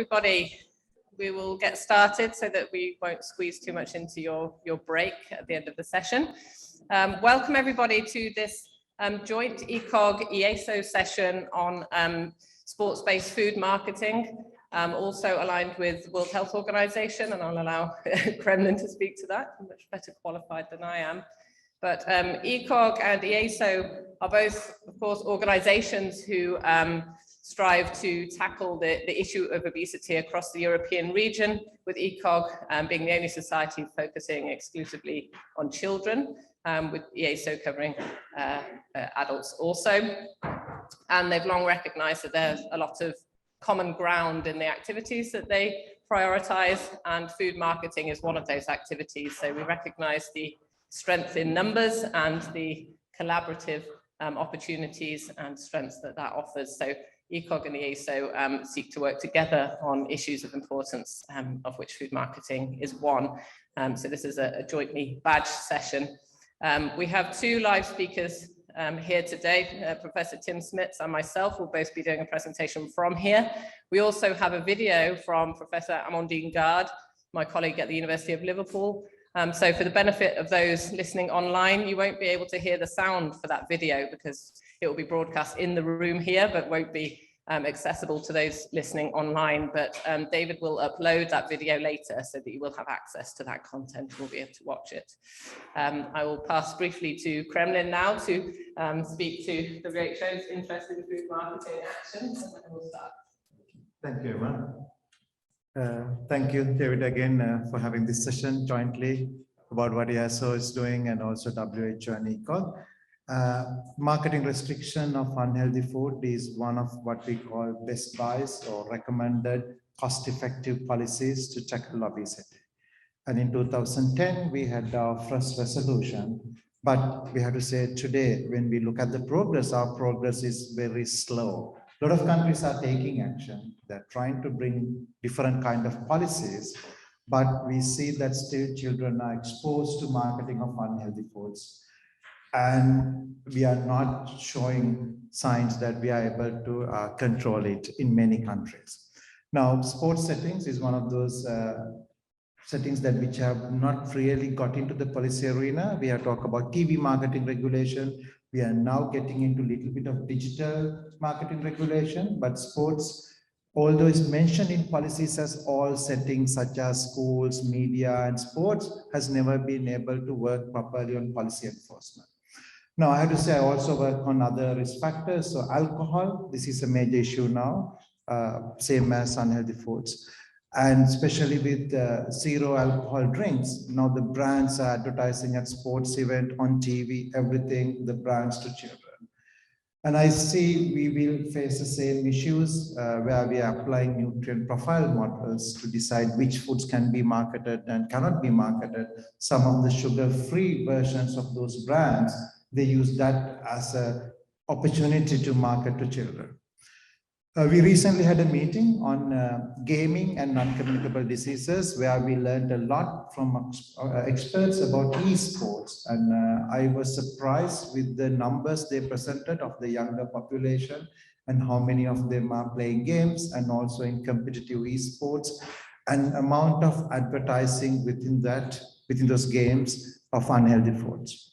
everybody. We will get started so that we won't squeeze too much into your break at the end of the session. Welcome everybody to this joint ECOG-EASO session on sports-based food marketing, also aligned with World Health Organization, and I'll allow Kremlin to speak to that, much better qualified than I am. But ECOG and EASO are both, of course, organizations who strive to tackle the issue of obesity across the European region, with ECOG being the only society focusing exclusively on children, with EASO covering adults also. And they've long recognized that there's a lot of common ground in the activities that they prioritize, and food marketing is one of those activities. So we recognize the strength in numbers and the collaborative opportunities and strengths that offers. So ECOG and EASO seek to work together on issues of importance, of which food marketing is one. So this is a jointly badged session. We have two live speakers here today. Professor Tim Smits and myself will both be doing a presentation from here. We also have a video from Professor Amandine Gard, my colleague at the University of Liverpool. So for the benefit of those listening online, you won't be able to hear the sound for that video because it will be broadcast in the room here, but won't be accessible to those listening online. But David will upload that video later so that you will have access to that content and will be able to watch it. I will pass briefly to Kremlin now to speak to WHO's interest in food marketing action, and then we'll start. Thank you, Emma. Thank you, David, again for having this session jointly about what EASO is doing and also WHO and ECOG. Marketing restriction of unhealthy food is one of what we call best buys or recommended cost-effective policies to tackle obesity. And in 2010, we had our first resolution, but we have to say today, when we look at the progress, our progress is very slow. A lot of countries are taking action. They're trying to bring different kind of policies, but we see that still children are exposed to marketing of unhealthy foods. And we are not showing signs that we are able to control it in many countries. Now, sports settings is one of those settings that which have not really got into the policy arena. We have talked about TV marketing regulation. We are now getting into a little bit of digital marketing regulation, but sports, although it's mentioned in policies as all settings such as schools, media, and sports, has never been able to work properly on policy enforcement. Now, I have to say I also work on other risk factors. So alcohol, this is a major issue now, same as unhealthy foods. And especially with zero alcohol drinks, now the brands are advertising at sports event, on TV, everything, the brands to children. And I see we will face the same issues where we are applying nutrient profile models to decide which foods can be marketed and cannot be marketed. Some of the sugar-free versions of those brands, they use that as an opportunity to market to children. We recently had a meeting on gaming and non-communicable diseases where we learned a lot from experts about esports. And I was surprised with the numbers they presented of the younger population and how many of them are playing games and also in competitive esports, and amount of advertising within those games of unhealthy foods.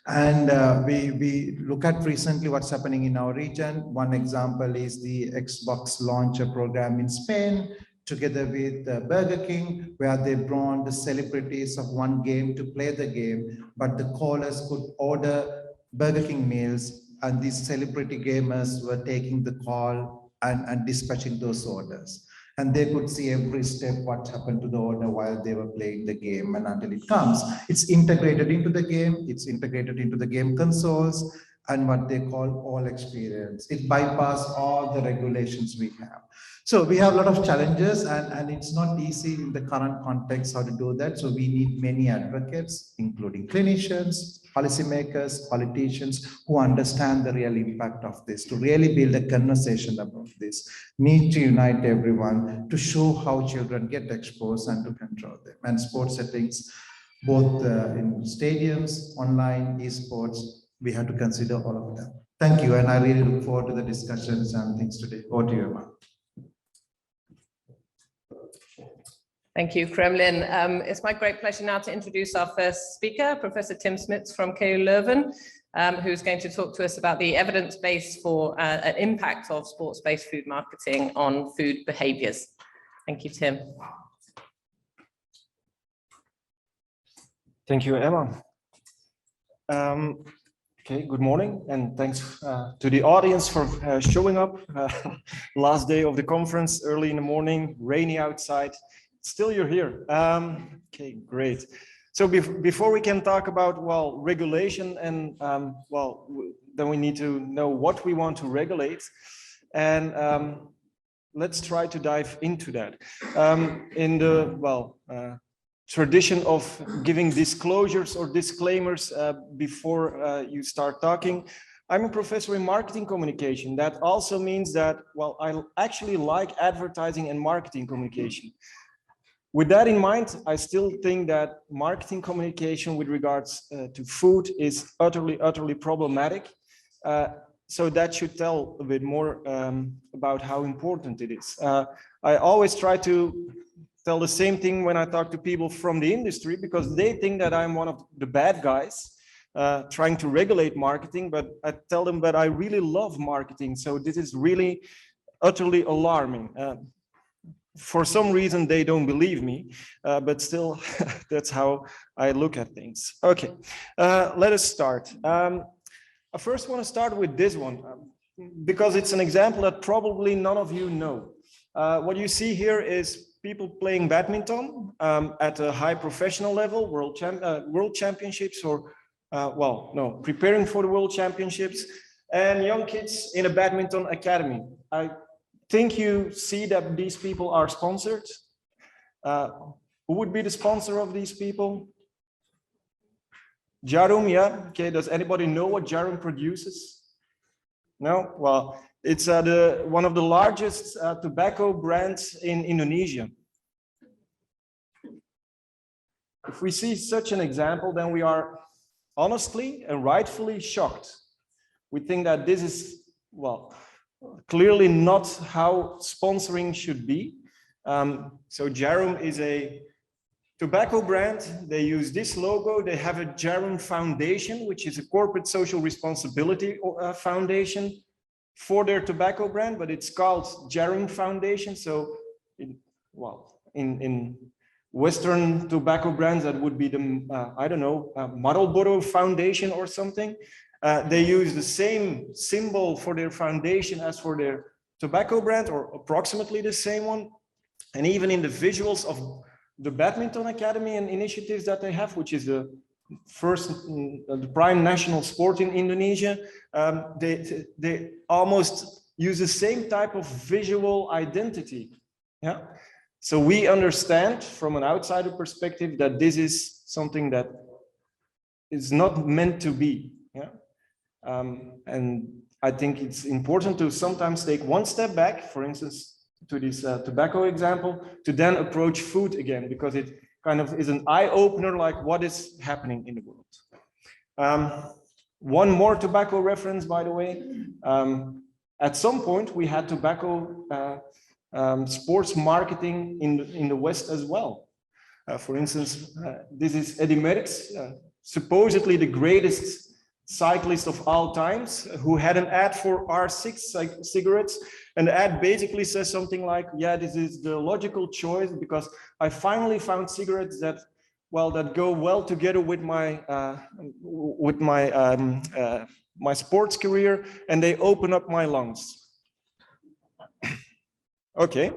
And we look at recently what's happening in our region. One example is the Xbox launcher program in Spain, together with Burger King, where they brought the celebrities of one game to play the game, but the callers could order Burger King meals, and these celebrity gamers were taking the call and dispatching those orders. And they could see every step what happened to the order while they were playing the game, and until it comes. It's integrated into the game, it's integrated into the game consoles, and what they call all experience. It bypasses all the regulations we have. So we have a lot of challenges, and it's not easy in the current context how to do that. So we need many advocates, including clinicians, policymakers, politicians who understand the real impact of this, to really build a conversation about this. Need to unite everyone to show how children get exposed and to control them. And sports settings, both in stadiums, online, esports, we have to consider all of them. Thank you, and I really look forward to the discussions and things today. Over to you, Emma. Thank you, Kremlin. It's my great pleasure now to introduce our first speaker, Professor Tim Smits from KU Leuven, who's going to talk to us about the evidence base for an impact of sports-based food marketing on food behaviors. Thank you, Tim. Thank you, Emma. Okay, good morning, and thanks to the audience for showing up. Last day of the conference, early in the morning, rainy outside. Still you're here. Okay, great. So before we can talk about, well, regulation and, well, then we need to know what we want to regulate. And let's try to dive into that. In the, well, tradition of giving disclosures or disclaimers before you start talking, I'm a professor in marketing communication. That also means that, well, I actually like advertising and marketing communication. With that in mind, I still think that marketing communication with regards to food is utterly problematic. So that should tell a bit more about how important it is. I always try to tell the same thing when I talk to people from the industry, because they think that I'm one of the bad guys trying to regulate marketing, but I tell them that I really love marketing. So this is really utterly alarming. For some reason, they don't believe me, but still, that's how I look at things. Okay, let us start. I first want to start with this one, because it's an example that probably none of you know. What you see here is people playing badminton at a high professional level, world championships, or, well, no, preparing for the world championships, and young kids in a badminton academy. I think you see that these people are sponsored. Who would be the sponsor of these people? Jarum, yeah? Okay, does anybody know what Jarum produces? No? Well, it's one of the largest tobacco brands in Indonesia. If we see such an example, then we are honestly and rightfully shocked. We think that this is, well, clearly not how sponsoring should be. So Jarum is a tobacco brand. They use this logo. They have a Jarum Foundation, which is a corporate social responsibility foundation for their tobacco brand, but it's called Jarum Foundation. So, in Western tobacco brands, that would be the, I don't know, Marlboro Foundation or something. They use the same symbol for their foundation as for their tobacco brand, or approximately the same one. And even in the visuals of the Badminton Academy and initiatives that they have, which is the first, the prime national sport in Indonesia, they almost use the same type of visual identity. Yeah. So we understand from an outsider perspective that this is something that is not meant to be. Yeah. And I think it's important to sometimes take one step back, for instance, to this tobacco example, to then approach food again, because it kind of is an eye-opener, like what is happening in the world. One more tobacco reference, by the way. At some point, we had tobacco sports marketing in the West as well. For instance, this is Eddy Merckx, supposedly the greatest cyclist of all times, who had an ad for R6 cigarettes, and the ad basically says something like, yeah, this is the logical choice because I finally found cigarettes that, well, that go well together with my my sports career, and they open up my lungs. Okay.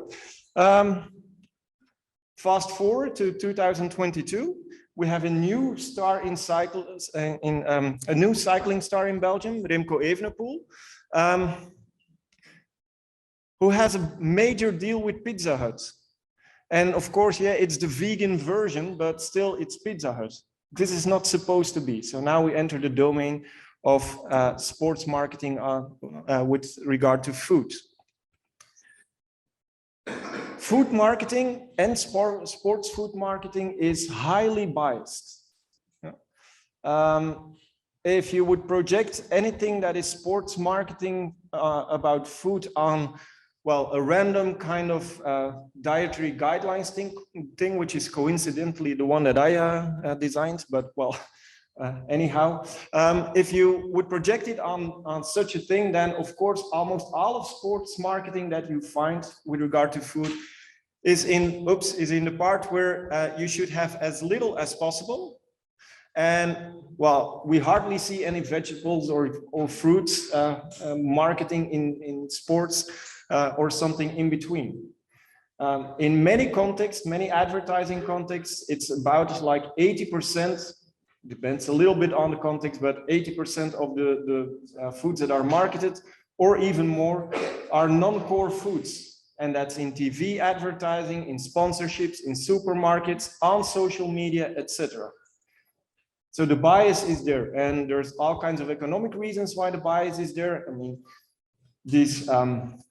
Fast forward to 2022. We have a new star in a new cycling star in Belgium, Remco Evenepoel, who has a major deal with Pizza Hut. And of course, yeah, it's the vegan version, but still it's Pizza Hut. This is not supposed to be. So now we enter the domain of sports marketing with regard to food. Food marketing and sports food marketing is highly biased. If you would project anything that is sports marketing about food on well, a random kind of dietary guidelines thing, which is coincidentally the one that I designed, but well, anyhow, if you would project it on such a thing, then of course, almost all of sports marketing that you find with regard to food is in the part where you should have as little as possible. And well, we hardly see any vegetables or fruits marketing in sports or something in between. In many contexts, many advertising contexts, it's about like 80%, depends a little bit on the context, but 80% of the foods that are marketed, or even more, are non-core foods. And that's in TV advertising, in sponsorships, in supermarkets, on social media, etc. So the bias is there, and there's all kinds of economic reasons why the bias is there. I mean, these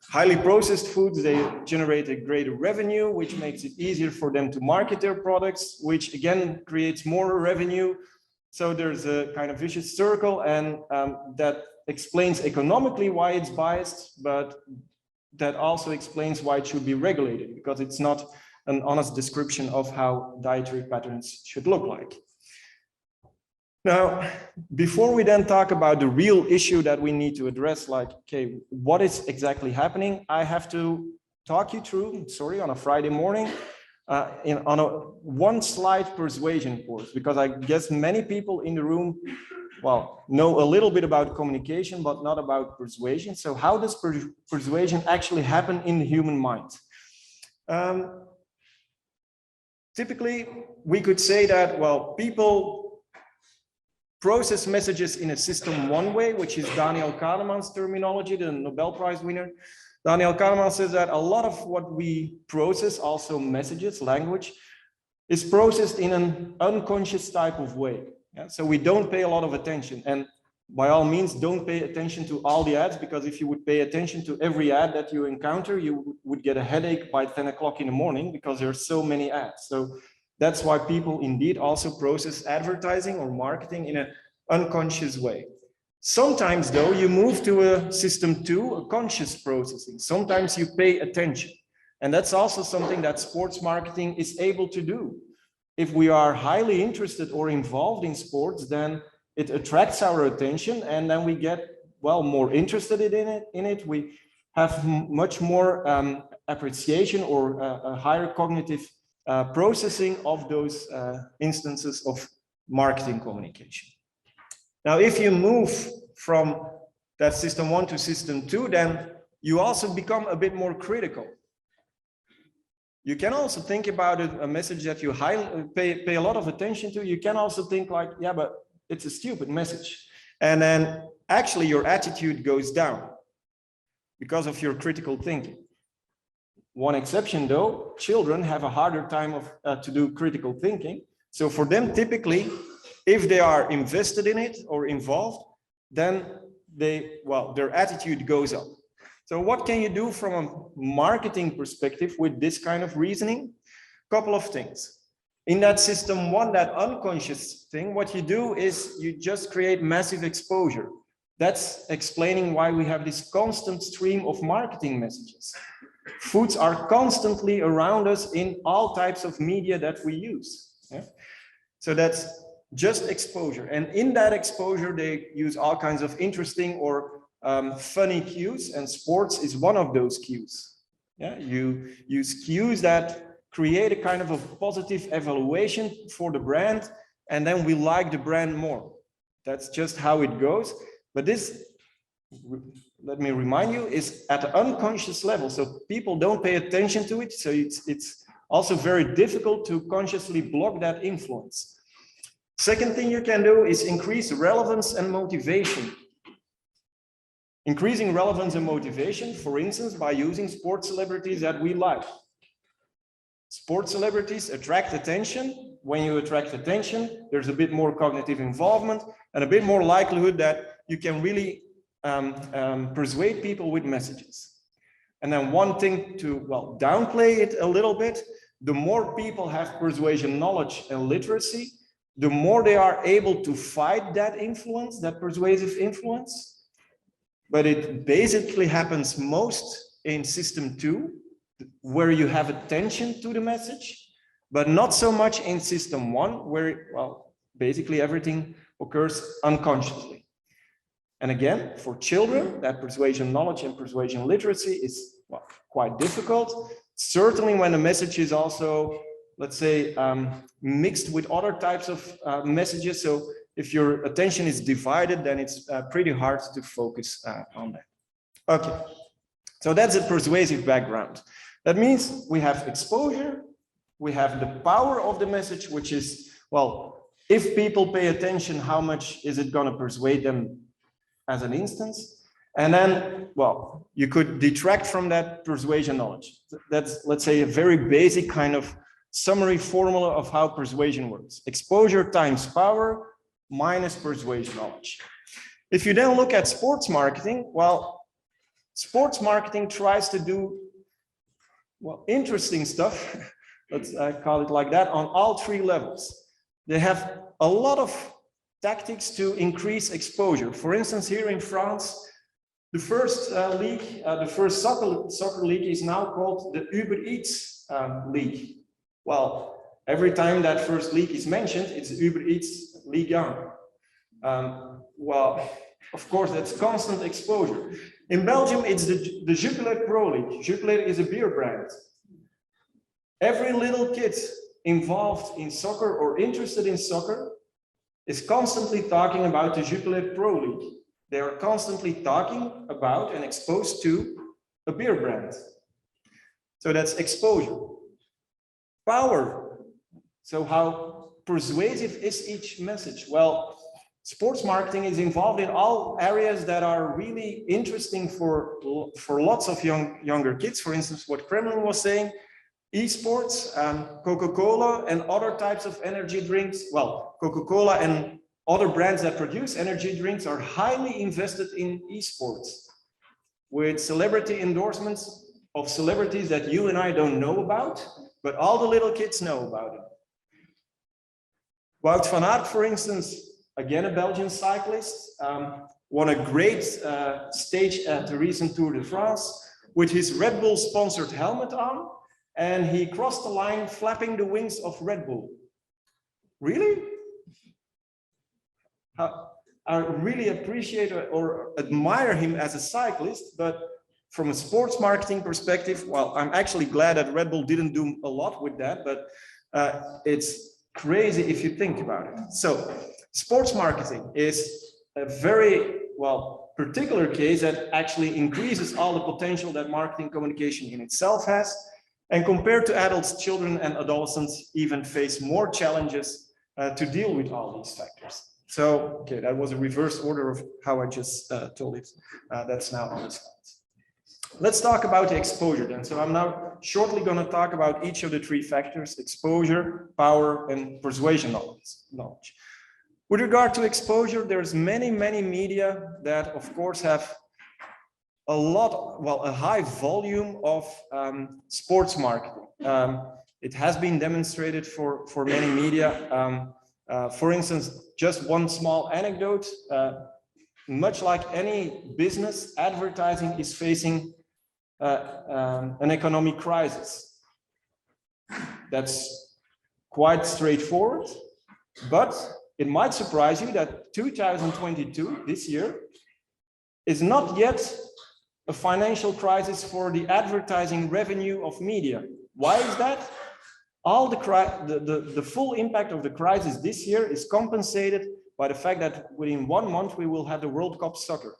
highly processed foods, they generate a greater revenue, which makes it easier for them to market their products, which again creates more revenue. So there's a kind of vicious circle, and that explains economically why it's biased, but that also explains why it should be regulated, because it's not an honest description of how dietary patterns should look like. Now, before we then talk about the real issue that we need to address, like, okay, what is exactly happening? I have to talk you through, sorry, on a Friday morning, on a one-slide persuasion course, because I guess many people in the room, well, know a little bit about communication, but not about persuasion. So how does persuasion actually happen in the human mind? Typically, we could say that, well, people process messages in a system one way, which is Daniel Kahneman's terminology, the Nobel Prize winner. Daniel Kahneman says that a lot of what we process, also messages, language, is processed in an unconscious type of way. Yeah? So we don't pay a lot of attention, and by all means, don't pay attention to all the ads, because if you would pay attention to every ad that you encounter, you would get a headache by 10 o'clock in the morning, because there are so many ads. So that's why people indeed also process advertising or marketing in an unconscious way. Sometimes though, you move to a system 2, a conscious processing. Sometimes you pay attention. And that's also something that sports marketing is able to do. If we are highly interested or involved in sports, then it attracts our attention, and then we get, well, more interested in it. We have much more appreciation or a higher cognitive processing of those instances of marketing communication. Now, if you move from that system 1 to system 2, then you also become a bit more critical. You can also think about it, a message that you pay a lot of attention to. You can also think like, yeah, but it's a stupid message. And then actually your attitude goes down because of your critical thinking. One exception though, children have a harder time to do critical thinking. So for them, typically, if they are invested in it or involved, then their attitude goes up. So what can you do from a marketing perspective with this kind of reasoning? A couple of things. In that system 1, that unconscious thing, what you do is you just create massive exposure. That's explaining why we have this constant stream of marketing messages. Foods are constantly around us in all types of media that we use. Yeah? So that's just exposure. And in that exposure, they use all kinds of interesting or funny cues, and sports is one of those cues. Yeah? You use cues that create a kind of a positive evaluation for the brand, and then we like the brand more. That's just how it goes. But this, let me remind you, is at an unconscious level. So people don't pay attention to it. So it's also very difficult to consciously block that influence. Second thing you can do is increase relevance and motivation. Increasing relevance and motivation, for instance, by using sports celebrities that we like. Sports celebrities attract attention. When you attract attention, there's a bit more cognitive involvement and a bit more likelihood that you can really persuade people with messages. And then one thing to, well, downplay it a little bit, the more people have persuasion knowledge and literacy, the more they are able to fight that influence, that persuasive influence. But it basically happens most in system 2, where you have attention to the message, but not so much in system 1, where, well, basically everything occurs unconsciously. And again, for children, that persuasion knowledge and persuasion literacy is, well, quite difficult. Certainly when the message is also, let's say, mixed with other types of messages. So if your attention is divided, then it's pretty hard to focus on that. Okay, so that's a persuasive background. That means we have exposure, we have the power of the message, which is, well, if people pay attention, how much is it going to persuade them as an instance? And then, well, you could detract from that persuasion knowledge. That's, let's say, a very basic kind of summary formula of how persuasion works. Exposure times power minus persuasion knowledge. If you then look at sports marketing, well, sports marketing tries to do, well, interesting stuff, let's call it like that, on all 3 levels. They have a lot of tactics to increase exposure. For instance, here in France, the first league, the first soccer league is now called the Uber Eats League. Well, every time that first league is mentioned, it's Uber Eats Ligue 1. Well, of course, that's constant exposure. In Belgium, it's the Jupiler Pro League. Jupiler is a beer brand. Every little kid involved in soccer or interested in soccer is constantly talking about the Jupiler Pro League. They are constantly talking about and exposed to a beer brand. So that's exposure. Power. So how persuasive is each message? Well, sports marketing is involved in all areas that are really interesting for lots of younger kids. For instance, what Kremlin was saying, esports, Coca-Cola and other types of energy drinks. Well, Coca-Cola and other brands that produce energy drinks are highly invested in esports, with celebrity endorsements of celebrities that you and I don't know about, but all the little kids know about it. Wout van Aert, for instance, again a Belgian cyclist, won a great stage at the recent Tour de France with his Red Bull sponsored helmet on, and he crossed the line flapping the wings of Red Bull. Really? I really appreciate or admire him as a cyclist, but from a sports marketing perspective, well, I'm actually glad that Red Bull didn't do a lot with that, but it's crazy if you think about it. So sports marketing is a very, well, particular case that actually increases all the potential that marketing communication in itself has. And compared to adults, children and adolescents even face more challenges to deal with all these factors. So, okay, that was a reverse order of how I just told it. That's now on the slides. Let's talk about the exposure then. So I'm now shortly going to talk about each of the 3 factors: exposure, power, and persuasion knowledge. With regard to exposure, there's many media that, of course, have a lot, well, a high volume of sports marketing. It has been demonstrated for many media. For instance, just one small anecdote, much like any business, advertising is facing an economic crisis. That's quite straightforward, but it might surprise you that 2022, this year, is not yet a financial crisis for the advertising revenue of media. Why is that? All the full impact of the crisis this year is compensated by the fact that within 1 month we will have the World Cup soccer.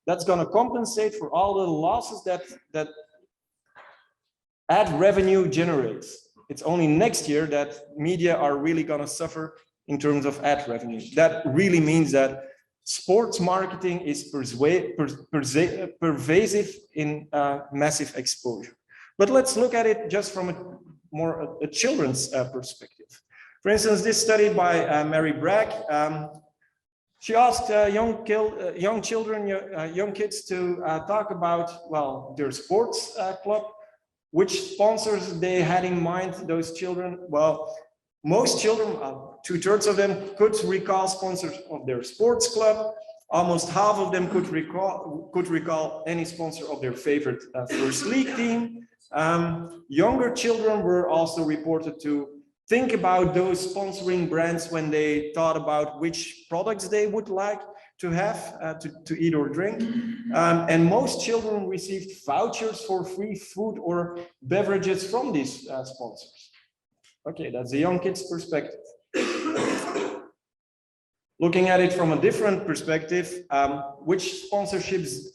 That's going to compensate for all the losses that ad revenue generates. It's only next year that media are really going to suffer in terms of ad revenue. That really means that sports marketing is pervasive in massive exposure. But let's look at it just from a children's perspective. For instance, this study by Mary Bragg, she asked young kids to talk about, well, their sports club, which sponsors they had in mind, those children. Well, most children, 2/3 of them, could recall sponsors of their sports club. Almost half of them could recall any sponsor of their favorite first league team. Younger children were also reported to think about those sponsoring brands when they thought about which products they would like to have to eat or drink. And most children received vouchers for free food or beverages from these sponsors. Okay, that's the young kids' perspective. Looking at it from a different perspective, which sponsorships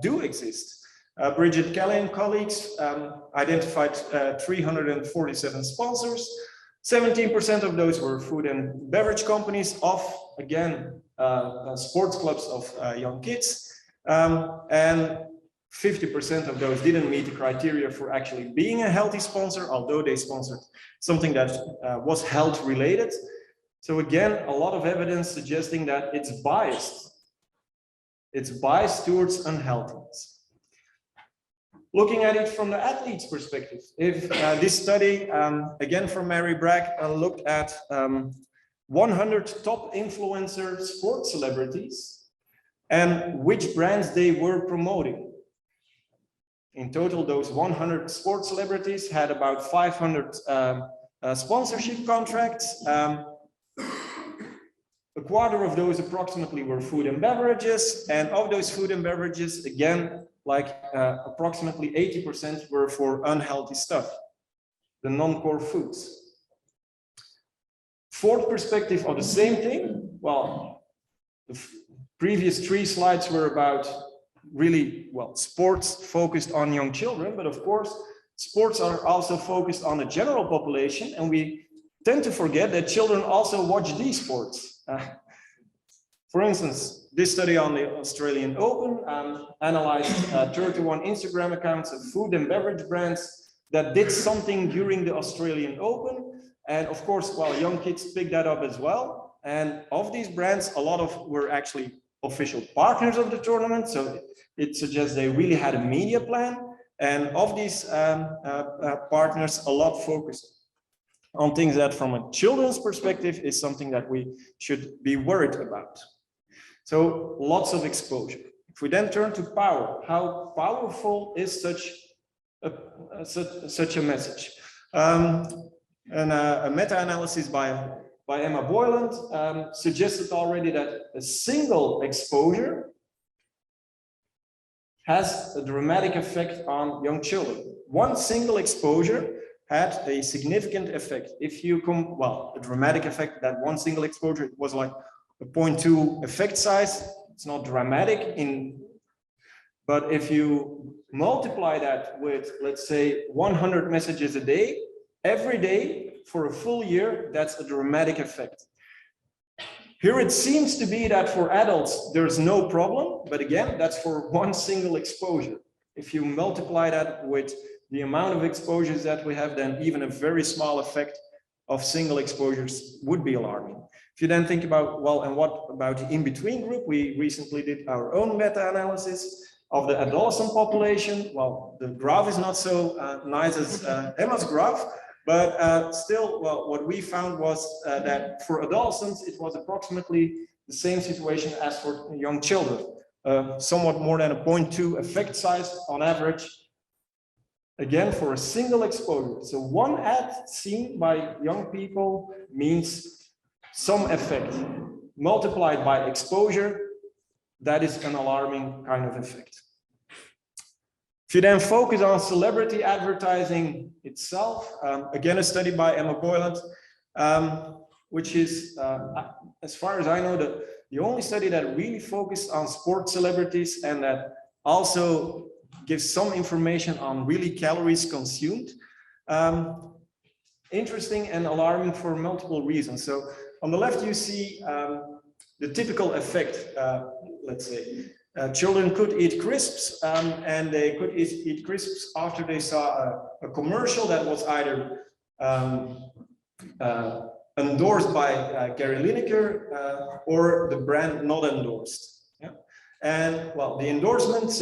do exist? Bridget Kelly and colleagues identified 347 sponsors. 17% of those were food and beverage companies of, again, sports clubs of young kids. And 50% of those didn't meet the criteria for actually being a healthy sponsor, although they sponsored something that was health related. So again, a lot of evidence suggesting that it's biased. It's biased towards unhealthiness. Looking at it from the athlete's perspective, if this study, again from Mary Bragg, looked at 100 top influencer sports celebrities and which brands they were promoting. In total, those 100 sports celebrities had about 500 sponsorship contracts. A quarter of those approximately were food and beverages, and of those food and beverages, again, like approximately 80% were for unhealthy stuff, the non-core foods. Fourth perspective of the same thing, well, the previous 3 slides were about really, well, sports focused on young children, but of course, sports are also focused on the general population, and we tend to forget that children also watch these sports. For instance, this study on the Australian Open analyzed 31 Instagram accounts of food and beverage brands that did something during the Australian Open. And of course, well, young kids picked that up as well. And of these brands, a lot of were actually official partners of the tournament. So it suggests they really had a media plan. And of these partners, a lot focused on things that from a children's perspective is something that we should be worried about. So lots of exposure. If we then turn to power, how powerful is such a message? A meta-analysis by Emma Boyland suggested already that a single exposure has a dramatic effect on young children. One single exposure had a significant effect. If you come, well, a dramatic effect, that one single exposure, it was like a 0.2 effect size. It's not dramatic but if you multiply that with, let's say, 100 messages a day, every day for a full year, that's a dramatic effect. Here it seems to be that for adults, there's no problem, but again, that's for one single exposure. If you multiply that with the amount of exposures that we have, then even a very small effect of single exposures would be alarming. If you then think about, well, and what about the in-between group? We recently did our own meta-analysis of the adolescent population. Well, the graph is not so nice as Emma's graph, but still, well, what we found was that for adolescents, it was approximately the same situation as for young children. Somewhat more than a 0.2 effect size on average, again, for a single exposure. So one ad seen by young people means some effect. Multiplied by exposure, that is an alarming kind of effect. If you then focus on celebrity advertising itself, again, a study by Emma Boyland, which is, as far as I know, the only study that really focused on sports celebrities and that also gives some information on really calories consumed. Interesting and alarming for multiple reasons. So on the left, you see the typical effect, let's say. Children could eat crisps and they could eat crisps after they saw a commercial that was either endorsed by Gary Lineker or the brand not endorsed. Yeah? And well, the endorsement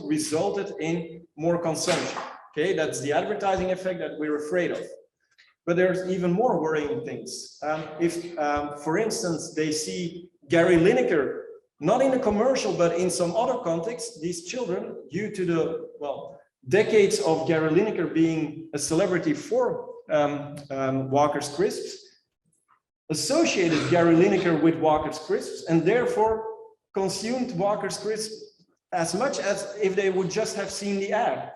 resulted in more consumption. Okay, that's the advertising effect that we're afraid of. But there's even more worrying things. If, for instance, they see Gary Lineker, not in a commercial, but in some other context, these children, due to the, well, decades of Gary Lineker being a celebrity for Walker's Crisps, associated Gary Lineker with Walker's Crisps and therefore consumed Walker's Crisps as much as if they would just have seen the ad.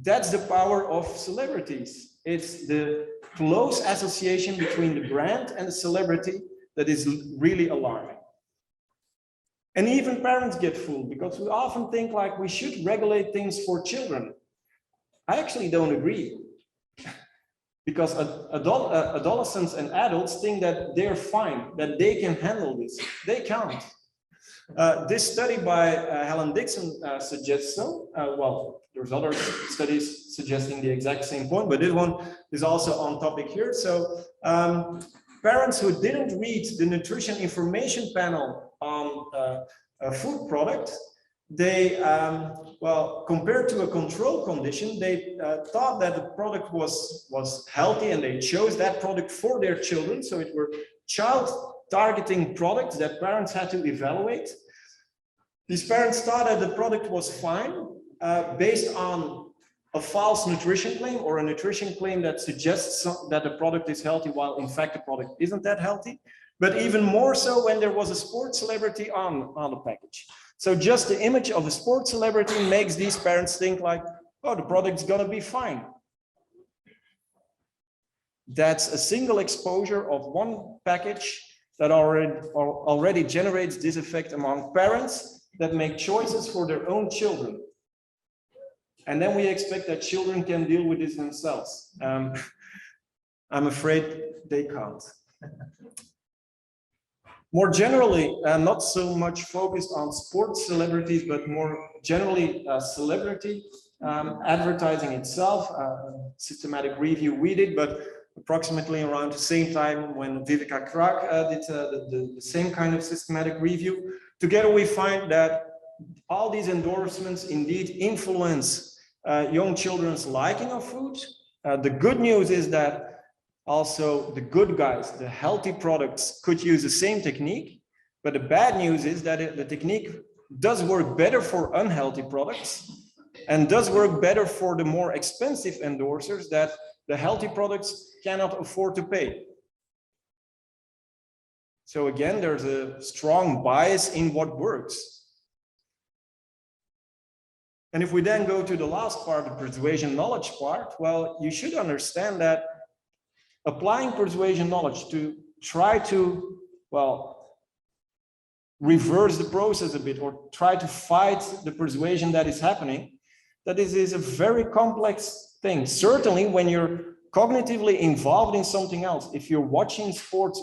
That's the power of celebrities. It's the close association between the brand and the celebrity that is really alarming. And even parents get fooled because we often think like we should regulate things for children. I actually don't agree. Because adolescents and adults think that they're fine, that they can handle this. They can't. This study by Helen Dixon suggests so. Well, there's other studies suggesting the exact same point, but this one is also on topic here. So parents who didn't read the nutrition information panel on a food product, they, well, compared to a control condition, they thought that the product was healthy and they chose that product for their children. So it were child targeting products that parents had to evaluate. These parents thought that the product was fine based on a false nutrition claim or a nutrition claim that suggests that the product is healthy while in fact the product isn't that healthy. But even more so when there was a sports celebrity on the package. So just the image of a sports celebrity makes these parents think like, oh, the product's gonna be fine. That's a single exposure of one package that already generates this effect among parents that make choices for their own children. And then we expect that children can deal with this themselves. I'm afraid they can't. More generally, not so much focused on sports celebrities, but more generally celebrity advertising itself, systematic review we did, but approximately around the same time when Viveka Krak did the same kind of systematic review. Together we find that all these endorsements indeed influence young children's liking of food. The good news is that also the good guys, the healthy products could use the same technique, but the bad news is that the technique does work better for unhealthy products and does work better for the more expensive endorsers that the healthy products cannot afford to pay. So again, there's a strong bias in what works. And if we then go to the last part, the persuasion knowledge part, well, you should understand that applying persuasion knowledge to try to, well, reverse the process a bit or try to fight the persuasion that is happening, that this is a very complex thing. Certainly when you're cognitively involved in something else, if you're watching sports,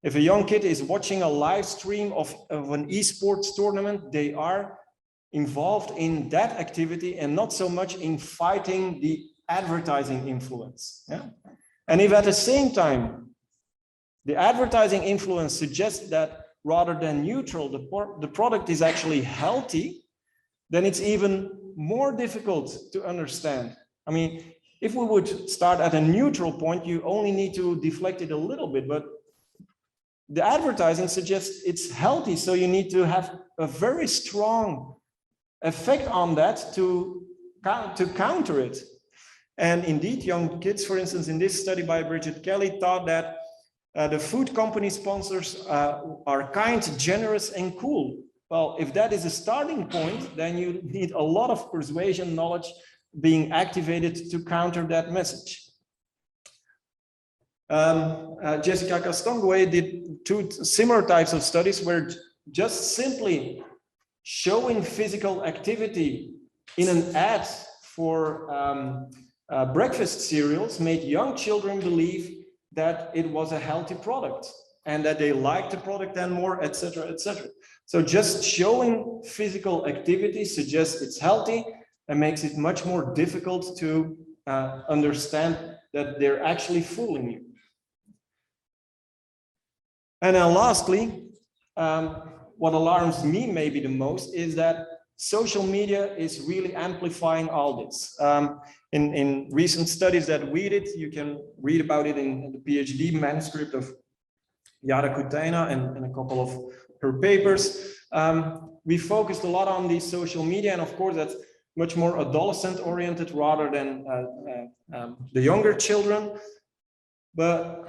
if a young kid is watching a live stream of an esports tournament, they are involved in that activity and not so much in fighting the advertising influence. Yeah? And if at the same time, the advertising influence suggests that rather than neutral, the product is actually healthy, then it's even more difficult to understand. I mean, if we would start at a neutral point, you only need to deflect it a little bit, but the advertising suggests it's healthy, so you need to have a very strong effect on that to counter it. And indeed, young kids, for instance, in this study by Bridget Kelly, thought that the food company sponsors are kind, generous, and cool. Well, if that is a starting point, then you need a lot of persuasion knowledge being activated to counter that message. Jessica Castonguay did two similar types of studies where just simply showing physical activity in an ad for breakfast cereals made young children believe that it was a healthy product and that they liked the product and more, etc., etc. So just showing physical activity suggests it's healthy and makes it much more difficult to understand that they're actually fooling you. And then lastly, what alarms me maybe the most is that social media is really amplifying all this. In recent studies that we did, you can read about it in the PhD manuscript of Yara Kutaina and a couple of her papers. We focused a lot on the social media, and of course that's much more adolescent oriented rather than the younger children. But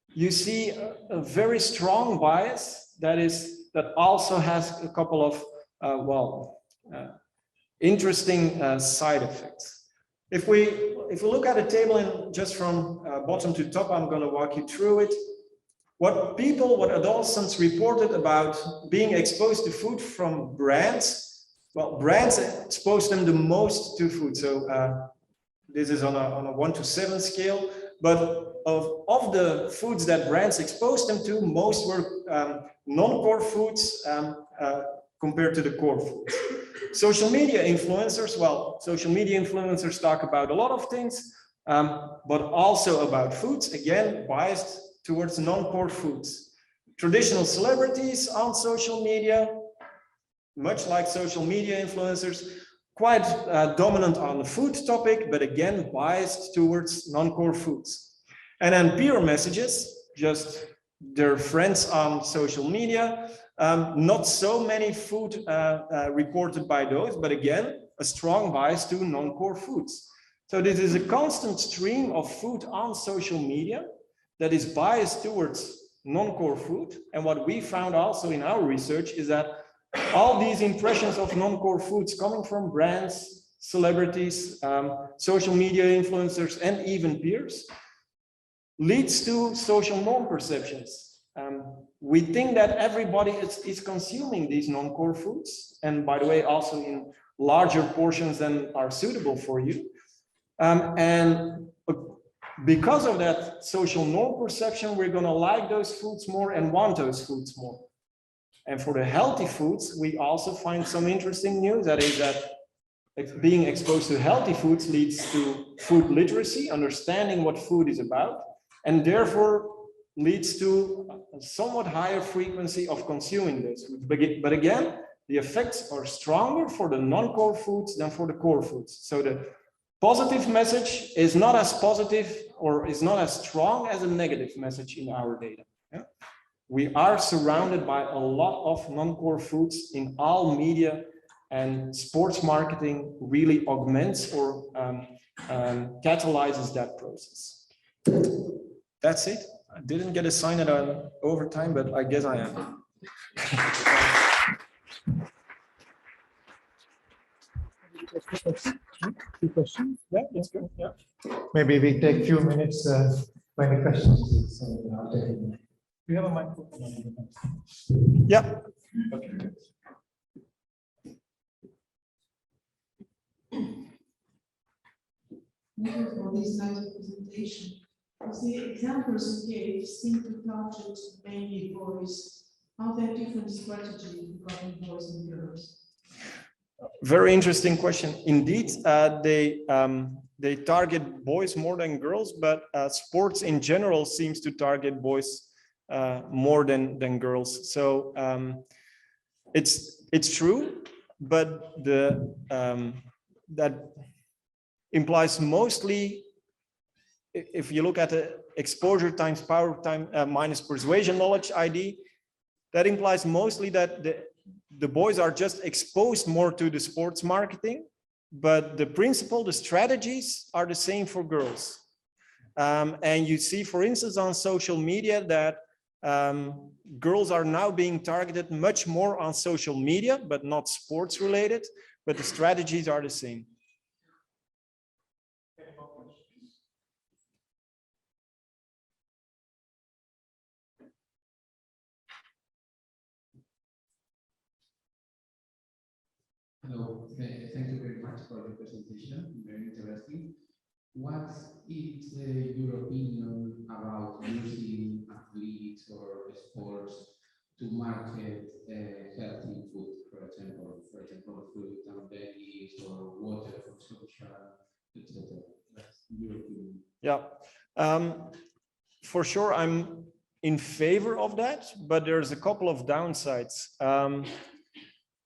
you see a very strong bias that also has a couple of interesting side effects. If we look at a table and just from bottom to top, I'm going to walk you through it. What adolescents reported about being exposed to food from brands, well, brands expose them the most to food. So this is on a 1 to 7 scale, but of the foods that brands exposed them to, most were non-core foods compared to the core foods. Social media influencers, well, social media influencers talk about a lot of things, but also about foods, again, biased towards non-core foods. Traditional celebrities on social media, much like social media influencers, quite dominant on the food topic, but again, biased towards non-core foods. And then peer messages, just their friends on social media, not so many food reported by those, but again, a strong bias to non-core foods. So this is a constant stream of food on social media that is biased towards non-core food. And what we found also in our research is that all these impressions of non-core foods coming from brands, celebrities, social media influencers, and even peers leads to social norm perceptions. We think that everybody is consuming these non-core foods, and by the way, also in larger portions than are suitable for you. And because of that social norm perception, we're going to like those foods more and want those foods more. And for the healthy foods, we also find some interesting news. That is that being exposed to healthy foods leads to food literacy, understanding what food is about, and therefore leads to a somewhat higher frequency of consuming those foods. But again, the effects are stronger for the non-core foods than for the core foods. So the positive message is not as positive or is not as strong as a negative message in our data. Yeah? We are surrounded by a lot of non-core foods in all media, and sports marketing really augments or catalyzes that process. That's it. I didn't get a sign that I'm over time, but I guess I am. Two questions? Yeah, that's good. Yeah. Maybe we take a few minutes for any questions. So I'll take it. Do you have a microphone? Yeah. Okay. Thank you for this nice presentation. As the examples you gave seem to target mainly boys. Are there different strategies regarding boys and girls? Very interesting question. Indeed, they target boys more than girls, but sports in general seems to target boys more than girls. So it's true, but that implies mostly, if you look at the exposure times power time minus persuasion knowledge ID, that implies mostly that the boys are just exposed more to the sports marketing, but the principle, the strategies are the same for girls. And you see, for instance, on social media that girls are now being targeted much more on social media, but not sports related, but the strategies are the same. Hello, thank you very much for the presentation, very interesting. What is your opinion about using athletes or sports to market healthy food, for example, fruit and veggies or water consumption, etc.? That's your opinion. Yeah, for sure, I'm in favor of that, but there's a couple of downsides.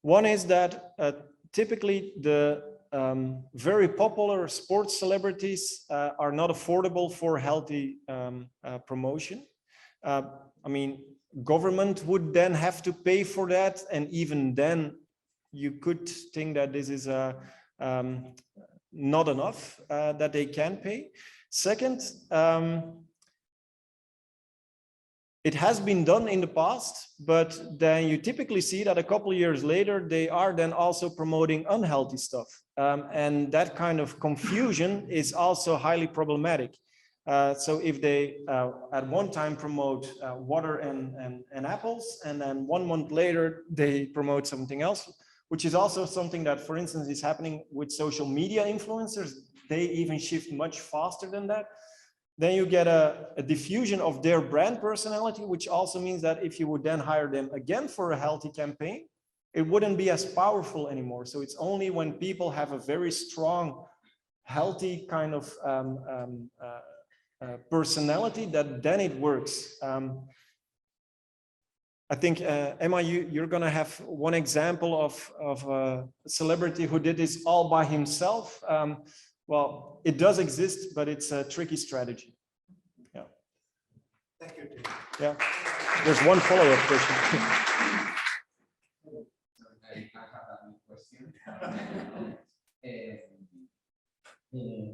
One is that typically the very popular sports celebrities are not affordable for healthy promotion. I mean, government would then have to pay for that, and even then you could think that this is not enough that they can pay. Second, it has been done in the past, but then you typically see that a couple of years later, they are then also promoting unhealthy stuff. And that kind of confusion is also highly problematic. So if they at one time promote water and apples, and then 1 month later, they promote something else, which is also something that, for instance, is happening with social media influencers. They even shift much faster than that. Then you get a diffusion of their brand personality, which also means that if you would then hire them again for a healthy campaign, it wouldn't be as powerful anymore. So it's only when people have a very strong, healthy kind of personality that then it works. I think, Emma, you're going to have one example of a celebrity who did this all by himself. Well, it does exist, but it's a tricky strategy. Yeah. Thank you. Yeah. There's one follow-up question. I have a question.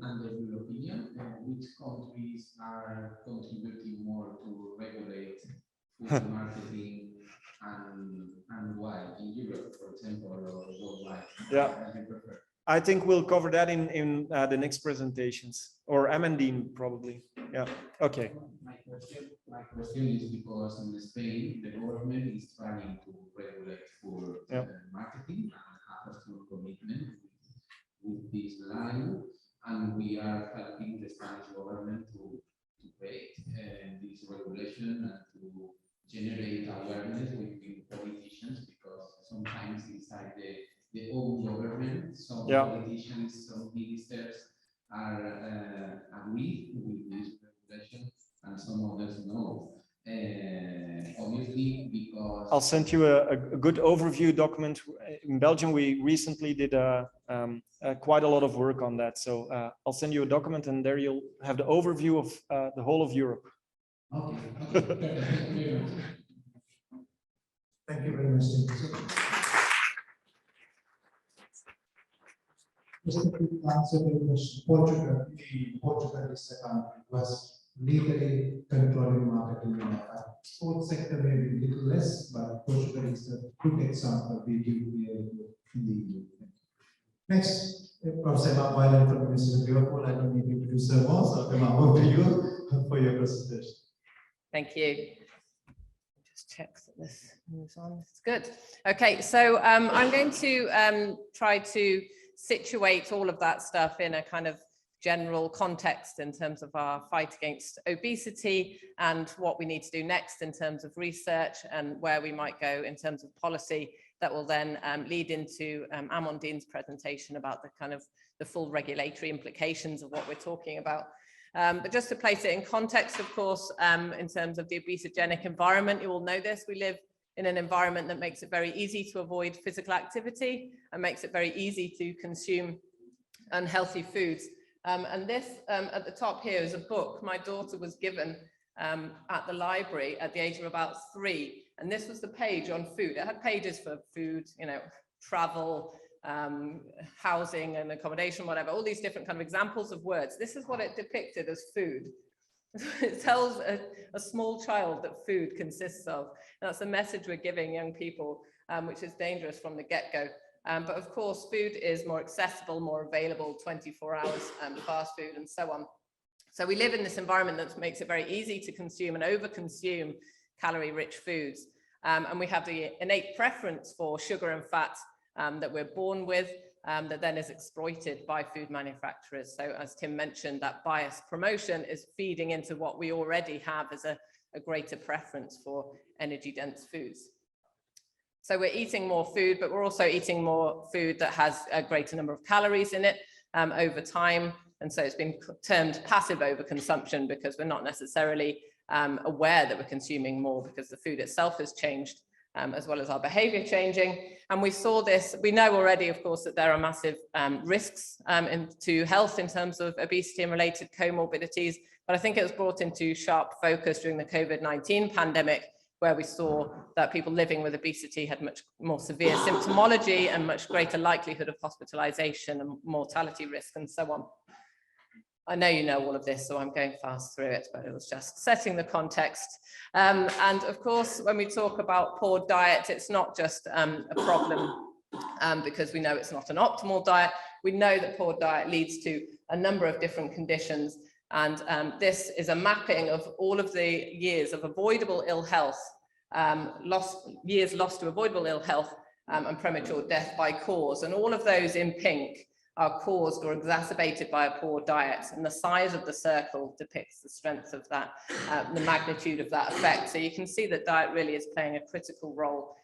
Under your opinion, which countries are contributing more to regulate food marketing, and why? In Europe, for example, or worldwide? Yeah. I think we'll cover that in the next presentations, or Amandine probably. Yeah. Okay. My question is because in Spain, the government is trying to regulate food marketing and have a strong commitment with this line, and we are helping the Spanish government to create this regulation and to generate awareness within politicians, because sometimes inside the own government, some politicians, some ministers are agree with this regulation, and some others no. Obviously, because I'll send you a good overview document. In Belgium, we recently did quite a lot of work on that. So I'll send you a document, and there you'll have the overview of the whole of Europe. Okay. Thank you very much. Thank you very much. Just a quick answer to the question. Portugal is a country was legally controlling marketing in the sports sector, maybe a little less, but Portugal is a good example we give here in the EU. Next, Professor Emma Boylan from the University of Liverpool. I don't need to introduce her more, so Emma, over to you for your presentation. Thank you. Just check that this moves on. It's good. Okay, so I'm going to try to situate all of that stuff in a kind of general context in terms of our fight against obesity and what we need to do next in terms of research and where we might go in terms of policy that will then lead into Amandine's presentation about the kind of the full regulatory implications of what we're talking about. But just to place it in context, of course, in terms of the obesogenic environment, you all know this, we live in an environment that makes it very easy to avoid physical activity and makes it very easy to consume unhealthy foods. And this at the top here is a book my daughter was given at the library at the age of about 3. And this was the page on food. It had pages for food, you know, travel, housing and accommodation, whatever, all these different kind of examples of words. This is what it depicted as food. It tells a small child that food consists of. And that's the message we're giving young people, which is dangerous from the get-go. But of course, food is more accessible, more available, 24 hours, fast food and so on. So we live in this environment that makes it very easy to consume and overconsume calorie-rich foods. And we have the innate preference for sugar and fat that we're born with, that then is exploited by food manufacturers. So as Tim mentioned, that bias promotion is feeding into what we already have as a greater preference for energy-dense foods. So we're eating more food, but we're also eating more food that has a greater number of calories in it over time. And so it's been termed passive overconsumption because we're not necessarily aware that we're consuming more because the food itself has changed, as well as our behavior changing. And we saw this, we know already, of course, that there are massive risks to health in terms of obesity and related comorbidities. But I think it was brought into sharp focus during the COVID-19 pandemic where we saw that people living with obesity had much more severe symptomology and much greater likelihood of hospitalization and mortality risk and so on. I know you know all of this, so I'm going fast through it, but it was just setting the context. And of course, when we talk about poor diet, it's not just a problem because we know it's not an optimal diet. We know that poor diet leads to a number of different conditions. And this is a mapping of all of the years of avoidable ill health, years lost to avoidable ill health and premature death by cause. And all of those in pink are caused or exacerbated by a poor diet. And the size of the circle depicts the strength of that, the magnitude of that effect. So you can see that diet really is playing a critical role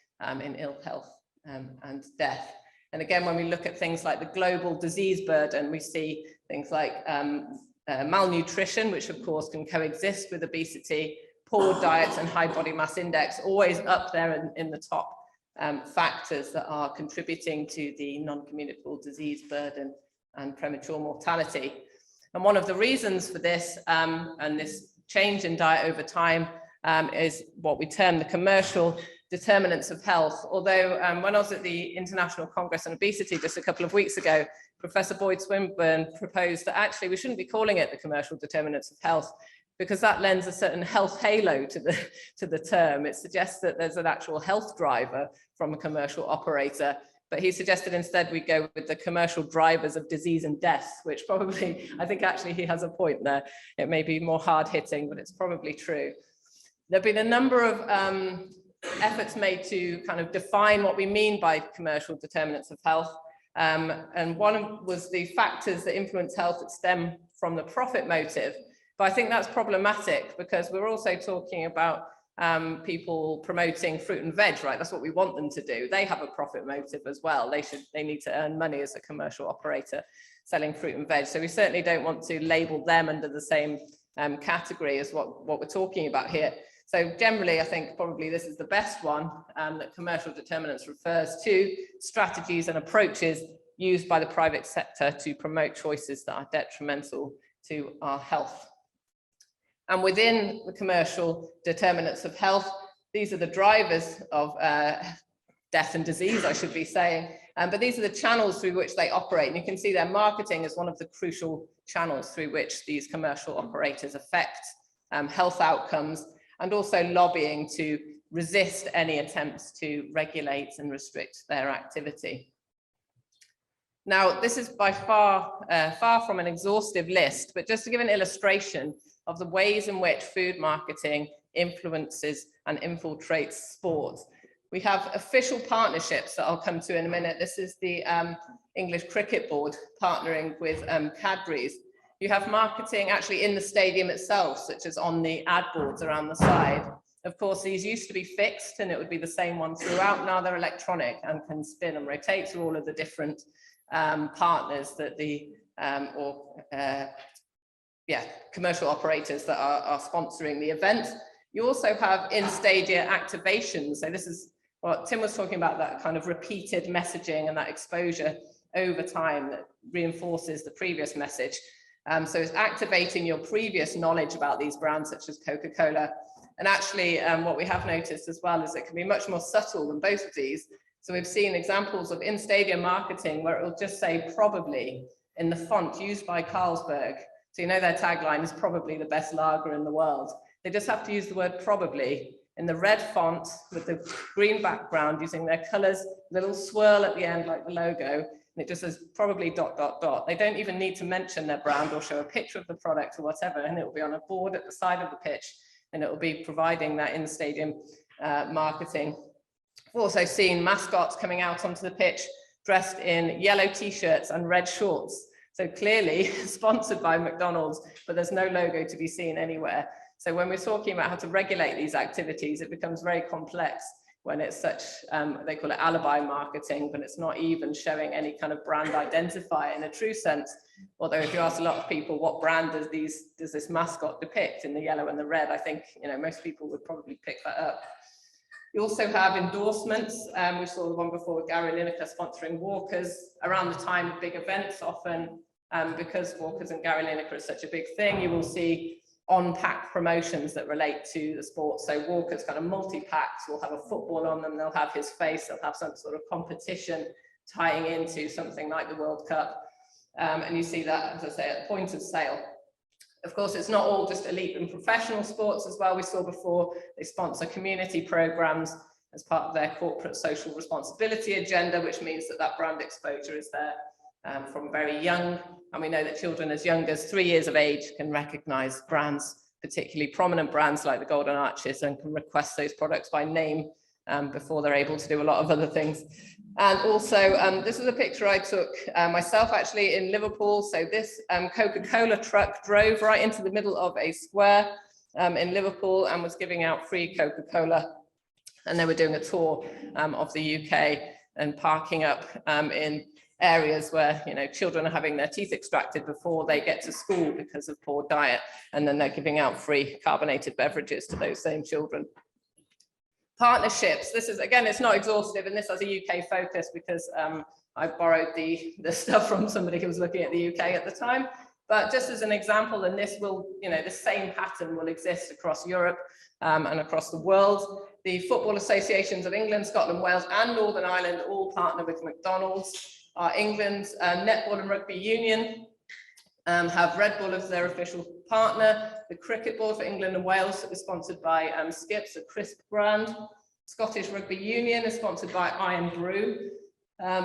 in ill health and death. And again, when we look at things like the global disease burden, we see things like malnutrition, which of course can coexist with obesity, poor diets and high body mass index, always up there in the top factors that are contributing to the non-communicable disease burden and premature mortality. And one of the reasons for this and this change in diet over time is what we term the commercial determinants of health. Although when I was at the International Congress on Obesity just a couple of weeks ago, Professor Boyd Swinburne proposed that actually we shouldn't be calling it the commercial determinants of health, because that lends a certain health halo to the term. It suggests that there's an actual health driver from a commercial operator. But he suggested instead we go with the commercial drivers of disease and death, which probably, I think actually he has a point there. It may be more hard hitting, but it's probably true. There've been a number of efforts made to kind of define what we mean by commercial determinants of health. And one was the factors that influence health that stem from the profit motive. But I think that's problematic because we're also talking about people promoting fruit and veg, right? That's what we want them to do. They have a profit motive as well. They need to earn money as a commercial operator selling fruit and veg. So we certainly don't want to label them under the same category as what we're talking about here. So generally, I think probably this is the best one that commercial determinants refers to, strategies and approaches used by the private sector to promote choices that are detrimental to our health. And within the commercial determinants of health, these are the drivers of death and disease, I should be saying. But these are the channels through which they operate. And you can see their marketing is one of the crucial channels through which these commercial operators affect health outcomes, and also lobbying to resist any attempts to regulate and restrict their activity. Now, this is by far from an exhaustive list, but just to give an illustration of the ways in which food marketing influences and infiltrates sport. We have official partnerships that I'll come to in a minute. This is the English Cricket Board partnering with Cadbury's. You have marketing actually in the stadium itself, such as on the ad boards around the side. Of course, these used to be fixed and it would be the same one throughout. Now they're electronic and can spin and rotate through all of the different partners that the commercial operators that are sponsoring the event. You also have in-stadia activations. So this is what Tim was talking about, that kind of repeated messaging and that exposure over time that reinforces the previous message. So it's activating your previous knowledge about these brands such as Coca-Cola. And actually what we have noticed as well is it can be much more subtle than both of these. So we've seen examples of in-stadium marketing where it will just say probably in the font used by Carlsberg. So you know their tagline is probably the best lager in the world. They just have to use the word probably in the red font with the green background using their colors, little swirl at the end like the logo. And it just says probably ... They don't even need to mention their brand or show a picture of the product or whatever, and it will be on a board at the side of the pitch, and it will be providing that in-stadium marketing. We've also seen mascots coming out onto the pitch dressed in yellow t-shirts and red shorts. So clearly sponsored by McDonald's, but there's no logo to be seen anywhere. So when we're talking about how to regulate these activities, it becomes very complex when it's such, they call it alibi marketing, but it's not even showing any kind of brand identifier in a true sense. Although if you ask a lot of people, what brand does this mascot depict in the yellow and the red, I think most people would probably pick that up. You also have endorsements. We saw the one before with Gary Lineker sponsoring Walkers around the time of big events often, because Walkers and Gary Lineker is such a big thing. You will see on-pack promotions that relate to the sport. So Walker's kind of multi-packs will have a football on them, they'll have his face, they'll have some sort of competition tying into something like the World Cup. And you see that, as I say, at point of sale. Of course, it's not all just elite and professional sports as well. We saw before they sponsor community programs as part of their corporate social responsibility agenda, which means that that brand exposure is there from very young. And we know that children as young as 3 years of age can recognize brands, particularly prominent brands like the Golden Arches, and can request those products by name before they're able to do a lot of other things. And also, this is a picture I took myself actually in Liverpool. So this Coca-Cola truck drove right into the middle of a square in Liverpool and was giving out free Coca-Cola. And they were doing a tour of the UK and parking up in areas where, you know, children are having their teeth extracted before they get to school because of poor diet. And then they're giving out free carbonated beverages to those same children. Partnerships. This is, again, it's not exhaustive, and this has a UK focus because I borrowed the stuff from somebody who was looking at the UK at the time. But just as an example, and this will, you know, the same pattern will exist across Europe and across the world. The football associations of England, Scotland, Wales, and Northern Ireland all partner with McDonald's. England's Netball and Rugby Union have Red Bull as their official partner. The cricket board for England and Wales is sponsored by Skips, a crisp brand. Scottish Rugby Union is sponsored by Iron Brew.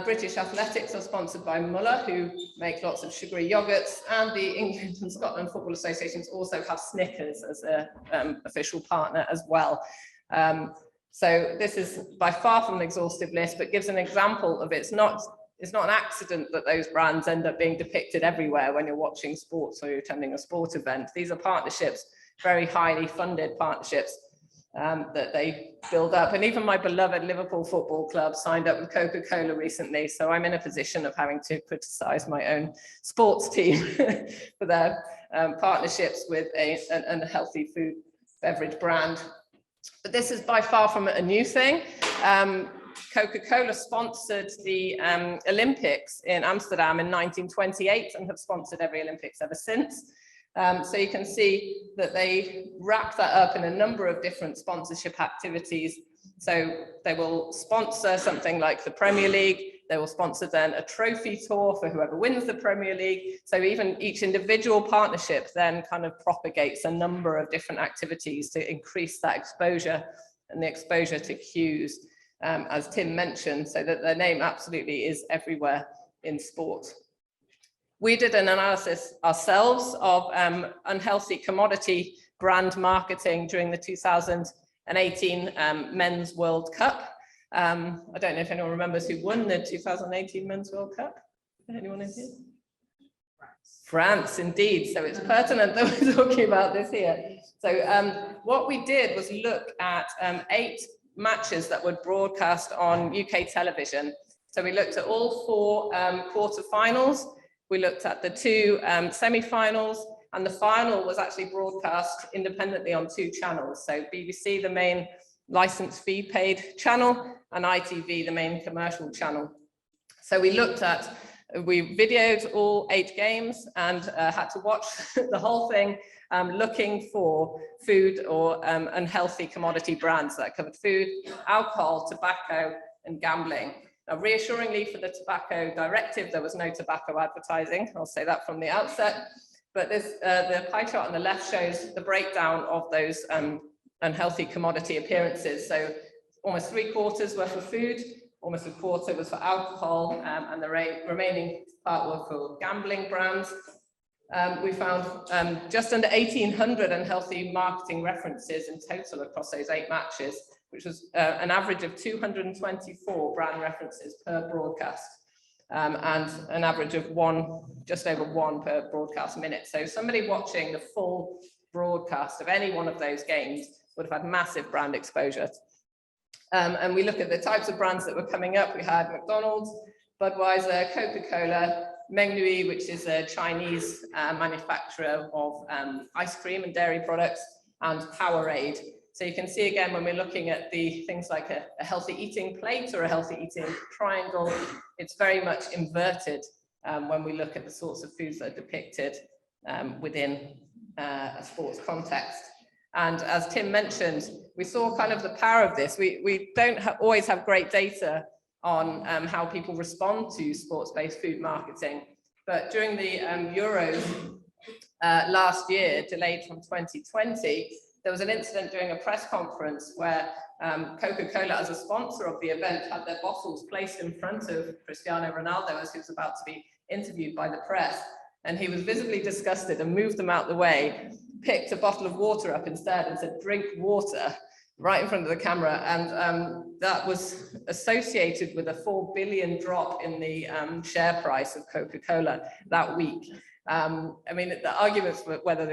British Athletics are sponsored by Muller, who make lots of sugary yogurts, and the England and Scotland Football Associations also have Snickers as their official partner as well. So this is by far from an exhaustive list, but gives an example of it's not an accident that those brands end up being depicted everywhere when you're watching sports or you're attending a sport event. These are partnerships, very highly funded partnerships that they build up. And even my beloved Liverpool Football Club signed up with Coca-Cola recently. So I'm in a position of having to criticize my own sports team for their partnerships with a healthy food beverage brand. But this is by far from a new thing. Coca-Cola sponsored the Olympics in Amsterdam in 1928 and have sponsored every Olympics ever since. So you can see that they wrap that up in a number of different sponsorship activities. So they will sponsor something like the Premier League. They will sponsor then a trophy tour for whoever wins the Premier League. So even each individual partnership then kind of propagates a number of different activities to increase that exposure and the exposure to cues, as Tim mentioned, so that their name absolutely is everywhere in sport. We did an analysis ourselves of unhealthy commodity brand marketing during the 2018 Men's World Cup. I don't know if anyone remembers who won the 2018 Men's World Cup. Anyone in here? France, indeed. So it's pertinent that we're talking about this here. So what we did was look at 8 matches that were broadcast on UK television. So we looked at all 4 quarterfinals. We looked at the 2 semi-finals, and the final was actually broadcast independently on 2 channels. So BBC, the main license fee paid channel, and ITV, the main commercial channel. So we videoed all 8 games and had to watch the whole thing, looking for food or unhealthy commodity brands that covered food, alcohol, tobacco, and gambling. Now, reassuringly for the tobacco directive, there was no tobacco advertising. I'll say that from the outset. But this, the pie chart on the left shows the breakdown of those unhealthy commodity appearances. So almost 3/4 were for food, almost 1/4 was for alcohol, and the remaining part were for gambling brands. We found just under 1,800 unhealthy marketing references in total across those 8 matches, which was an average of 224 brand references per broadcast, and an average of just over 1 per broadcast minute. So somebody watching the full broadcast of any one of those games would have had massive brand exposure. And we look at the types of brands that were coming up. We had McDonald's, Budweiser, Coca-Cola, Mengniu, which is a Chinese manufacturer of ice cream and dairy products, and Powerade. So you can see again, when we're looking at the things like a healthy eating plate or a healthy eating triangle, it's very much inverted when we look at the sorts of foods that are depicted within a sports context. And as Tim mentioned, we saw kind of the power of this. We don't always have great data on how people respond to sports-based food marketing. But during the Euros last year, delayed from 2020, there was an incident during a press conference where Coca-Cola, as a sponsor of the event, had their bottles placed in front of Cristiano Ronaldo as he was about to be interviewed by the press. And he was visibly disgusted and moved them out the way, picked a bottle of water up instead and said, "Drink water," right in front of the camera. And that was associated with a 4 billion drop in the share price of Coca-Cola that week. I mean, the arguments were whether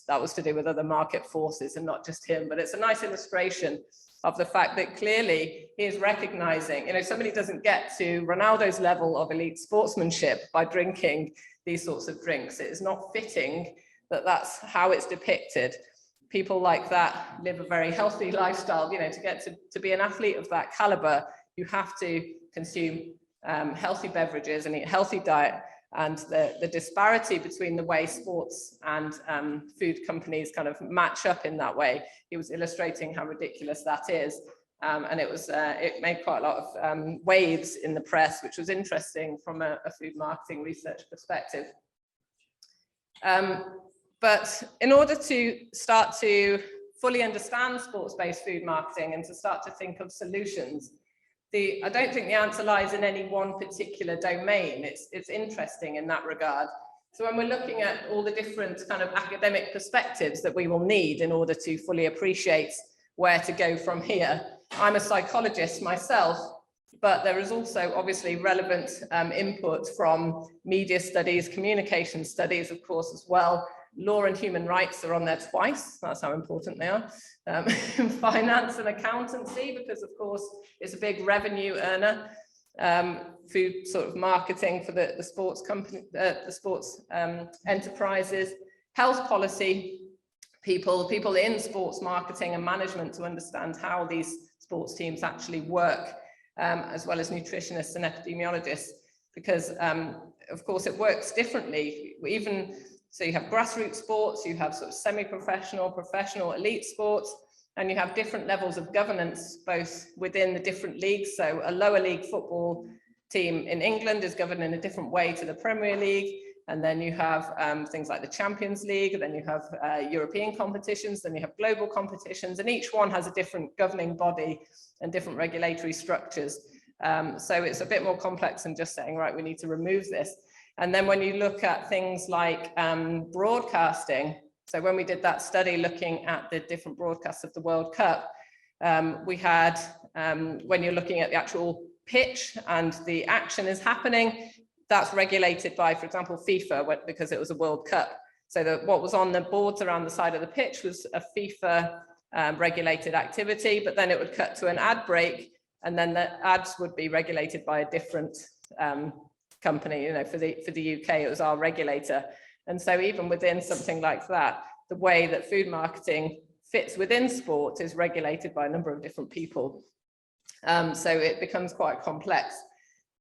that was to do with other market forces and not just him, but it's a nice illustration of the fact that clearly he is recognizing, somebody doesn't get to Ronaldo's level of elite sportsmanship by drinking these sorts of drinks. It is not fitting that that's how it's depicted. People like that live a very healthy lifestyle. To get to be an athlete of that caliber, you have to consume healthy beverages and eat a healthy diet. And the disparity between the way sports and food companies kind of match up in that way, he was illustrating how ridiculous that is. And it made quite a lot of waves in the press, which was interesting from a food marketing research perspective. But in order to start to fully understand sports-based food marketing and to start to think of solutions, I don't think the answer lies in any one particular domain. It's interesting in that regard. So when we're looking at all the different kind of academic perspectives that we will need in order to fully appreciate where to go from here, I'm a psychologist myself, but there is also obviously relevant input from media studies, communication studies, of course, as well. Law and human rights are on there twice. That's how important they are. Finance and accountancy, because of course it's a big revenue earner. Food sort of marketing for the sports company, the sports enterprises. Health policy, people in sports marketing and management to understand how these sports teams actually work, as well as nutritionists and epidemiologists, because of course it works differently. So you have grassroots sports, you have sort of semi-professional, professional, elite sports, and you have different levels of governance, both within the different leagues. So a lower league football team in England is governed in a different way to the Premier League. And then you have things like the Champions League, and then you have European competitions, then you have global competitions, and each one has a different governing body and different regulatory structures. So it's a bit more complex than just saying, right, we need to remove this. And then when you look at things like broadcasting, so when we did that study looking at the different broadcasts of the World Cup, we had, when you're looking at the actual pitch and the action is happening, that's regulated by, for example, FIFA, because it was a World Cup. So that what was on the boards around the side of the pitch was a FIFA regulated activity, but then it would cut to an ad break, and then the ads would be regulated by a different company. For the UK, it was our regulator. And so even within something like that, the way that food marketing fits within sport is regulated by a number of different people. So it becomes quite complex.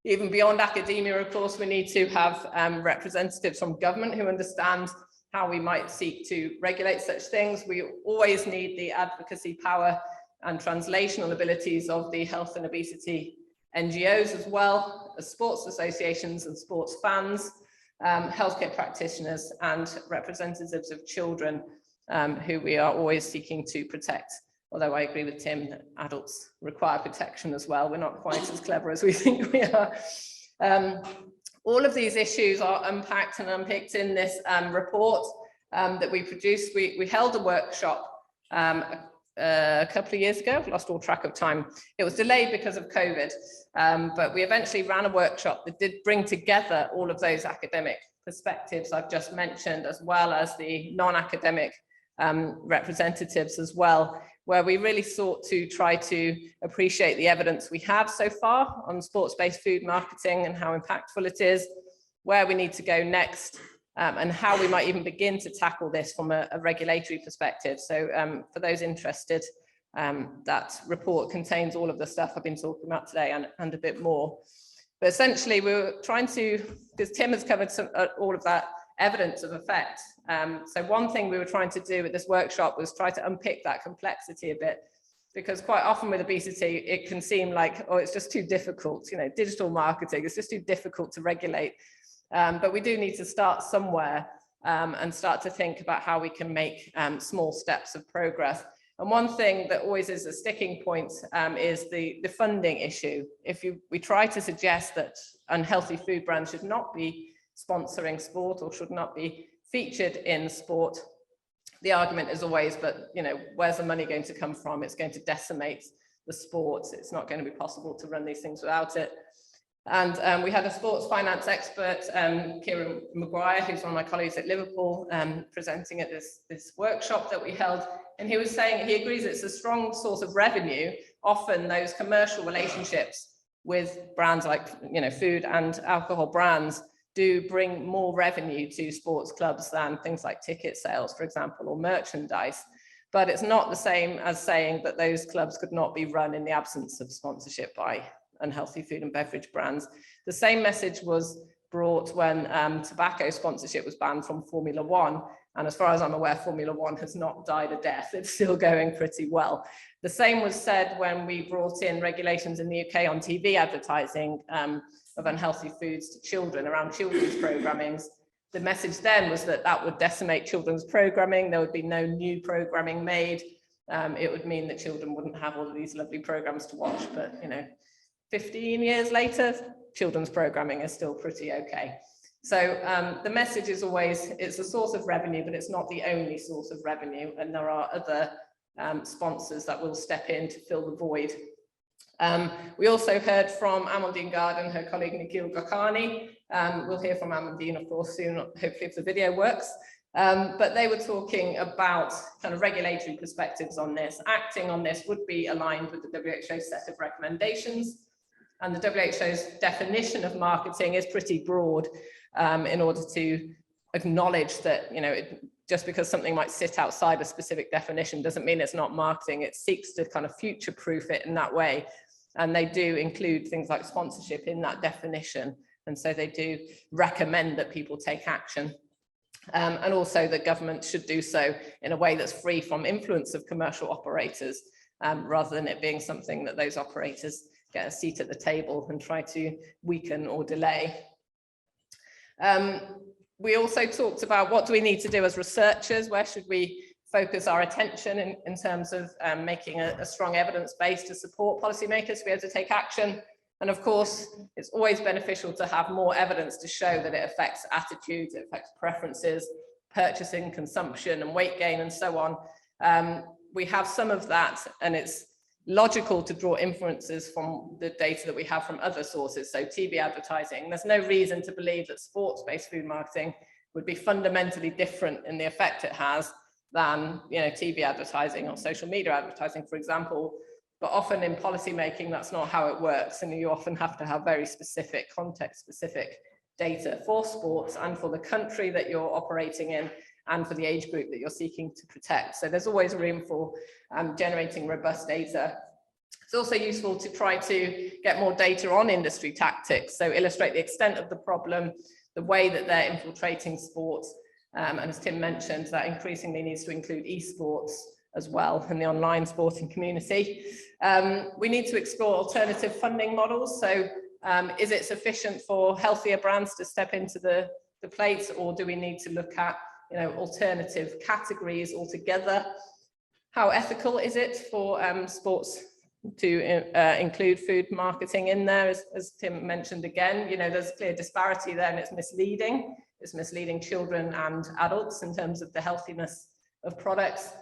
Even beyond academia, of course, we need to have representatives from government who understand how we might seek to regulate such things. We always need the advocacy power and translational abilities of the health and obesity NGOs, as well as sports associations and sports fans, healthcare practitioners, and representatives of children who we are always seeking to protect. Although I agree with Tim that adults require protection as well. We're not quite as clever as we think we are. All of these issues are unpacked and unpicked in this report that we produced. We held a workshop a couple of years ago. I've lost all track of time. It was delayed because of COVID, but we eventually ran a workshop that did bring together all of those academic perspectives I've just mentioned, as well as the non-academic representatives as well, where we really sought to try to appreciate the evidence we have so far on sports-based food marketing and how impactful it is, where we need to go next, and how we might even begin to tackle this from a regulatory perspective. So for those interested, that report contains all of the stuff I've been talking about today and a bit more. But essentially, we were trying to, because Tim has covered all of that evidence of effect. So one thing we were trying to do at this workshop was try to unpick that complexity a bit, because quite often with obesity, it can seem like, oh, it's just too difficult, you know, digital marketing, it's just too difficult to regulate. But we do need to start somewhere and start to think about how we can make small steps of progress. And one thing that always is a sticking point is the funding issue. If we try to suggest that unhealthy food brands should not be sponsoring sport or should not be featured in sport, the argument is always, but you know, where's the money going to come from? It's going to decimate the sport. It's not going to be possible to run these things without it. And we had a sports finance expert, Kieran Maguire, who's one of my colleagues at Liverpool, presenting at this workshop that we held. And he was saying, he agrees it's a strong source of revenue. Often those commercial relationships with brands like, you know, food and alcohol brands do bring more revenue to sports clubs than things like ticket sales, for example, or merchandise. But it's not the same as saying that those clubs could not be run in the absence of sponsorship by unhealthy food and beverage brands. The same message was brought when tobacco sponsorship was banned from Formula One. And as far as I'm aware, Formula One has not died a death. It's still going pretty well. The same was said when we brought in regulations in the UK on TV advertising of unhealthy foods to children around children's programming. The message then was that that would decimate children's programming. There would be no new programming made. It would mean that children wouldn't have all of these lovely programs to watch. But, you know, 15 years later, children's programming is still pretty okay. So the message is always, it's a source of revenue, but it's not the only source of revenue. And there are other sponsors that will step in to fill the void. We also heard from Amandine Garden, her colleague Nikhil Gokani. We'll hear from Amandine, of course, soon, hopefully if the video works. But they were talking about kind of regulatory perspectives on this. Acting on this would be aligned with the WHO set of recommendations. And the WHO's definition of marketing is pretty broad in order to acknowledge that, you know, just because something might sit outside a specific definition doesn't mean it's not marketing. It seeks to kind of future-proof it in that way. And they do include things like sponsorship in that definition. And so they do recommend that people take action. And also that government should do so in a way that's free from influence of commercial operators, rather than it being something that those operators get a seat at the table and try to weaken or delay. We also talked about what do we need to do as researchers, where should we focus our attention in terms of making a strong evidence base to support policymakers to be able to take action. And of course, it's always beneficial to have more evidence to show that it affects attitudes, it affects preferences, purchasing, consumption, and weight gain, and so on. We have some of that, and it's logical to draw inferences from the data that we have from other sources. So TV advertising, there's no reason to believe that sports-based food marketing would be fundamentally different in the effect it has than, you know, TV advertising or social media advertising, for example. But often in policy making, that's not how it works. And you often have to have very specific, context-specific data for sports and for the country that you're operating in and for the age group that you're seeking to protect. So there's always room for generating robust data. It's also useful to try to get more data on industry tactics, so illustrate the extent of the problem, the way that they're infiltrating sports, and as Tim mentioned, that increasingly needs to include esports as well in the online sporting community. We need to explore alternative funding models. So is it sufficient for healthier brands to step into the plate, or do we need to look at, you know, alternative categories altogether? How ethical is it for sports to include food marketing in there? As Tim mentioned again, you know, there's a clear disparity there, and it's misleading. It's misleading children and adults in terms of the healthiness of products.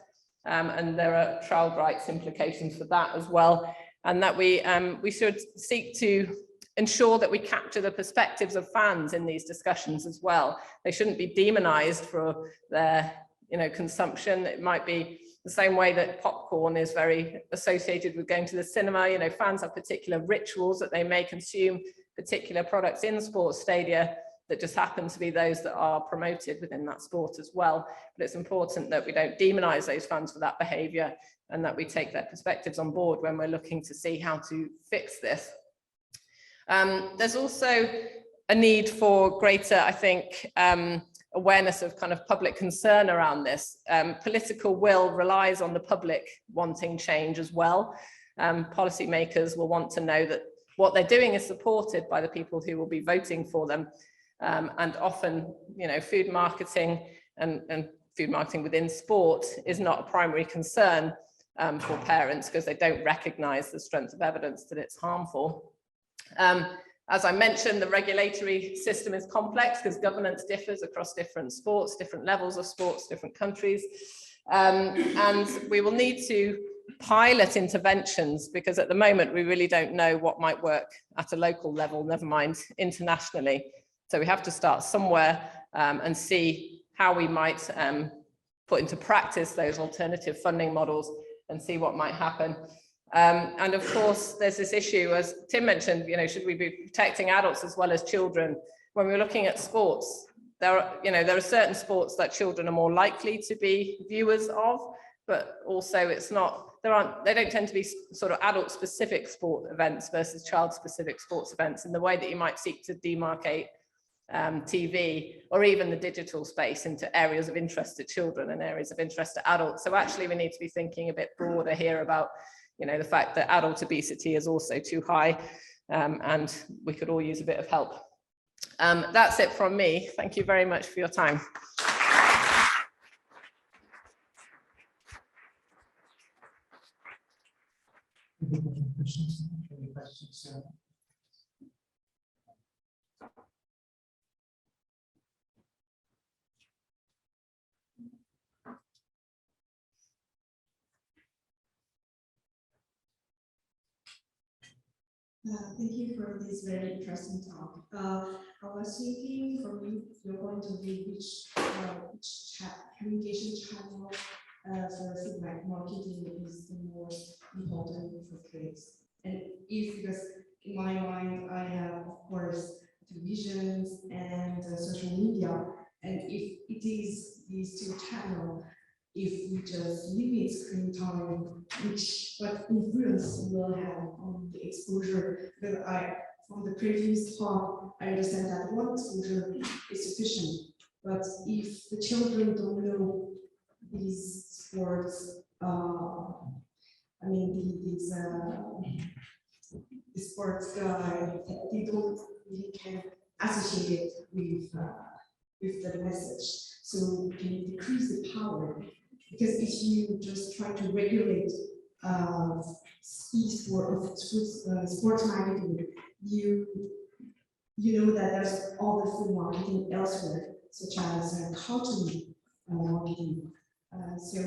And there are child rights implications for that as well. And that we should seek to ensure that we capture the perspectives of fans in these discussions as well. They shouldn't be demonized for their, you know, consumption. It might be the same way that popcorn is very associated with going to the cinema. You know, fans have particular rituals that they may consume particular products in sports stadia that just happen to be those that are promoted within that sport as well. But it's important that we don't demonize those fans for that behavior, and that we take their perspectives on board when we're looking to see how to fix this. There's also a need for greater, I think, awareness of kind of public concern around this. Political will relies on the public wanting change as well. Policymakers will want to know that what they're doing is supported by the people who will be voting for them. And often, you know, food marketing and food marketing within sport is not a primary concern for parents because they don't recognize the strength of evidence that it's harmful. As I mentioned, the regulatory system is complex because governance differs across different sports, different levels of sports, different countries. And we will need to pilot interventions because at the moment we really don't know what might work at a local level, never mind internationally. So we have to start somewhere and see how we might put into practice those alternative funding models and see what might happen. And of course, there's this issue, as Tim mentioned, you know, should we be protecting adults as well as children? When we're looking at sports, there are certain sports that children are more likely to be viewers of, but also it's not, they don't tend to be sort of adult specific sport events versus child specific sports events in the way that you might seek to demarcate TV or even the digital space into areas of interest to children and areas of interest to adults. So actually we need to be thinking a bit broader here about, you know, the fact that adult obesity is also too high and we could all use a bit of help. That's it from me. Thank you very much for your time. Any questions? Thank you for this very interesting talk. I was thinking from your point of view, which communication channel for feedback marketing is the most important for kids. And because in my mind, I have, of course, televisions and social media. And if it is these two channels, if we just limit screen time, what influence will have on the exposure? Because from the previous talk, I understand that one exposure is sufficient. But if the children don't know these sports, the sports guy, they don't really can associate it with the message. So can you decrease the power? Because if you just try to regulate sports marketing, you know that there's all the food marketing elsewhere, such as cartoon marketing. So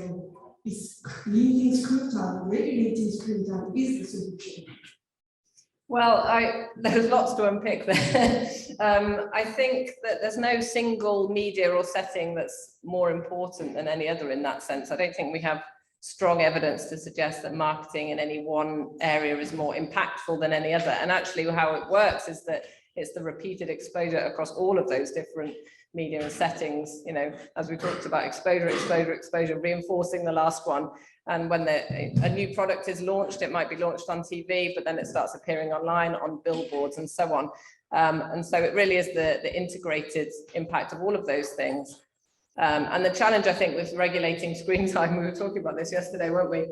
is limiting screen time, regulating screen time is the solution. Well, there's lots to unpick there. I think that there's no single media or setting that's more important than any other in that sense. I don't think we have strong evidence to suggest that marketing in any one area is more impactful than any other. And actually how it works is that it's the repeated exposure across all of those different media and settings, you know, as we talked about, exposure, reinforcing the last one. And when a new product is launched, it might be launched on TV, but then it starts appearing online, on billboards and so on. And so it really is the integrated impact of all of those things. And the challenge, I think, with regulating screen time, we were talking about this yesterday, weren't we,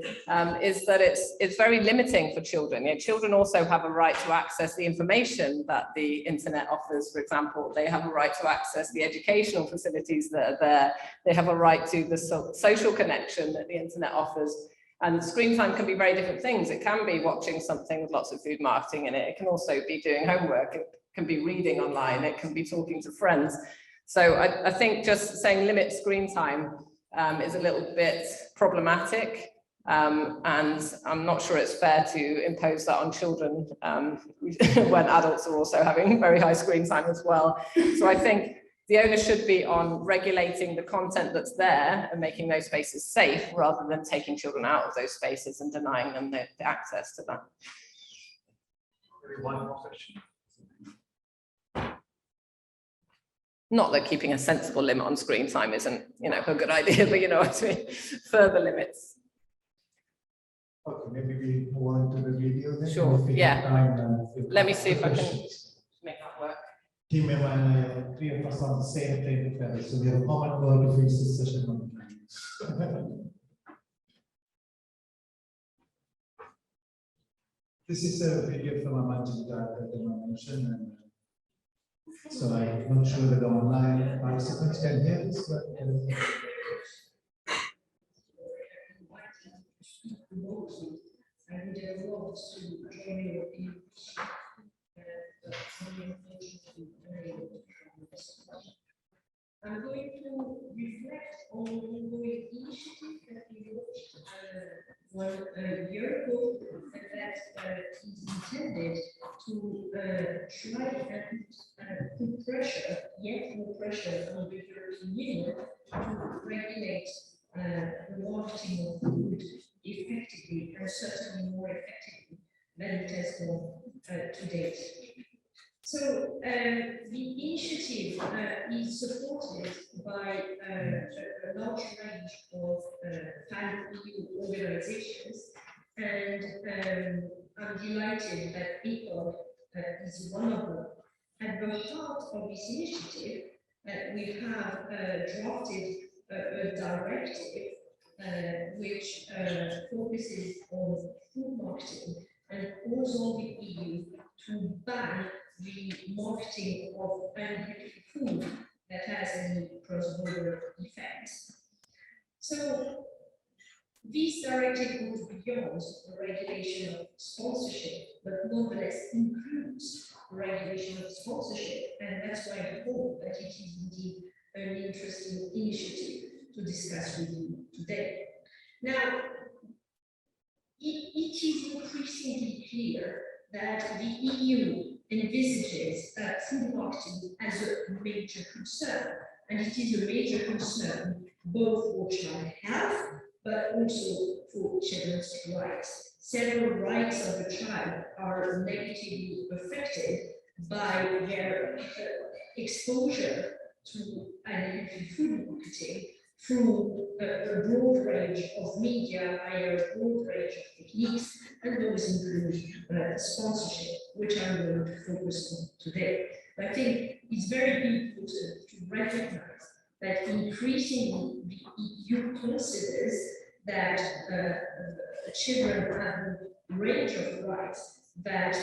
is that it's very limiting for children. You know, children also have a right to access the information that the internet offers, for example. They have a right to access the educational facilities that are there. They have a right to the social connection that the internet offers. And screen time can be very different things. It can be watching something with lots of food marketing in it. It can also be doing homework. It can be reading online. It can be talking to friends. So I think just saying limit screen time is a little bit problematic, and I'm not sure it's fair to impose that on children when adults are also having very high screen time as well. So I think the onus should be on regulating the content that's there and making those spaces safe rather than taking children out of those spaces and denying them the access to that. One more question. Not that keeping a sensible limit on screen time isn't, you know, a good idea, but you know what I mean, further limits. Okay, maybe we move on to the video then. Sure, If we yeah. have time, Let me see if I can questions. make that work. team member and I are three of us on the same training level, so we have a common goal to finish this session on time. This is a video from a Multidisciplinary that I mentioned, and so I'm not sure that the online participants can hear this, but I'm going to reflect on the ongoing initiative that we launched 1 year ago, and that is intended to try and put pressure, yet more pressure, on the European Union to regulate the marketing of food effectively, and certainly more effectively than it has gone to date. So the initiative is supported by a large range of pan-EU organizations, and I'm delighted that ECOG is one of them. At the heart of this initiative, we have drafted a directive which focuses on food marketing and calls on the EU to ban the marketing of unhealthy food that has any cross-border effects. So this directive goes beyond the regulation of sponsorship, but nonetheless includes the regulation of sponsorship, and that's why I hope that it is indeed an interesting initiative to discuss with you today. Now, it is increasingly clear that the EU envisages food marketing as a major concern, and it is a major concern both for child health, but also for children's rights. Several rights of the child are negatively affected by their exposure to unhealthy food marketing through a broad range of media, via a broad range of techniques, and those include sponsorship, which I'm going to focus on today. But I think it's very important to recognize that increasingly the EU considers that children have a range of rights that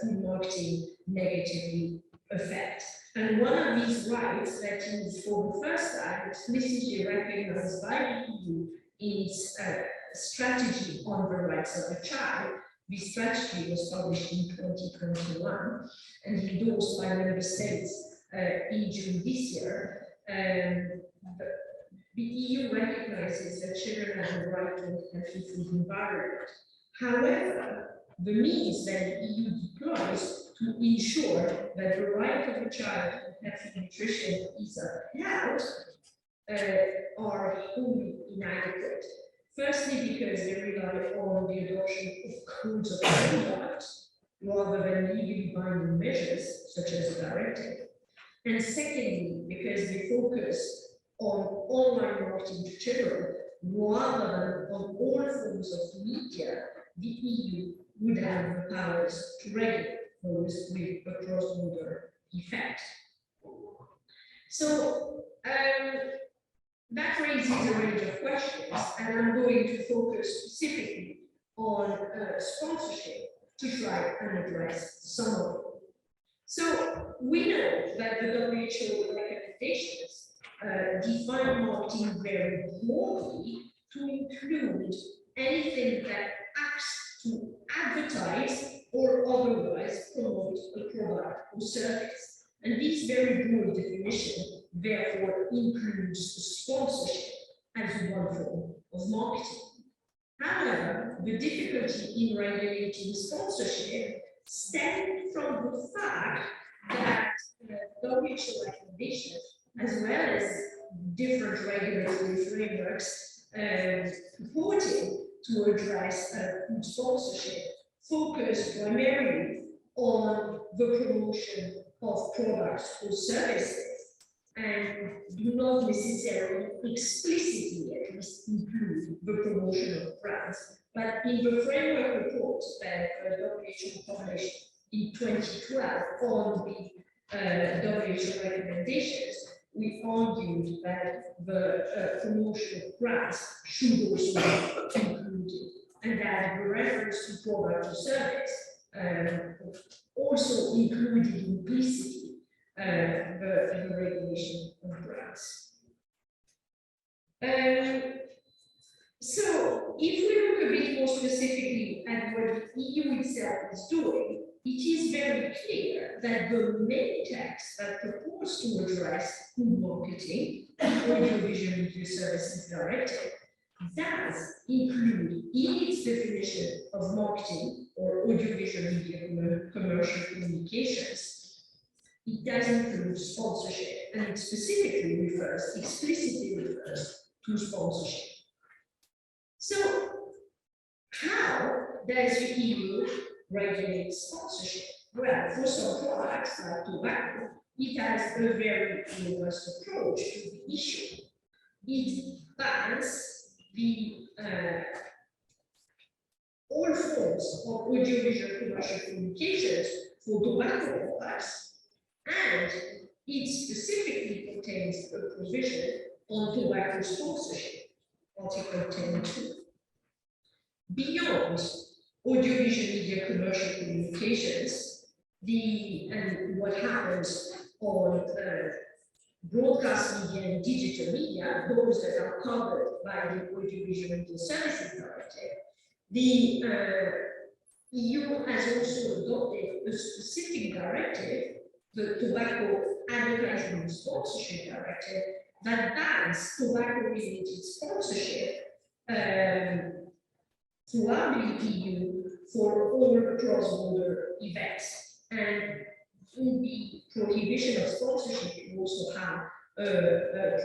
food marketing negatively affects. And one of these rights that is for the first time explicitly recognized by the EU in its strategy on the rights of the child. This strategy was published in 2021 and endorsed by member states in June this year. The EU recognizes that children have the right to a healthy food environment. However, the means that the EU deploys to ensure that the right of the child to healthy nutrition is upheld are wholly inadequate. Firstly, because they rely on the adoption of codes of conduct rather than legally binding measures such as a directive. And secondly, because they focus on online marketing to children rather than on all forms of media, the EU would have the powers to regulate those with a cross-border effect. So that raises a range of questions, and I'm going to focus specifically on sponsorship to try and address some of them. So we know that the WHO recommendations define marketing very broadly to include anything that acts to advertise or otherwise promote a product or service. And this very broad definition therefore includes sponsorship as one form of marketing. However, the difficulty in regulating sponsorship stems from the fact that WHO recommendations, as well as different regulatory frameworks purporting to address food sponsorship, focus primarily on the promotion of products or services and do not necessarily explicitly at least include the promotion of brands. But in the framework report that WHO published in 2012 on the WHO recommendations, we argued that the promotion of brands should also be included, and that the reference to product or service also included implicitly the regulation of brands. So if we look a bit more specifically at what the EU itself is doing, it is very clear that the main text that purports to address food marketing, the Audiovisual Media Services Directive, does include in its definition of marketing or audiovisual media commercial communications, it does include sponsorship, and it specifically explicitly refers to sponsorship. So how does the EU regulate sponsorship? Well, for some products like tobacco, it has a very robust approach to the issue. It bans all forms of audiovisual commercial communications for tobacco products, and it specifically contains a provision on tobacco sponsorship, Article 10.2. Beyond audiovisual media commercial communications, and what happens on broadcast media and digital media, those that are covered by the Audiovisual Media Services Directive, the EU has also adopted a specific directive, the Tobacco Advertising and Sponsorship Directive, that bans tobacco-related sponsorship throughout the EU for all cross-border events. And in the prohibition of sponsorship, you also have a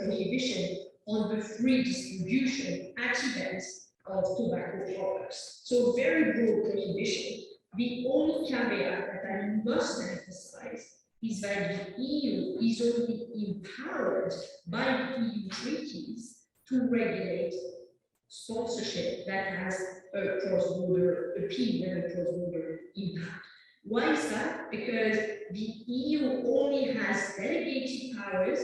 prohibition on the free distribution at events of tobacco products. So very broad prohibition. The only caveat that I must emphasize is that the EU is only empowered by the EU treaties to regulate sponsorship that has a cross-border appeal and a cross-border impact. Why is that? Because the EU only has delegated powers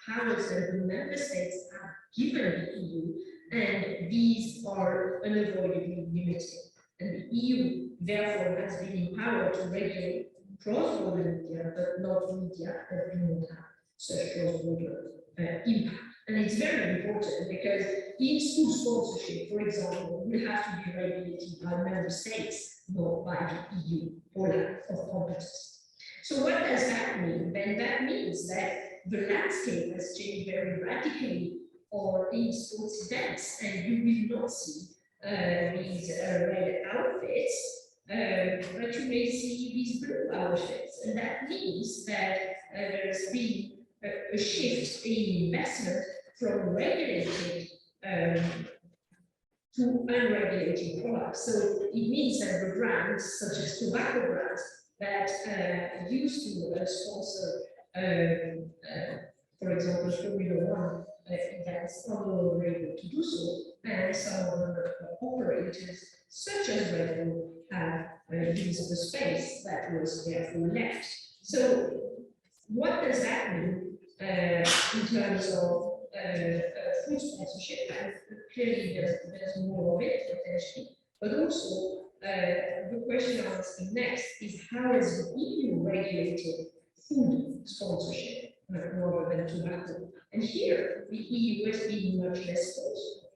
that the member states have given the EU, and these are unavoidably limited. And the EU, therefore, has been empowered to regulate cross-border media, but not media that do not have such cross-border impact. And it's very important because in school sponsorship, for example, will have to be regulated by member states, not by the EU or lack of competence. So what does that mean? Then that means that the landscape has changed very radically in sports events, and you will not see these red outfits, but you may see these blue outfits. And that means that there's been a shift in investment from regulated to unregulated products. So it means that the brands, such as tobacco brands, that used to sponsor, for example, Formula 1 events, are no longer able to do so, and some other operators, such as Red Bull, have used the space that was therefore left. So what does that mean in terms of food sponsorship? And clearly there's more of it potentially, but also the question I'm asking next is, how has the EU regulated food sponsorship rather than tobacco? And here the EU has been much less forceful.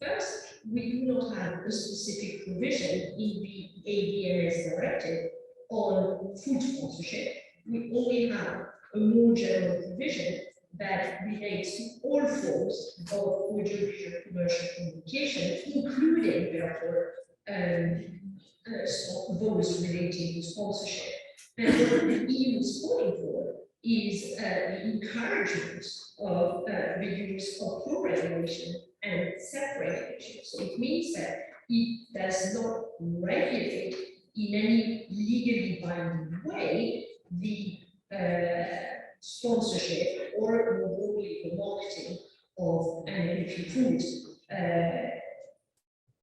First, we do not have a specific provision in the AVMS directive on food sponsorship. We only have a more general provision that relates to all forms of audiovisual commercial communication, including, therefore, those relating to sponsorship. And what the EU is calling for is the encouragement of the use of co-regulation and self-regulation. So it means that it does not regulate in any legally binding way the sponsorship or more broadly the marketing of unhealthy food.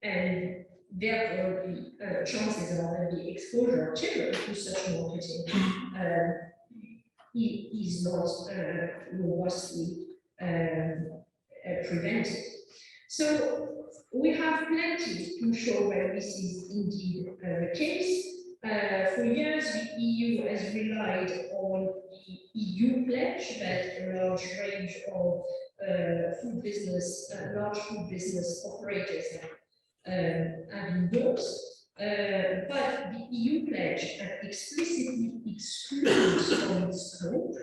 And therefore the chances are that the exposure of children to such marketing is not robustly prevented. So we have plenty to show where this is indeed the case. For years, the EU has relied on the EU pledge that a large range of large food business operators have endorsed. But the EU pledge explicitly excludes from its scope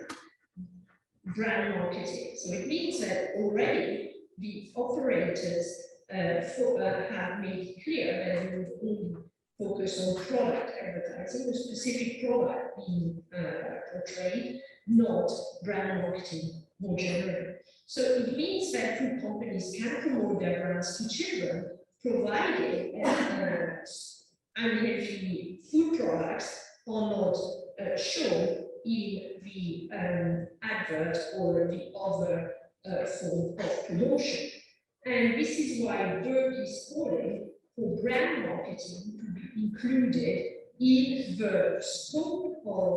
brand marketing. So it means that already the operators have made clear that they would only focus on product advertising, a specific product being portrayed, not brand marketing more generally. So it means that food companies can promote their brands to children, provided unhealthy food products are not shown in the advert or the other form of promotion. And this is why work is calling for brand marketing to be included in the scope of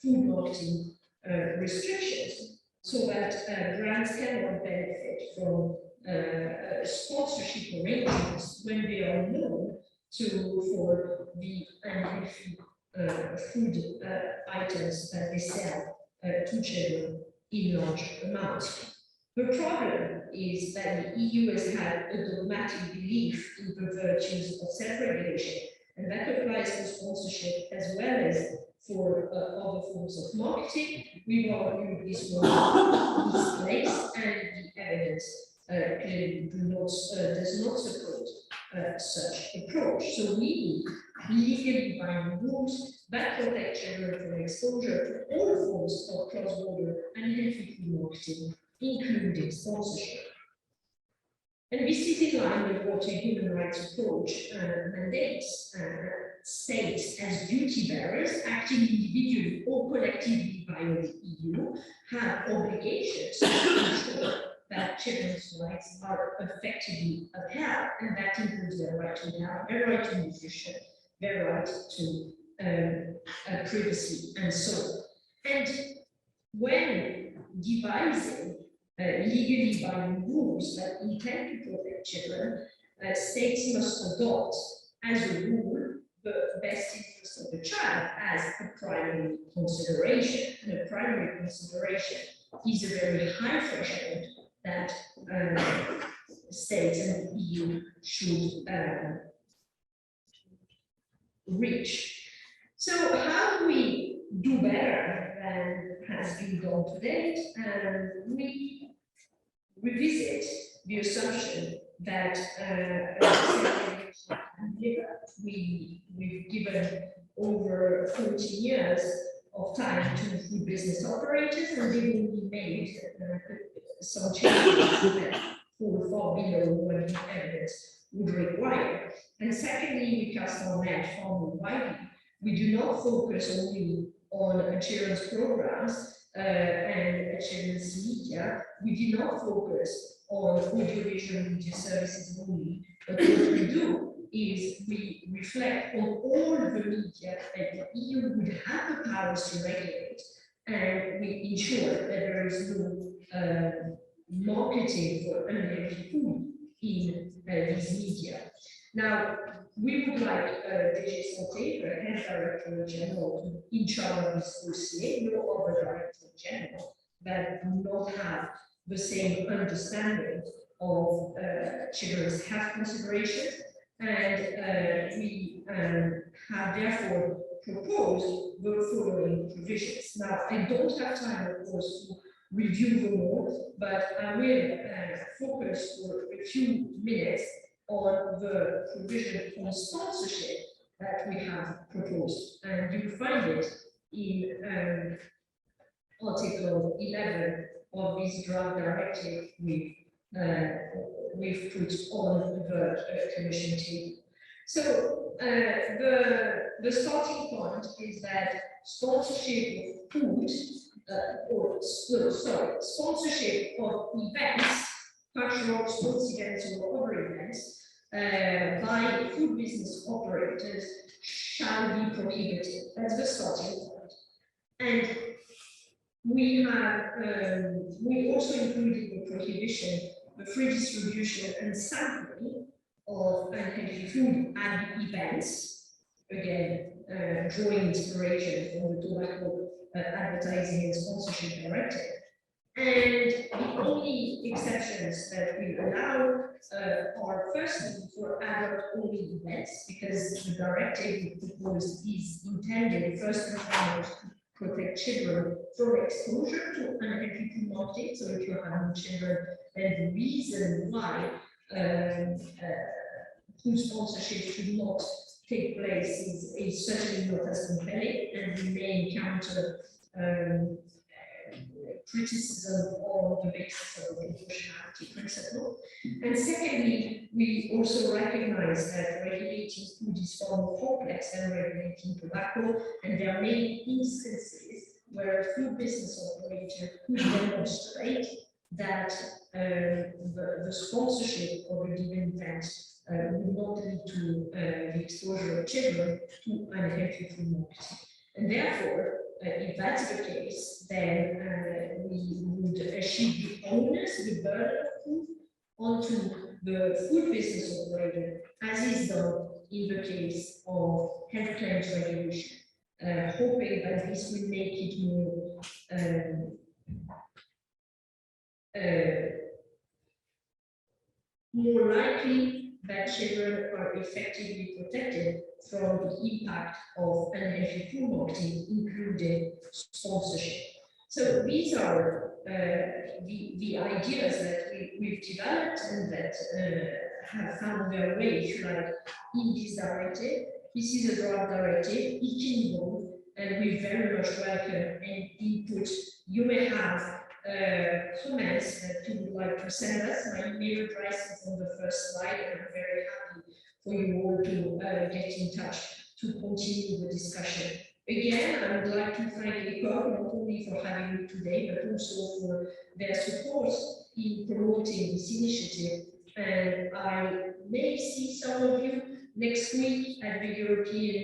food marketing restrictions, so that brands cannot benefit from sponsorship arrangements when they are known for the unhealthy food items that they sell to children in large amounts. The problem is that the EU has had a dogmatic belief in the virtues of self-regulation, and that applies for sponsorship as well as for other forms of marketing. We will argue this was misplaced, and the evidence clearly does not support such approach. So we need legally binding rules that protect children from exposure to all forms of cross-border and unhealthy food marketing, including sponsorship. And this is in line with what a human rights approach mandates. States as duty bearers, acting individually or collectively by the EU, have obligations to ensure that children's rights are effectively upheld, and that includes their right to health, their right to nutrition, their right to privacy, and so on. And when devising legally binding rules that intend to protect children, states must adopt as a rule the best interest of the child as a primary consideration. And a primary consideration is a very high threshold that states and the EU should reach. So how do we do better than has been done to date? We revisit the assumption that we've given over 40 years of time to food business operators, and they've only made some changes that fall far below what the evidence would require. And secondly, we cast our net far more widely. We do not focus only on children's programs and children's media. We do not focus on audiovisual media services only, but what we do is we reflect on all the media that the EU would have the powers to regulate, and we ensure that there is no marketing for unhealthy food in these media. Now, we would like DG Santé, the Head Director General, in charge of this dossier, no other Director General, that do not have the same understanding of children's health considerations. And we have therefore proposed the following provisions. Now, I don't have time, of course, to review them all, but I will focus for a few minutes on the provision on sponsorship that we have proposed. And you find it in Article 11 of this draft directive we've put on the Commission table. So the starting point is that sponsorship of food, sponsorship of events, cultural sports events or other events, by food business operators shall be prohibited. That's the starting point. And we also included the prohibition, the free distribution and sampling of unhealthy food at the events, again, drawing inspiration from the Tobacco Advertising and Sponsorship Directive. And the only exceptions that we allow are firstly for adult-only events, because the directive proposed is intended first and foremost to protect children from exposure to unhealthy food marketing. So if you have children, then the reason why food sponsorship should not take place is certainly not as compelling, and we may encounter criticism on the basis of the proportionality principle. And secondly, we also recognize that regulating food is far more complex than regulating tobacco, and there are many instances where a food business operator could demonstrate that the sponsorship of a given event will not lead to the exposure of children to unhealthy food marketing. And therefore, if that's the case, then we would shift the onus, the burden of proof onto the food business operator, as is done in the case of health claims regulation, hoping that this will make it more likely that children are effectively protected from the impact of unhealthy food marketing, including sponsorship. So these are the ideas that we've developed and that have found their way, if you like, in this directive. This is a draft directive, it can evolve, and we very much welcome any input you may have. Comments that you would like to send us. My email address is on the first slide, and I'm very happy for you all to get in touch to continue the discussion. Again, I would like to thank ECOG not only for having me today, but also for their support in promoting this initiative. And I may see some of you next week at the European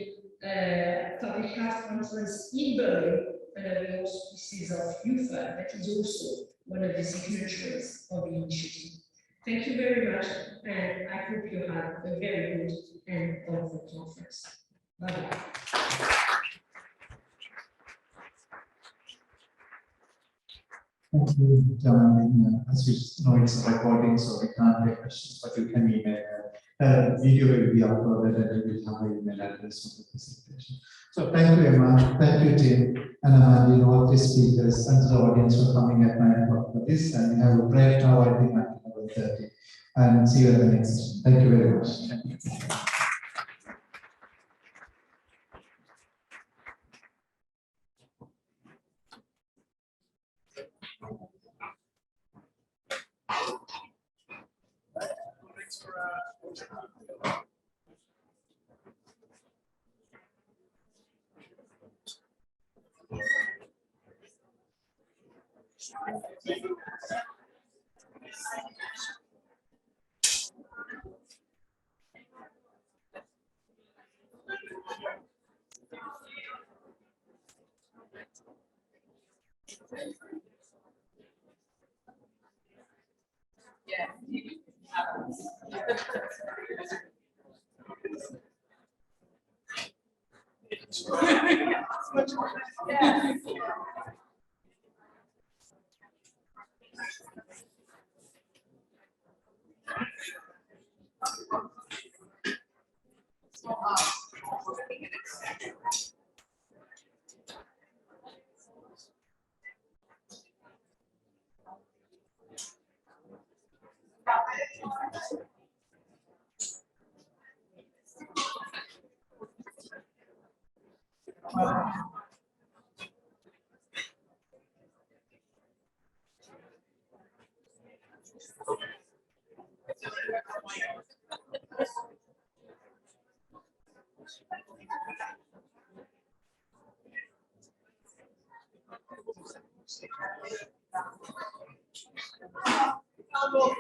Public Health Conference in Berlin. The auspices of UFA, that is also one of the signatories of the initiative. Thank you very much, and I hope you have a very good and powerful conference. Bye-bye. Thank you, John. As you know, it's a recording, so we can't take questions, but you can email. Video will be uploaded, and we will have an email address for the presentation. So thank you, Emma. Thank you, Tim, and Amanda, all the speakers, and the audience for coming at 9 o'clock for this. And we have a break now, I think, at 11:30. And see you at the next session. Thank you very much. Thank you. I'll go.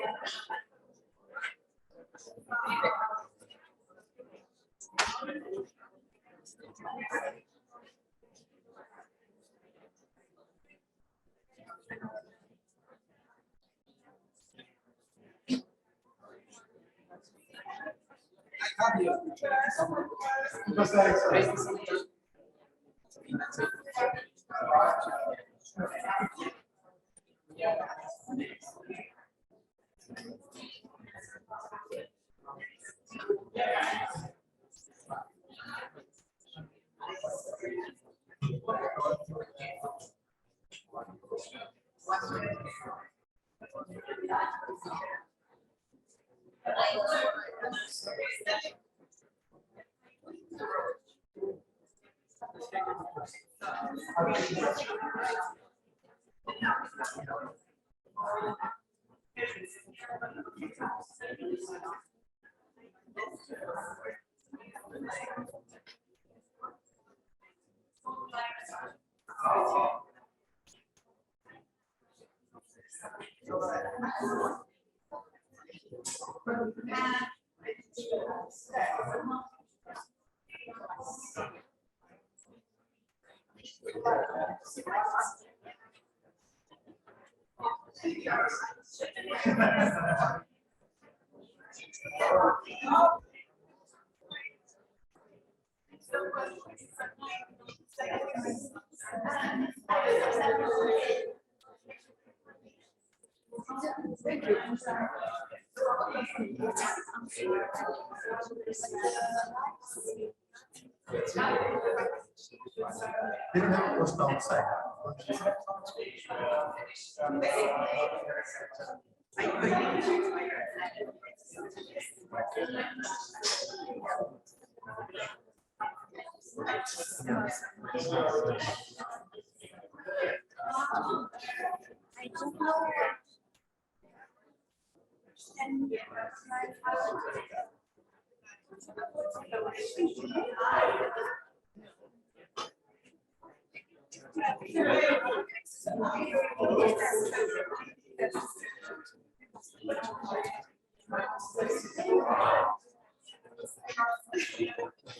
They don't have a post outside.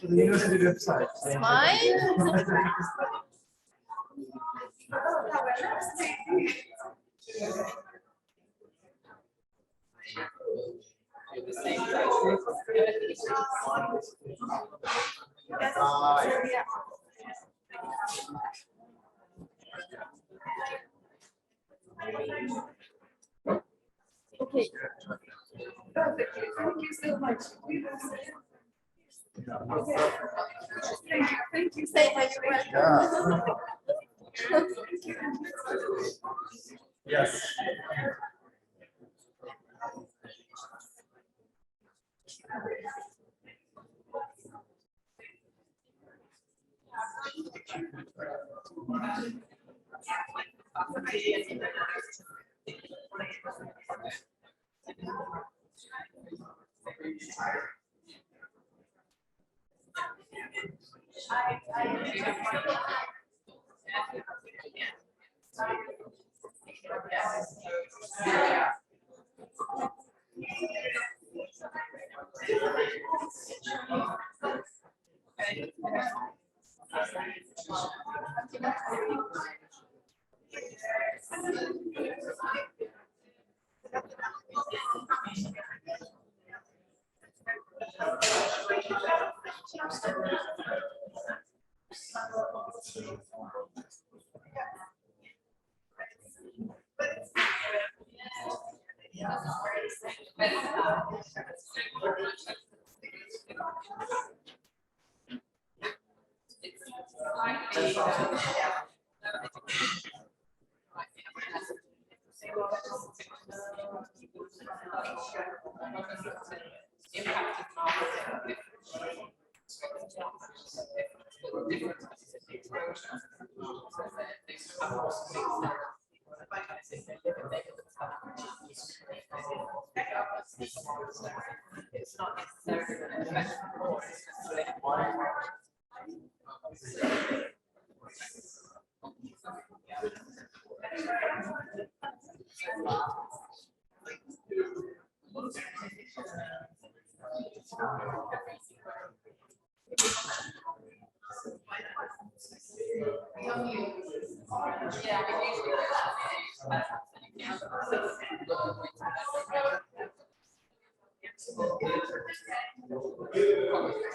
The university website. Okay. Perfect. Thank you so much. Thank you so much. Yes.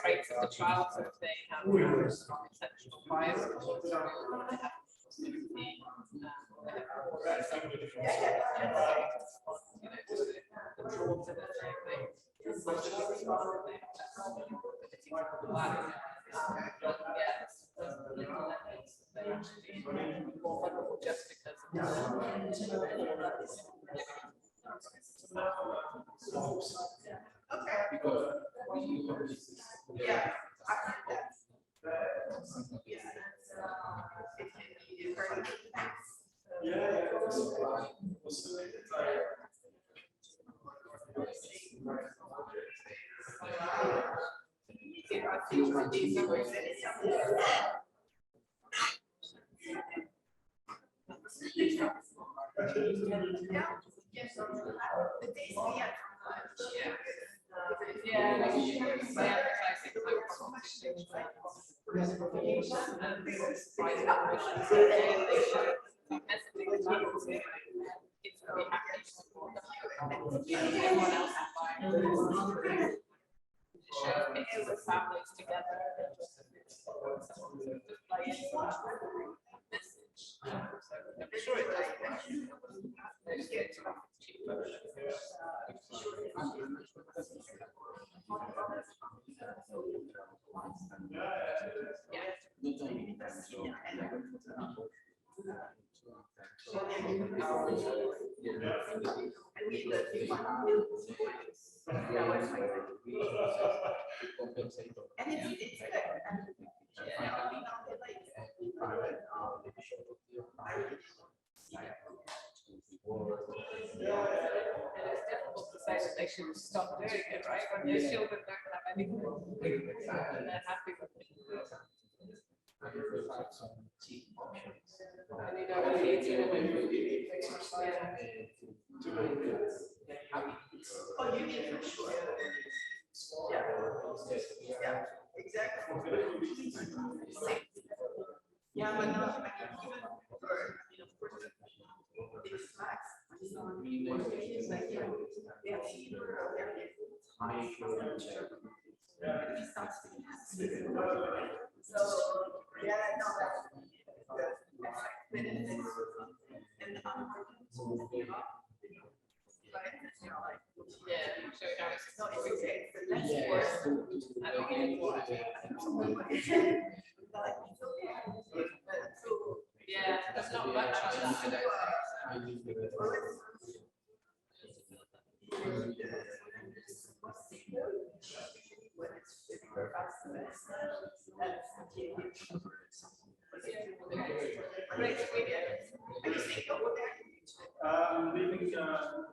Traits of the child, so if they have intentional bias, just because Yeah. families together. I'm sure it does. They should stop doing it, right? When your children don't have anything, and they're happy with it. And you know, when you do exercise. Oh, you need for sure. Yeah, exactly. Yeah, but no, I mean, even for, for these snacks, like, they have fever, high so, yeah, no, that's benefits and Yeah, so it's no, it's okay. That's worse. I don't get what. Yeah, there's not much on that. Leaving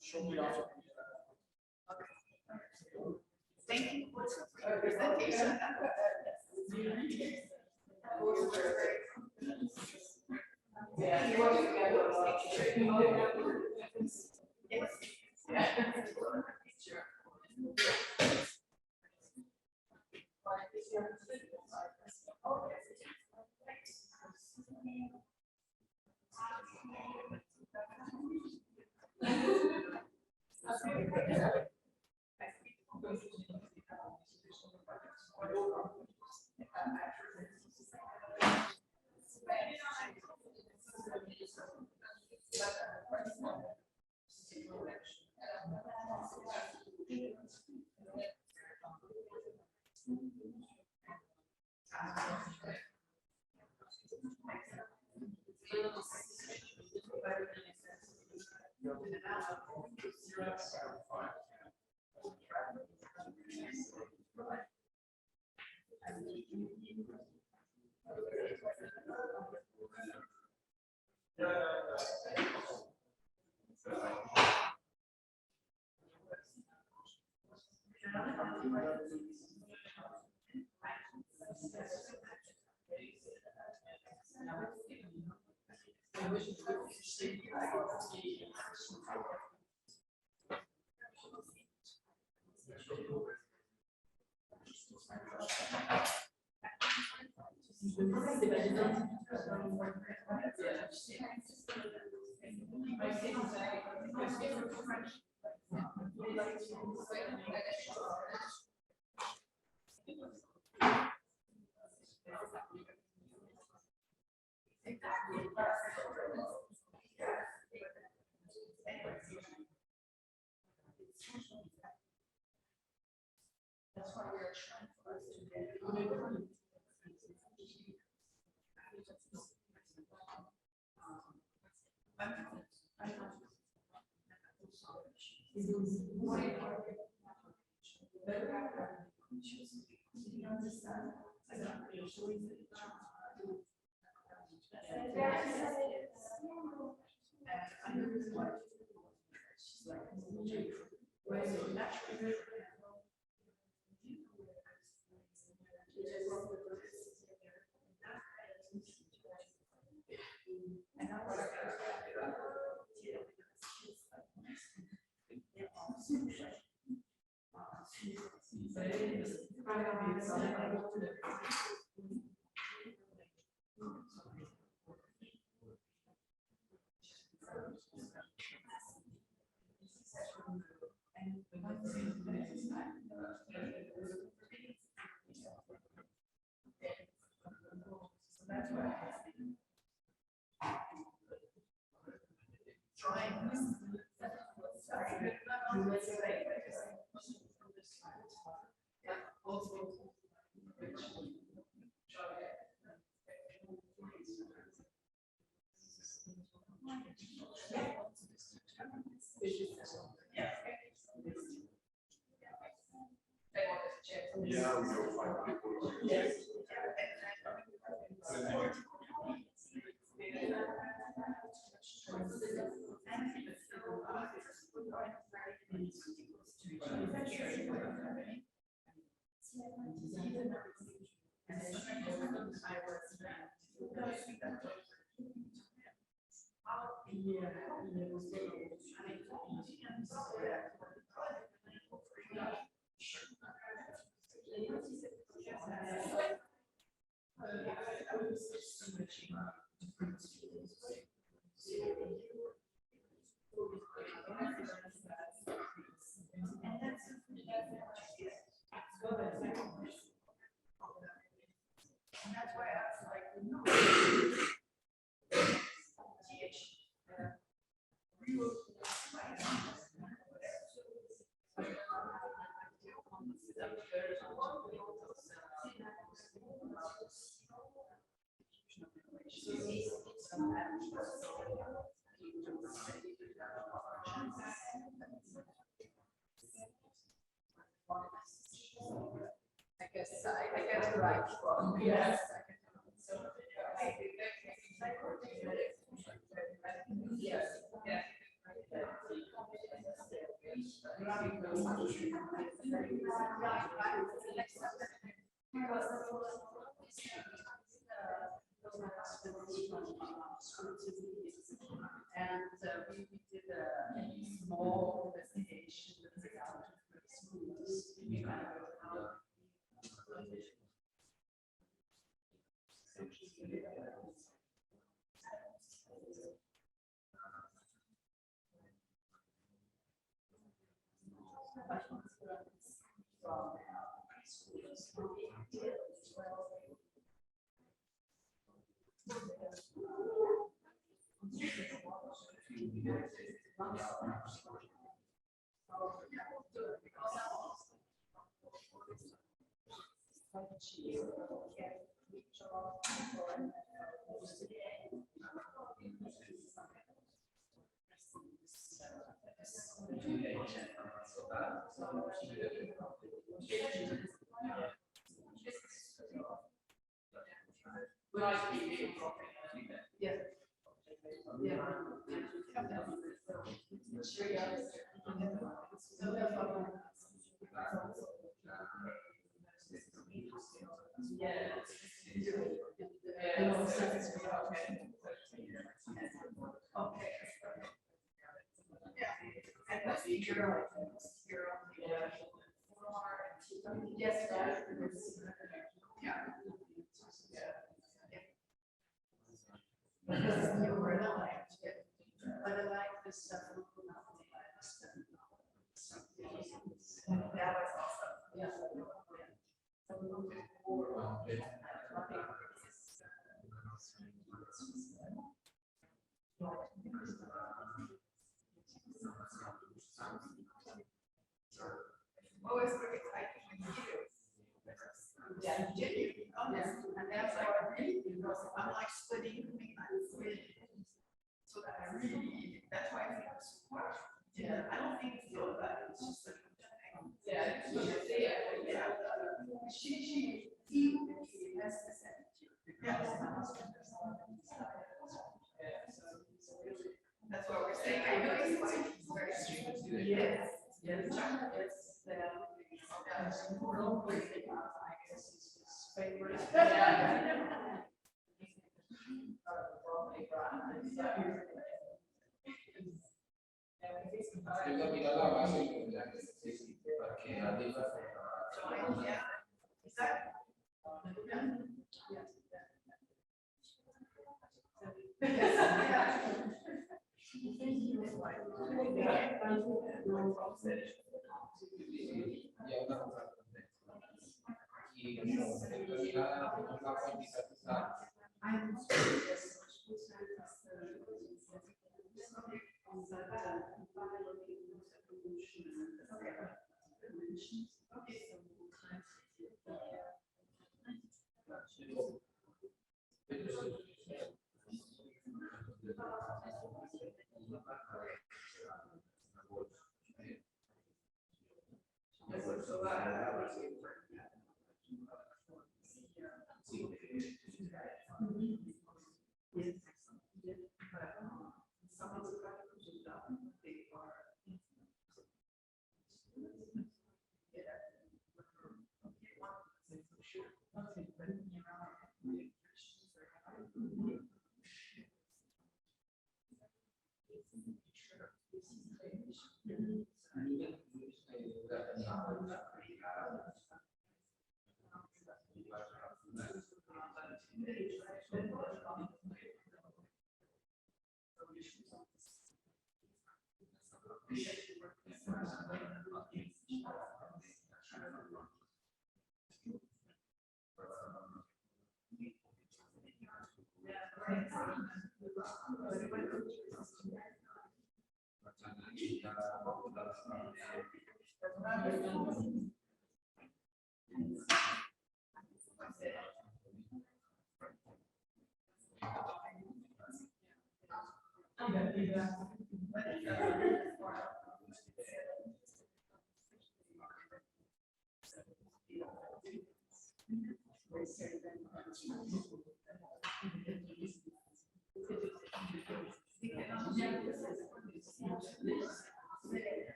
shortly after. Thank you for your presentation. That's why we're trying for us to do. Yeah, we know 5 people. I guess you're right. Yes. Yes. Yes. And we did a small investigation with regard to schools. Yes. But I like this stuff. That was awesome. Yeah. So we moved it forward. Always very exciting when you do. Yeah, genuinely honest, and that's like really, I'm like studying so that I really, that's why I think I'm support. Yeah, I don't think it's good, but it's just like, yeah, she has the same. Yeah. That's what we're saying. I know it's like very strict. Yes. Yes.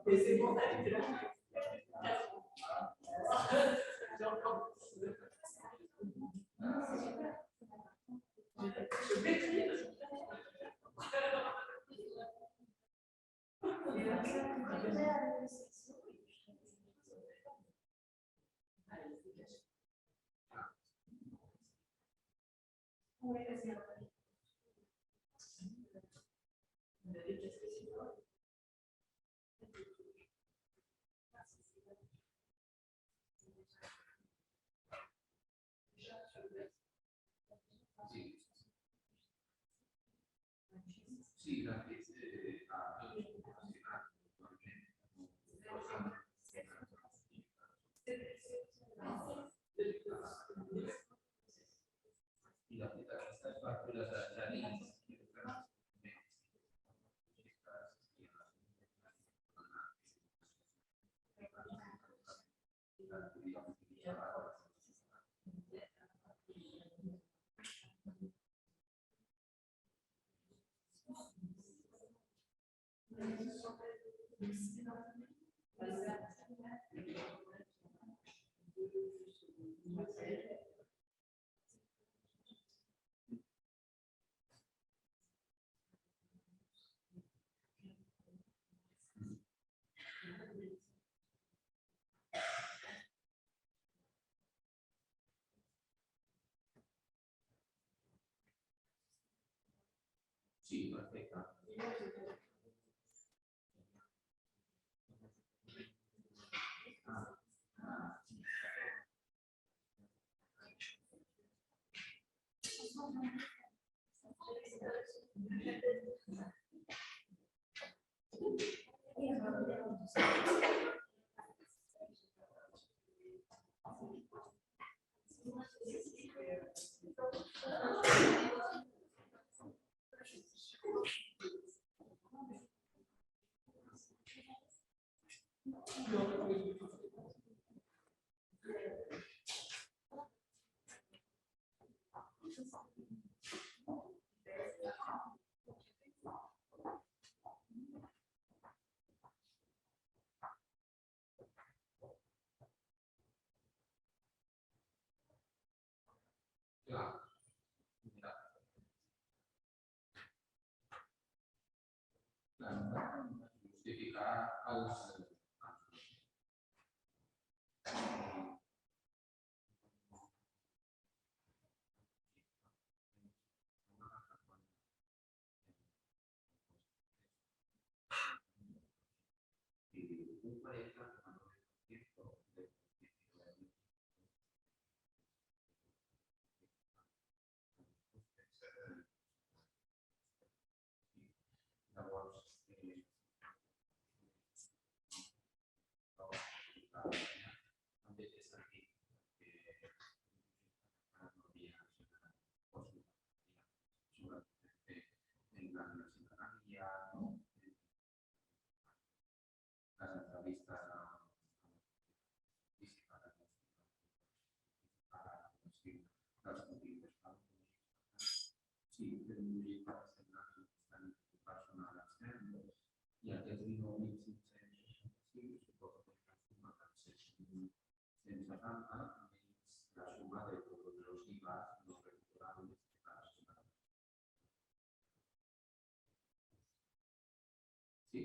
Mais c'est pour ça que j'étais là. Je m'écris. Sí, gracias. Y la estas facturas a sí, perfecto. Claro. Justificar aus un 40% de llavors també té sentit que no havia sobre en la universitat las entrevistas a las motivos sí, personal y aquest 19.565 suposo que sense tanta la suma de todos los IVAs no recuperables de cada ciudad. Sí.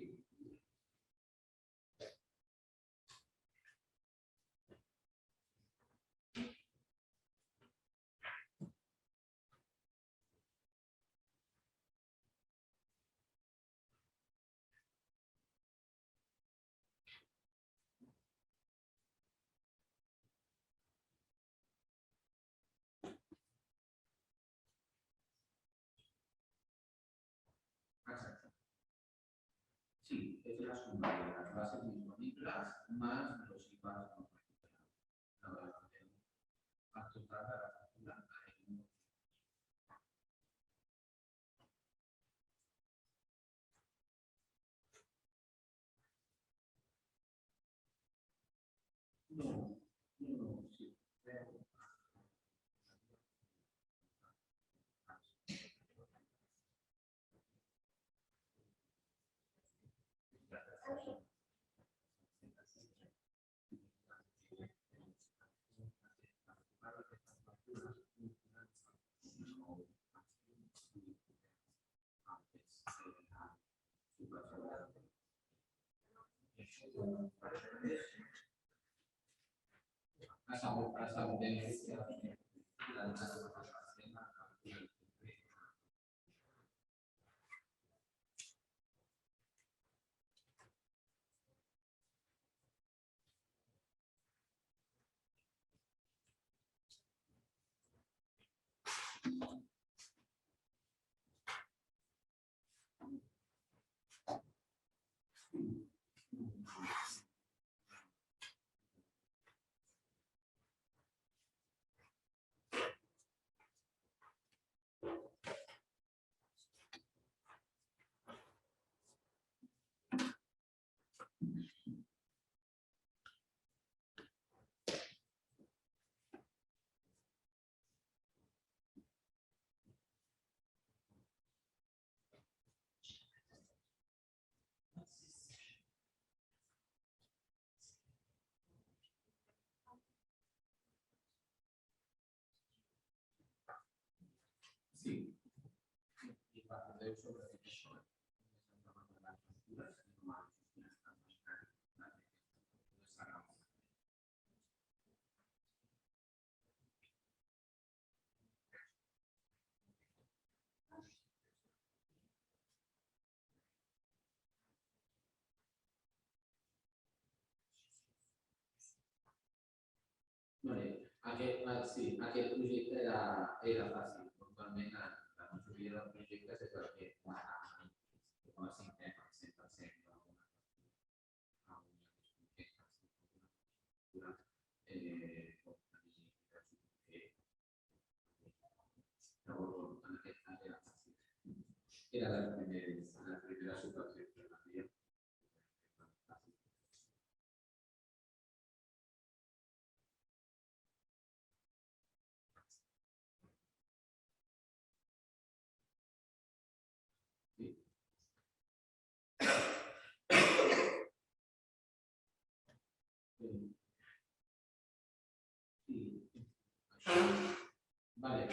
Exacto. Sí, es la suma de las bases disponibles más los IVAs no recuperados. Al total de la factura. No, no, sí. Sì, infatti devo solo riflettere. Sì, anche il progetto era facile, puntualmente la maggioria del progetto è quello che una sintesi senza sempre era la primera situazione per la via. Vale.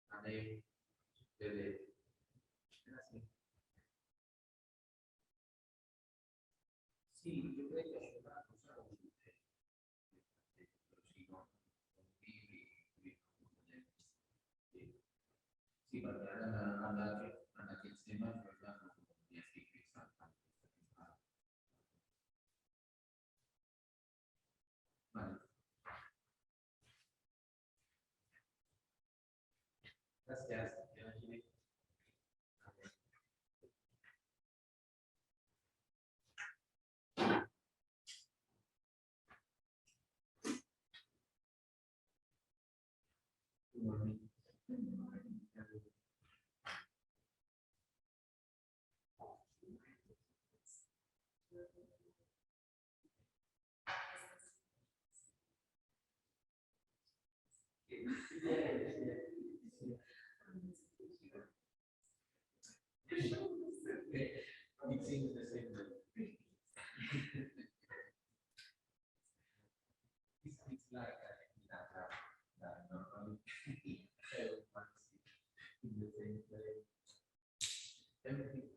A lei deve. Sì, io credo che sia una cosa sì, perché andare insieme a quella non si fissa. Vale. Gracias. It seems the same way. It's like that normally everyone in the same place. Everything.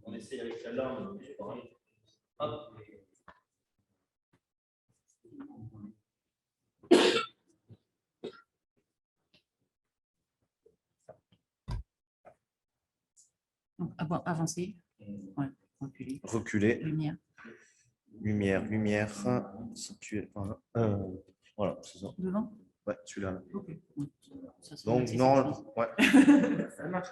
On essaie avec celle-là, mais pareil. Hop. Avancer. Ouais, reculer. Reculer. Lumière. Lumière. Située. Voilà, c'est ça. Devant. Ouais, celui-là. Ok. Ça, c'est Donc, assez non, suffisant. ouais. Ça marche.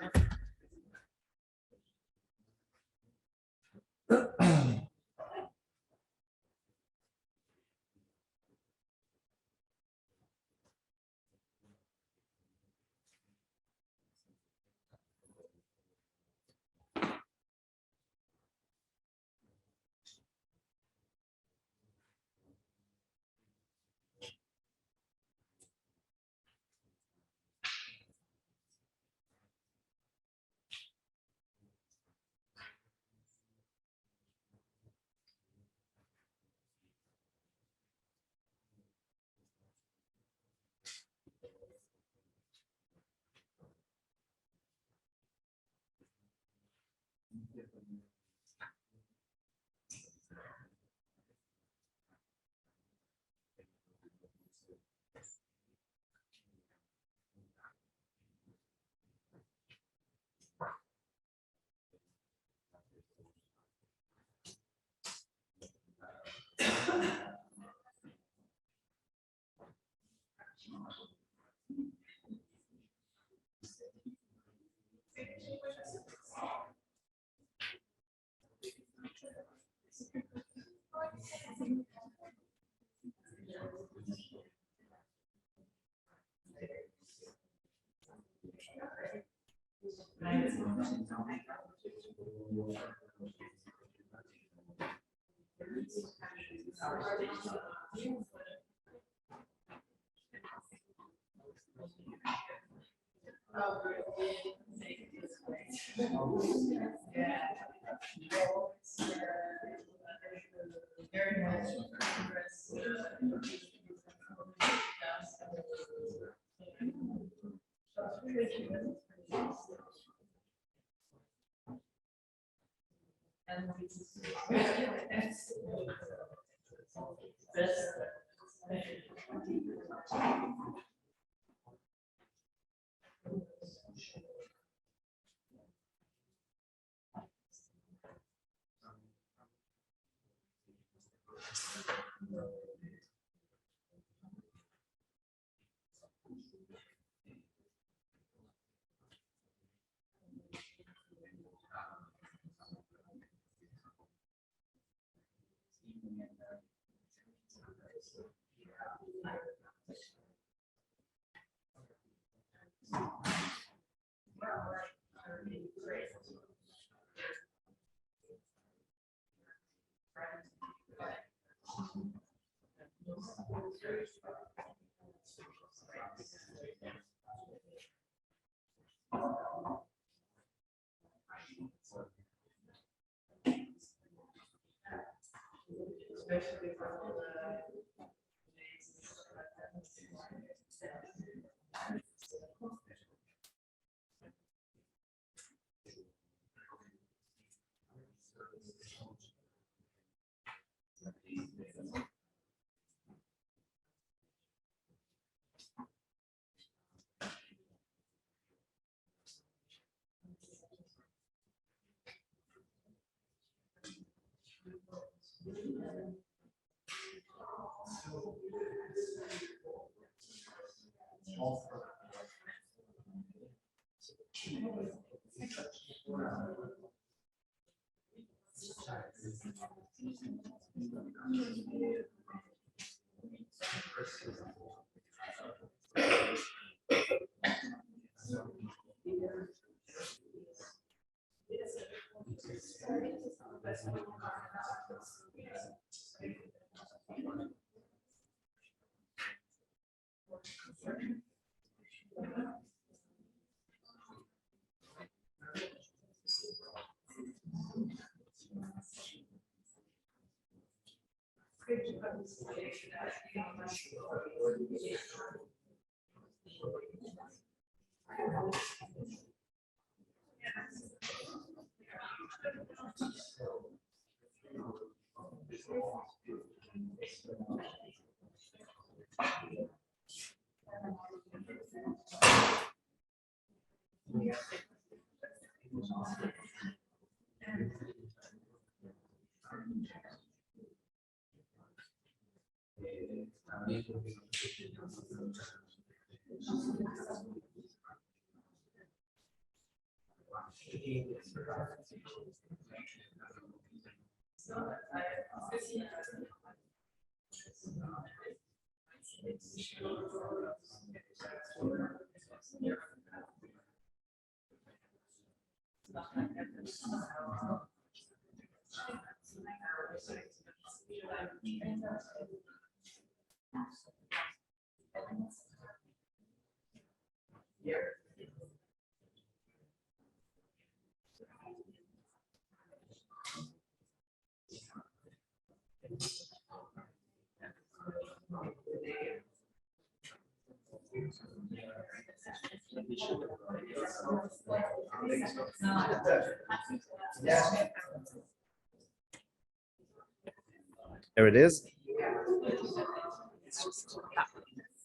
There it is.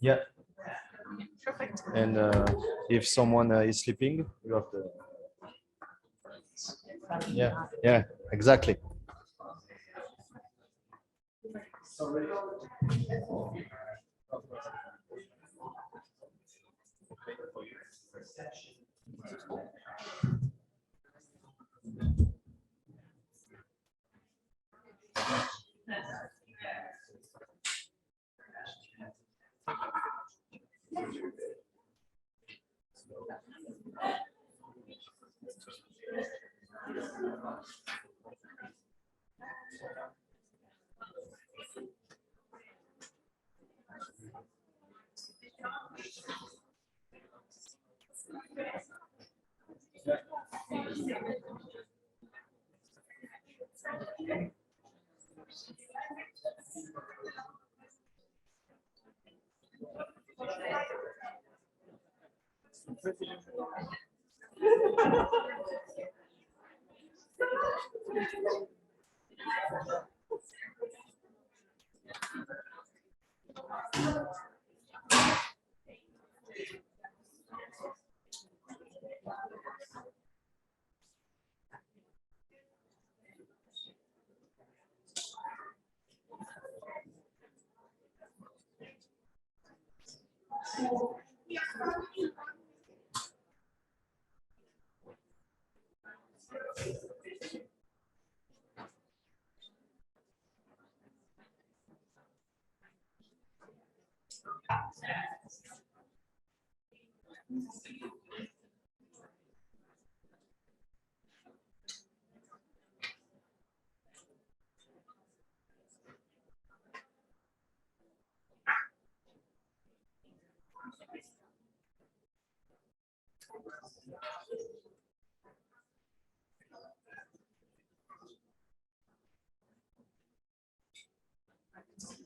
Yeah. And if someone is sleeping, you have the. Yeah, exactly.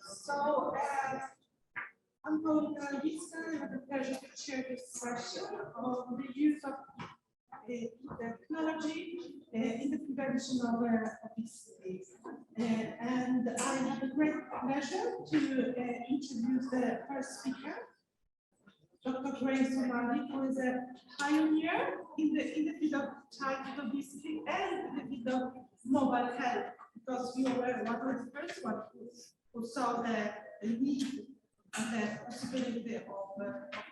So, I'm going to Lisa, I have the pleasure to share this question on the use of technology in the prevention of obesity. And I have the great pleasure to introduce the first speaker, Dr. Grace O'Malley, who is a pioneer in the field of childhood obesity and in the field of mobile health, because we were one of the first ones who saw the need and the possibility of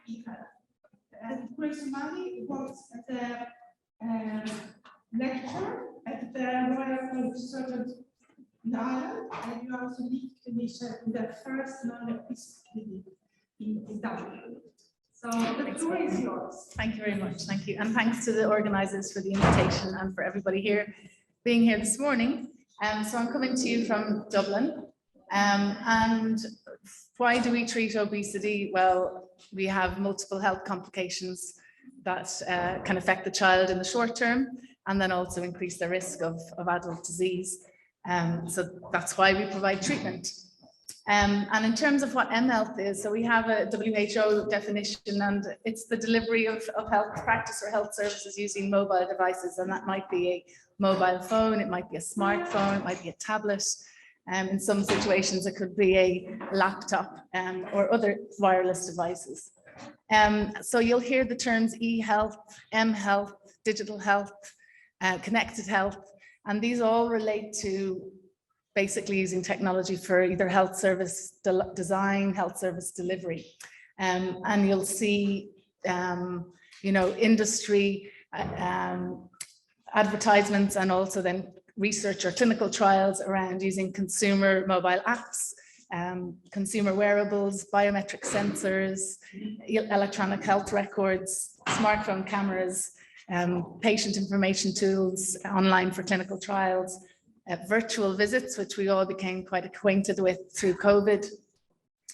e-health. And Grace Mali works as a lecturer at the Royal Conservative in Ireland, and you also lead clinician in the first non-obesity clinic in Dublin. So the floor is yours. Thank you very much. Thank you. And thanks to the organizers for the invitation and for everybody here being here this morning. So I'm coming to you from Dublin. And why do we treat obesity? Well, we have multiple health complications that can affect the child in the short term and then also increase the risk of adult disease. So that's why we provide treatment. And in terms of what mHealth is, so we have a WHO definition, and it's the delivery of health practice or health services using mobile devices. And that might be a mobile phone, it might be a smartphone, it might be a tablet. In some situations, it could be a laptop or other wireless devices. So you'll hear the terms e-health, mHealth, digital health, connected health, and these all relate to basically using technology for either health service design, health service delivery. And you'll see, industry advertisements and also then research or clinical trials around using consumer mobile apps, consumer wearables, biometric sensors, electronic health records, smartphone cameras, patient information tools, online for clinical trials, virtual visits, which we all became quite acquainted with through COVID,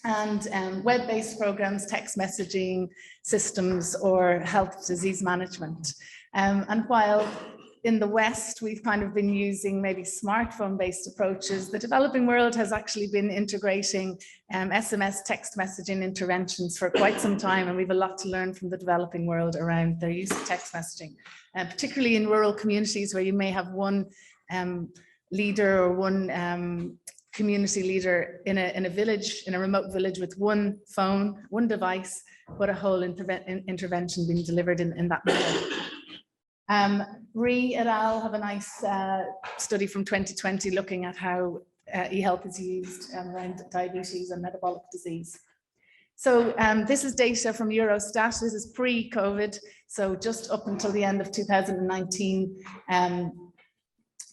and web-based programs, text messaging systems, or health disease management. And while in the West, we've kind of been using maybe smartphone-based approaches, the developing world has actually been integrating SMS text messaging interventions for quite some time, and we have a lot to learn from the developing world around their use of text messaging, particularly in rural communities where you may have one leader or one community leader in a village, in a remote village with one phone, one device, but a whole intervention being delivered in that manner. Ree et al. Have a nice study from 2020 looking at how e-health is used around diabetes and metabolic disease. So this is data from Eurostat. This is pre-COVID, so just up until the end of 2019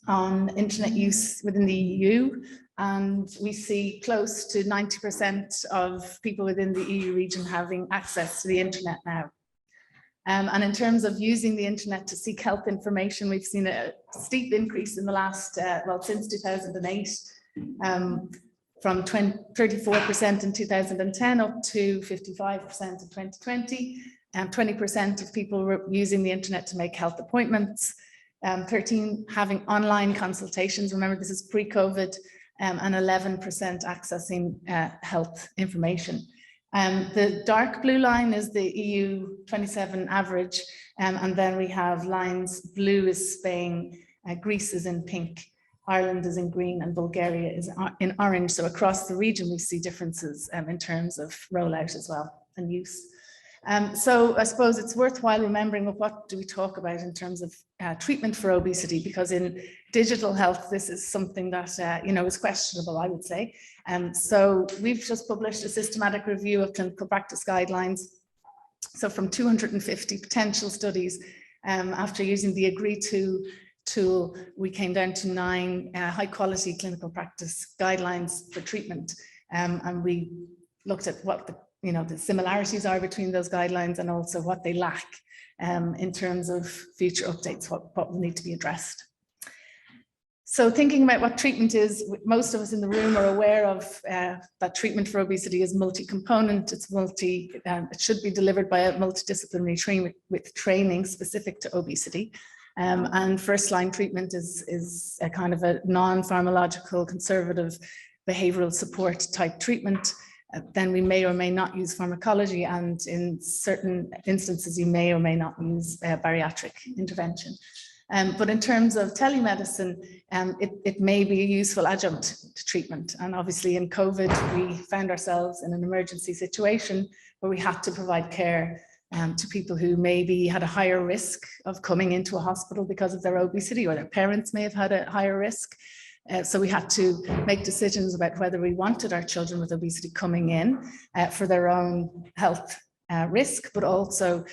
on internet use within the EU. And we see close to 90% of people within the EU region having access to the internet now. And in terms of using the internet to seek health information, we've seen a steep increase in the last, since 2008, from 34% in 2010 up to 55% in 2020. 20% of people were using the internet to make health appointments, 13 having online consultations. Remember, this is pre-COVID, and 11% accessing health information. The dark blue line is the EU 27 average, and then we have lines, blue is Spain, Greece is in pink, Ireland is in green, and Bulgaria is in orange. So across the region, we see differences in terms of rollout as well and use. So I suppose it's worthwhile remembering what do we talk about in terms of treatment for obesity, because in digital health, this is something that is questionable, I would say. So we've just published a systematic review of clinical practice guidelines. So from 250 potential studies, after using the agree-to tool, we came down to 9 high-quality clinical practice guidelines for treatment, and we looked at what the similarities are between those guidelines and also what they lack in terms of future updates, what will need to be addressed. So thinking about what treatment is, most of us in the room are aware of that treatment for obesity is multi-component. It should be delivered by a multidisciplinary team with training specific to obesity. And first-line treatment is a kind of a non-pharmacological, conservative behavioral support type treatment. Then we may or may not use pharmacology, and in certain instances, you may or may not use bariatric intervention. But in terms of telemedicine, it may be a useful adjunct to treatment. And obviously in COVID, we found ourselves in an emergency situation where we had to provide care to people who maybe had a higher risk of coming into a hospital because of their obesity, or their parents may have had a higher risk. So we had to make decisions about whether we wanted our children with obesity coming in for their own health risk, but also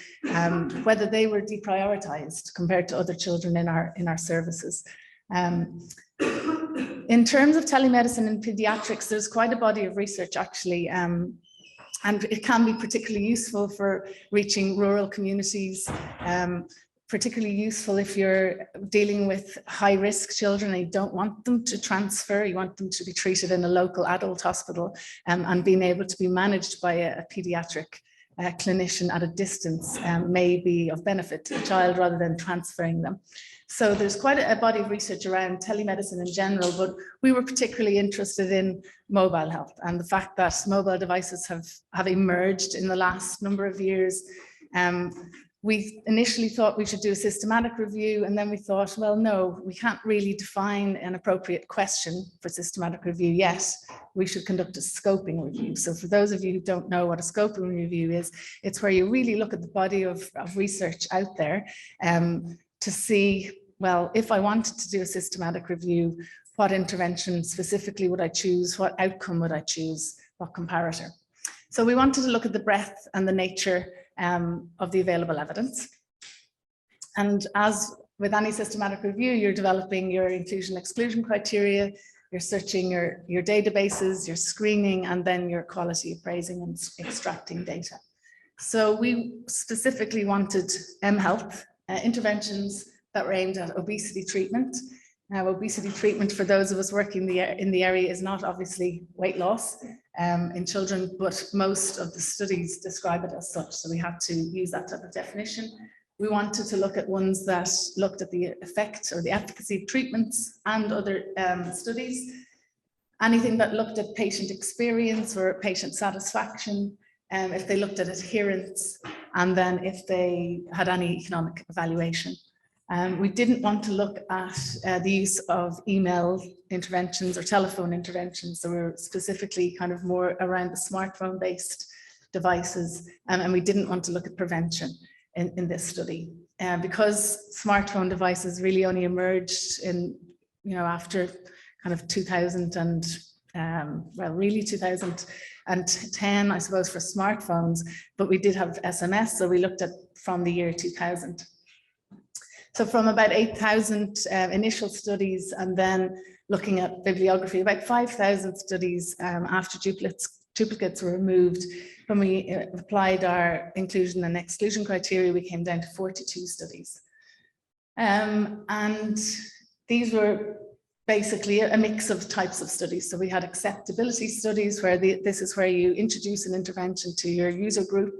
whether they were deprioritized compared to other children in our services. In terms of telemedicine in pediatrics, there's quite a body of research actually, and it can be particularly useful for reaching rural communities, particularly useful if you're dealing with high-risk children and you don't want them to transfer, you want them to be treated in a local adult hospital, and being able to be managed by a pediatric clinician at a distance may be of benefit to the child rather than transferring them. So there's quite a body of research around telemedicine in general, but we were particularly interested in mobile health and the fact that mobile devices have emerged in the last number of years. We initially thought we should do a systematic review, and then we thought, well, no, we can't really define an appropriate question for systematic review yet. We should conduct a scoping review. So for those of you who don't know what a scoping review is, it's where you really look at the body of research out there to see, well, if I wanted to do a systematic review, what intervention specifically would I choose? What outcome would I choose? What comparator? So we wanted to look at the breadth and the nature of the available evidence. And as with any systematic review, you're developing your inclusion exclusion criteria, you're searching your databases, your screening, and then your quality appraising and extracting data. So we specifically wanted mHealth interventions that were aimed at obesity treatment. Now, obesity treatment for those of us working in the area is not obviously weight loss in children, but most of the studies describe it as such. So we had to use that type of definition. We wanted to look at ones that looked at the effect or the efficacy of treatments and other studies. Anything that looked at patient experience or patient satisfaction, if they looked at adherence, and then if they had any economic evaluation. We didn't want to look at the use of email interventions or telephone interventions. So we were specifically kind of more around the smartphone-based devices, and we didn't want to look at prevention in this study. Because smartphone devices really only emerged in, after kind of 2000 and, well, really 2010, I suppose, for smartphones, but we did have SMS, so we looked at from the year 2000. So from about 8,000 initial studies, and then looking at bibliography, about 5,000 studies after duplicates were removed. When we applied our inclusion and exclusion criteria, we came down to 42 studies. And these were basically a mix of types of studies. So we had acceptability studies, where this is where you introduce an intervention to your user group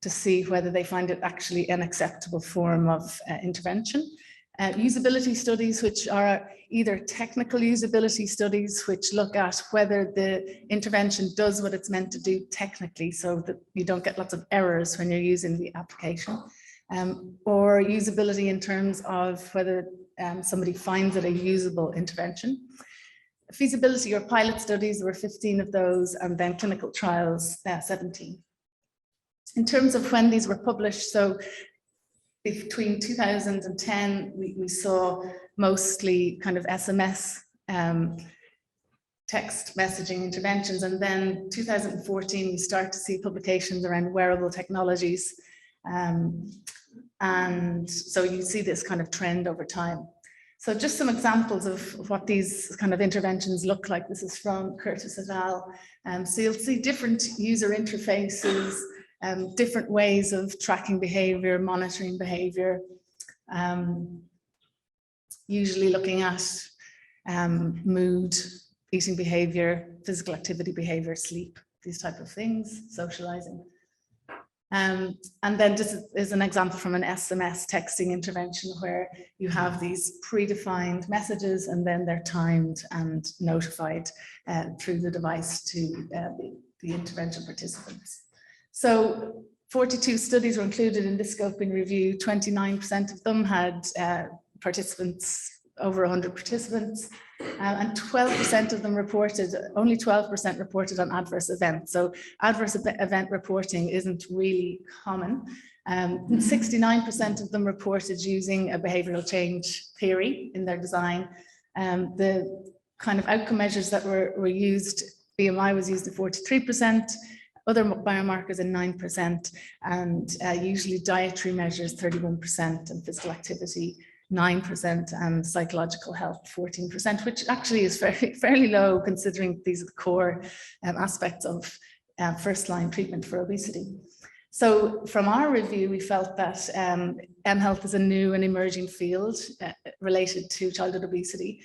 to see whether they find it actually an acceptable form of intervention. Usability studies, which are either technical usability studies, which look at whether the intervention does what it's meant to do technically, so that you don't get lots of errors when you're using the application, or usability in terms of whether somebody finds it a usable intervention. Feasibility or pilot studies, there were 15 of those, and then clinical trials, 17. In terms of when these were published, so between 2010, we saw mostly kind of SMS text messaging interventions, and then 2014, we start to see publications around wearable technologies. And so you see this kind of trend over time. So just some examples of what these kind of interventions look like. This is from Curtis et al. So you'll see different user interfaces, different ways of tracking behavior, monitoring behavior, usually looking at mood, eating behavior, physical activity behavior, sleep, these type of things, socializing. And then this is an example from an SMS texting intervention, where you have these predefined messages and then they're timed and notified through the device to the intervention participants. So 42 studies were included in this scoping review. 29% of them had participants, over 100 participants, and 12% of them reported, only 12% reported on adverse events. So adverse event reporting isn't really common. 69% of them reported using a behavioral change theory in their design. The kind of outcome measures that were used, BMI was used at 43%, other biomarkers in 9%, and usually dietary measures 31%, and physical activity 9%, and psychological health 14%, which actually is fairly low considering these are the core aspects of first-line treatment for obesity. So from our review, we felt that mHealth is a new and emerging field related to childhood obesity.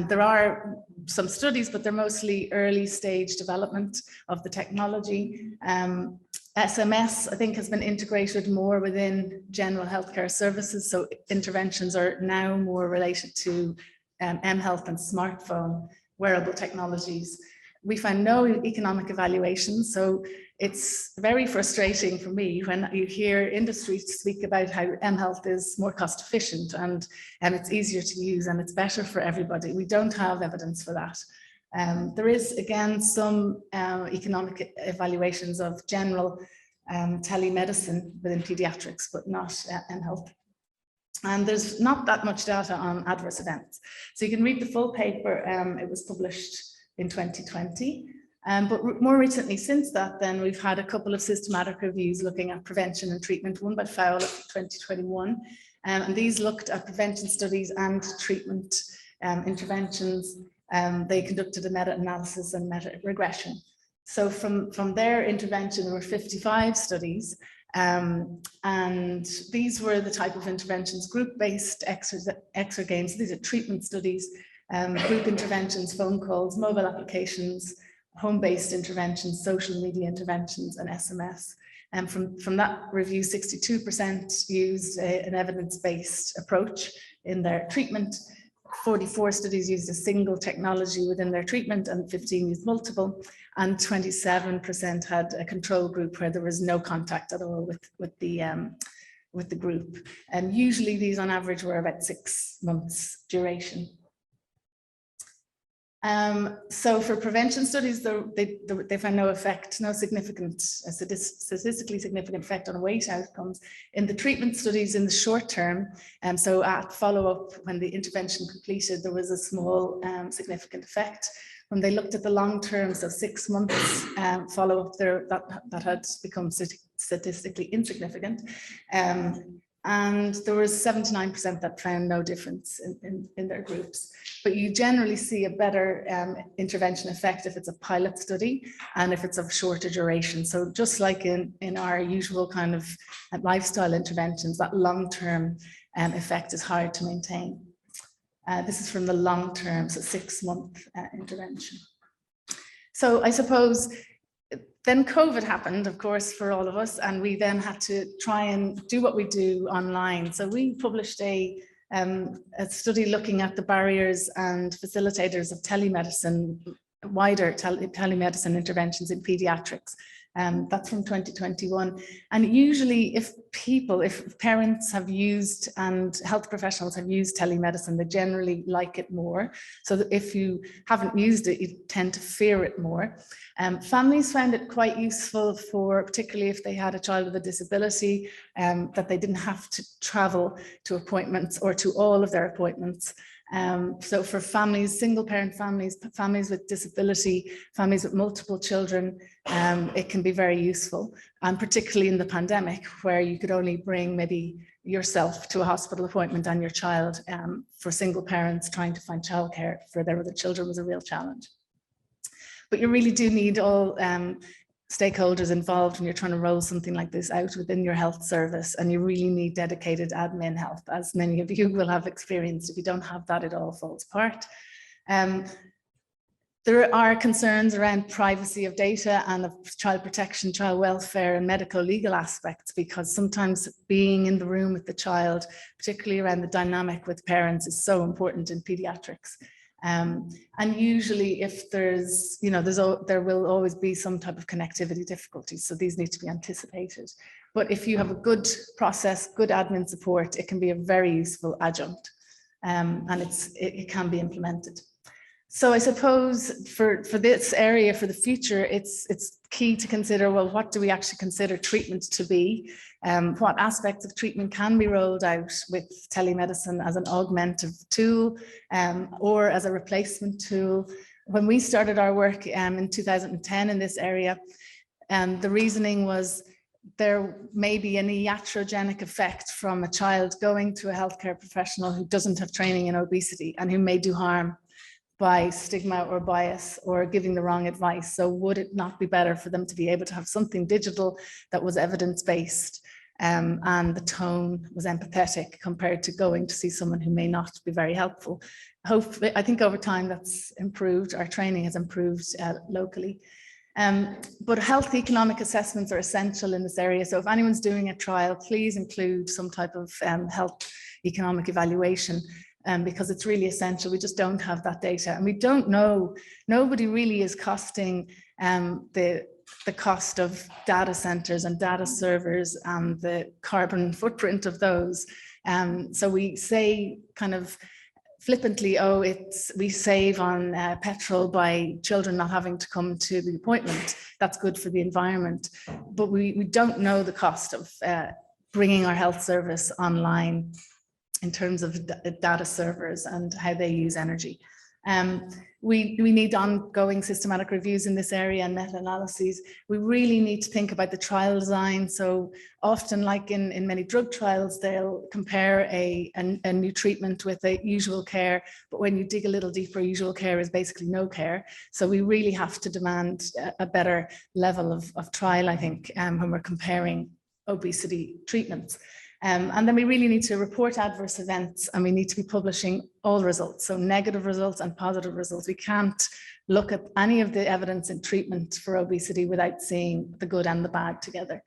There are some studies, but they're mostly early stage development of the technology. SMS, I think, has been integrated more within general healthcare services. So interventions are now more related to mHealth and smartphone wearable technologies. We find no economic evaluation, so it's very frustrating for me when you hear industry speak about how mHealth is more cost efficient and it's easier to use and it's better for everybody. We don't have evidence for that. There is, again, some economic evaluations of general telemedicine within pediatrics, but not mHealth. And there's not that much data on adverse events. So you can read the full paper. It was published in 2020. But more recently, since that, then we've had a couple of systematic reviews looking at prevention and treatment, one by Fowler 2021. And these looked at prevention studies and treatment interventions. They conducted a meta-analysis and meta-regression. So from their intervention, there were 55 studies. And these were the type of interventions: group-based exergames. These are treatment studies, group interventions, phone calls, mobile applications, home-based interventions, social media interventions, and SMS. And from that review, 62% used an evidence-based approach in their treatment. 44 studies used a single technology within their treatment, and 15 used multiple, and 27% had a control group where there was no contact at all with the group. And usually these on average were about 6 months duration. So for prevention studies, they find no effect, no significant, statistically significant effect on weight outcomes. In the treatment studies in the short term, so at follow-up, when the intervention completed, there was a small significant effect. When they looked at the long term, so 6 months follow-up, that had become statistically insignificant. And there was 79% that found no difference in their groups. But you generally see a better intervention effect if it's a pilot study and if it's of shorter duration. So just like in our usual kind of lifestyle interventions, that long-term effect is hard to maintain. This is from the long-term, so 6-month intervention. So I suppose then COVID happened, of course, for all of us, and we then had to try and do what we do online. So we published a study looking at the barriers and facilitators of telemedicine, wider telemedicine interventions in pediatrics. That's from 2021. And usually if parents have used and health professionals have used telemedicine, they generally like it more. So that if you haven't used it, you tend to fear it more. Families found it quite useful for, particularly if they had a child with a disability, that they didn't have to travel to appointments or to all of their appointments. So for families, single parent families, families with disability, families with multiple children, it can be very useful. And particularly in the pandemic, where you could only bring maybe yourself to a hospital appointment and your child, for single parents trying to find childcare for their other children was a real challenge. But you really do need all stakeholders involved when you're trying to roll something like this out within your health service, and you really need dedicated admin help, as many of you will have experienced. If you don't have that, it all falls apart. There are concerns around privacy of data and of child protection, child welfare, and medical legal aspects, because sometimes being in the room with the child, particularly around the dynamic with parents, is so important in pediatrics. And usually if there's, there will always be some type of connectivity difficulties. So these need to be anticipated. But if you have a good process, good admin support, it can be a very useful adjunct, and it can be implemented. So I suppose for this area, for the future, it's key to consider, well, what do we actually consider treatment to be? What aspects of treatment can be rolled out with telemedicine as an augmentative tool or as a replacement tool? When we started our work in 2010 in this area, the reasoning was there may be an iatrogenic effect from a child going to a healthcare professional who doesn't have training in obesity and who may do harm by stigma or bias or giving the wrong advice. So would it not be better for them to be able to have something digital that was evidence-based and the tone was empathetic compared to going to see someone who may not be very helpful? Hopefully, I think over time that's improved. Our training has improved locally. But health economic assessments are essential in this area. So if anyone's doing a trial, please include some type of health economic evaluation because it's really essential. We just don't have that data and we don't know, nobody really is costing the cost of data centers and data servers and the carbon footprint of those. So we say kind of flippantly, oh, we save on petrol by children not having to come to the appointment. That's good for the environment. But we don't know the cost of bringing our health service online in terms of data servers and how they use energy. We need ongoing systematic reviews in this area and meta-analyses. We really need to think about the trial design. So often, like in many drug trials, they'll compare a new treatment with a usual care, but when you dig a little deeper, usual care is basically no care. So we really have to demand a better level of trial, I think, when we're comparing obesity treatments. And then we really need to report adverse events and we need to be publishing all results, so negative results and positive results. We can't look at any of the evidence in treatment for obesity without seeing the good and the bad together.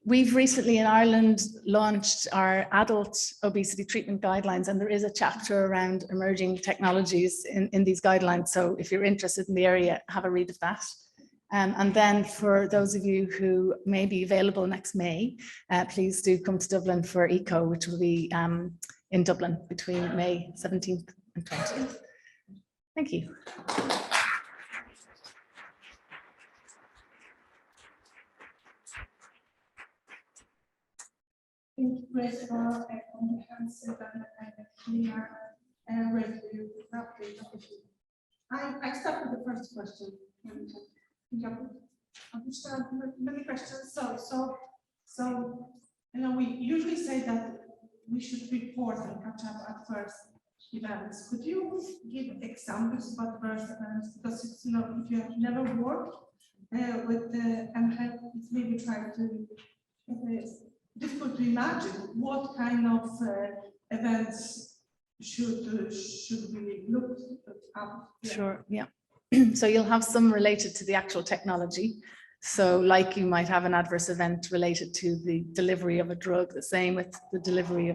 We've recently in Ireland launched our adult obesity treatment guidelines, and there is a chapter around emerging technologies in these guidelines. So if you're interested in the area, have a read of that. And then for those of you who may be available next May, please do come to Dublin for ECO, which will be in Dublin between May 17th and 20th. Thank you. Thank you, Grace, for a comprehensive and clear review. I start with the first question. Many questions. So we usually say that we should report and catch up at first events. Could you give examples about first events? Because it's, if you have never worked with the MHELP, it's maybe trying to difficult to imagine what kind of events should we look up. Sure. Yeah. So you'll have some related to the actual technology. So like you might have an adverse event related to the delivery of a drug, the same with the delivery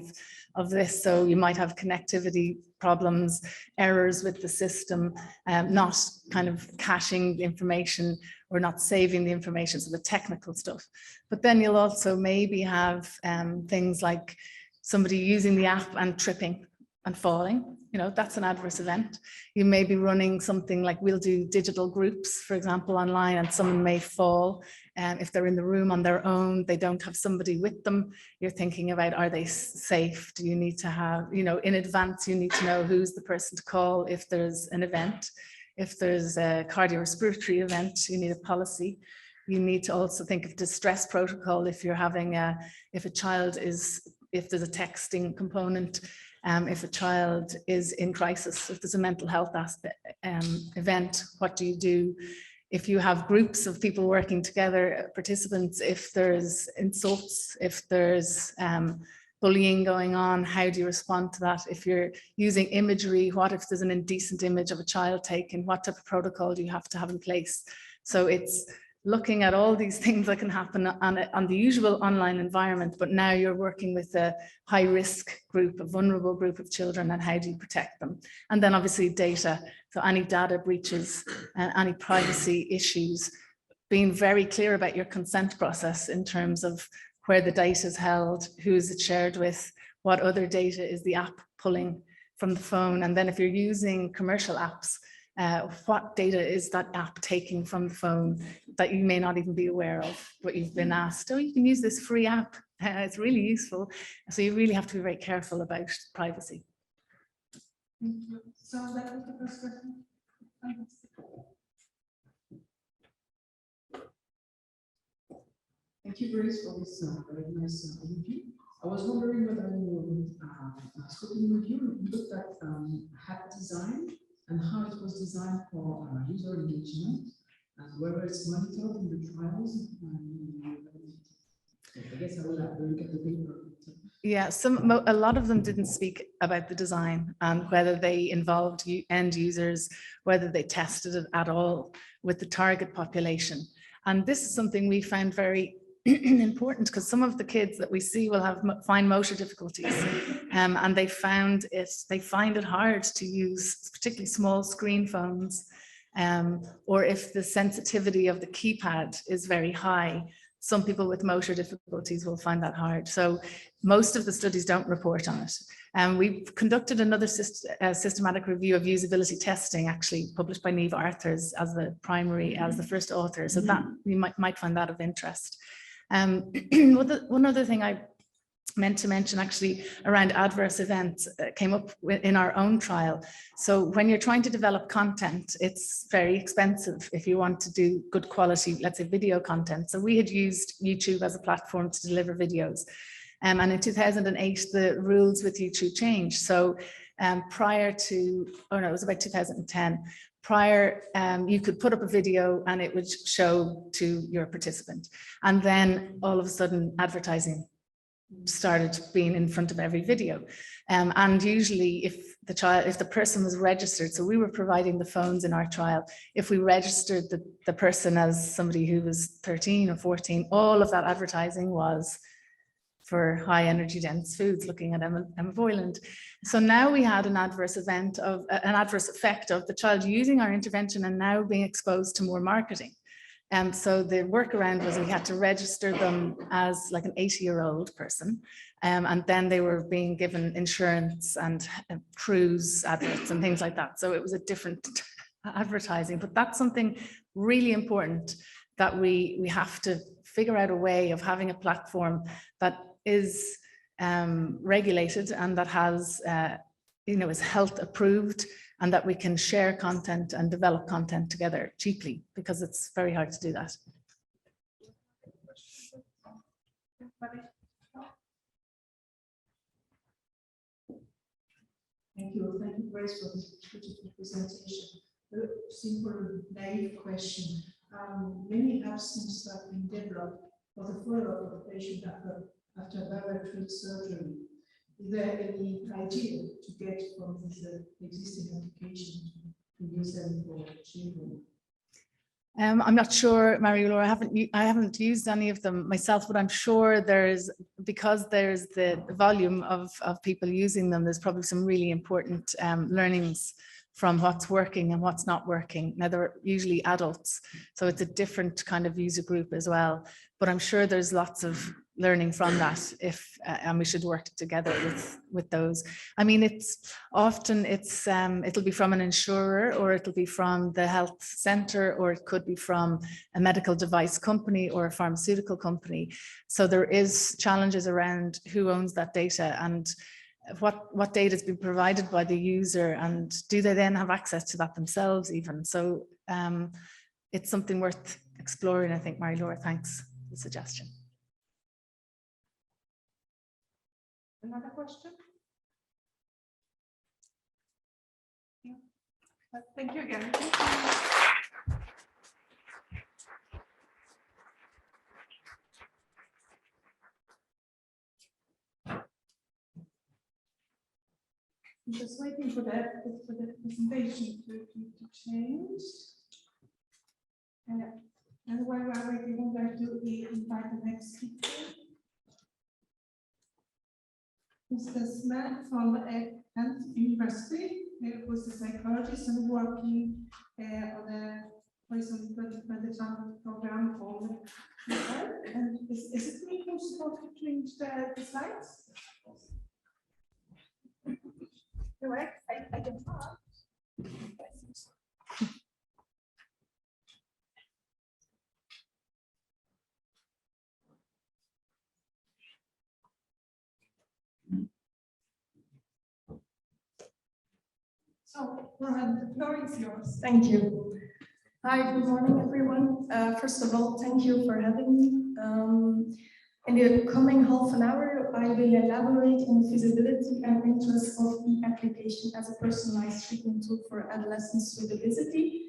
of this. So you might have connectivity problems, errors with the system, not kind of caching the information or not saving the information, so the technical stuff. But then you'll also maybe have things like somebody using the app and tripping and falling. That's an adverse event. You may be running something like we'll do digital groups, for example, online, and someone may fall. If they're in the room on their own, they don't have somebody with them. You're thinking about, are they safe? Do you need to have, in advance, you need to know who's the person to call if there's an event. If there's a cardiorespiratory event, you need a policy. You need to also think of distress protocol if you're having if there's a texting component. If a child is in crisis, if there's a mental health aspect event, what do you do? If you have groups of people working together, participants, if there's insults, if there's bullying going on, how do you respond to that? If you're using imagery, what if there's an indecent image of a child taken? What type of protocol do you have to have in place? So it's looking at all these things that can happen on the usual online environment, but now you're working with a high risk group, a vulnerable group of children, and how do you protect them? And then obviously data. So any data breaches and any privacy issues, being very clear about your consent process in terms of where the data is held, who is it shared with, what other data is the app pulling from the phone. And then if you're using commercial apps, what data is that app taking from the phone that you may not even be aware of, but you've been asked, oh, you can use this free app. It's really useful. So you really have to be very careful about privacy. Thank you. So that was the first question. Thank you, Grace, for this very nice overview. I was wondering whether you scoping review looked at app design and how it was designed for user engagement and whether it's monitored in the trials. I guess I will have to look at the paper. Yeah, a lot of them didn't speak about the design and whether they involved end users, whether they tested it at all with the target population. And this is something we found very important because some of the kids that we see will have fine motor difficulties, and they find it hard to use particularly small screen phones, or if the sensitivity of the keypad is very high. Some people with motor difficulties will find that hard. So most of the studies don't report on it. And we've conducted another systematic review of usability testing, actually published by Neve Arthurs as the first author. So that you might find that of interest. One other thing I meant to mention actually around adverse events came up in our own trial. So when you're trying to develop content, it's very expensive if you want to do good quality, let's say video content. So we had used YouTube as a platform to deliver videos. And in 2008, the rules with YouTube changed. So prior to, it was about 2010, you could put up a video and it would show to your participant. And then all of a sudden advertising started being in front of every video. And usually if the person was registered, so we were providing the phones in our trial, if we registered the person as somebody who was 13 or 14, all of that advertising was for high energy dense foods, looking at Emma Voiland. So now we had an adverse effect of the child using our intervention and now being exposed to more marketing. So the workaround was we had to register them as like an 80-year-old person. And then they were being given insurance and cruise adverts and things like that. So it was a different advertising, but that's something really important that we have to figure out a way of having a platform that is regulated and that has, is health approved, and that we can share content and develop content together cheaply, because it's very hard to do that. Thank you. Thank you, Grace, for this beautiful presentation. A simple, naive question. Many apps seem to have been developed for the follow-up of the patient after bariatric surgery. Is there any idea to get from this existing application to use them for children? I'm not sure, Marie-Laure, I haven't used any of them myself, but I'm sure because there's the volume of people using them, there's probably some really important learnings from what's working and what's not working. Now, they're usually adults, so it's a different kind of user group as well, but I'm sure there's lots of learning from that and we should work together with those. I mean, it'll be from an insurer, or it'll be from the health center, or it could be from a medical device company or a pharmaceutical company. So there is challenges around who owns that data and what data has been provided by the user, and do they then have access to that themselves even. So it's something worth exploring, I think. Marie-Laure, thanks for the suggestion. Another question? Yeah. Thank you again. I'm just waiting for the presentation to change. And while we're waiting, I'm going to invite the next speaker. Mr. Smith from Kent University, who's a psychologist and working on a Horizon 2020 program on health. And is it me who's supposed to change the slides? Correct, I can talk. So, Rohan, the floor is yours. Thank you. Hi, good morning, everyone. First of all, thank you for having me. In the coming half an hour, I will elaborate on the feasibility and interest of e-application as a personalized treatment tool for adolescents with obesity.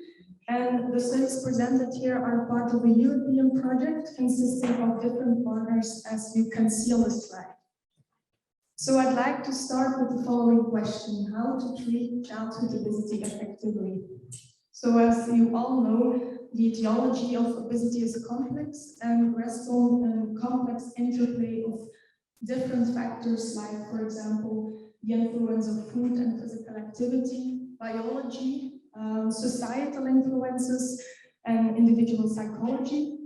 And the studies presented here are part of a European project consisting of different partners, as you can see on the slide. So I'd like to start with the following question: how to treat childhood obesity effectively? So as you all know, the etiology of obesity is complex and rests on a complex interplay of different factors like, for example, the influence of food and physical activity, biology, societal influences, and individual psychology.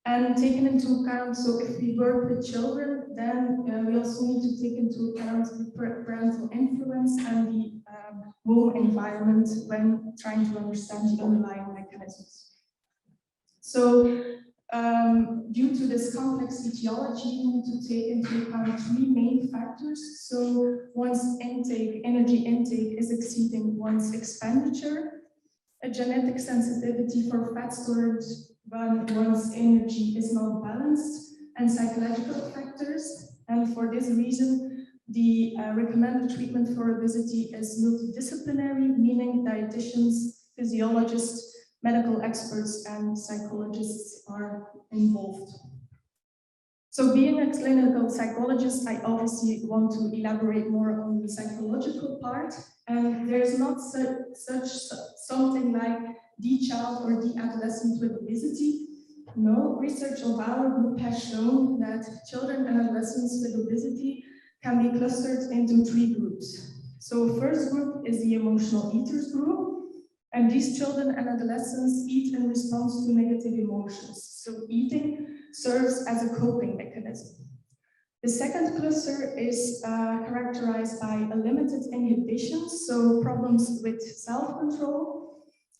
And taken into account, so if we work with children, then we also need to take into account the parental influence and the home environment when trying to understand the underlying mechanisms. So due to this complex etiology, we need to take into account three main factors. So one's intake, energy intake is exceeding one's expenditure, a genetic sensitivity for fat storage when one's energy is not balanced, and psychological factors. And for this reason, the recommended treatment for obesity is multidisciplinary, meaning dietitians, physiologists, medical experts, and psychologists are involved. So being a clinical psychologist, I obviously want to elaborate more on the psychological part. And there's not something like the child or the adolescent with obesity. No, research of our group has shown that children and adolescents with obesity can be clustered into three groups. So first group is the emotional eaters group, and these children and adolescents eat in response to negative emotions. So eating serves as a coping mechanism. The second cluster is characterized by a limited inhibition, so problems with self-control,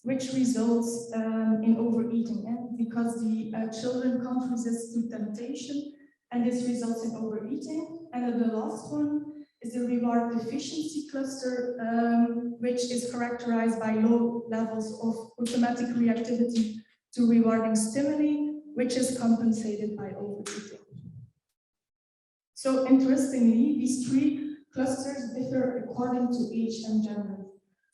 which results in overeating, because the children can't resist to temptation, and this results in overeating. And the last one is the reward deficiency cluster, which is characterized by low levels of automatic reactivity to rewarding stimuli, which is compensated by overeating. So interestingly, these three clusters differ according to age and gender.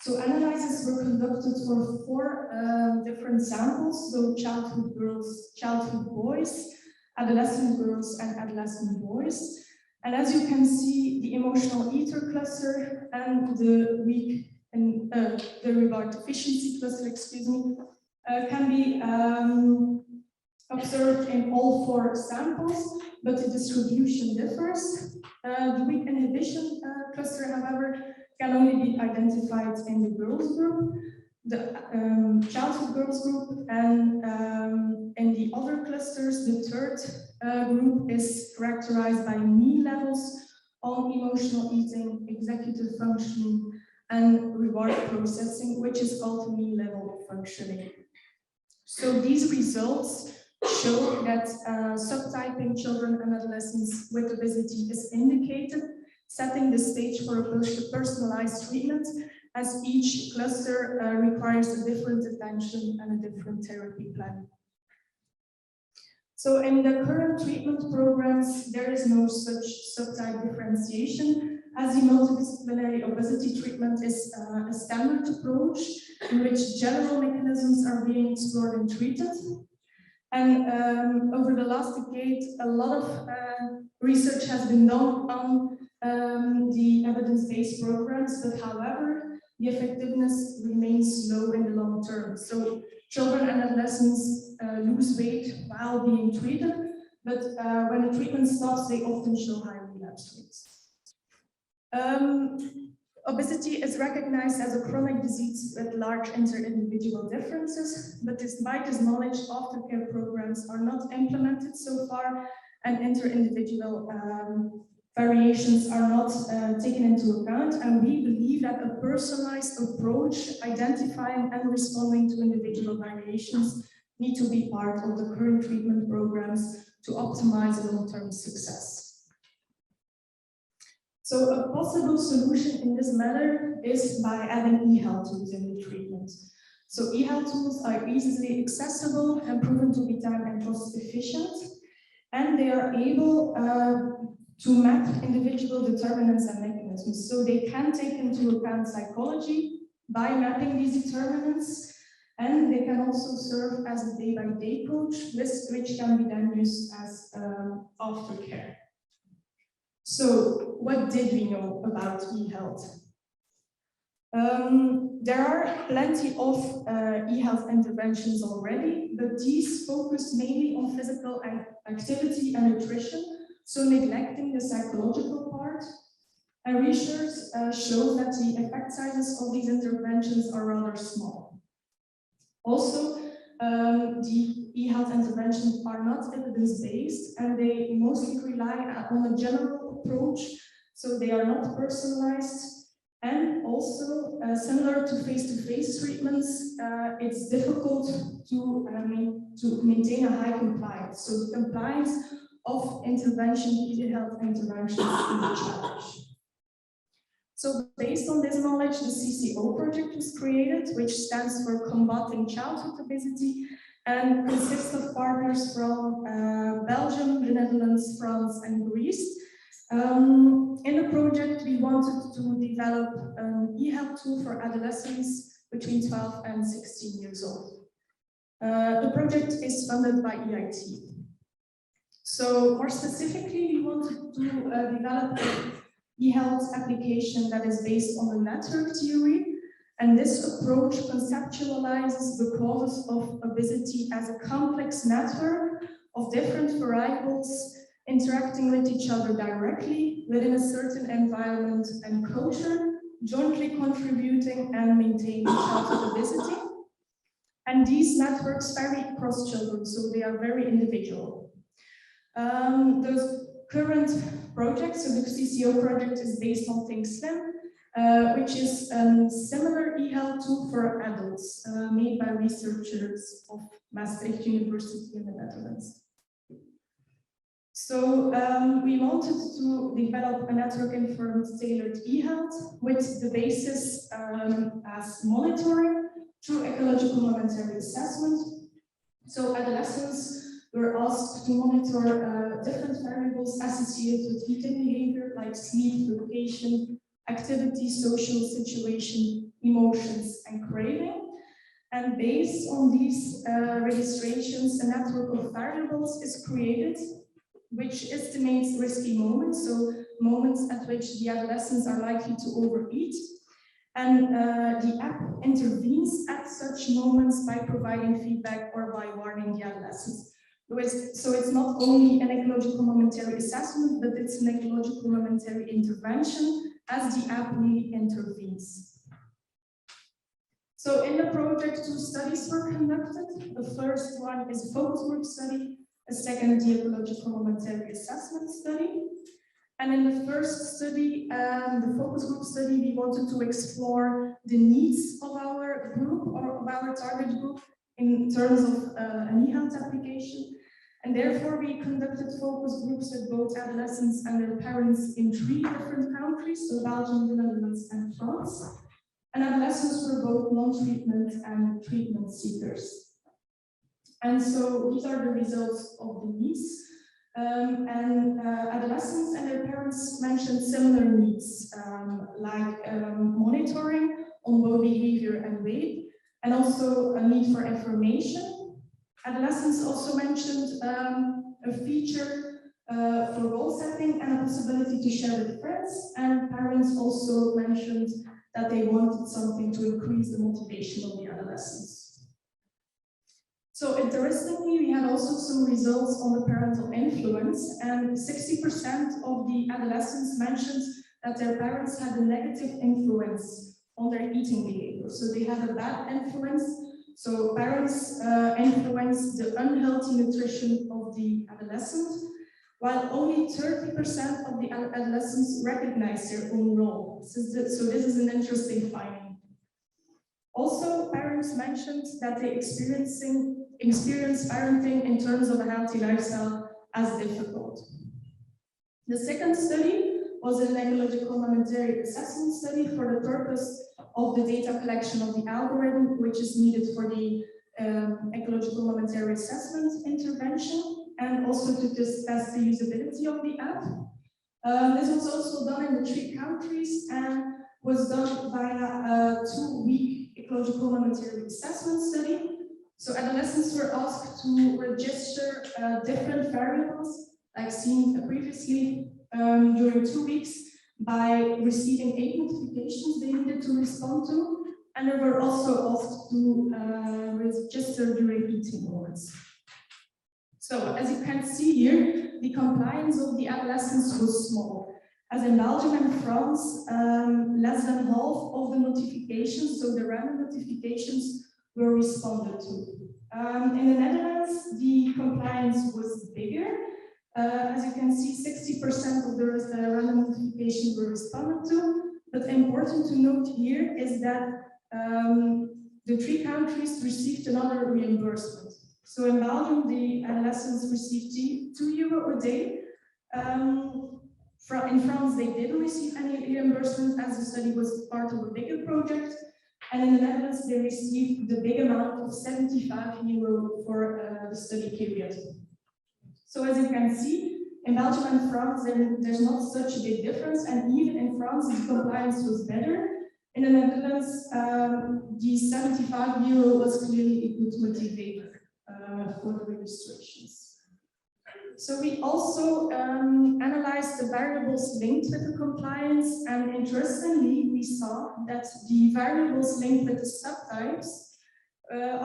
So analyses were conducted for 4 different samples, so childhood girls, childhood boys, adolescent girls, and adolescent boys. And as you can see, the emotional eater cluster and the weak and the reward deficiency cluster, excuse me, can be observed in all 4 samples, but the distribution differs. The weak inhibition cluster, however, can only be identified in the girls group, the childhood girls group, and in the other clusters, the third group is characterized by mean levels on emotional eating, executive functioning, and reward processing, which is called mean level functioning. So these results show that subtyping children and adolescents with obesity is indicated, setting the stage for a personalized treatment, as each cluster requires a different attention and a different therapy plan. So in the current treatment programs, there is no such subtype differentiation, as the multidisciplinary obesity treatment is a standard approach in which general mechanisms are being explored and treated. And over the last decade, a lot of research has been done on the evidence-based programs, but however, the effectiveness remains low in the long term. So children and adolescents lose weight while being treated, but when the treatment stops, they often show high relapse rates. Obesity is recognized as a chronic disease with large inter-individual differences, but despite this knowledge, aftercare programs are not implemented so far, and inter-individual variations are not taken into account, and we believe that a personalized approach, identifying and responding to individual variations, need to be part of the current treatment programs to optimize long-term success. So a possible solution in this matter is by adding e-health tools in the treatment. So e-health tools are easily accessible and proven to be time and cost efficient, and they are able to map individual determinants and mechanisms. So they can take into account psychology by mapping these determinants, and they can also serve as a day-by-day coach, which can be then used as aftercare. So what did we know about e-health? There are plenty of e-health interventions already, but these focus mainly on physical activity and nutrition, so neglecting the psychological part. And research shows that the effect sizes of these interventions are rather small. Also, the e-health interventions are not evidence-based, and they mostly rely on a general approach, so they are not personalized. And also, similar to face-to-face treatments, it's difficult to maintain a high compliance. So the compliance of e-health interventions is a challenge. So based on this knowledge, the CCO project was created, which stands for Combating Childhood Obesity, and consists of partners from Belgium, the Netherlands, France, and Greece. In the project, we wanted to develop an e-health tool for adolescents between 12 and 16 years old. The project is funded by EIT. So more specifically, we wanted to develop an e-health application that is based on the network theory, and this approach conceptualizes the causes of obesity as a complex network of different variables interacting with each other directly within a certain environment and culture, jointly contributing and maintaining childhood obesity. And these networks vary across children, so they are very individual. Those current projects, so the CCO project is based on ThinkSlim, which is a similar e-health tool for adults made by researchers of Maastricht University in the Netherlands. So we wanted to develop a network-informed tailored e-health with the basis as monitoring through ecological momentary assessment. So adolescents were asked to monitor different variables associated with eating behavior like sleep, location, activity, social situation, emotions, and craving. And based on these registrations, a network of variables is created which estimates risky moments, so moments at which the adolescents are likely to overeat. And the app intervenes at such moments by providing feedback or by warning the adolescents. So it's not only an ecological momentary assessment, but it's an ecological momentary intervention as the app really intervenes. So in the project, 2 studies were conducted. The first one is a focus group study, a second, the ecological momentary assessment study. And in the first study, the focus group study, we wanted to explore the needs of our group or of our target group in terms of an e-health application. And therefore, we conducted focus groups with both adolescents and their parents in 3 different countries, so Belgium, the Netherlands, and France. And adolescents were both non-treatment and treatment seekers. And so these are the results of the needs. Adolescents and their parents mentioned similar needs, like monitoring on body behavior and weight, and also a need for information. Adolescents also mentioned a feature for goal setting and a possibility to share with friends, and parents also mentioned that they wanted something to increase the motivation of the adolescents. So interestingly, we had also some results on the parental influence, and 60% of the adolescents mentioned that their parents had a negative influence on their eating behavior. So they had a bad influence. So parents influenced the unhealthy nutrition of the adolescent. while only 30% of the adolescents recognize their own role. So this is an interesting finding. Also, parents mentioned that they experience parenting in terms of a healthy lifestyle as difficult. The second study was an ecological momentary assessment study for the purpose of the data collection of the algorithm, which is needed for the ecological momentary assessment intervention, and also to discuss the usability of the app. This was also done in the 3 countries and was done via a 2-week ecological momentary assessment study. So adolescents were asked to register different variables, like seen previously, during 2 weeks by receiving 8 notifications they needed to respond to, and they were also asked to register during eating moments. So as you can see here, the compliance of the adolescents was small. As in Belgium and France, less than half of the notifications, so the random notifications, were responded to. In the Netherlands, the compliance was bigger. As you can see, 60% of the random notifications were responded to. But important to note here is that the 3 countries received another reimbursement. So in Belgium, the adolescents received €2 a day. In France, they didn't receive any reimbursement as the study was part of a bigger project. And in the Netherlands, they received the big amount of €75 for the study period. So as you can see, in Belgium and France, there's not such a big difference. And even in France, the compliance was better. In the Netherlands, the €75 was clearly a good motivator for the registrations. So we also analyzed the variables linked with the compliance, and interestingly, we saw that the variables linked with the subtypes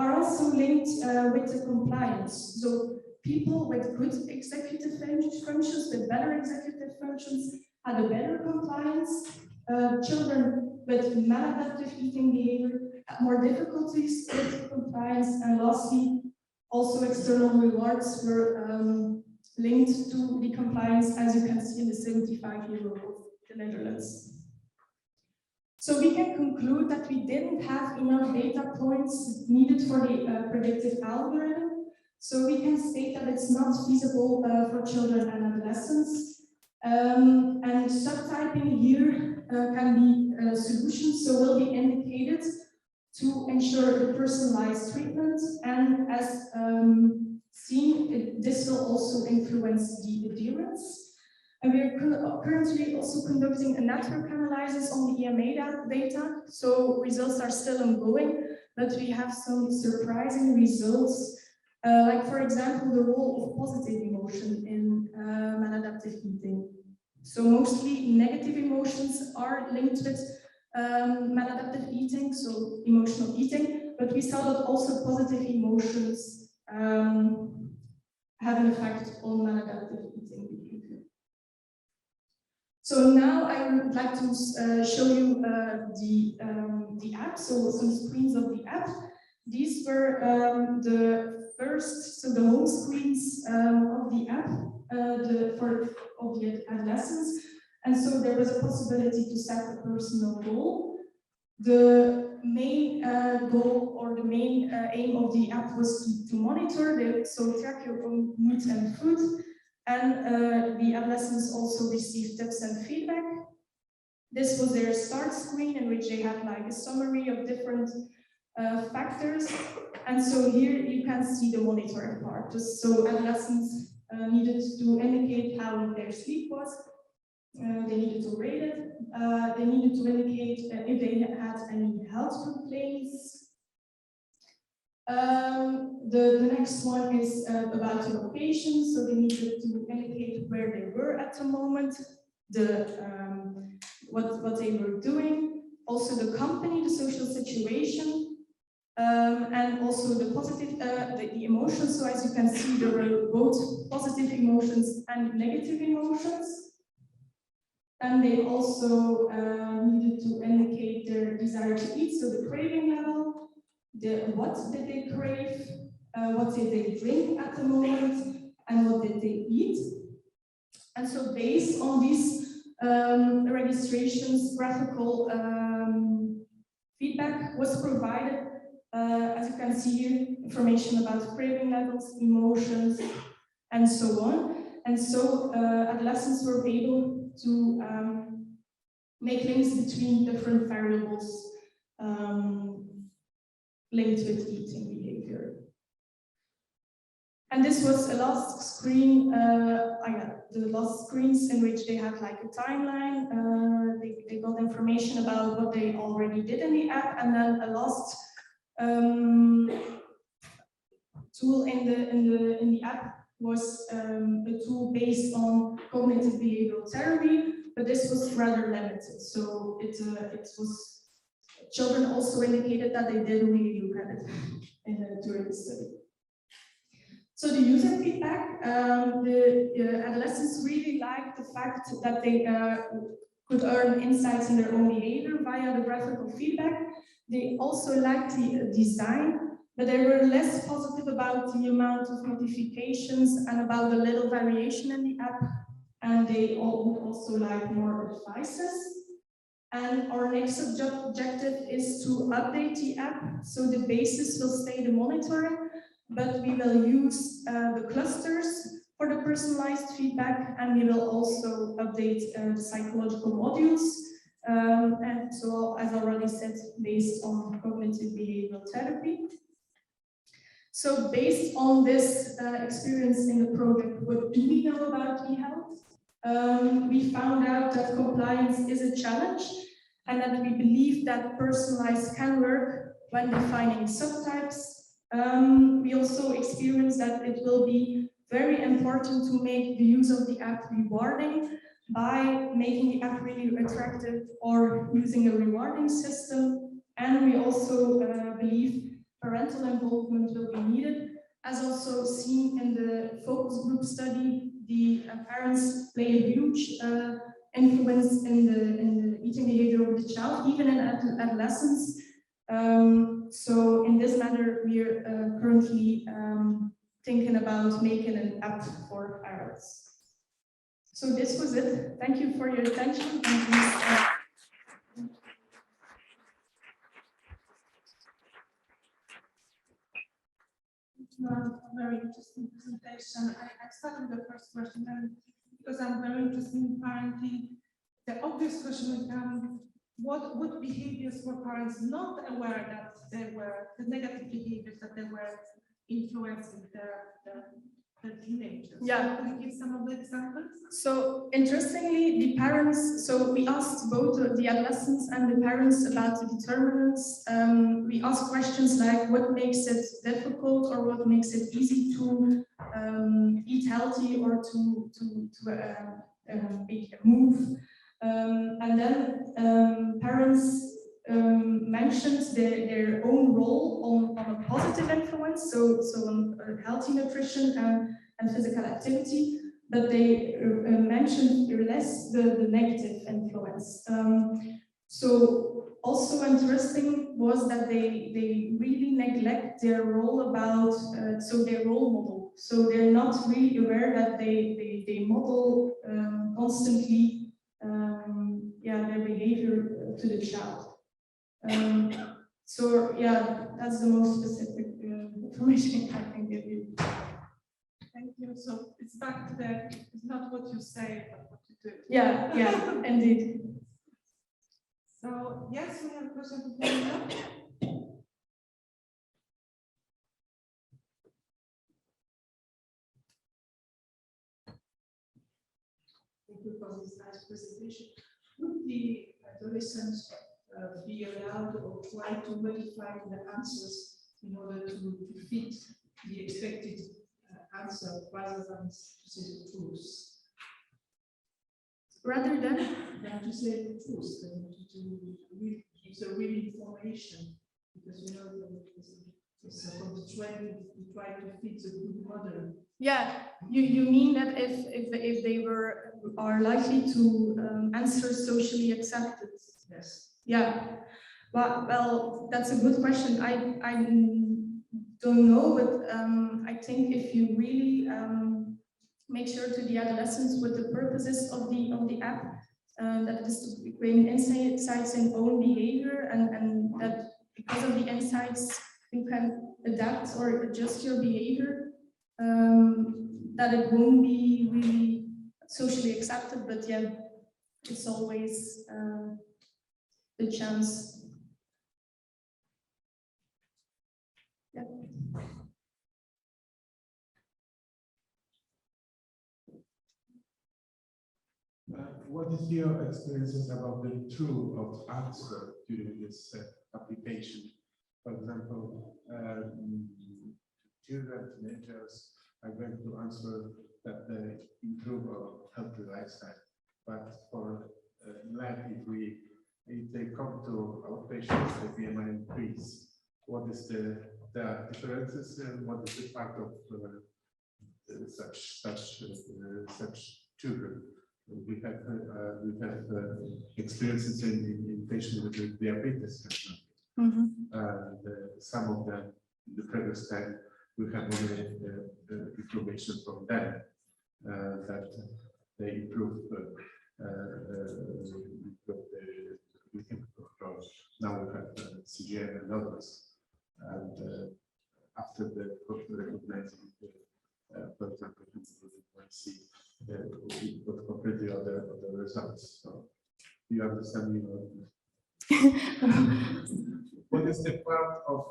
are also linked with the compliance. So people with good executive functions, with better executive functions, had a better compliance. Children with maladaptive eating behavior had more difficulties with compliance, and lastly, also external rewards were linked to the compliance, as you can see in the €75 of the Netherlands. So we can conclude that we didn't have enough data points needed for the predictive algorithm. So we can state that it's not feasible for children and adolescents. And subtyping here can be a solution, so will be indicated to ensure the personalized treatment, and as seen, this will also influence the adherence. And we are currently also conducting a network analysis on the EMA data, so results are still ongoing, but we have some surprising results, like for example, the role of positive emotion in maladaptive eating. So mostly negative emotions are linked with maladaptive eating, so emotional eating, but we saw that also positive emotions have an effect on maladaptive eating behavior. So now I would like to show you the app, so some screens of the app. These were the first, so the home screens of the app of the adolescents. And so there was a possibility to set a personal goal. The main goal or the main aim of the app was to monitor, so track your own mood and food. And the adolescents also received tips and feedback. This was their start screen, in which they had like a summary of different factors. And so here you can see the monitoring part. Just so adolescents needed to indicate how their sleep was. They needed to rate it. They needed to indicate if they had any health complaints. The next one is about the location. So they needed to indicate where they were at the moment, what they were doing, also the company, the social situation, and also the positive, the emotions. So as you can see, there were both positive emotions and negative emotions. And they also needed to indicate their desire to eat, so the craving level, what did they crave, what did they drink at the moment, and what did they eat. And so based on these registrations, graphical feedback was provided. As you can see here, information about craving levels, emotions, and so on. And so adolescents were able to make links between different variables linked with eating behavior. And this was a last screen, the last screens in which they had like a timeline. They got information about what they already did in the app, and then a last tool in the app was a tool based on cognitive behavioral therapy, but this was rather limited. So it was, children also indicated that they didn't really look at it during the study. So the user feedback, the adolescents really liked the fact that they could earn insights in their own behavior via the graphical feedback. They also liked the design, but they were less positive about the amount of notifications and about the little variation in the app. And they all would also like more advices. And our next objective is to update the app. So the basis will stay the monitoring, but we will use the clusters for the personalized feedback, and we will also update the psychological modules. And so, as already said, based on cognitive behavioral therapy. So based on this experience in the project, what do we know about e-health? We found out that compliance is a challenge, and that we believe that personalized can work when defining subtypes. We also experienced that it will be very important to make the use of the app rewarding by making the app really attractive or using a rewarding system. And we also believe parental involvement will be needed. As also seen in the focus group study, the parents play a huge influence in the eating behavior of the child, even in adolescence. So in this matter, we are currently thinking about making an app for adults. So this was it. Thank you for your attention. And please, very interesting presentation. I started the first question, and because I'm very interested in parenting, the obvious question will come: what behaviors were parents not aware that they were, the negative behaviors that they were influencing their teenagers? Yeah. Can you give some of the examples? So interestingly, the parents, so we asked both the adolescents and the parents about the determinants. We asked questions like what makes it difficult or what makes it easy to eat healthy or to make a move. And then parents mentioned their own role on a positive influence, so on healthy nutrition and physical activity, but they mentioned less the negative influence. So also interesting was that they really neglect their role about, so their role model. So they're not really aware that they model constantly their behavior to the child. So yeah, that's the most specific information I can give you. Thank you. So it's back to it's not what you say, but what you do. Yeah, yeah, indeed. So yes, we have a question for Monica. Thank you for this nice presentation. Would the adolescents be allowed or try to modify the answers in order to fit the expected answer rather than to say the truth? Rather than to say the truth, than to give the real information, because you know from the trend we try to fit the good model. Yeah, you mean that if they are likely to answer socially accepted? Yes. Yeah. Well, that's a good question. I don't know, but I think if you really make sure to the adolescents what the purposes of the app, that it is to bring insights in own behavior, and that because of the insights you can adapt or adjust your behavior, that it won't be really socially accepted, but yeah, it's always the chance. Yeah. What is your experiences about the tool of answer during this application? For example, children, teenagers are going to answer that they improve a healthy lifestyle. But for life, if they come to our patients, the BMI increase, what is the differences and what is the part of such children? We have experiences in patients with diabetes, and some of them in the previous time we have only information from them that they improve glycemic control. Now we have CGM and others, and after the recognizing, for example, we see got completely other results. So you understand me? What is the part of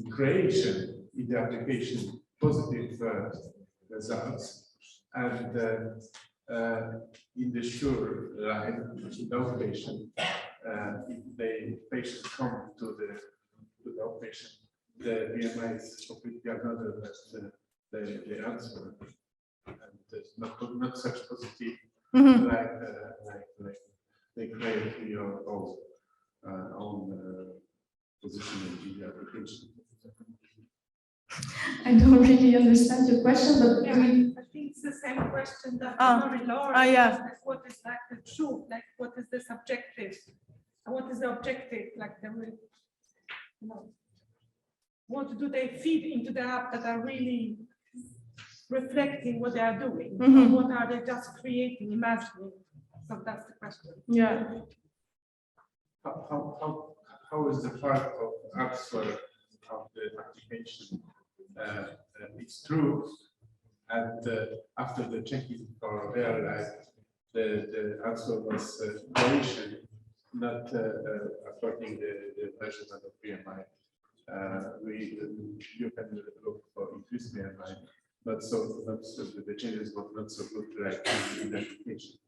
creation in the application positive results, and in the sure life, in the outpatient, if the patients come to the outpatient, the BMI is completely another that the answer. And not such positive like they create your own position in the application. I don't really understand your question, but yeah, I think it's the same question that Laura yeah. asked, like, what is like the truth, like what is the subjective, and what is the objective, like the, you know, what do they feed into the app that are really reflecting what they are doing, or what are they just creating, imagining? So that's the question. Yeah. How is the part of answer of the application? It's true, and after the checking for real life, the answer was creation, not according the measurement of BMI. You can look for increased BMI. Not so the changes were not so good like in the application.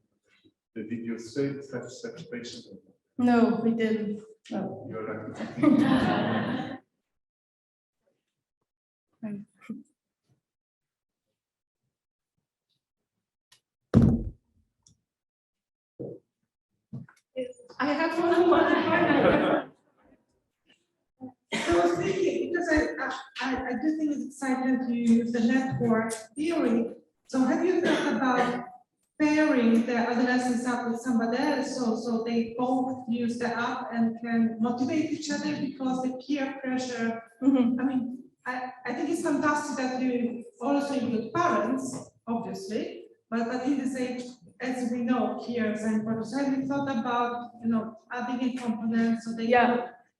Did you say such patient? No, we didn't. No. You're right. I have one more. I was thinking, because I do think it's exciting to use the network theory. So have you thought about pairing the adolescents up with somebody else, so they both use the app and can motivate each other, because the peer pressure, I mean, I think it's fantastic that you also include parents, obviously, but in this age, as we know, peers and brothers, have you thought about, you know, adding in components so they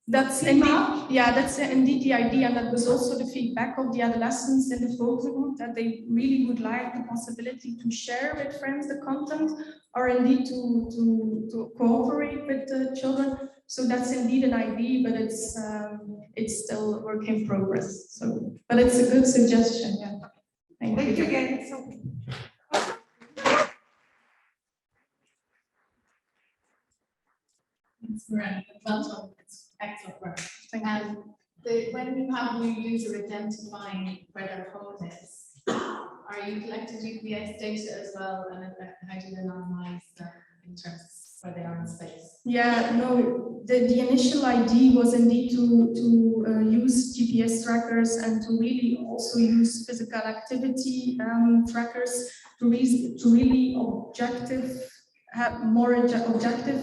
That's indeed the idea, and that was also the feedback of the adolescents in the focus group, that they really would like the possibility to share with friends the content, or indeed to cooperate with the children. So that's indeed an idea, but it's still a work in progress. So, but it's a good suggestion. Yeah. Thank you again. It's great. Well done. It's excellent work. When you have new user identifying where their phone is, are you collecting GPS data as well, and how do you anonymize them in terms of where they are in space? Yeah, no, the initial idea was indeed to use GPS trackers and to really also use physical activity trackers to really have more objective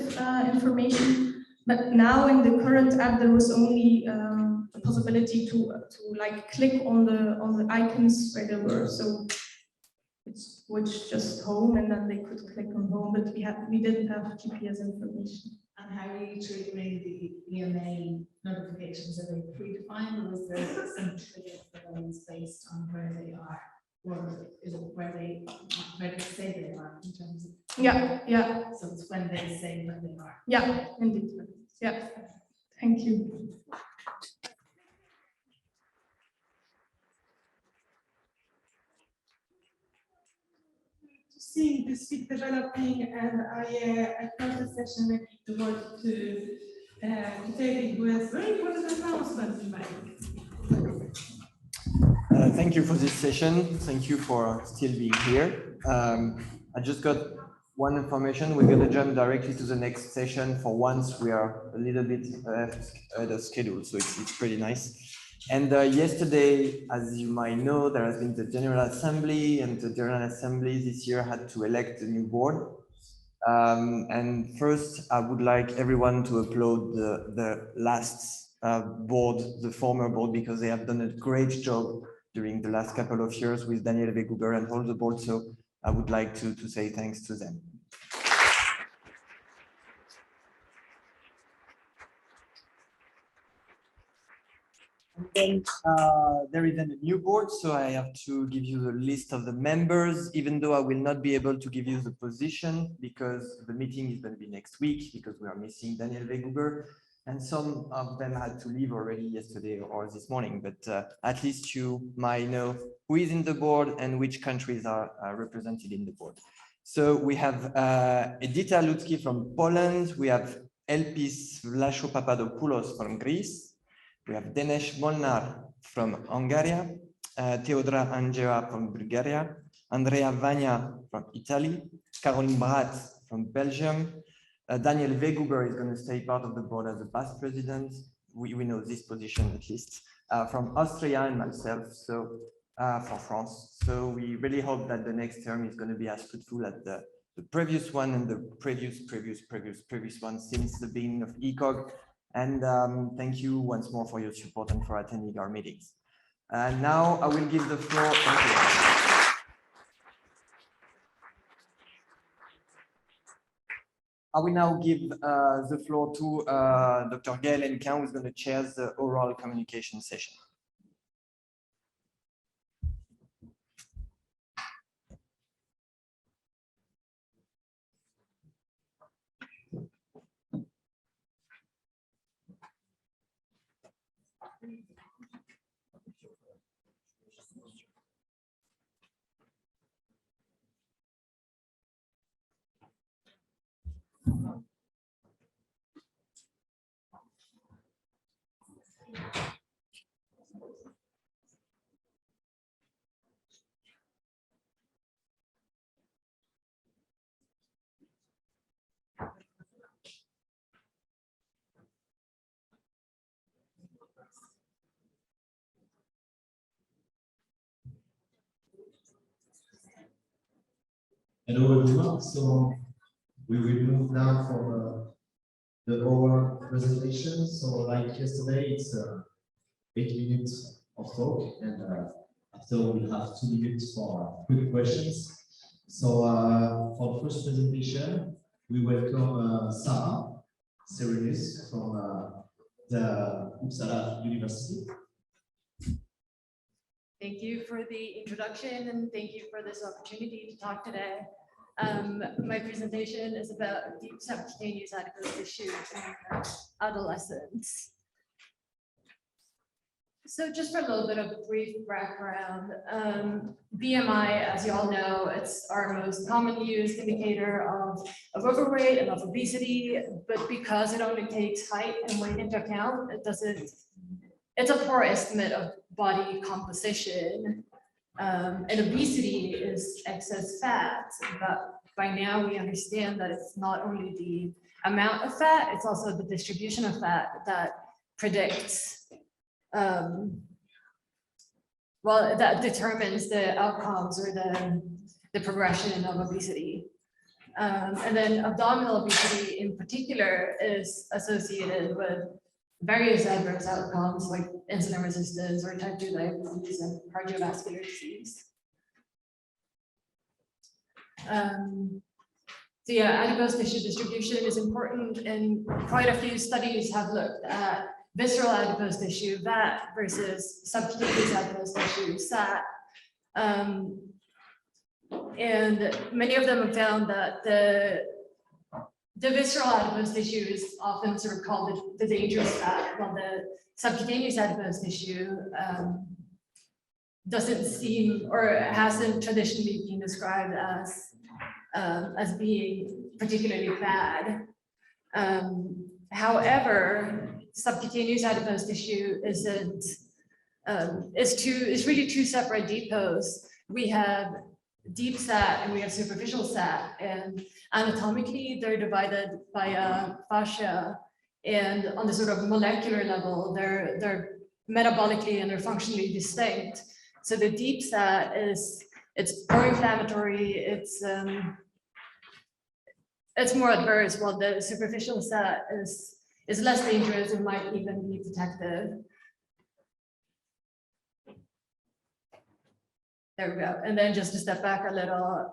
information. But now in the current app, there was only the possibility to like click on the icons where they were. So which just home, and then they could click on home, but we didn't have GPS information. And how are you triggering the EMA notifications? Are they predefined, or is there some trigger for those based on where they are? Or is it where they say they are in terms of? Yeah. So it's when they say where they are. Yeah, indeed. Yeah. Thank you. Seeing this field developing, and I thought the session maybe to work to David, who has very important announcement to make. Thank you for this session. Thank you for still being here. I just got one information. We're going to jump directly to the next session. For once, we are a little bit ahead of schedule, so it's pretty nice. And yesterday, as you might know, there has been the General Assembly, and the General Assembly this year had to elect a new board. And first, I would like everyone to applaud the last board, the former board, because they have done a great job during the last couple of years with Daniel Weguber and all the board. So I would like to say thanks to them. And then there is then a new board, so I have to give you the list of the members, even though I will not be able to give you the position because the meeting is going to be next week because we are missing Daniel Weguber, and some of them had to leave already yesterday or this morning, but at least you might know who is in the board and which countries are represented in the board. So we have Edita Lutsky from Poland, we have Elpis Vlacho-Papadopoulos from Greece, we have Denesh Molnar from Hungary, Teodora Angela from Bulgaria, Andrea Vania from Italy, Caroline Brat from Belgium, Daniel Weguber is going to stay part of the board as the past president. We know this position at least, from Austria, and myself, so for France. So we really hope that the next term is going to be as fruitful as the previous one and the previous one since the beginning of ECOG. And thank you once more for your support and for attending our meetings. And now I will give the floor. I will now give the floor to Dr. Gaël Hennequin, who is going to chair the oral communication session. Hello everyone. So we will move now from the oral presentation. So like yesterday, it's 8 minutes of talk, and after we'll have 2 minutes for quick questions. So for the first presentation, we welcome Sarah Serenus from the Uppsala University. Thank you for the introduction, and thank you for this opportunity to talk today. My presentation is about deep subcutaneous adipose tissue in adolescents. So just for a little bit of brief background, BMI, as you all know, it's our most commonly used indicator of overweight and of obesity, but because it only takes height and weight into account, it's a poor estimate of body composition. And obesity is excess fat, but by now we understand that it's not only the amount of fat, it's also the distribution of fat that predicts, well, that determines the outcomes or the progression of obesity. And then abdominal obesity in particular is associated with various adverse outcomes like insulin resistance or type 2 diabetes and cardiovascular disease. So yeah, adipose tissue distribution is important, and quite a few studies have looked at visceral adipose tissue, VAT, versus subcutaneous adipose tissue, SAT. And many of them have found that the visceral adipose tissue is often sort of called the dangerous fat, while the subcutaneous adipose tissue doesn't seem, or hasn't traditionally been described as being particularly bad. However, subcutaneous adipose tissue is really two separate depots. We have deep SAT and we have superficial SAT, and anatomically they're divided by a fascia, and on the sort of molecular level they're metabolically and they're functionally distinct. So the deep SAT it's pro-inflammatory, it's more adverse, while the superficial SAT is less dangerous and might even be protective. There we go. And then just to step back a little,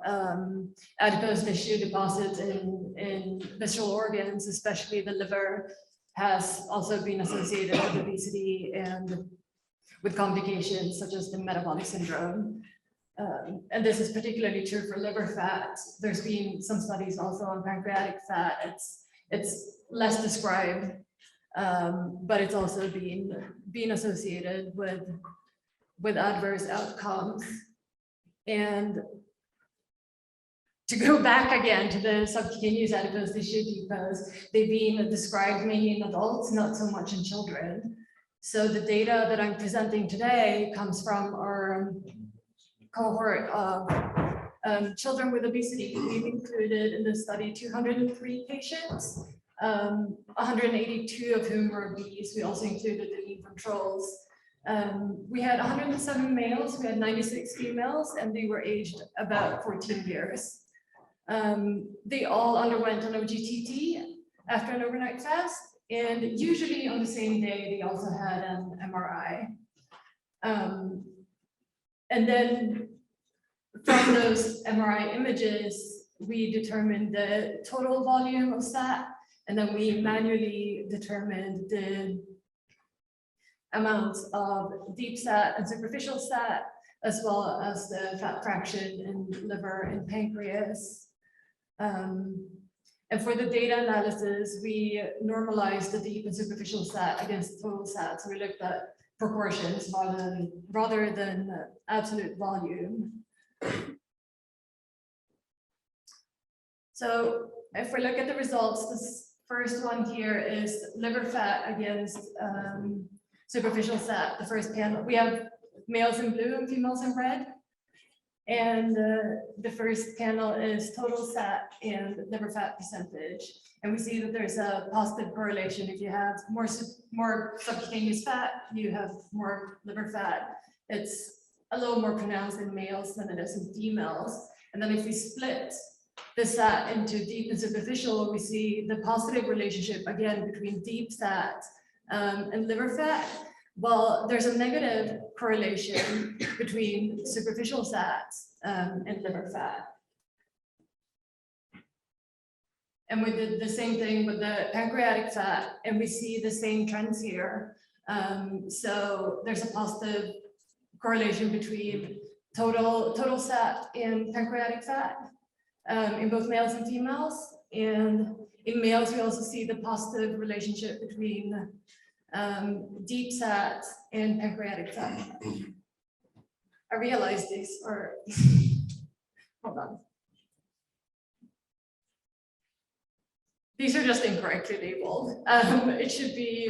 adipose tissue deposits in visceral organs, especially the liver, has also been associated with obesity and with complications such as the metabolic syndrome. And this is particularly true for liver fat. There's been some studies also on pancreatic fat. It's less described, but it's also been associated with adverse outcomes. And to go back again to the subcutaneous adipose tissue depots, they've been described mainly in adults, not so much in children. So the data that I'm presenting today comes from our cohort of children with obesity. We've included in this study 203 patients, 182 of whom were obese. We also included the lean controls. We had 107 males, we had 96 females, and they were aged about 14 years. They all underwent an OGTT after an overnight fast, and usually on the same day, they also had an MRI. And then from those MRI images, we determined the total volume of SAT, and then we manually determined the amounts of deep SAT and superficial SAT, as well as the fat fraction in liver and pancreas. And for the data analysis, we normalized the deep and superficial SAT against total SAT. So we looked at proportions rather than absolute volume. So if we look at the results, this first one here is liver fat against superficial SAT, the first panel. We have males in blue and females in red. And the first panel is total SAT and liver fat percentage. And we see that there's a positive correlation. If you have more subcutaneous fat, you have more liver fat. It's a little more pronounced in males than it is in females. And then if we split the SAT into deep and superficial, we see the positive relationship again between deep SAT and liver fat. Well, there's a negative correlation between superficial SAT and liver fat. And we did the same thing with the pancreatic fat, and we see the same trends here. So there's a positive correlation between total SAT and pancreatic fat in both males and females. And in males, we also see the positive relationship between deep SAT and pancreatic fat. I realized this, or hold on. These are just incorrectly labeled. It should be,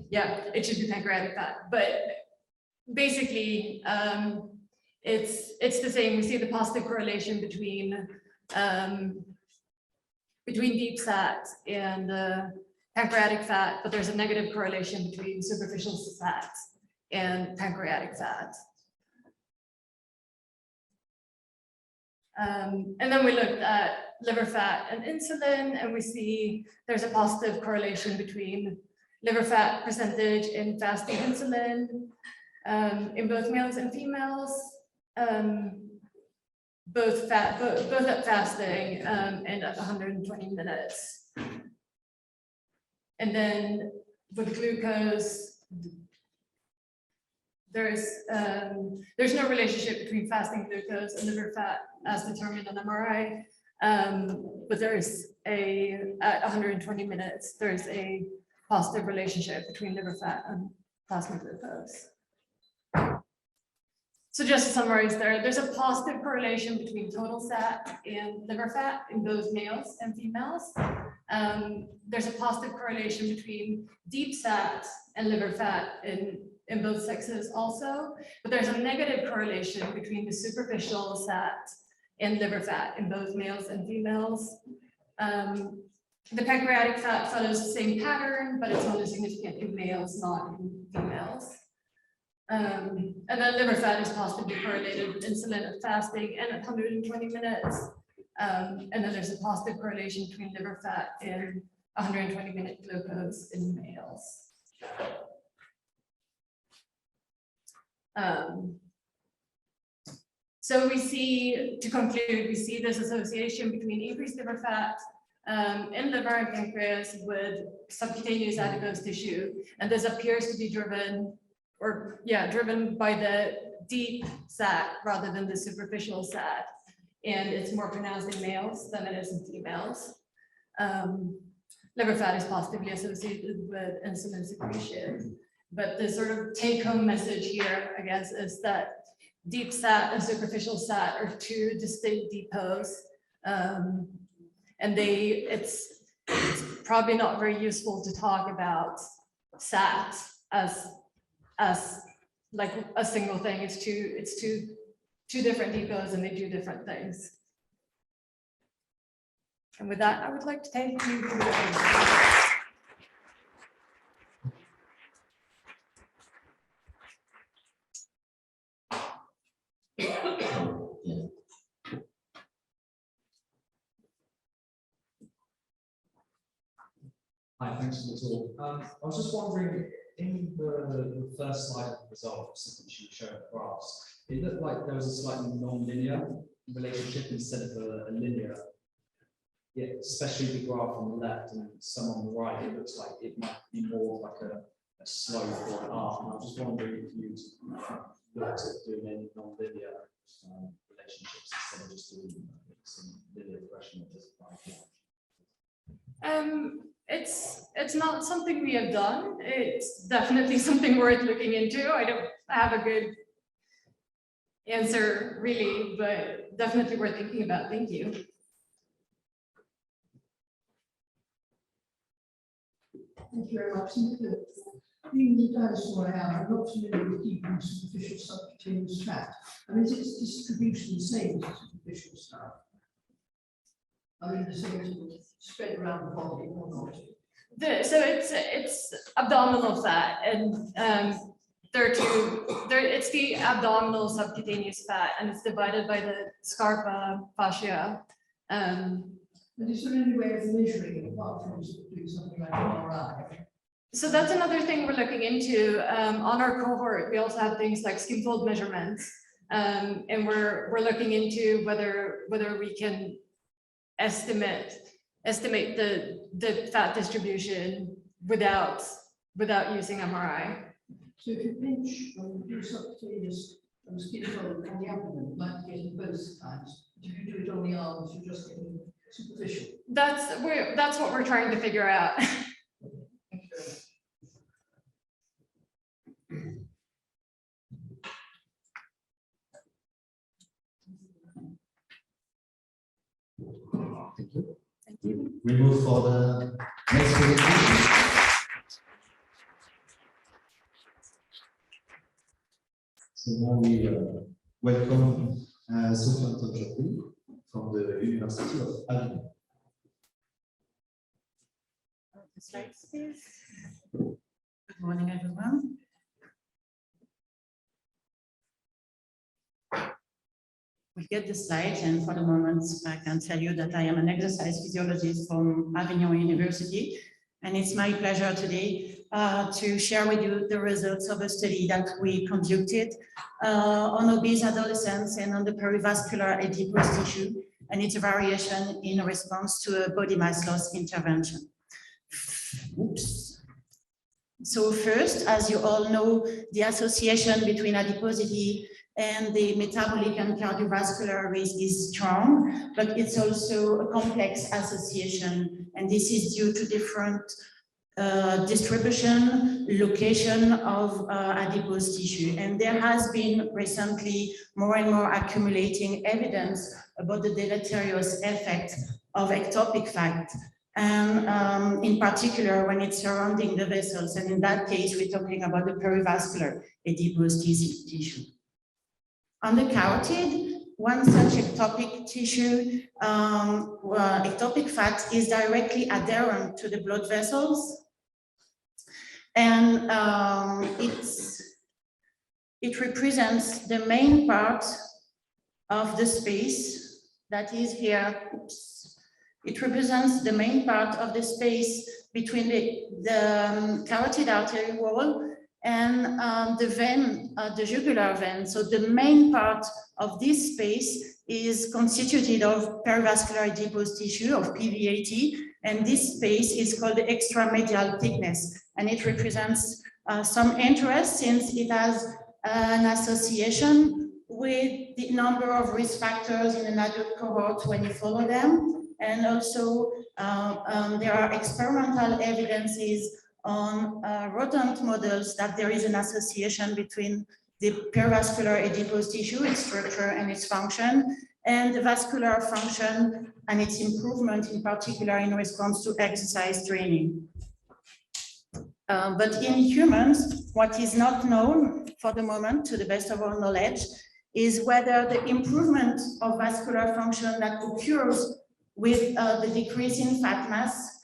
yeah, it should be pancreatic fat, but basically it's the same. We see the positive correlation between deep SAT and pancreatic fat, but there's a negative correlation between superficial SAT and pancreatic fat. And then we looked at liver fat and insulin, and we see there's a positive correlation between liver fat percentage and fasting insulin in both males and females. both at fasting and at 120 minutes. And then with glucose, there's no relationship between fasting glucose and liver fat as determined on MRI, but there's at 120 minutes, there's a positive relationship between liver fat and plasma glucose. So just to summarize there's a positive correlation between total fat and liver fat in both males and females. There's a positive correlation between deep fat and liver fat in both sexes also, but there's a negative correlation between the superficial fat and liver fat in both males and females. The pancreatic fat follows the same pattern, but it's only significant in males, not in females. And then liver fat is positively correlated with insulin at fasting and at 120 minutes. And then there's a positive correlation between liver fat and 120-minute glucose in males. So we see, to conclude, we see this association between increased liver fat in liver and pancreas with subcutaneous adipose tissue. And this appears to be driven by the deep SAT rather than the superficial SAT. And it's more pronounced in males than it is in females. Liver fat is positively associated with insulin secretion. But the sort of take-home message here, I guess, is that deep SAT and superficial SAT are two distinct depots. And it's probably not very useful to talk about SAT as like a single thing. It's two different depots and they do different things. And with that, I would like to thank you for the Hi, thanks for the talk. I was just wondering, in the first slide of the results, which you showed the graphs, it looked like there was a slightly non-linear relationship instead of a linear. Yeah, especially the graph on the left and some on the right, it looks like it might be more like a slope or an arc. And I was just wondering if you'd looked at doing any non-linear relationships instead of just doing some linear regression at this point. It's not something we have done. It's definitely something worth looking into. I don't have a good answer really, but definitely worth thinking about. Thank you. Thank you very much. Being the dinosaur I am, I'm not familiar with deep and superficial subcutaneous fat. I mean, is its distribution the same as superficial stuff? I mean, the same spread around the body or not? So it's abdominal fat, and it's the abdominal subcutaneous fat, and it's divided by the scarpa fascia. And is there any way of measuring it apart from doing something like MRI? So that's another thing we're looking into. On our cohort, we also have things like skin fold measurements, and we're looking into whether we can estimate the fat distribution without using MRI. So if you pinch or do subcutaneous skin fold on the abdomen, you might get it both times. If you do it on the arms, you're just getting superficial. That's what we're trying to figure out. Thank you. Thank you. We move for the next presentation. So now we welcome Sofiane Tonjapou from the University of Avignon. The slides, please. Good morning, everyone. We'll get the slides, and for the moment, I can tell you that I am an exercise physiologist from Avignon University, and it's my pleasure today to share with you the results of a study that we conducted on obese adolescents and on the perivascular adipose tissue, and its variation in response to a body mass loss intervention. Oops. So first, as you all know, the association between adiposity and the metabolic and cardiovascular risk is strong, but it's also a complex association, and this is due to different distribution, location of adipose tissue. And there has been recently more and more accumulating evidence about the deleterious effect of ectopic fat, and in particular when it's surrounding the vessels. And in that case, we're talking about the perivascular adipose tissue. On the carotid, one such ectopic tissue, ectopic fat is directly adherent to the blood vessels, and it represents the main part of the space that is here. Oops. It represents the main part of the space between the carotid artery wall and the vein, the jugular vein. So the main part of this space is constituted of perivascular adipose tissue, of PVAT, and this space is called the extramedial thickness, and it represents some interest since it has an association with the number of risk factors in an adult cohort when you follow them, and also there are experimental evidences on rodent models that there is an association between the perivascular adipose tissue, its structure and its function, and the vascular function and its improvement, in particular in response to exercise training. But in humans, what is not known for the moment, to the best of our knowledge, is whether the improvement of vascular function that occurs with the decrease in fat mass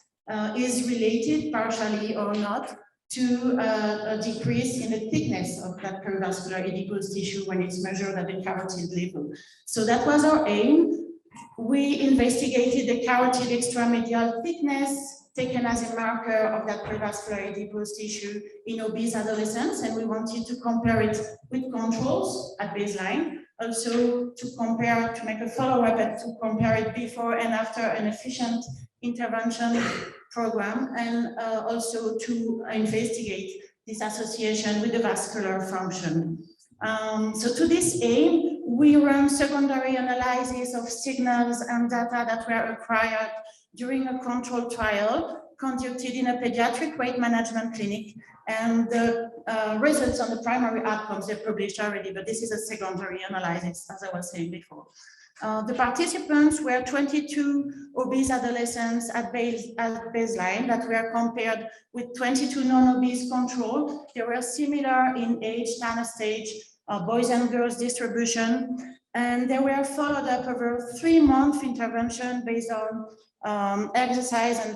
is related partially or not to a decrease in the thickness of that perivascular adipose tissue when it's measured at the carotid level. So that was our aim. We investigated the carotid extramedial thickness taken as a marker of that perivascular adipose tissue in obese adolescents, and we wanted to compare it with controls at baseline, also to compare, to make a follow-up and to compare it before and after an efficient intervention program, and also to investigate this association with the vascular function. So to this aim, we run secondary analysis of signals and data that were acquired during a control trial conducted in a pediatric weight management clinic, and the results on the primary outcomes are published already, but this is a secondary analysis, as I was saying before. The participants were 22 obese adolescents at baseline that were compared with 22 non-obese control. They were similar in age, TANA stage, boys and girls distribution, and they were followed up over 3-month intervention based on exercise and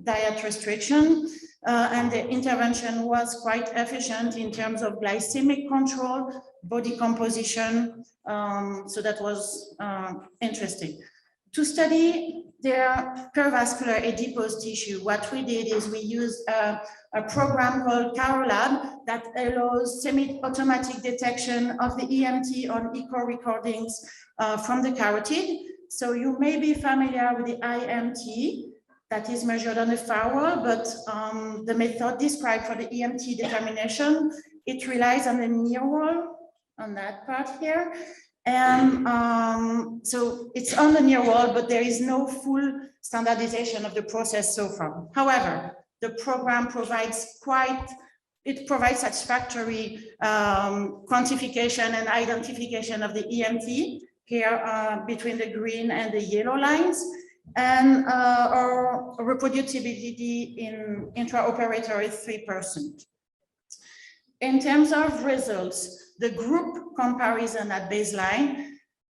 diet restriction. And the intervention was quite efficient in terms of glycemic control, body composition, so that was interesting. To study their perivascular adipose tissue, what we did is we used a program called CaroLab that allows semi-automatic detection of the EMT on echo recordings from the carotid. So you may be familiar with the IMT that is measured on the far wall, but the method described for the EMT determination, it relies on the near wall, on that part here. And so it's on the near wall, but there is no full standardization of the process so far. However, the program provides satisfactory quantification and identification of the EMT here between the green and the yellow lines, and our reproducibility in intraoperator is 3%. In terms of results, the group comparison at baseline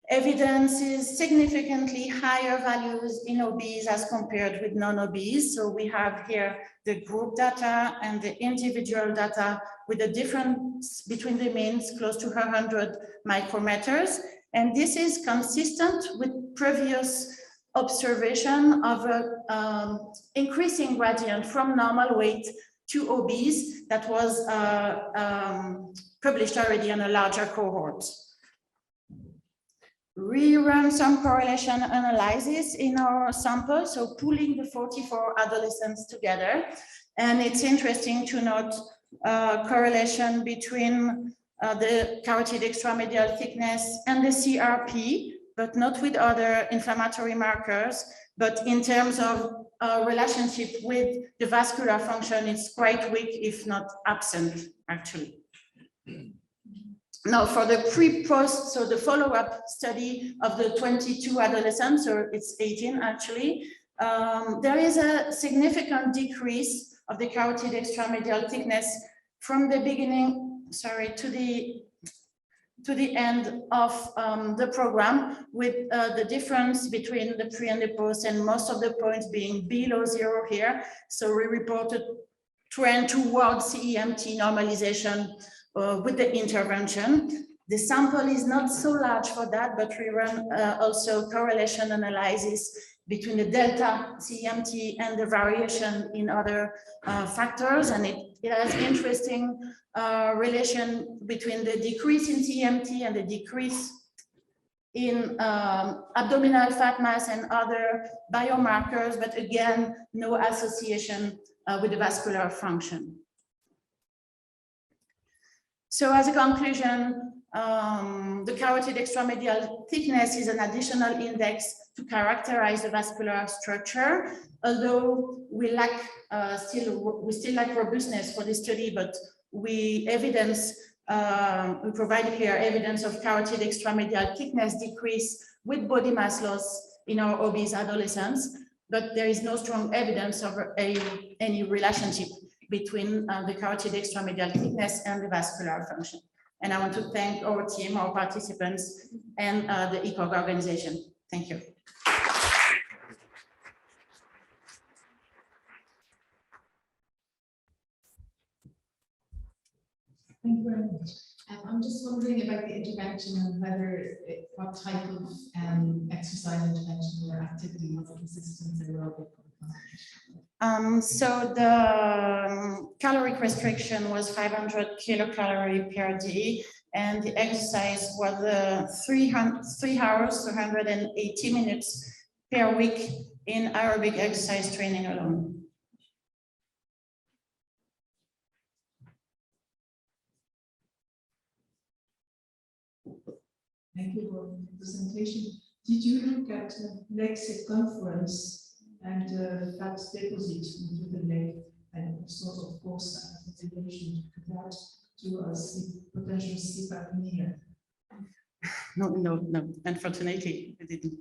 evidences significantly higher values in obese as compared with non-obese. So we have here the group data and the individual data with a difference between the means close to 100 micrometers. And this is consistent with previous observation of a increasing gradient from normal weight to obese that was published already on a larger cohort. We ran some correlation analysis in our sample, so pooling the 44 adolescents together. And it's interesting to note correlation between the carotid extramedial thickness and the CRP, but not with other inflammatory markers. But in terms of relationship with the vascular function, it's quite weak, if not absent, actually. Now, for the pre-post, so the follow-up study of the 22 adolescents, or it's 18 actually, there is a significant decrease of the carotid extramedial thickness from the beginning, sorry, to the end of the program, with the difference between the pre and the post, and most of the points being below 0 here. So we reported trend towards CEMT normalization with the intervention. The sample is not so large for that, but we run also correlation analysis between the delta CEMT and the variation in other factors, and it has interesting relation between the decrease in CEMT and the decrease in abdominal fat mass and other biomarkers, but again, no association with the vascular function. So as a conclusion, the carotid extramedial thickness is an additional index to characterize the vascular structure, although we still lack robustness for this study, but we provided here evidence of carotid extramedial thickness decrease with body mass loss in our obese adolescents, but there is no strong evidence of any relationship between the carotid extramedial thickness and the vascular function. And I want to thank our team, our participants, and the ECOG organization. Thank you. Thank you very much. I'm just wondering about the intervention and what type of exercise intervention or activity was resistance aerobic. So the caloric restriction was 500 kilocalorie per day, and the exercise was 3 hours, 180 minutes per week in aerobic exercise training alone. Thank you for the presentation. Did you look at leg circumference and fat deposit into the leg, and sort of force relation to that to a potential sleep apnea? No, unfortunately, I didn't.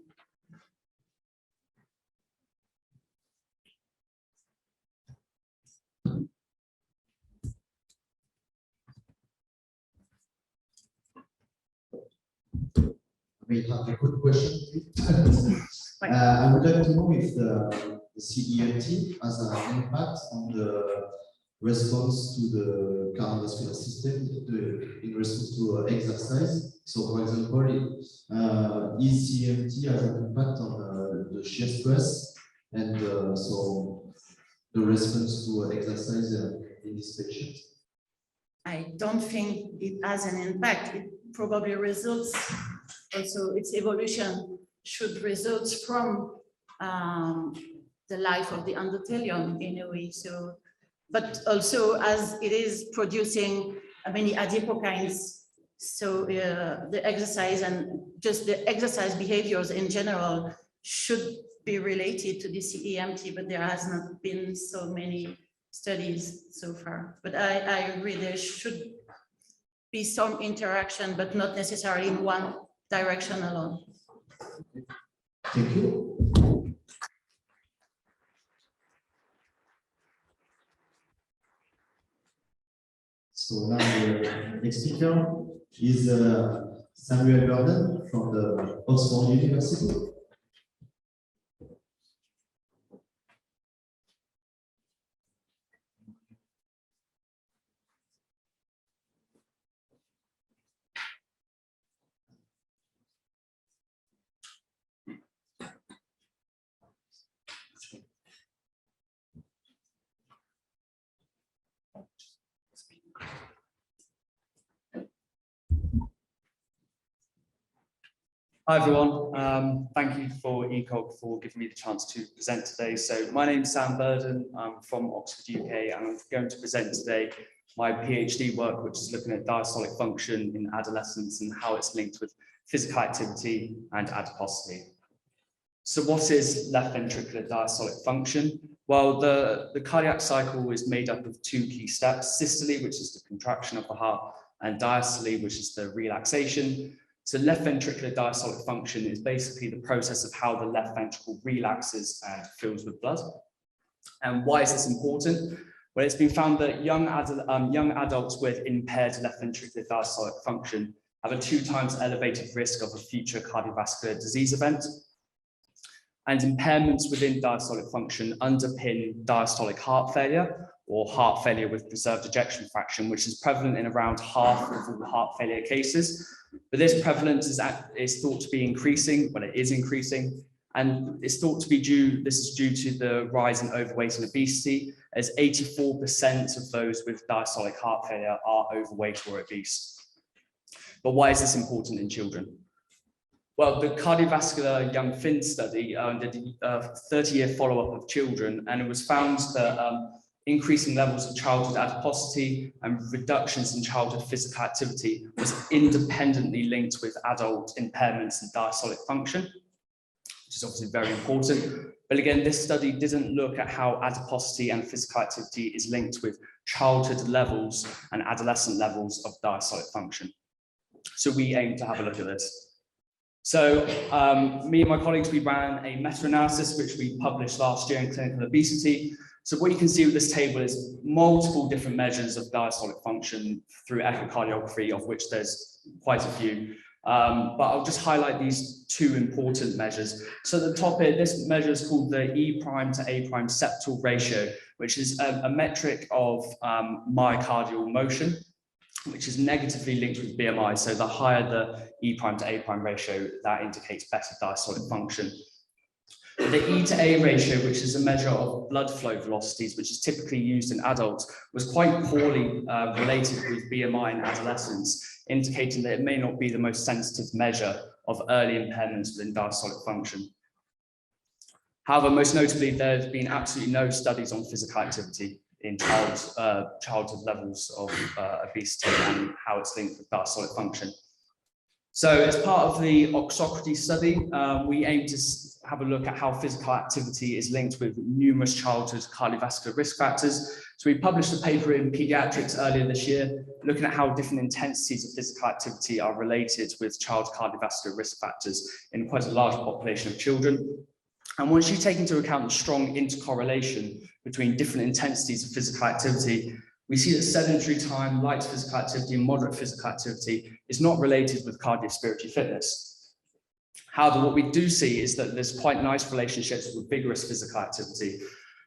We have a good question. I would like to know if the CEMT has an impact on the response to the cardiovascular system in response to exercise. So, for example, is CEMT has an impact on the shear stress and so the response to exercise in this patient? I don't think it has an impact. It probably results, also its evolution should result from the life of the endothelium in a way. So, but also as it is producing many adipokines, so the exercise and just the exercise behaviors in general should be related to the CEMT, but there has not been so many studies so far. But I agree there should be some interaction, but not necessarily in one direction alone. Thank you. So now the next speaker is Samuel Gordon from the Oxford University. Hi everyone, thank you for ECOG for giving me the chance to present today. So my name's Sam Burden, I'm from Oxford, UK, and I'm going to present today my PhD work, which is looking at diastolic function in adolescents and how it's linked with physical activity and adiposity. So what is left ventricular diastolic function? Well, the cardiac cycle is made up of two key steps: systole, which is the contraction of the heart, and diastole, which is the relaxation. So left ventricular diastolic function is basically the process of how the left ventricle relaxes and fills with blood. And why is this important? Well, it's been found that young adults with impaired left ventricular diastolic function have a 2 times elevated risk of a future cardiovascular disease event. And impairments within diastolic function underpin diastolic heart failure, or heart failure with preserved ejection fraction, which is prevalent in around half of all heart failure cases. But this prevalence is thought to be increasing, well, it is increasing, and it's thought to be this is due to the rise in overweight and obesity, as 84% of those with diastolic heart failure are overweight or obese. But why is this important in children? Well, the cardiovascular Young Fin study did a 30-year follow-up of children, and it was found that increasing levels of childhood adiposity and reductions in childhood physical activity was independently linked with adult impairments in diastolic function, which is obviously very important. But again, this study didn't look at how adiposity and physical activity is linked with childhood levels and adolescent levels of diastolic function. So we aim to have a look at this. So me and my colleagues, we ran a meta-analysis which we published last year in Clinical Obesity. So what you can see with this table is multiple different measures of diastolic function through echocardiography, of which there's quite a few. But I'll just highlight these 2 important measures. So at the top here, this measure is called the E' to A' septal ratio, which is a metric of myocardial motion, which is negatively linked with BMI. So the higher the E' to A' ratio, that indicates better diastolic function. The E to A ratio, which is a measure of blood flow velocities, which is typically used in adults, was quite poorly related with BMI in adolescents, indicating that it may not be the most sensitive measure of early impairments within diastolic function. However, most notably, there have been absolutely no studies on physical activity in childhood levels of obesity and how it's linked with diastolic function. So as part of the Oxocrates study, we aim to have a look at how physical activity is linked with numerous childhood cardiovascular risk factors. So we published a paper in Pediatrics earlier this year, looking at how different intensities of physical activity are related with child cardiovascular risk factors in quite a large population of children. And once you take into account the strong intercorrelation between different intensities of physical activity, we see that sedentary time, light physical activity, and moderate physical activity is not related with cardiorespiratory fitness. However, what we do see is that there's quite nice relationships with vigorous physical activity.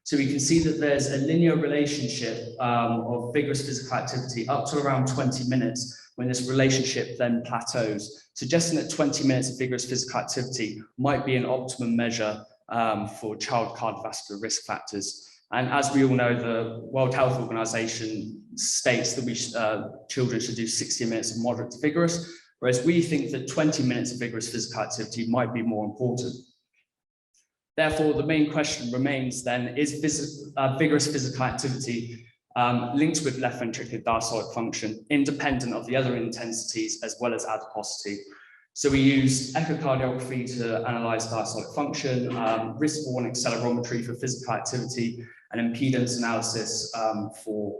So we can see that there's a linear relationship of vigorous physical activity up to around 20 minutes, when this relationship then plateaus, suggesting that 20 minutes of vigorous physical activity might be an optimum measure for child cardiovascular risk factors. And as we all know, the World Health Organization states that children should do 60 minutes of moderate to vigorous, whereas we think that 20 minutes of vigorous physical activity might be more important. Therefore, the main question remains then, is vigorous physical activity linked with left ventricular diastolic function, independent of the other intensities as well as adiposity? So we used echocardiography to analyze diastolic function, risk-borne accelerometry for physical activity, and impedance analysis for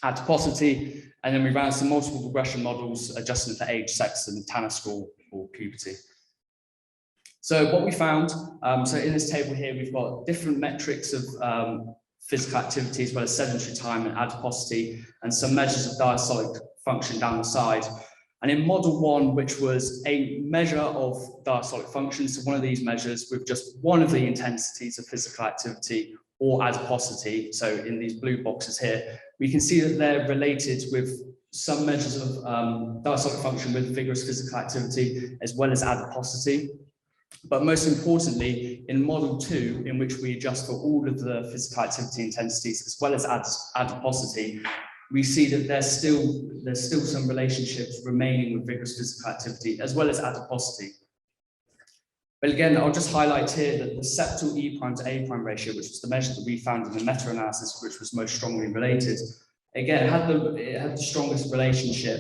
adiposity. And then we ran some multiple regression models adjusting for age, sex, and Tanner score for puberty. So what we found, so in this table here, we've got different metrics of physical activity as well as sedentary time and adiposity, and some measures of diastolic function down the side. And in model 1, which was a measure of diastolic function, so one of these measures with just one of the intensities of physical activity or adiposity, so in these blue boxes here, we can see that they're related with some measures of diastolic function with vigorous physical activity as well as adiposity. But most importantly, in model 2, in which we adjust for all of the physical activity intensities as well as adiposity, we see that there's still some relationships remaining with vigorous physical activity as well as adiposity. But again, I'll just highlight here that the septal E prime to A prime ratio, which was the measure that we found in the meta-analysis, which was most strongly related, again, it had the strongest relationship.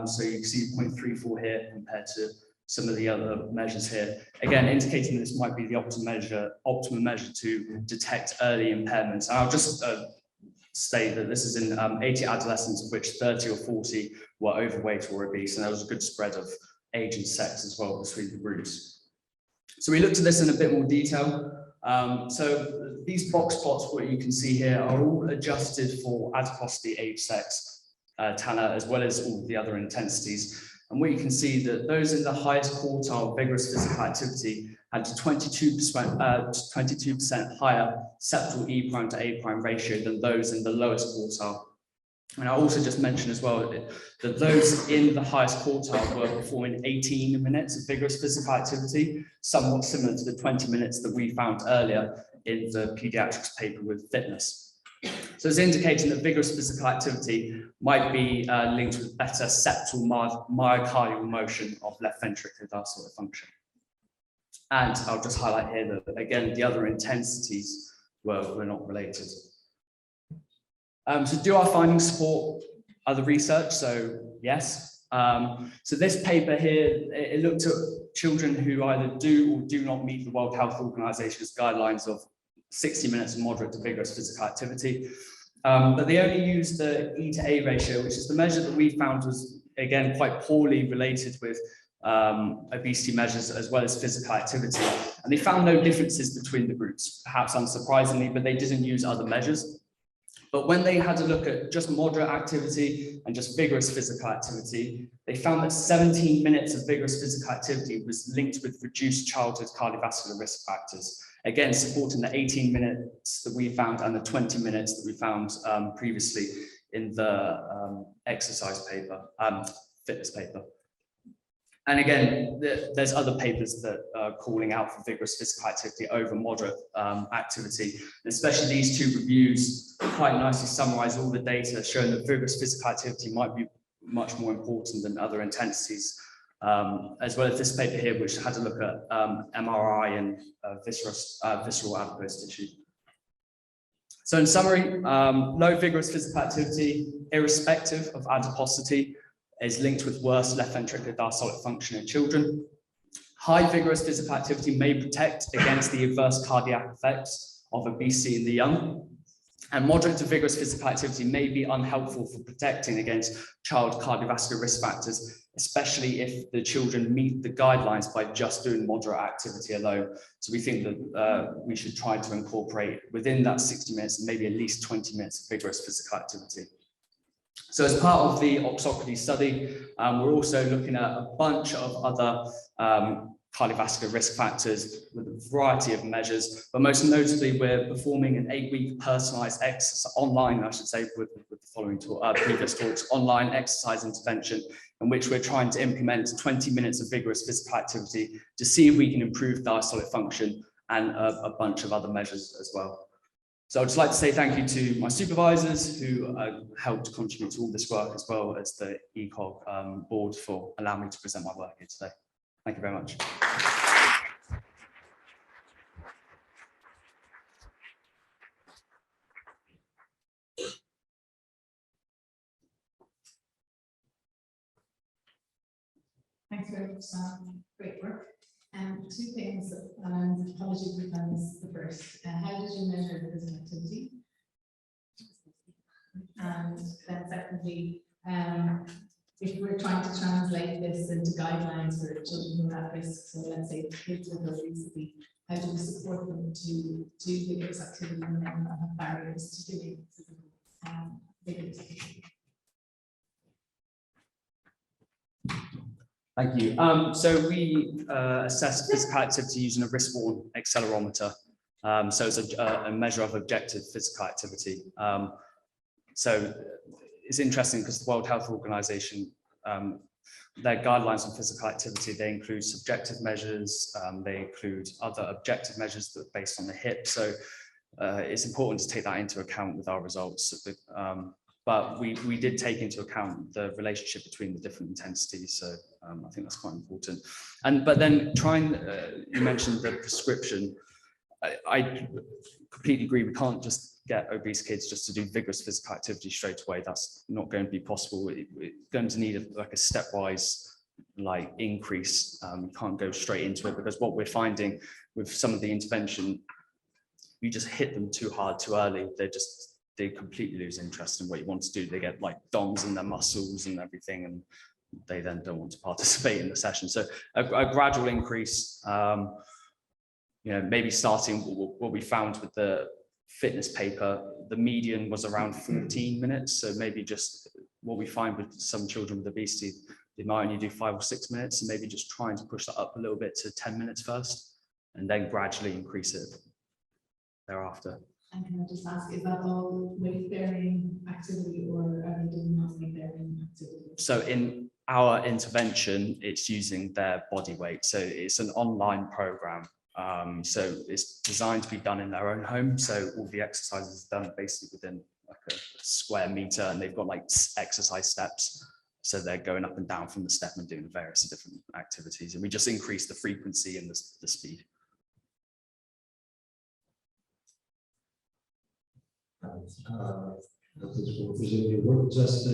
So you can see 0.34 here compared to some of the other measures here. Again, indicating this might be the optimum measure to detect early impairments. And I'll just state that this is in 80 adolescents, of which 30 or 40 were overweight or obese, and there was a good spread of age and sex as well between the groups. So we looked at this in a bit more detail. So these box plots, what you can see here, are all adjusted for adiposity, age, sex, TANA, as well as all the other intensities. And what you can see that those in the highest quartile vigorous physical activity had 22% higher septal E prime to A prime ratio than those in the lowest quartile. And I also just mentioned as well that those in the highest quartile were performing 18 minutes of vigorous physical activity, somewhat similar to the 20 minutes that we found earlier in the pediatrics paper with fitness. So it's indicating that vigorous physical activity might be linked with better septal myocardial motion of left ventricular diastolic function. And I'll just highlight here that, again, the other intensities were not related. So do our findings support other research? So yes. So this paper here, it looked at children who either do or do not meet the World Health Organization's guidelines of 60 minutes of moderate to vigorous physical activity. But they only used the E to A ratio, which is the measure that we found was, again, quite poorly related with obesity measures as well as physical activity. And they found no differences between the groups, perhaps unsurprisingly, but they didn't use other measures. But when they had a look at just moderate activity and just vigorous physical activity, they found that 17 minutes of vigorous physical activity was linked with reduced childhood cardiovascular risk factors. Again, supporting the 18 minutes that we found and the 20 minutes that we found previously in the exercise paper, fitness paper. And again, there's other papers that are calling out for vigorous physical activity over moderate activity. And especially these two reviews quite nicely summarize all the data showing that vigorous physical activity might be much more important than other intensities, as well as this paper here, which had a look at MRI and visceral adipose tissue. So in summary, low vigorous physical activity, irrespective of adiposity, is linked with worse left ventricular diastolic function in children. High vigorous physical activity may protect against the adverse cardiac effects of obesity in the young. And moderate to vigorous physical activity may be unhelpful for protecting against child cardiovascular risk factors, especially if the children meet the guidelines by just doing moderate activity alone. So we think that we should try to incorporate within that 60 minutes, and maybe at least 20 minutes of vigorous physical activity. So as part of the OXOCRATES study, we're also looking at a bunch of other cardiovascular risk factors with a variety of measures, but most notably, we're performing an 8-week personalized exercise online, I should say, with the following previous talks, online exercise intervention, in which we're trying to implement 20 minutes of vigorous physical activity to see if we can improve diastolic function and a bunch of other measures as well. So I'd just like to say thank you to my supervisors who helped contribute to all this work, as well as the ECOG board for allowing me to present my work here today. Thank you very much. Thanks very much, Sam. Great work. Two things, and apologies if I missed the first. How did you measure the physical activity? And then secondly, if we're trying to translate this into guidelines for children who are at risk, so let's say kids with obesity, how do we support them to do vigorous activity and not have barriers to doing physical vigorous activity? Thank you. So we assess physical activity using a wrist-worn accelerometer. So it's a measure of objective physical activity. So it's interesting because the World Health Organization, their guidelines on physical activity, they include subjective measures, they include other objective measures that are based on the hip. So it's important to take that into account with our results. but we did take into account the relationship between the different intensities. So I think that's quite important. But then you mentioned the prescription. I completely agree. We can't just get obese kids just to do vigorous physical activity straight away. That's not going to be possible. We're going to need a stepwise increase. You can't go straight into it, because what we're finding with some of the intervention, you just hit them too hard too early. They completely lose interest in what you want to do. They get DOMs in their muscles and everything, and they then don't want to participate in the session. So a gradual increase, maybe starting what we found with the fitness paper, the median was around 14 minutes. So maybe just what we find with some children with obesity, they might only do 5 or 6 minutes, and maybe just trying to push that up a little bit to 10 minutes first, and then gradually increase it thereafter. And can I just ask, is that all weight-bearing activity, or are they doing non-weight-bearing activity? So in our intervention, it's using their body weight. So it's an online program. So it's designed to be done in their own home. So all the exercises are done basically within a square meter, and they've got exercise steps. So they're going up and down from the step and doing various different activities. And we just increase the frequency and the speed. Just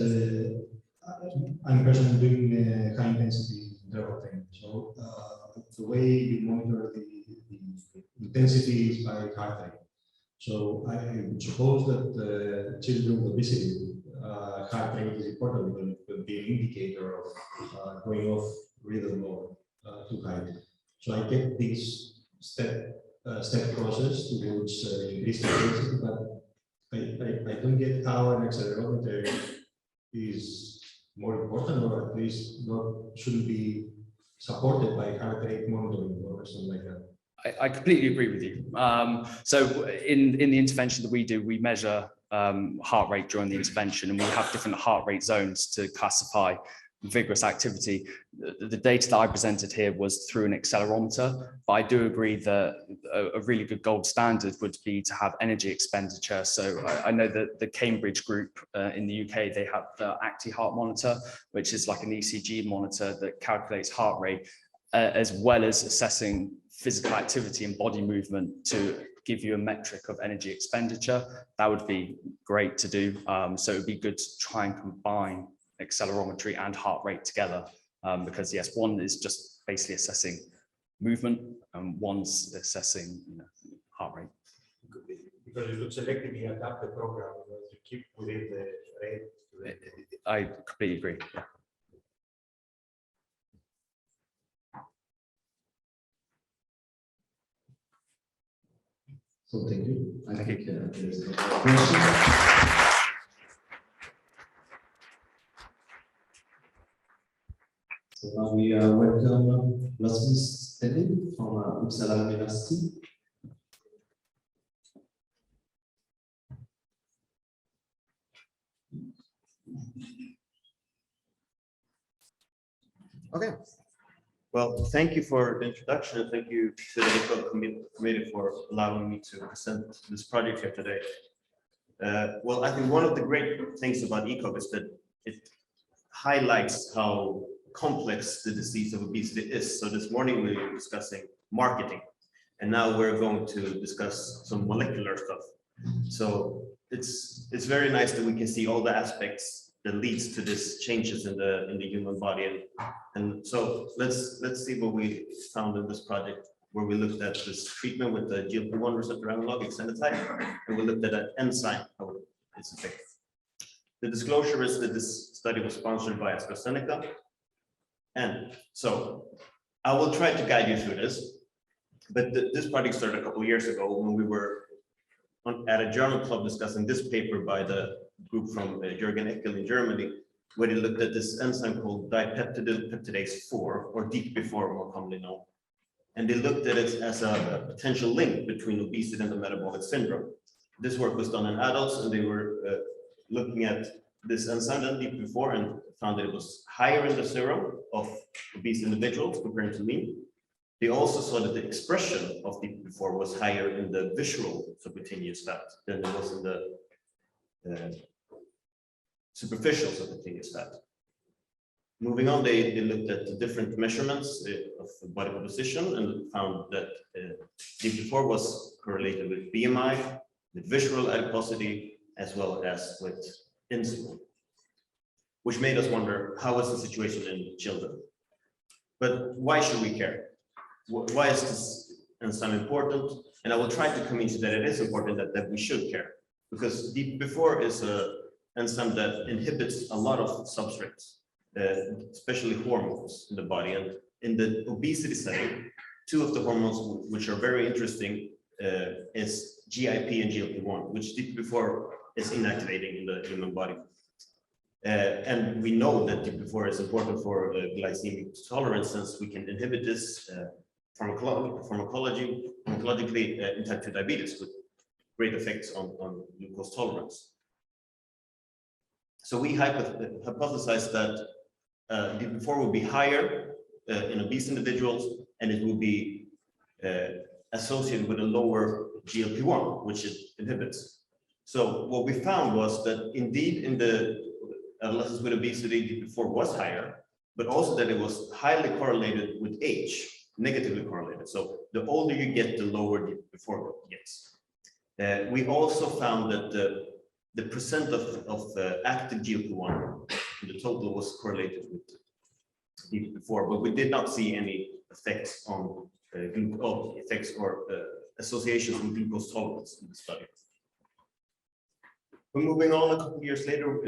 I'm personally doing high intensity interval training. So the way we monitor the intensity is by heart rate. So I would suppose that children with obesity, heart rate is important, because it could be an indicator of going off rhythm or too high. So I get this step process towards increased intensity, but I don't get how an accelerometer is more important, or at least shouldn't be supported by heart rate monitoring or something like that. I completely agree with you. So in the intervention that we do, we measure heart rate during the intervention, and we have different heart rate zones to classify vigorous activity. The data that I presented here was through an accelerometer, but I do agree that a really good gold standard would be to have energy expenditure. So I know that the Cambridge group in the UK, they have the Acti Heart Monitor, which is like an ECG monitor that calculates heart rate, as well as assessing physical activity and body movement to give you a metric of energy expenditure. That would be great to do. So it would be good to try and combine accelerometry and heart rate together, because yes, one is just basically assessing movement and one's assessing heart rate. Because you could selectively adapt the program to keep within the rate. I completely agree. Yeah. So thank you. I think there's a question. So now we welcome Rasmus Stenning from Uppsala University. Okay. Well, thank you for the introduction, and thank you to the ECOG committee for allowing me to present this project here today. Well, I think one of the great things about ECOG is that it highlights how complex the disease of obesity is. So this morning we were discussing marketing, and now we're going to discuss some molecular stuff. So it's very nice that we can see all the aspects that leads to these changes in the human body, and so let's see what we found in this project, where we looked at this treatment with the GLP-1 receptor analog exenatide, and we looked at an enzyme, how it's effective. The disclosure is that this study was sponsored by AstraZeneca, and so I will try to guide you through this. But this project started a couple of years ago when we were at a journal club discussing this paper by the group from Jürgen Eckel in Germany, where they looked at this enzyme called dipeptidyl peptidase 4, or DPP4 more commonly known. And they looked at it as a potential link between obesity and the metabolic syndrome. This work was done in adults, and they were looking at this enzyme, DPP4, and found that it was higher in the serum of obese individuals compared to mean. They also saw that the expression of DPP4 was higher in the visceral subcutaneous fat than it was in the superficial subcutaneous fat. Moving on, they looked at the different measurements of body composition and found that DP4 was correlated with BMI, with visceral adiposity, as well as with insulin, which made us wonder, how is the situation in children? But why should we care? Why is this enzyme important? And I will try to convince you that it is important, that we should care, because DP4 is an enzyme that inhibits a lot of substrates, especially hormones in the body. And in the obesity setting, two of the hormones which are very interesting is GIP and GLP-1, which DP4 is inactivating in the human body. And we know that DP4 is important for glycemic tolerance, since we can inhibit this pharmacologically in type 2 diabetes with great effects on glucose tolerance. So we hypothesized that DP4 will be higher in obese individuals, and it will be associated with a lower GLP-1, which it inhibits. So what we found was that indeed in the adolescents with obesity, DP4 was higher, but also that it was highly correlated with age, negatively correlated. So the older you get, the lower DP4 gets. We also found that the percent of active GLP-1 in the total was correlated with DP4, but we did not see any effects on effects or associations with glucose tolerance in the study. But moving on, a couple of years later,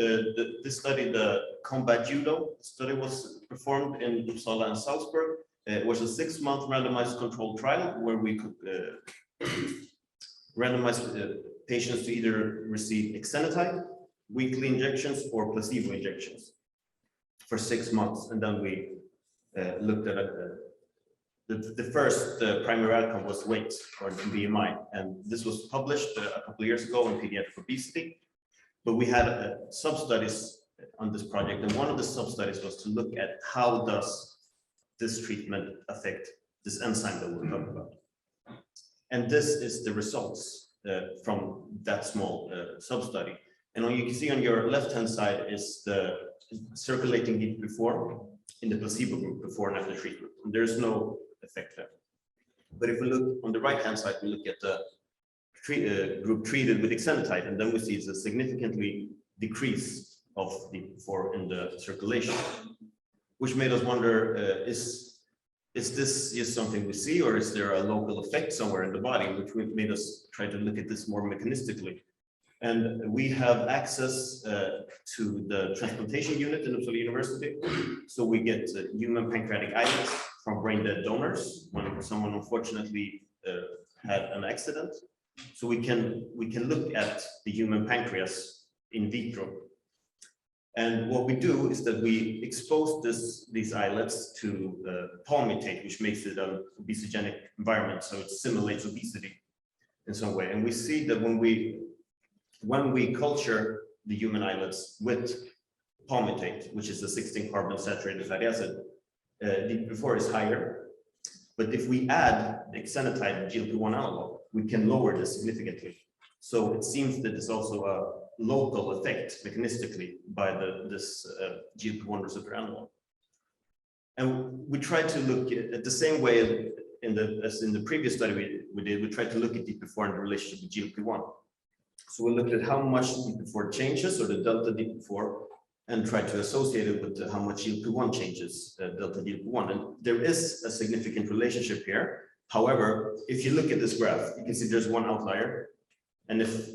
this study, the Combat Judo study, was performed in Uppsala and Salzburg. It was a 6-month randomized controlled trial where we could randomize patients to either receive exenatide, weekly injections, or placebo injections for 6 months. And then we looked at the first primary outcome was weight, or BMI. And this was published a couple of years ago in Pediatric Obesity. But we had sub-studies on this project, and one of the sub-studies was to look at how does this treatment affect this enzyme that we're talking about. And this is the results from that small sub-study. And you can see on your left-hand side is the circulating DP4 in the placebo group before and after treatment. And there's no effect there. But if we look on the right-hand side, we look at the group treated with exenatide, and then we see it's a significantly decrease of DP4 in the circulation, which made us wonder, is this just something we see, or is there a local effect somewhere in the body, which made us try to look at this more mechanistically. And we have access to the transplantation unit in Uppsala University. So we get human pancreatic islets from brain dead donors when someone unfortunately had an accident. So we can look at the human pancreas in vitro. And what we do is that we expose these islets to palmitate, which makes it an obesogenic environment. So it simulates obesity in some way. And we see that when we culture the human islets with palmitate, which is a 16-carbon saturated fatty acid, DP4 is higher. But if we add the exenatide GLP-1 analog, we can lower this significantly. So it seems that there's also a local effect mechanistically by this GLP-1 receptor analog. And we tried to look at the same way as in the previous study we did. We tried to look at DP4 in the relationship with GLP-1. So we looked at how much DP4 changes, or the delta DP4, and tried to associate it with how much GLP-1 changes, delta GLP-1. And there is a significant relationship here. However, if you look at this graph, you can see there's one outlier. And if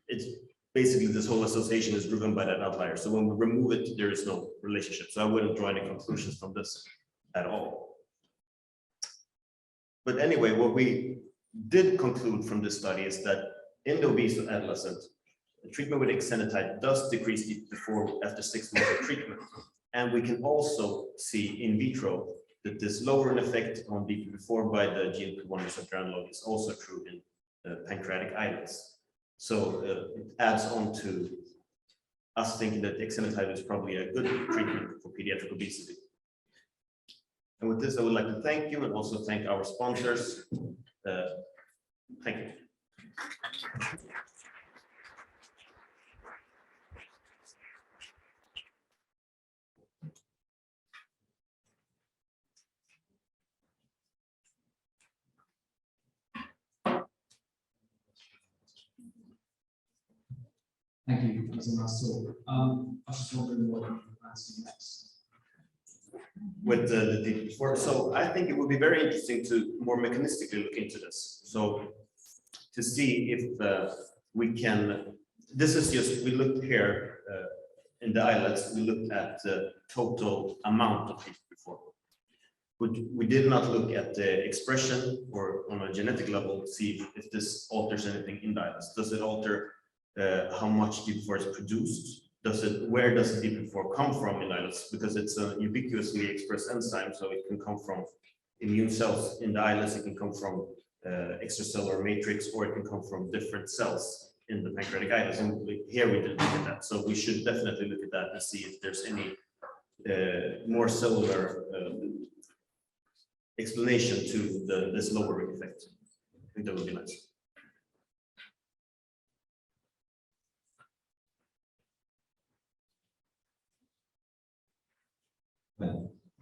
it's basically this whole association is driven by that outlier. So when we remove it, there is no relationship. So I wouldn't draw any conclusions from this at all. But anyway, what we did conclude from this study is that in the obese adolescent, the treatment with exenatide does decrease DP4 after 6 months of treatment. And we can also see in vitro that this lowering effect on DP4 by the GLP-1 receptor analog is also true in pancreatic islets. So it adds on to us thinking that exenatide is probably a good treatment for pediatric obesity. And with this, I would like to thank you and also thank our sponsors. Thank you. was a nice talk. I was just wondering what you plan to do next. With the deep before. So I think it would be very interesting to more mechanistically look into this. So to see if we can, this is just, we looked here in the islets, we looked at the total amount of deep before. We did not look at the expression or on a genetic level, see if this alters anything in the islets. Does it alter how much deep before is produced? Where does the DP4 come from in islets? Because it's a ubiquitously expressed enzyme, so it can come from immune cells in the islets, it can come from extracellular matrix, or it can come from different cells in the pancreatic islets. And here we didn't look at that, so we should definitely look at that and see if there's any more cellular explanation to this lowering effect. I think that would be nice.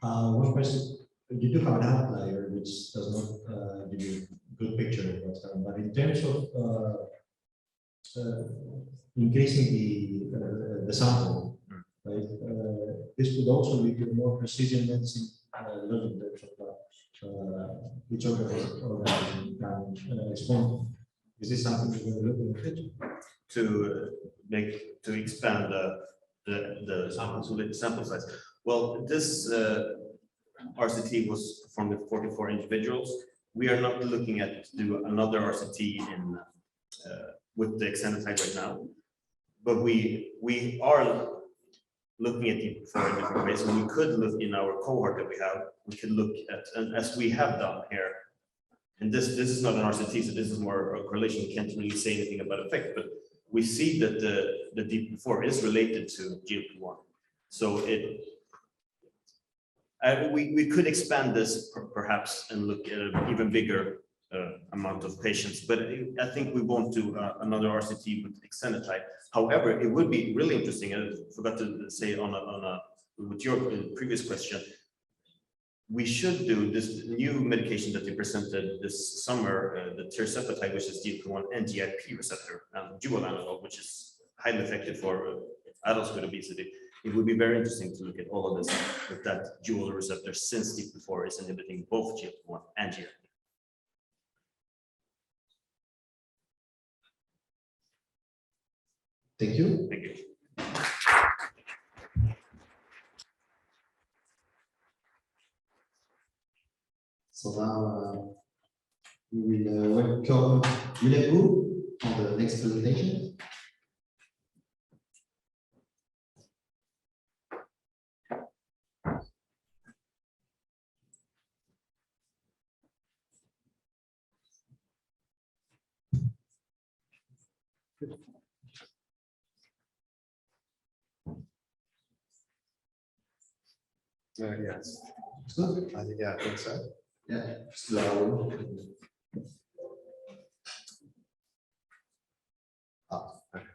One question, you do have an outlier which does not give you a good picture of what's going on, but in terms of increasing the sample, right? This could also lead to more precision medicine, not in terms of which organism can respond. Is this something you're going to look into? To expand the sample size. Well, this RCT was performed with 44 individuals. We are not looking at do another RCT in with the extended type right now, but we are looking at it for a different ways. So we could look in our cohort that we have. We could look at, and as we have done here, and this is not an RCT, so this is more a correlation. We can't really say anything about effect, but we see that the DP4 is related to GLP-1. So we could expand this perhaps and look at an even bigger amount of patients, but I think we won't do another RCT with extended type. However, it would be really interesting, and I forgot to say with your previous question, we should do this new medication that you presented this summer, the tirzepatide, which is GLP-1 and GIP receptor, dual analog, which is highly effective for adults with obesity. It would be very interesting to look at all of this with that dual receptor, since DP4 is inhibiting both GLP-1 and GIP. Thank you. Thank you. So now we will welcome Yulebu on the next presentation. Yes. It's good. Yeah, I think so. Yeah. Slow. Okay.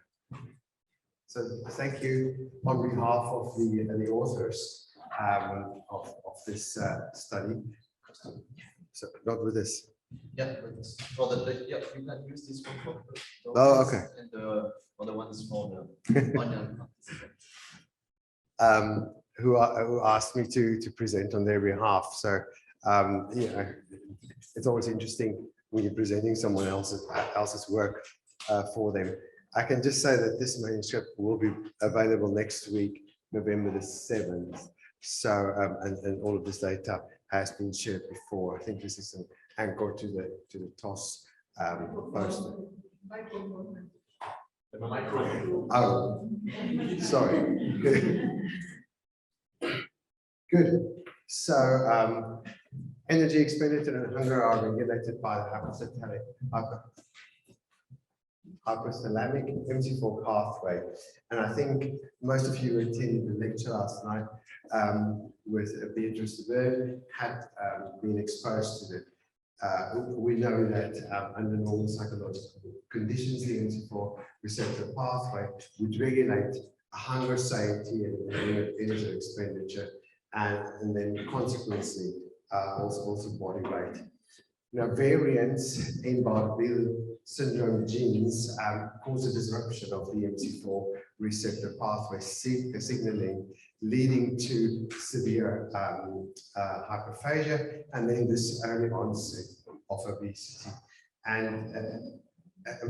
So thank you on behalf of the authors of this study. So not with this. Yeah, for yeah, you can use this one for the okay. And the other one is for the online participants. Who asked me to present on their behalf. So you know, it's always interesting when you're presenting someone else's work for them. I can just say that this manuscript will be available next week, November the 7th. So and all of this data has been shared before. I think this is an anchor to the TOS poster. Oh, sorry. Good. So energy expenditure and hunger are regulated by the hypothalamic MC4 pathway. And I think most of you attended the lecture last night with Beatrice Bird had been exposed to it. We know that under normal psychological conditions, the MC4 receptor pathway would regulate hunger, satiety, and energy expenditure, and then consequently also body weight. Now, variants in Bardet syndrome genes cause a disruption of the MC4 receptor pathway signaling, leading to severe hyperphagia, and then this early onset of obesity. And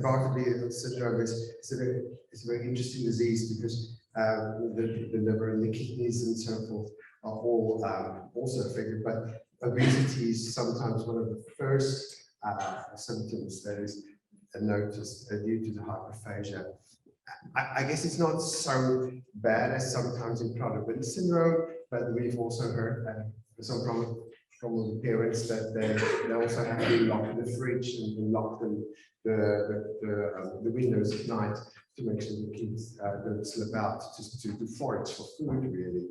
Bardet syndrome is a very interesting disease because the liver and the kidneys and so forth are all also affected, but obesity is sometimes one of the first symptoms that is noticed due to the hyperphagia. I guess it's not so bad as sometimes in Prader-Willi syndrome, but we've also heard some from the parents that they also have to lock the fridge and lock the windows at night to make sure the kids don't slip out to forage for food, really.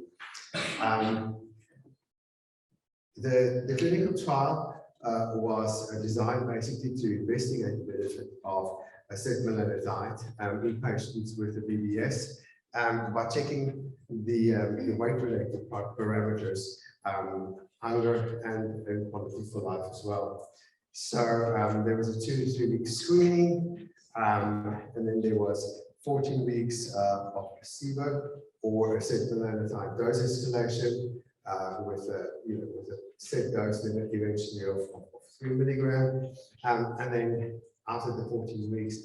The clinical trial was designed basically to investigate the benefit of setmelanotide in patients with the BBS by checking the weight-related parameters, hunger and quality for life as well. So there was a 2 to 3 week screening, and then there was 14 weeks of placebo or a setmelanotide dose escalation with a set dose limit eventually of 3 milligrams, and then after the 14 weeks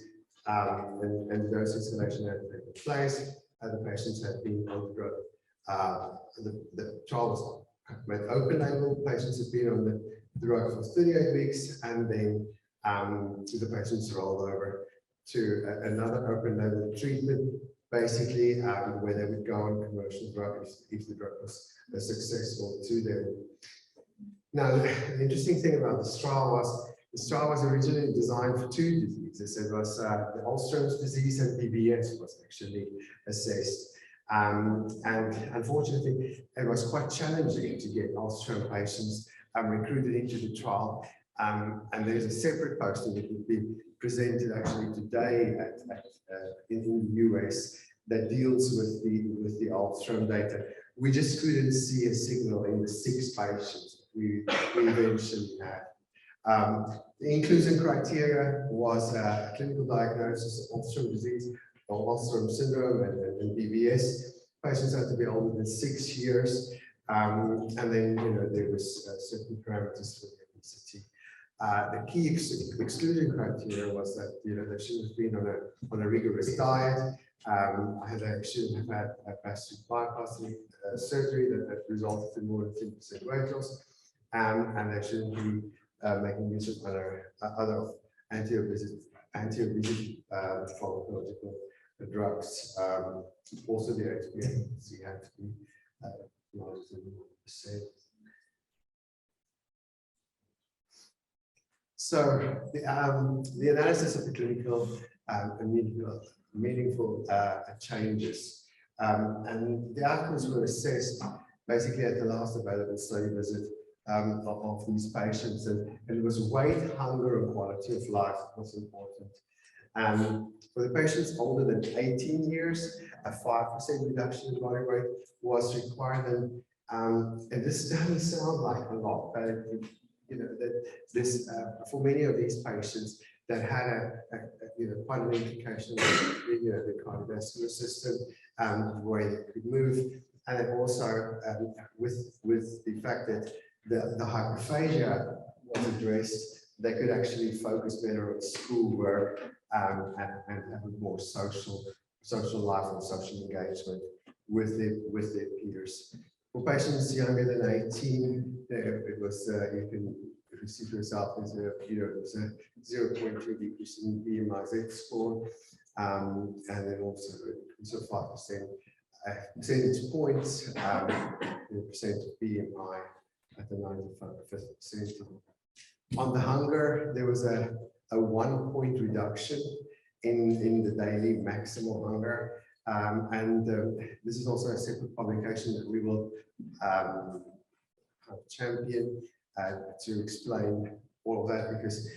and the dose escalation had taken place, the patients had been on the drug. The trial was made open label. Patients had been on the drug for 38 weeks, and then the patients rolled over to another open label treatment, basically where they would go on commercial drug if the drug was successful to them. Now, the interesting thing about this trial was originally designed for 2 diseases. It was the Alström's disease and BBS was actually assessed. And unfortunately, it was quite challenging to get Alström patients recruited into the trial. And there's a separate poster that will be presented actually today in the US that deals with the Alström data. We just couldn't see a signal in the 6 patients we eventually had. The inclusion criteria was a clinical diagnosis of Alström disease, or Alström syndrome, and BBS. Patients had to be older than 6 years, and then there was certain parameters for the obesity. The key exclusion criteria was that they shouldn't have been on a rigorous diet. They shouldn't have had a gastric bypass surgery that resulted in more than 10% weight loss, and they shouldn't be making use of other anti-obesity pharmacological drugs. Also, the HbA1c had to be larger than 1%. So the analysis of the clinical and meaningful changes, and the outcomes were assessed basically at the last available study visit of these patients, and it was weight, hunger, and quality of life was important. For the patients older than 18 years, a 5% reduction in body weight was required, and this doesn't sound like a lot, but that this for many of these patients that had quite an implication of the cardiovascular system, the way they could move, and then also with the fact that the hyperphagia was addressed, they could actually focus better on schoolwork and have a more social life and social engagement with their peers. For patients younger than 18, it was if you see for yourself, there's a 0.2 decrease in BMI-Z score, and then also 5% percentage points in percent of BMI at the 95th percentile. On the hunger, there was a 1-point reduction in the daily maximal hunger, and this is also a separate publication that we will champion to explain all of that, because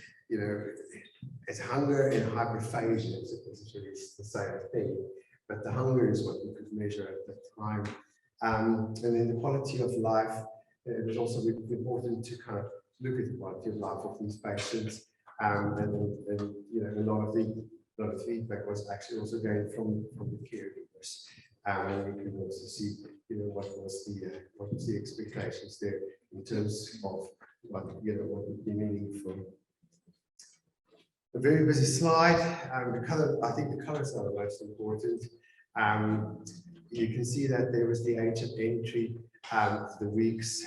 it's hunger and hyperphagia is essentially the same thing, but the hunger is what we could measure at that time, and then the quality of life. It was also important to kind of look at the quality of life of these patients, and a lot of the feedback was actually also gained from the caregivers. course. And we can also see, what was the expectations there in terms of what would be meaningful. A very busy slide. The color, I think the colors are the most important. You can see that there was the age of entry, the weeks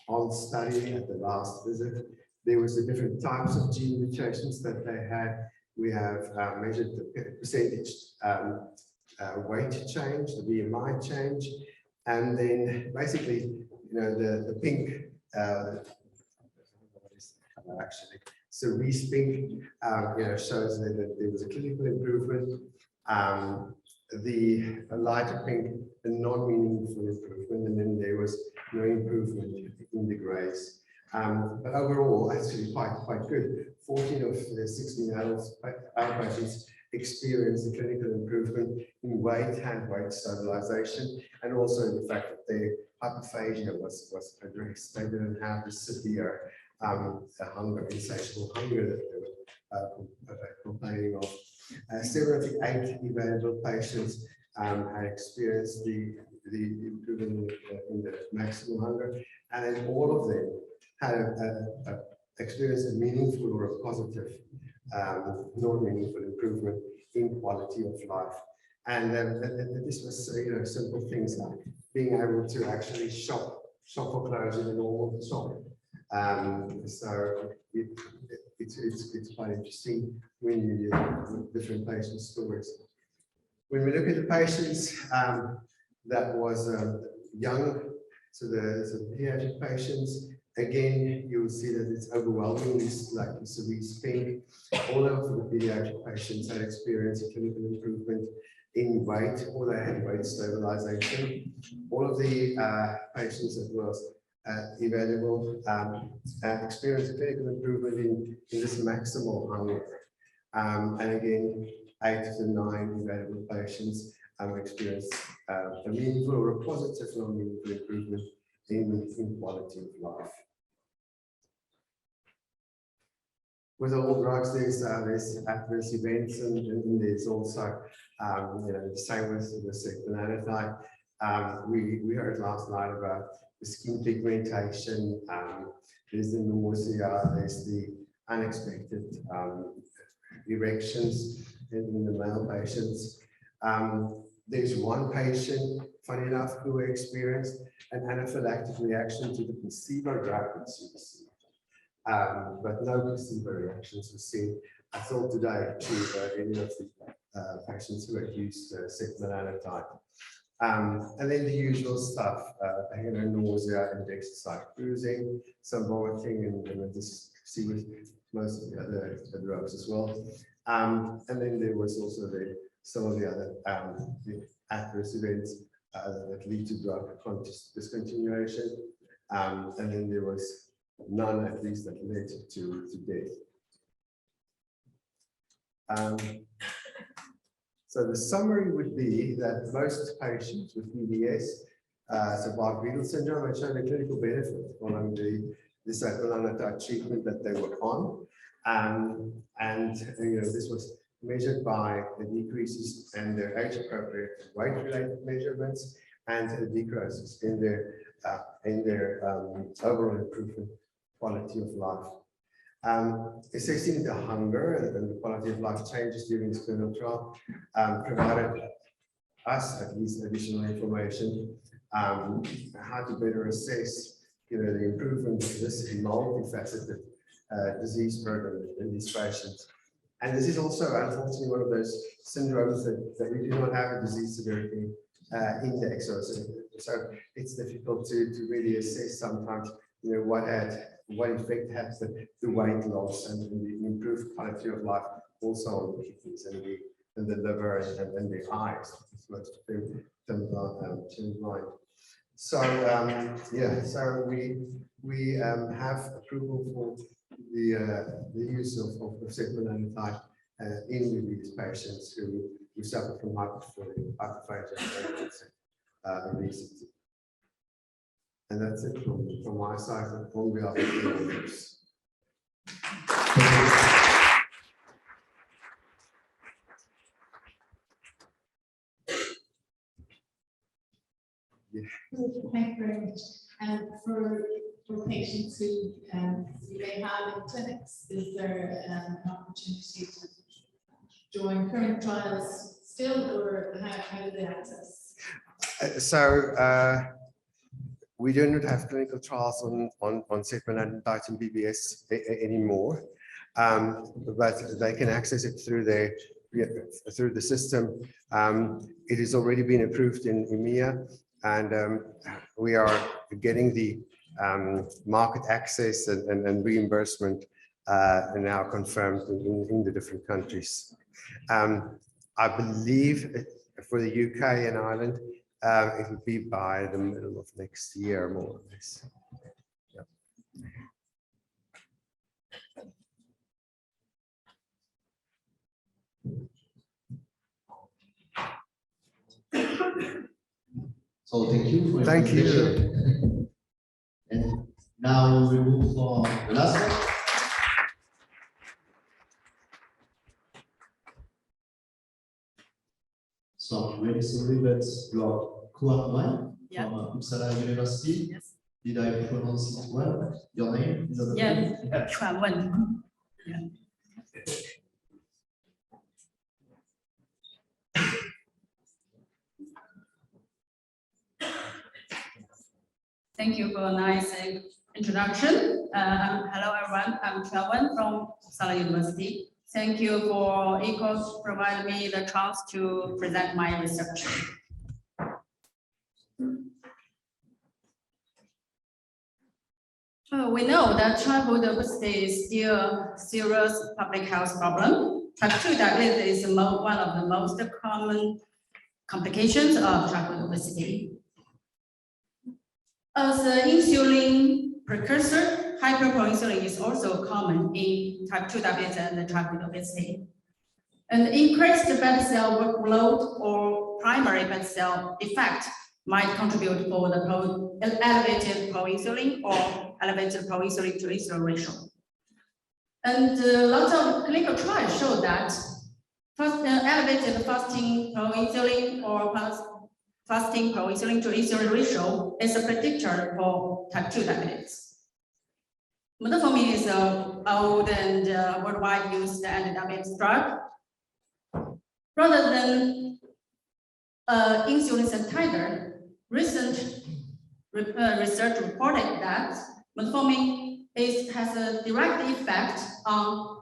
on study at the last visit. There was the different types of gene mutations that they had. We have measured the percentage weight change, the BMI change, and then basically, the pink, actually, cerise pink, shows that there was a clinical improvement. The lighter pink, a non-meaningful improvement, and then there was no improvement in the grays. But overall, actually quite good. 14 of the 16 adult patients experienced a clinical improvement in weight and weight stabilization, and also the fact that their hyperphagia was addressed. They didn't have the severe hunger, insatiable hunger that they were complaining of. 7 of the 8 evaluable patients had experienced the improvement in the maximal hunger, and then all of them had experienced a meaningful or a positive non-meaningful improvement in quality of life. And this was, simple things like being able to actually shop for clothes in a normal shop. So it's quite interesting when you hear different patient stories. When we look at the patients, that was young, so the pediatric patients, again, you will see that it's overwhelmingly like the cerise pink. All of the pediatric patients had experienced a clinical improvement in weight, or they had weight stabilization. All of the patients that was evaluable experienced a clinical improvement in this maximal hunger. And again, 8 of the 9 evaluable patients experienced a meaningful or a positive non-meaningful improvement in quality of life. With all drugs, there's adverse events, and there's also, the same with setmelanotide. We heard last night about the skin pigmentation. There's the nausea. There's the unexpected erections in the male patients. There's one patient, funny enough, who experienced an anaphylactic reaction to the placebo drug that's used. But no placebo reactions were seen. I thought today to any of the patients who had used setmelanotide. And then the usual stuff, nausea and exercise cruising, some vomiting, and this see with most of the other drugs as well. And then there was also some of the other the adverse events that lead to drug discontinuation. And then there was none, at least, that led to death. So the summary would be that most patients with EDS, so Bardet syndrome, had shown a clinical benefit following the setmelanotide treatment that they were on. And this was measured by the decreases in their age-appropriate weight-related measurements and the decreases in their overall improvement quality of life. Assessing the hunger and the quality of life changes during this clinical trial provided us at least additional information how to better assess the improvement of this multifaceted disease burden in these patients. And this is also, unfortunately, one of those syndromes that we do not have a disease severity index. So it's difficult to really assess sometimes, what effect has the weight loss and the improved quality of life also on the kidneys and the liver and the eyes. It's most of them turn blind. So so we have approval for the use of setmelanotide in these patients who suffer from hyperphagia and obesity. And that's it from my side and on behalf of the audience. Thank you very much. And for patients who you may have in clinics, is there an opportunity to join current trials still, or how do they access? We do not have clinical trials on setmelanotide BBS anymore, but they can access it through the system. It has already been approved in EMEA, and we are getting the market access and reimbursement now confirmed in the different countries. I believe for the UK and Ireland, it will be by the middle of next year, more or less. Yep. So thank you for your Thank you. presentation. And now we move for the last one. So I'm really sorry, but you are Kuan Wan from Uppsala University. Yes. Did I pronounce it well? Your name? Is that okay? Yes, Kuan Wan. Yeah. Thank you for a nice introduction. Hello everyone, I'm Kuan Wan from Uppsala University. Thank you for ECOG providing me the chance to present my research. We know that childhood obesity is still a serious public health problem. Type 2 diabetes is one of the most common complications of childhood obesity. As an insulin precursor, hyperproinsulin is also common in type 2 diabetes and childhood obesity. An increased beta cell workload or primary beta cell defect might contribute for the elevated proinsulin or elevated proinsulin to insulin ratio. And lots of clinical trials show that elevated fasting proinsulin or fasting proinsulin to insulin ratio is a predictor for type 2 diabetes. Metformin is an old and worldwide used anti-diabetes drug. Rather than insulin titer, recent research reported that metformin has a direct effect on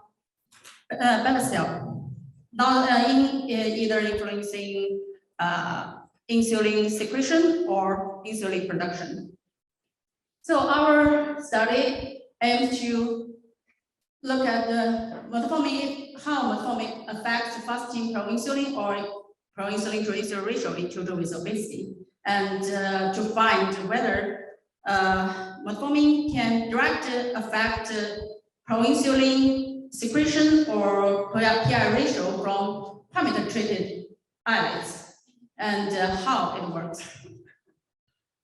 beta cell, not either influencing insulin secretion or insulin production. So our study aims to look at how metformin affects fasting proinsulin or proinsulin to insulin ratio in children with obesity, and to find whether metformin can directly affect proinsulin secretion or PI ratio from parameter-treated islets, and how it works.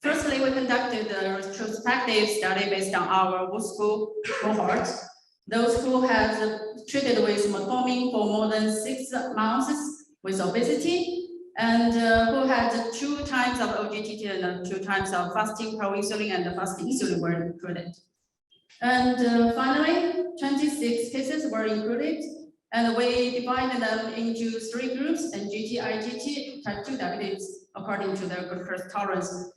Firstly, we conducted a retrospective study based on our WSCO cohort. Those who had treated with metformin for more than 6 months with obesity, and who had 2 times of OGTT and 2 times of fasting proinsulin and fasting insulin were included. And finally, 26 cases were included, and we divided them into 3 groups: NGT, IGT, type 2 diabetes, according to their glucose tolerance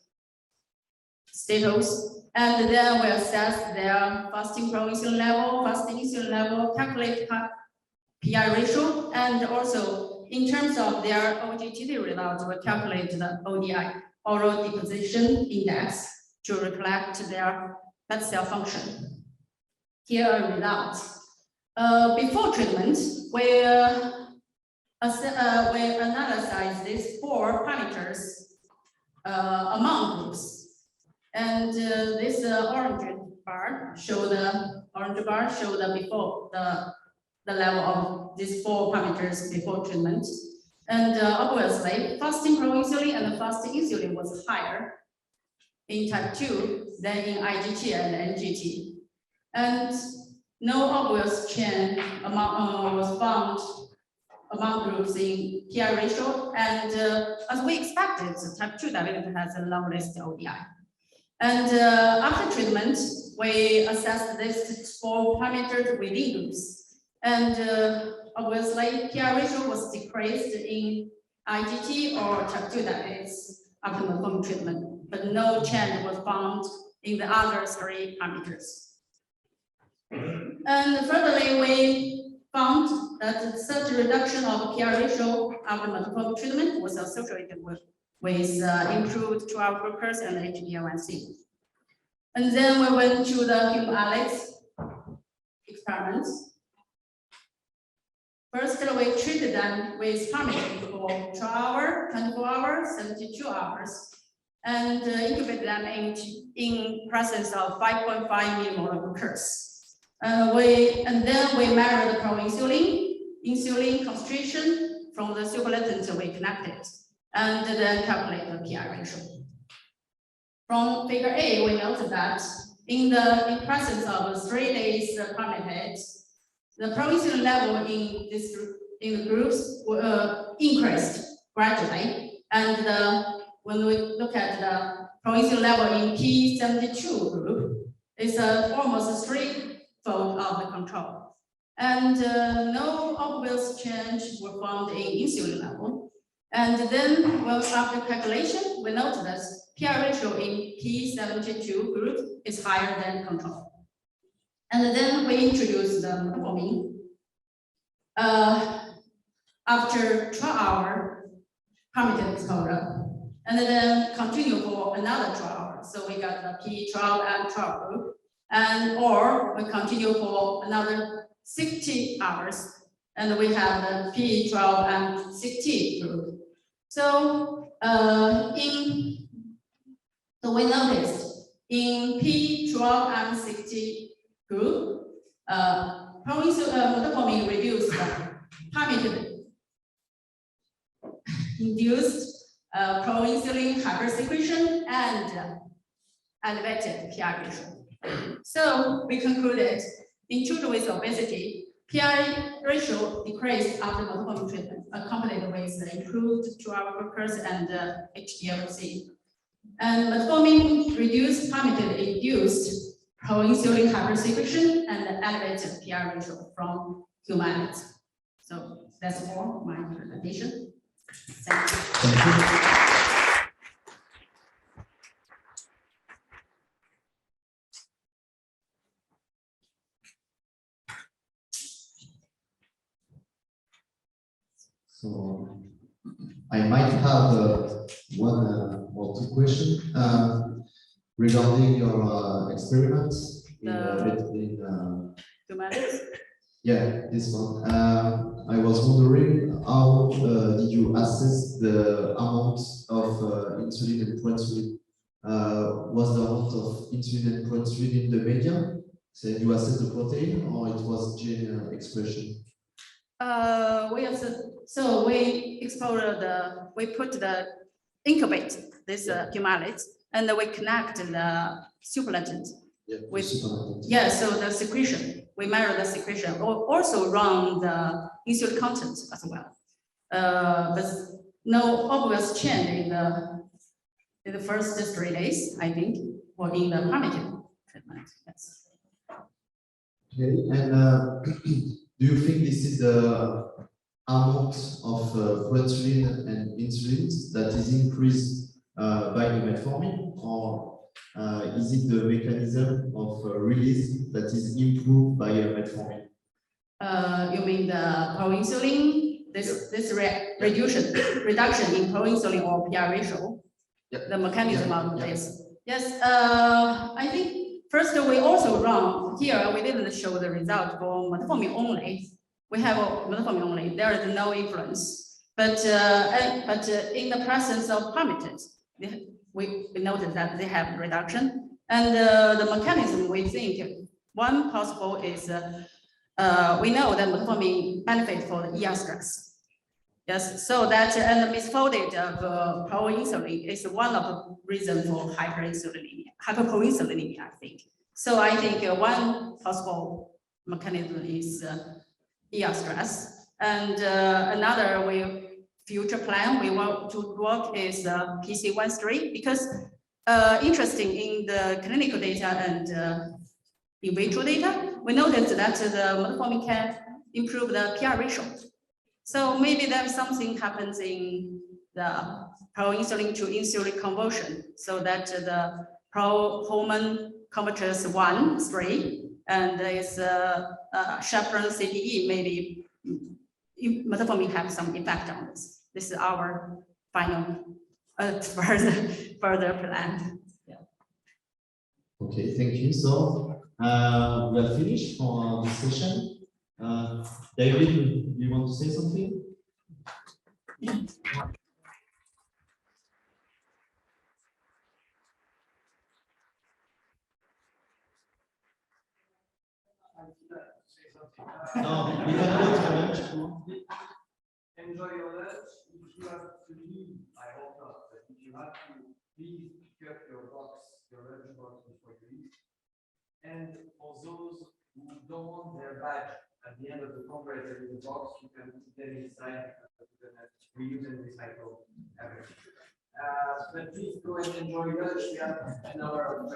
status. And then we assess their fasting proinsulin level, fasting insulin level, calculate PI ratio, and also in terms of their OGTT results, we calculate the ODI, oral deposition index, to reflect their beta cell function. Here are results. Before treatment, we analyze these 4 parameters among groups. And this orange bar show the before the level of these 4 parameters before treatment. And obviously, fasting proinsulin and fasting insulin was higher in type 2 than in IGT and NGT. And no obvious change was found among groups in PI ratio, and as we expected, type 2 diabetes has a low risk ODI. And after treatment, we assessed this 4 parameters within groups, and obviously PI ratio was decreased in IGT or type 2 diabetes after metformin treatment, but no change was found in the other 3 parameters. And furtherly, we found that such reduction of PI ratio after metformin treatment was associated with improved 12 glucose and HbA1c. And then we went to the human Alex experiments. First, we treated them with parameters for 12 hours, 24 hours, 72 hours, and incubated them in presence of 5.5 millimolar glucose. And then we measured the pro-insulin, insulin concentration from the superlatant we connected, and then calculate the PI ratio. From figure A, we noted that in presence of 3 days parameters, the pro-insulin level in the groups increased gradually, and when we look at the pro-insulin level in P72 group, it's almost 3-fold of the control. And no obvious change were found in insulin level. And then, well, after calculation, we noted that PI ratio in P72 group is higher than control. And then we introduced the metformin. After 12-hour parameter exposure, and then continue for another 12 hours. So we got the P12 and 12 group, or we continue for another 60 hours, and we have the P12 and 60 group. So we noticed in P12 and 60 group, metformin reduced parameter induced pro-insulin hypersecretion and elevated PI ratio. So we concluded in children with obesity, PI ratio decreased after metformin treatment, accompanied with improved 12 glucose and HbA1c. And metformin reduced parameter induced pro-insulin hypersecretion and elevated PI ratio from humans. So that's all my presentation. Thank you. So I might have one or two questions regarding your experiments yeah, this one. I was wondering how did you assess the amount of insulin and proinsulin? Was the amount of insulin and proinsulin in the median? So you assessed the protein, or it was gene expression? We put the incubate this humanoids, and we connect the superlatent with so the secretion. We measure the secretion, or also run the insulin content as well. But no obvious change in the first 3 days, I think, or in the parameter treatment. Yes. Okay, and do you think this is the amount of proinsulin and insulin that is increased by the metformin, or is it the mechanism of release that is improved by metformin? You mean the pro-insulin? Reduction in pro-insulin or PI ratio? The mechanism of this. Yes, I think first we also run here. We didn't show the result for metformin only. We have metformin only. There is no influence, but in the presence of parameters, we noted that they have reduction, and the mechanism we think one possible is we know that metformin benefit for the ER stress. Yes, so that and the misfolded of pro-insulin is one of the reasons for hyperproinsulinemia, I think. So I think one possible mechanism is ER stress, And another future plan we want to work is PC13 because interesting in the clinical data and in vitro data, we noticed that the metformin can improve the PR ratio. So maybe there's something happens in the pro-insulin to insulin conversion, so that the pro-hormone converters 1, 3, and is chaperone CTE, maybe metformin have some effect on this. This is our final further plan. Yeah. Okay, thank you. So we are finished for this session. David, do you want to say something? No, we can go to lunch. Enjoy your lunch. If you have to leave, I hope not, but if you have to leave, pick up your lunch box before you leave. And for those who don't want their badge at the end of the Congress in the box, you can put them inside because we use and recycle everything. But please go and enjoy lunch. We have an hour of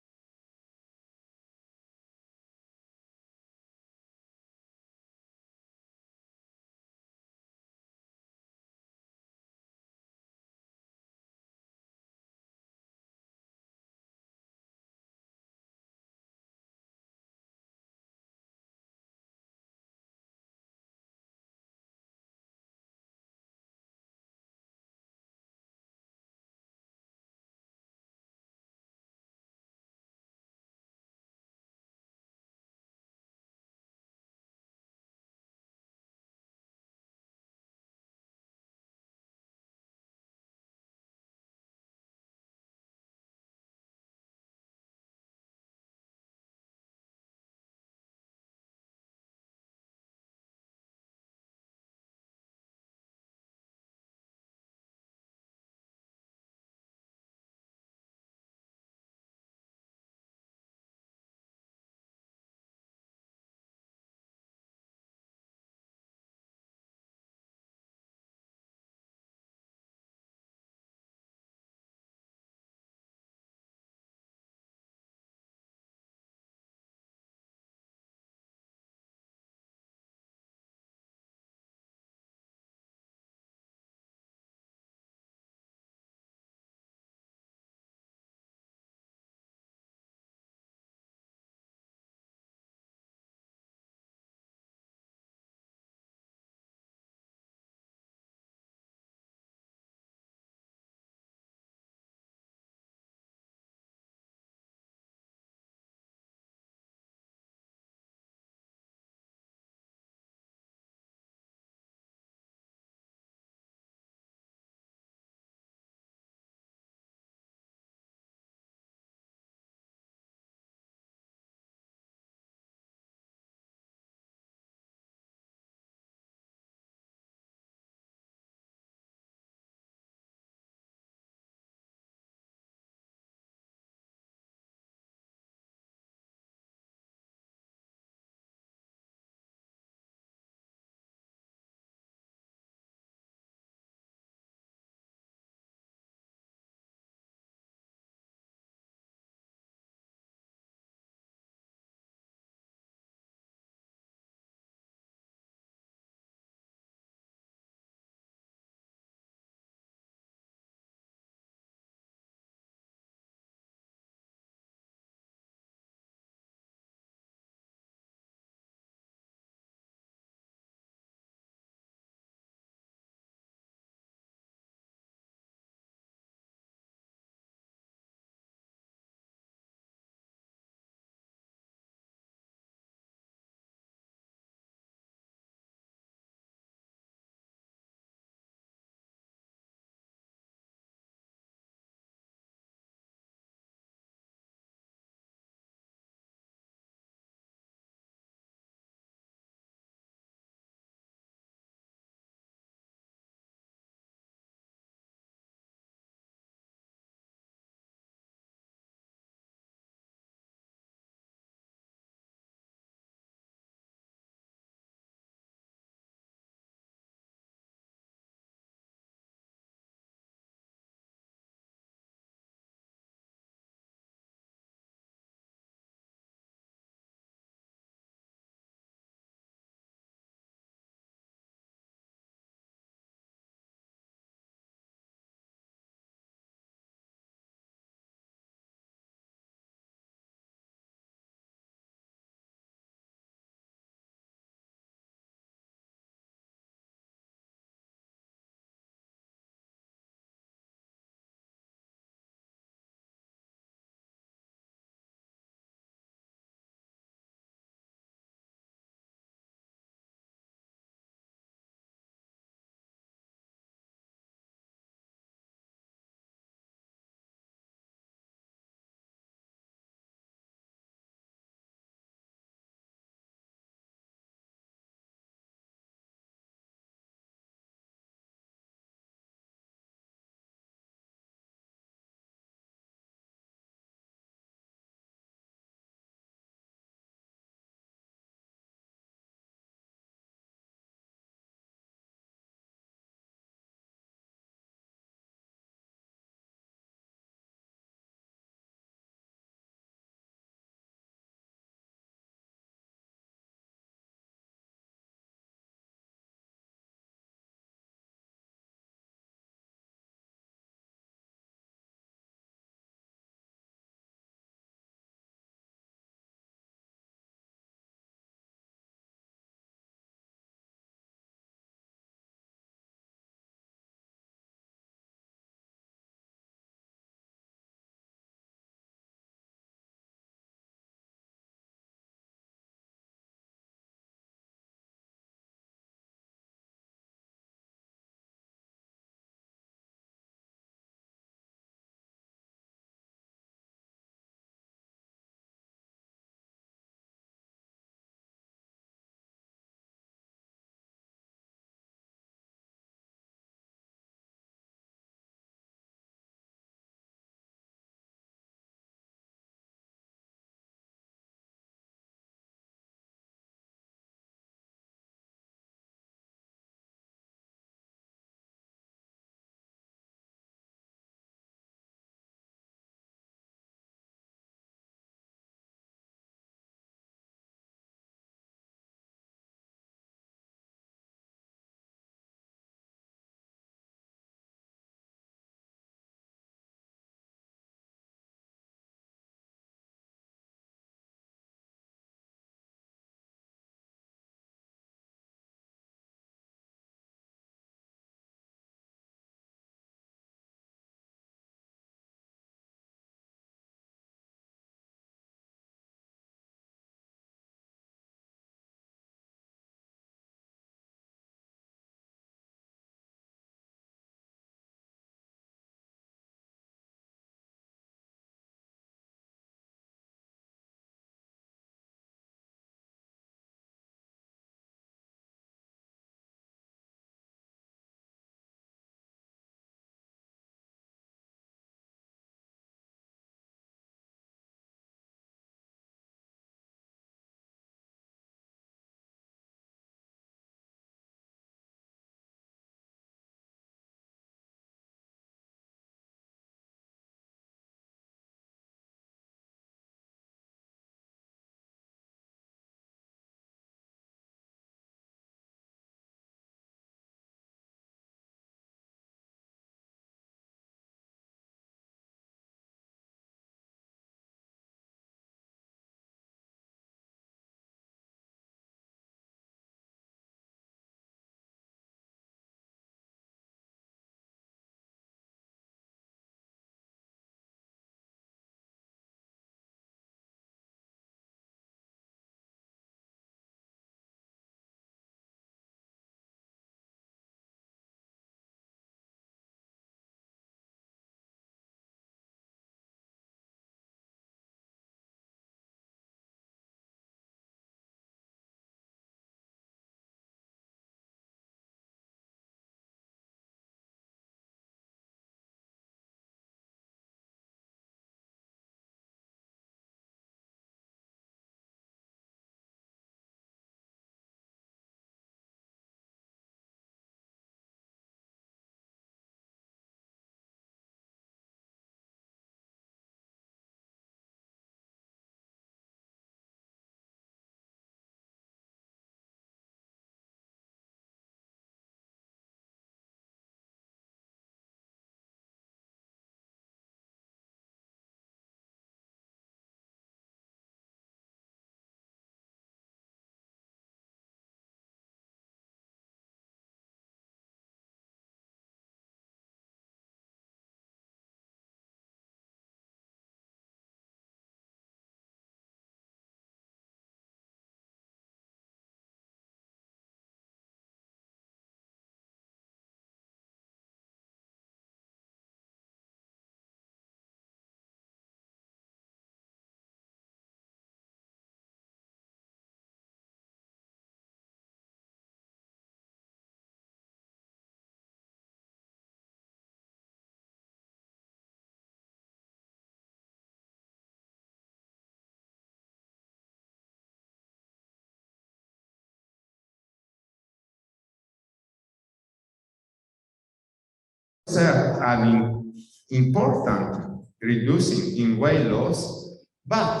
observe an important reducing in weight loss, but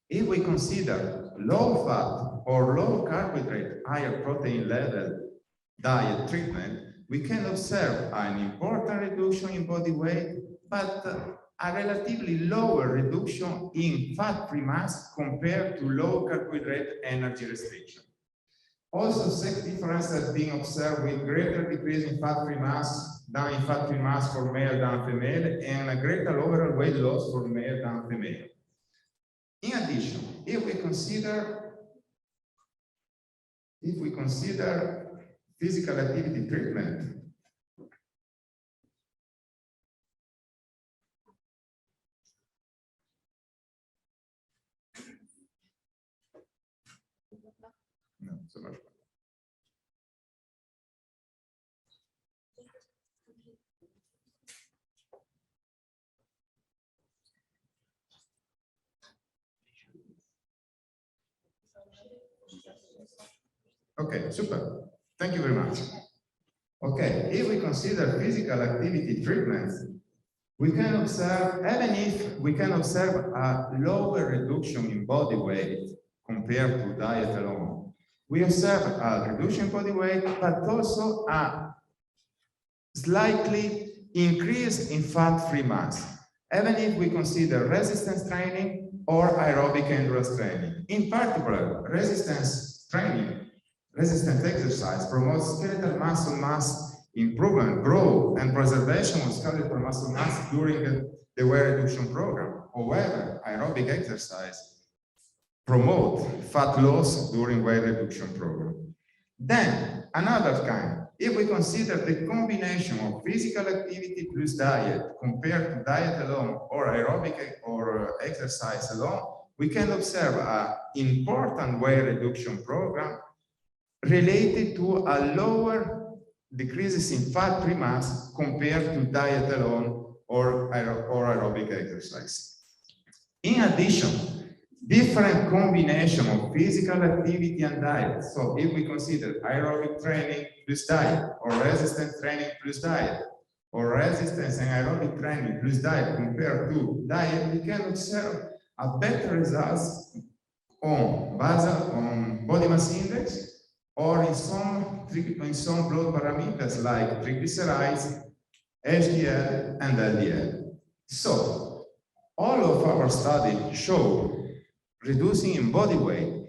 if we consider low fat or low carbohydrate, higher protein level diet treatment, we can observe an important reduction in body weight, but a relatively lower reduction in fat-free mass compared to low carbohydrate energy restriction. Also, sex difference has been observed with greater decrease in fat-free mass for male than female, and a greater overall weight loss for male than female. In addition, if we consider physical activity treatment, no, so much. Okay, super. Thank you very much. Okay, if we consider physical activity treatments, we can observe, even if we can observe a lower reduction in body weight compared to diet alone, we observe a reduction in body weight, but also a slightly increase in fat-free mass, even if we consider resistance training or aerobic endurance training. In particular, resistance training, resistance exercise promotes skeletal muscle mass improvement, growth, and preservation of skeletal muscle mass during the weight reduction program. However, aerobic exercise promote fat loss during weight reduction program. Then, another kind, if we consider the combination of physical activity plus diet compared to diet alone or aerobic or exercise alone, we can observe an important weight reduction program related to a lower decreases in fat-free mass compared to diet alone or aerobic exercise. In addition, different combination of physical activity and diet. So if we consider aerobic training plus diet, or resistance training plus diet, or resistance and aerobic training plus diet compared to diet, we can observe a better results on body mass index, or in some blood parameters like triglycerides, HDL, and LDL. So, all of our studies show reducing in body weight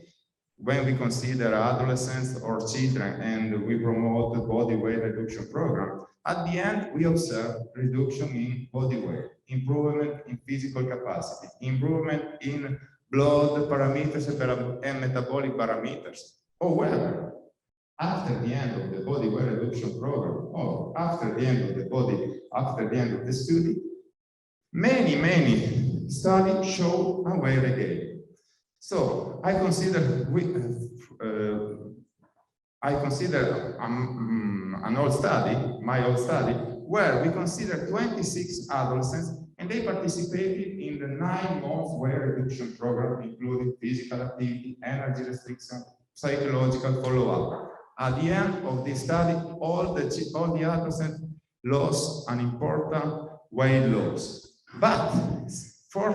when we consider adolescents or children and we promote the body weight reduction program. At the end, we observe reduction in body weight, improvement in physical capacity, improvement in blood parameters and metabolic parameters. However, after the end of the body weight reduction program, or after the end of the study, many studies show a weight regain. So I consider an old study, my old study, where we consider 26 adolescents and they participated in the 9 months weight reduction program, including physical activity, energy restriction, psychological follow-up. At the end of this study, all the adolescents lost an important weight loss. But for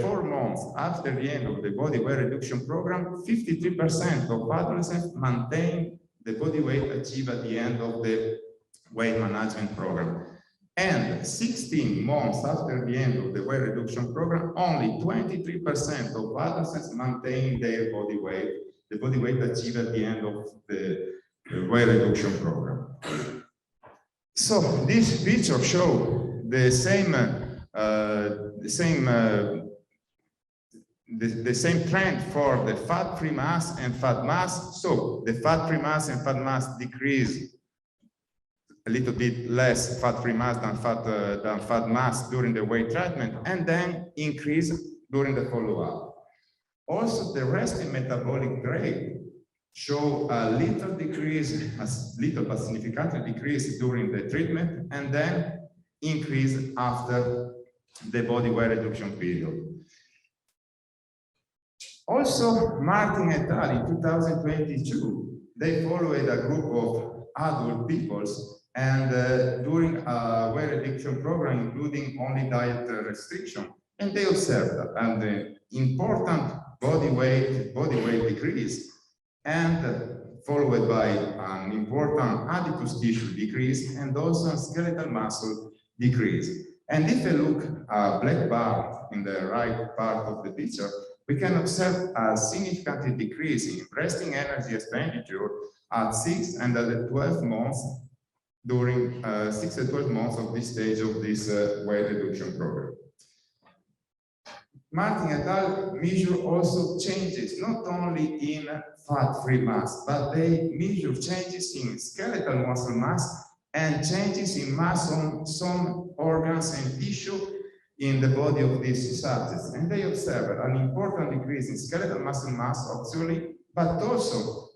4 months after the end of the body weight reduction program, 53% of adolescents maintained the body weight achieved at the end of the weight management program. And 16 months after the end of the weight reduction program, only 23% of adolescents maintained their body weight, the body weight achieved at the end of the weight reduction program. So this picture shows the same trend for the fat-free mass and fat mass. So the fat-free mass and fat mass decrease a little bit less fat-free mass than fat mass during the weight treatment, and then increase during the follow-up. Also, the resting metabolic rate show a little decrease, a little but significant decrease during the treatment, and then increase after the body weight reduction period. Also, Martin et al. In 2022, they followed a group of adult peoples and during a weight reduction program, including only diet restriction. And they observed an important body weight decrease, and followed by an important adipose tissue decrease, and also skeletal muscle decrease. And if you look at black bar in the right part of the picture, we can observe a significant decrease in resting energy expenditure at 6 and at 12 months during 6 and 12 months of this stage of this weight reduction program. Martin et al. Measure also changes not only in fat-free mass, but they measure changes in skeletal muscle mass and changes in mass on some organs and tissue in the body of these subjects. And they observe an important decrease in skeletal muscle mass, actually, but also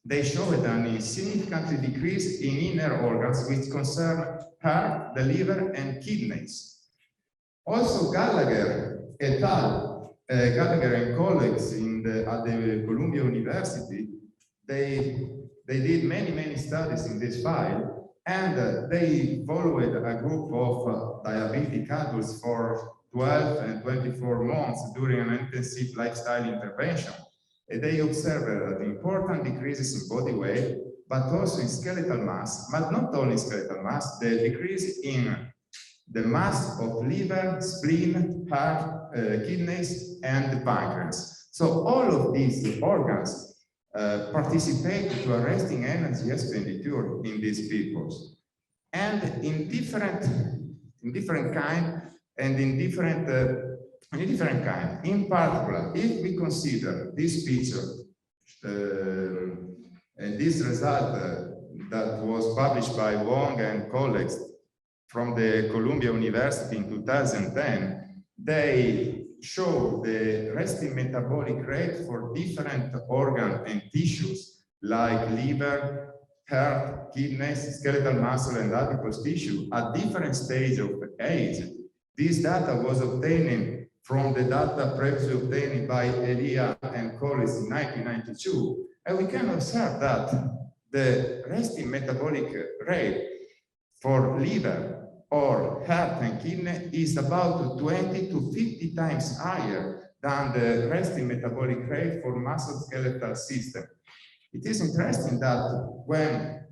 they showed a significant decrease in inner organs which concern heart, the liver, and kidneys. Also, Gallagher et al., Gallagher and colleagues at the Columbia University, they did many studies in this file, and they followed a group of diabetic adults for 12 and 24 months during an intensive lifestyle intervention. And they observed important decreases in body weight, but also in skeletal mass, but not only skeletal mass, the decrease in the mass of liver, spleen, heart, kidneys, and the pancreas. So all of these organs participate to a resting energy expenditure in these people. And in different kind and in different kind. In particular, if we consider this picture and this result that was published by Wong and colleagues from the Columbia University in 2010, they show the resting metabolic rate for different organs and tissues like liver, heart, kidneys, skeletal muscle, and adipose tissue at different stages of age. This data was obtained from the data previously obtained by Elia and colleagues in 1992, and we can observe that the resting metabolic rate for liver or heart and kidney is about 20 to 50 times higher than the resting metabolic rate for musculoskeletal system. It is interesting that when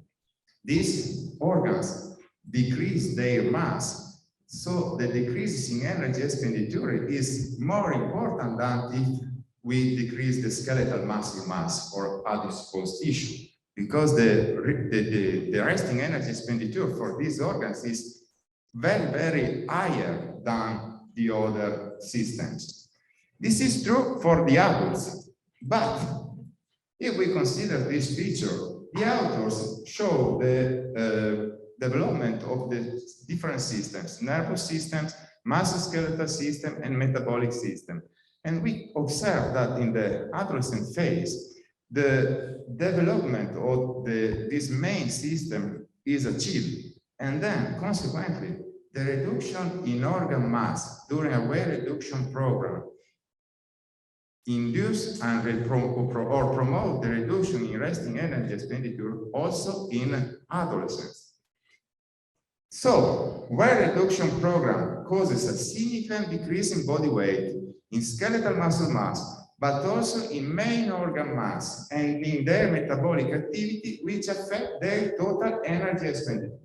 these organs decrease their mass, so the decrease in energy expenditure is more important than if we decrease the skeletal muscle mass or adipose tissue, because the resting energy expenditure for these organs is very higher than the other systems. This is true for the adults, but if we consider this picture, the authors show the development of the different systems, nervous systems, musculoskeletal system, and metabolic system. And we observe that in the adolescent phase, the development of this main system is achieved. And then, consequently, the reduction in organ mass during a weight reduction program induce and promote the reduction in resting energy expenditure also in adolescents. So, weight reduction program causes a significant decrease in body weight, in skeletal muscle mass, but also in main organ mass and in their metabolic activity, which affect their total energy expenditure.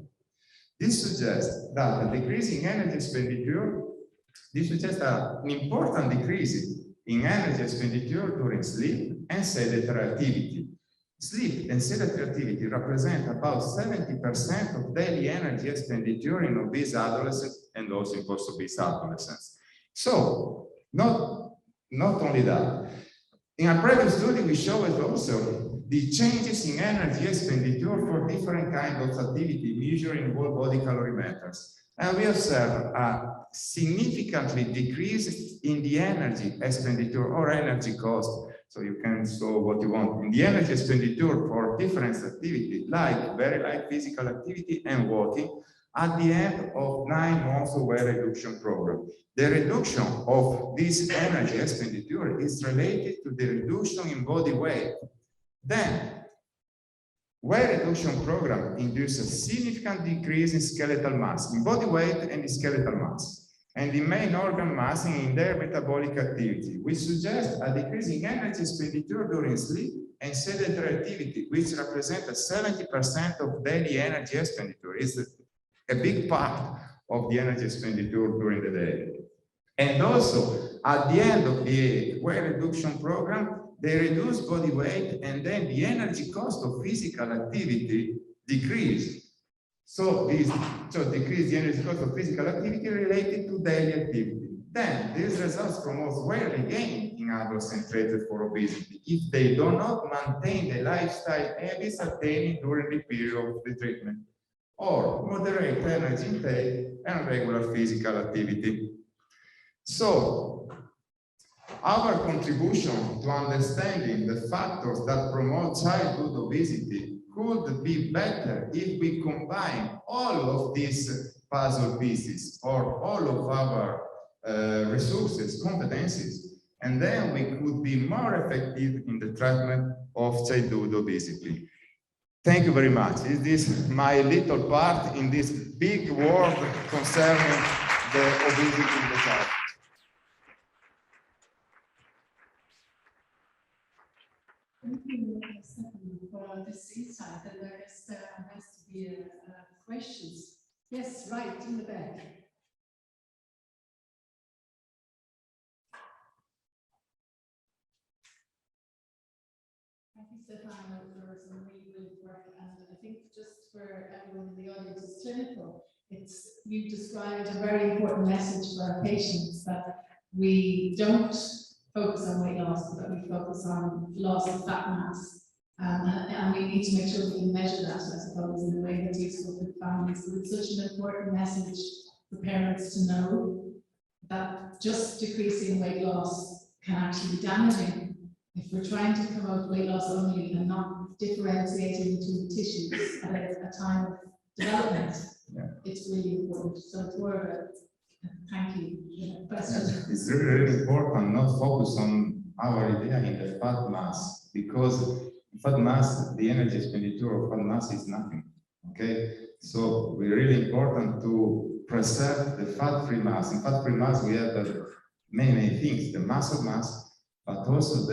This suggests that the decrease in energy expenditure, this suggests an important decrease in energy expenditure during sleep and sedentary activity. Sleep and sedentary activity represent about 70% of daily energy expenditure in obese adolescents and also in post-obese adolescents. So, not only that, in a previous study we showed also the changes in energy expenditure for different kinds of activity measuring whole body calorimeters. And we observe a significantly decrease in the energy expenditure or energy cost. So you can show what you want in the energy expenditure for different activity, like very light physical activity and walking at the end of 9 months of weight reduction program. The reduction of this energy expenditure is related to the reduction in body weight. Then, weight reduction program induces a significant decrease in skeletal mass, in body weight and in skeletal mass, and in main organ mass and in their metabolic activity, which suggests a decrease in energy expenditure during sleep and sedentary activity, which represents 70% of daily energy expenditure. It's a big part of the energy expenditure during the day. And also, at the end of the weight reduction program, they reduce body weight, and then the energy cost of physical activity decreased. So decrease the energy cost of physical activity related to daily activity. Then these results promote weight regain in adults treated for obesity if they do not maintain the lifestyle habits attained during the period of the treatment, or moderate energy intake and regular physical activity. So, our contribution to understanding the factors that promote childhood obesity could be better if we combine all of these puzzle pieces or all of our resources, competencies, and then we could be more effective in the treatment of childhood obesity. Thank you very much. This is my little part in this big world concerning the obesity in the child. Thank you, Stefan, for this insight, and I guess there has to be questions. Yes, right in the back. Thank you, Stefan, for some really good work, and I think just for everyone in the audience who's clinical, you've described a very important message for our patients that we don't focus on weight loss, but we focus on loss of fat mass. And we need to make sure we can measure that, I suppose, in a way that's useful for families. So it's such an important message for parents to know that just decreasing weight loss can actually be damaging. If we're trying to promote weight loss only and not differentiating between tissues at a time of development, it's really important. So it's more of a thank you. Question. It's really, really important not focus on our idea in the fat mass, because fat mass, the energy expenditure of fat mass is nothing. Okay, so it's really important to preserve the fat-free mass. In fat-free mass, we have many things: the muscle mass, but also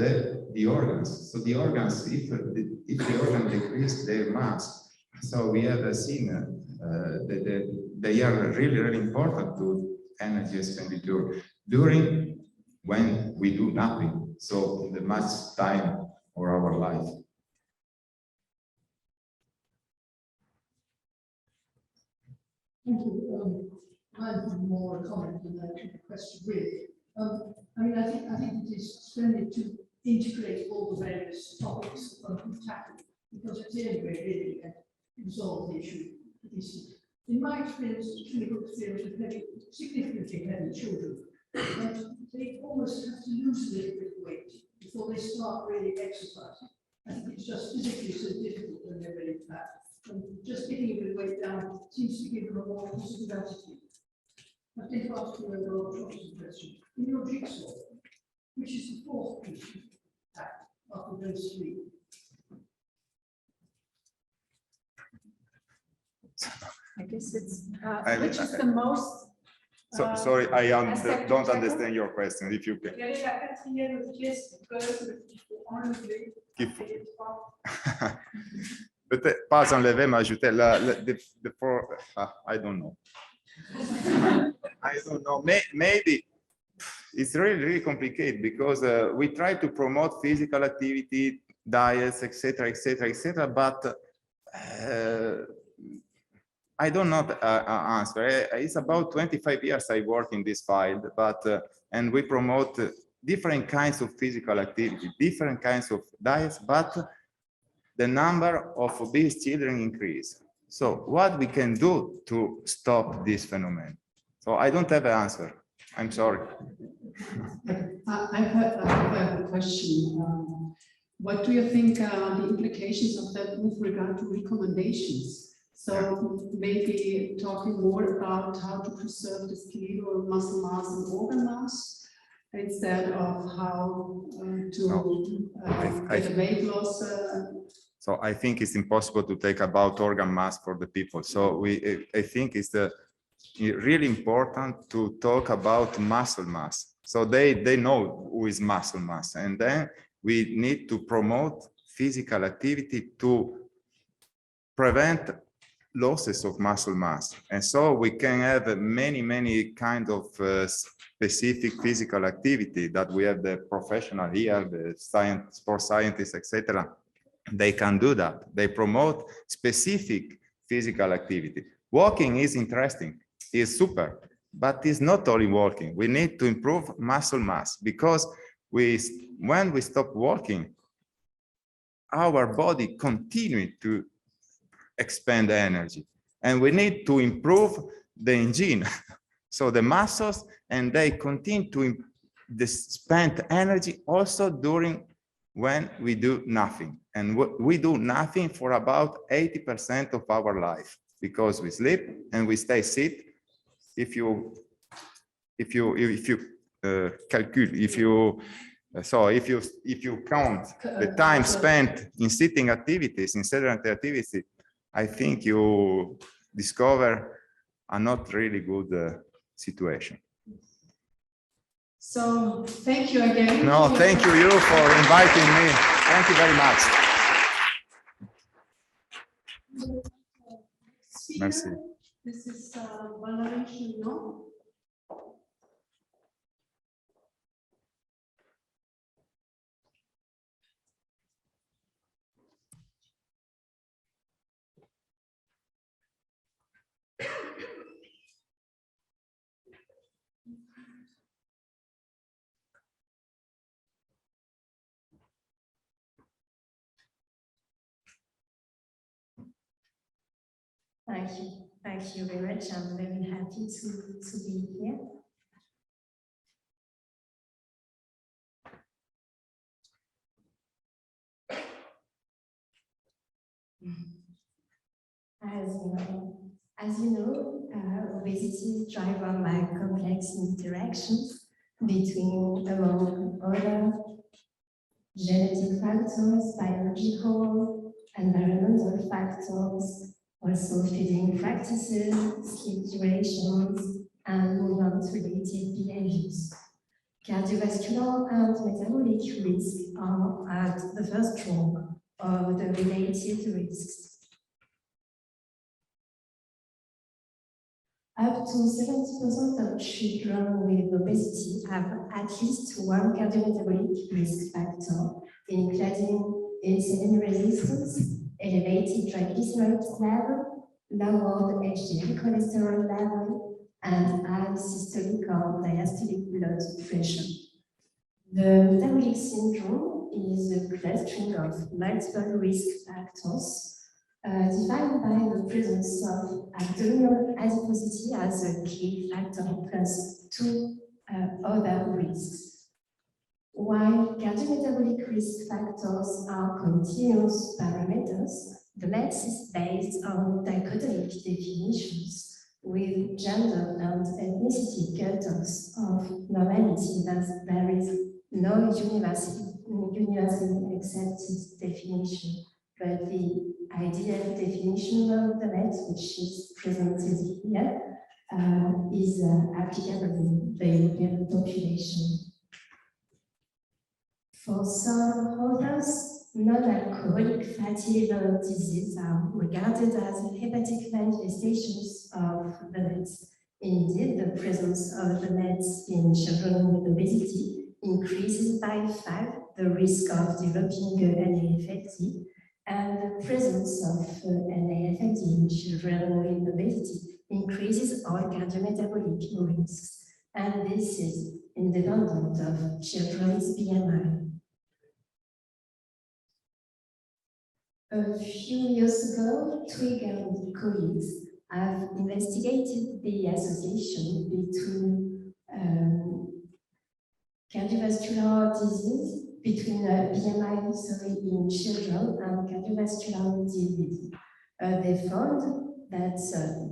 the organs. So the organs, if the organ decrease their mass, so we have seen that they are really, really important to energy expenditure during when we do nothing, so the much time of our life. Thank you. I have more comment than a question really. I mean, I think it is splendid to integrate all the various topics that we've tackled, because it's the only way really to resolve the issue. In my experience, clinical experience with significantly heavy children, they almost have to lose a little bit of weight before they start really exercising. I think it's just physically so difficult when they're really fat. And just getting a bit of weight down seems to give them a more positive attitude. I think after a Royal question, in your jigsaw, which is the fourth piece after those three? I guess it's which is the most. Sorry, I don't understand your question. If you can. Quelle est la quatrième pièce du puzzle qu'il faut enlever? Peut-être pas enlever, mais ajouter I don't know. I don't know. Maybe it's really, really complicated because we try to promote physical activity, diets, etc., etc., etc., but I don't know answer. It's about 25 years I work in this field, but and we promote different kinds of physical activity, different kinds of diets, but the number of obese children increase. So what we can do to stop this phenomenon? So I don't have an answer. I'm sorry. I have a question. What do you think are the implications of that with regard to recommendations? So maybe talking more about how to preserve the skeletal muscle mass and organ mass instead of how to get a weight loss So I think it's impossible to take about organ mass for the people. So I think it's really important to talk about muscle mass. So they know who is muscle mass, and then we need to promote physical activity to prevent losses of muscle mass. And so we can have many kind of specific physical activity that we have the professional here, the sports scientists, etc. They can do that. They promote specific physical activity. Walking is interesting, is super, but it's not only walking. We need to improve muscle mass, because when we stop walking, our body continues to expend energy, and we need to improve the engine. So the muscles, and they continue to spend energy also during when we do nothing. And we do nothing for about 80% of our life, because we sleep and we stay sit. If you count the time spent in sitting activities, in sedentary activities, I think you discover a not really good situation. So thank you again. No, thank you for inviting me. Thank you very much. Merci. This is Valérie Chignon. Thank you very much. I'm very happy to be here. As you know, obesity is driven by complex interactions between, among other, genetic factors, biological, environmental factors, also feeding practices, sleep durations, and movement-related behaviors. Cardiovascular and metabolic risks are at the first rung of the related risks. Up to 70% of children with obesity have at least one cardiometabolic risk factor, including insulin resistance, elevated triglycerides level, lowered HDL cholesterol level, and high systolic or diastolic blood pressure. The metabolic syndrome is a clustering of multiple risk factors defined by the presence of abdominal adiposity as a key factor plus two other risks. While cardiometabolic risk factors are continuous parameters, the MATS is based on dichotomic definitions with gender and ethnicity cutoffs of normality, thus there is no universally accepted definition, but the ideal definition of the MATS, which is presented here, is applicable in the European population. For some others, non-alcoholic fatty liver disease are regarded as hepatic manifestations of the MATS. Indeed, the presence of the MATS in children with obesity increases by 5 the risk of developing NAFLD, and the presence of NAFLD in children with obesity increases all cardiometabolic risks, and this is independent of children's BMI. A few years ago, Twig and colleagues have investigated the association between cardiovascular disease, between BMI in children and cardiovascular disease. They found that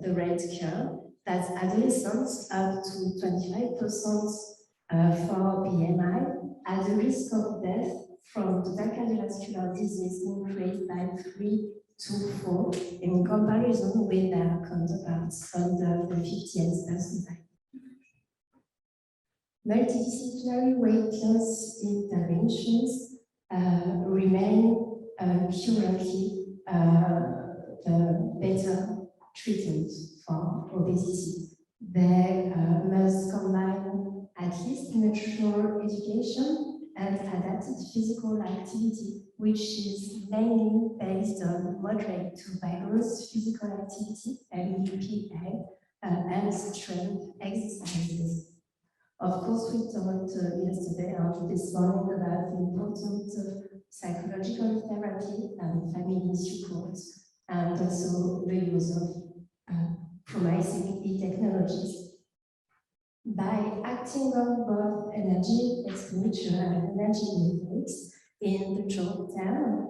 the red curve, that adolescents up to 25% for BMI at the risk of death from total cardiovascular disease increased by 3 to 4 in comparison with their counterparts under the 50th percentile. Multidisciplinary weight loss interventions remain currently the better treatment for obesity. They must combine at least natural education and adapted physical activity, which is mainly based on moderate to vigorous physical activity, MUPA, and strength exercises. Of course, we talked yesterday and this morning about the importance of psychological therapy and family support, and also the use of promising e-technologies. By acting on both energy expenditure and energy intakes in the short term,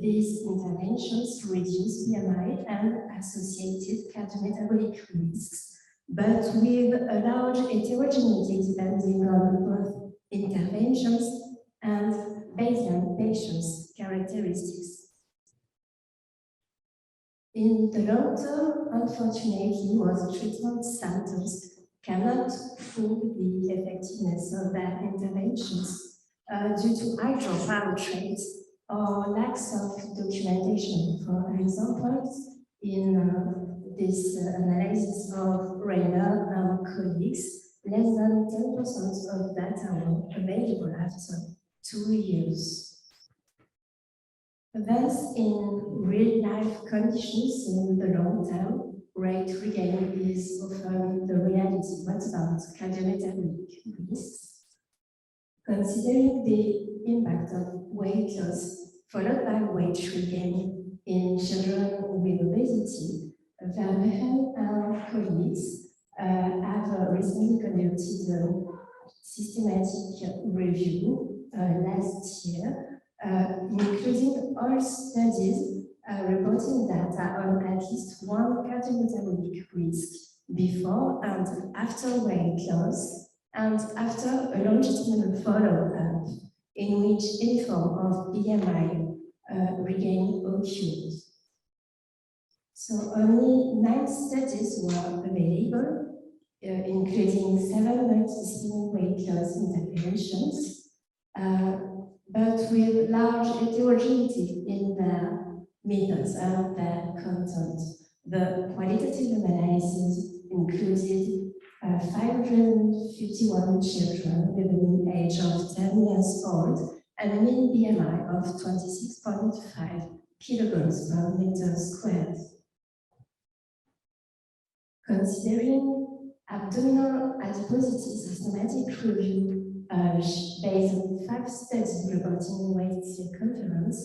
these interventions reduce BMI and associated cardiometabolic risks, but with a large heterogeneity depending on both interventions and baseline patients' characteristics. In the long term, unfortunately, most treatment centers cannot prove the effectiveness of their interventions due to high dropout rates or lacks of documentation. For example, in this analysis of Rayner and colleagues, less than 10% of data were available after 2 years. Thus, in real-life conditions in the long term, weight regain is often the reality. What about cardiometabolic risks? Considering the impact of weight loss followed by weight regain in children with obesity, Vermeulen and colleagues have recently conducted a systematic review last year, including all studies reporting data on at least one cardiometabolic risk before and after weight loss and after a longitudinal follow-up in which any form of BMI regain occurred. So only 9 studies were available, including 7 multidisciplinary weight loss interventions, but with large heterogeneity in their methods and their content. The qualitative analysis included 551 children with a mean age of 10 years old and a mean BMI of 26.5 kilograms per meter squared. Considering abdominal adiposity systematic review based on 5 studies reporting waist circumference,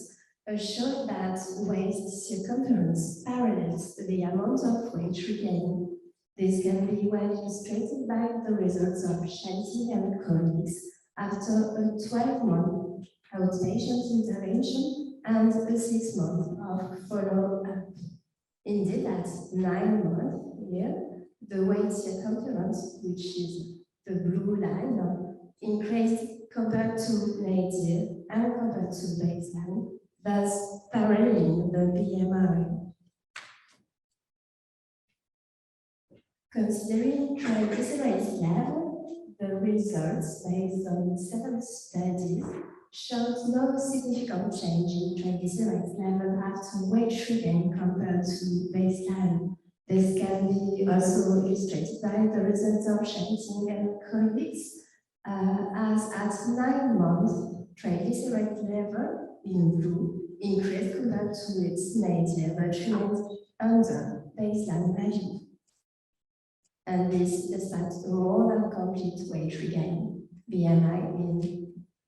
showed that waist circumference parallels the amount of weight regain. This can be well illustrated by the results of Shanti and colleagues after a 12-month outpatient intervention and a 6-month of follow-up. Indeed, at 9 months here, the waist circumference, which is the blue line, increased compared to nadir and compared to baseline, thus paralleling the BMI. Considering triglycerides level, the results based on 7 studies showed no significant change in triglycerides level after weight regain compared to baseline. This can be also illustrated by the results of Shanti and colleagues, as at 9 months, triglyceride level in blue increased compared to its nadir but remained under baseline value. And this despite more than complete weight regain, BMI in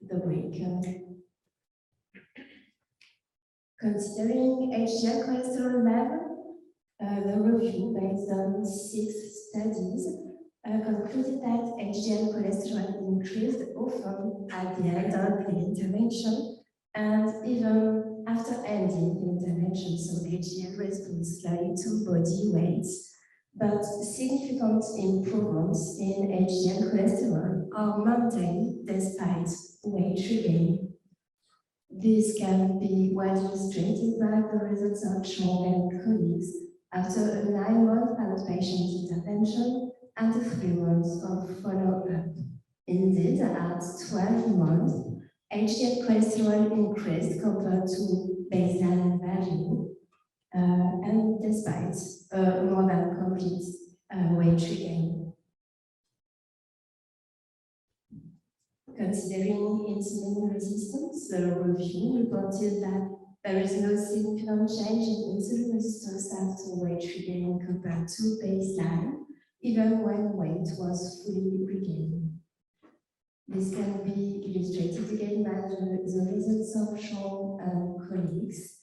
the week. Considering HDL cholesterol level, the review based on 6 studies concluded that HDL cholesterol increased often at the end of the intervention and even after ending the intervention, so HDL responds slowly to body weight. But significant improvements in HDL cholesterol are maintained despite weight regain. This can be well illustrated by the results of Chong and colleagues after a 9-month outpatient intervention and 3 months of follow-up. Indeed, at 12 months, HDL cholesterol increased compared to baseline value, and despite more than complete weight regain. Considering insulin resistance, the review reported that there is no significant change in insulin resistance after weight regain compared to baseline, even when weight was fully regained. This can be illustrated again by the results of Chong and colleagues,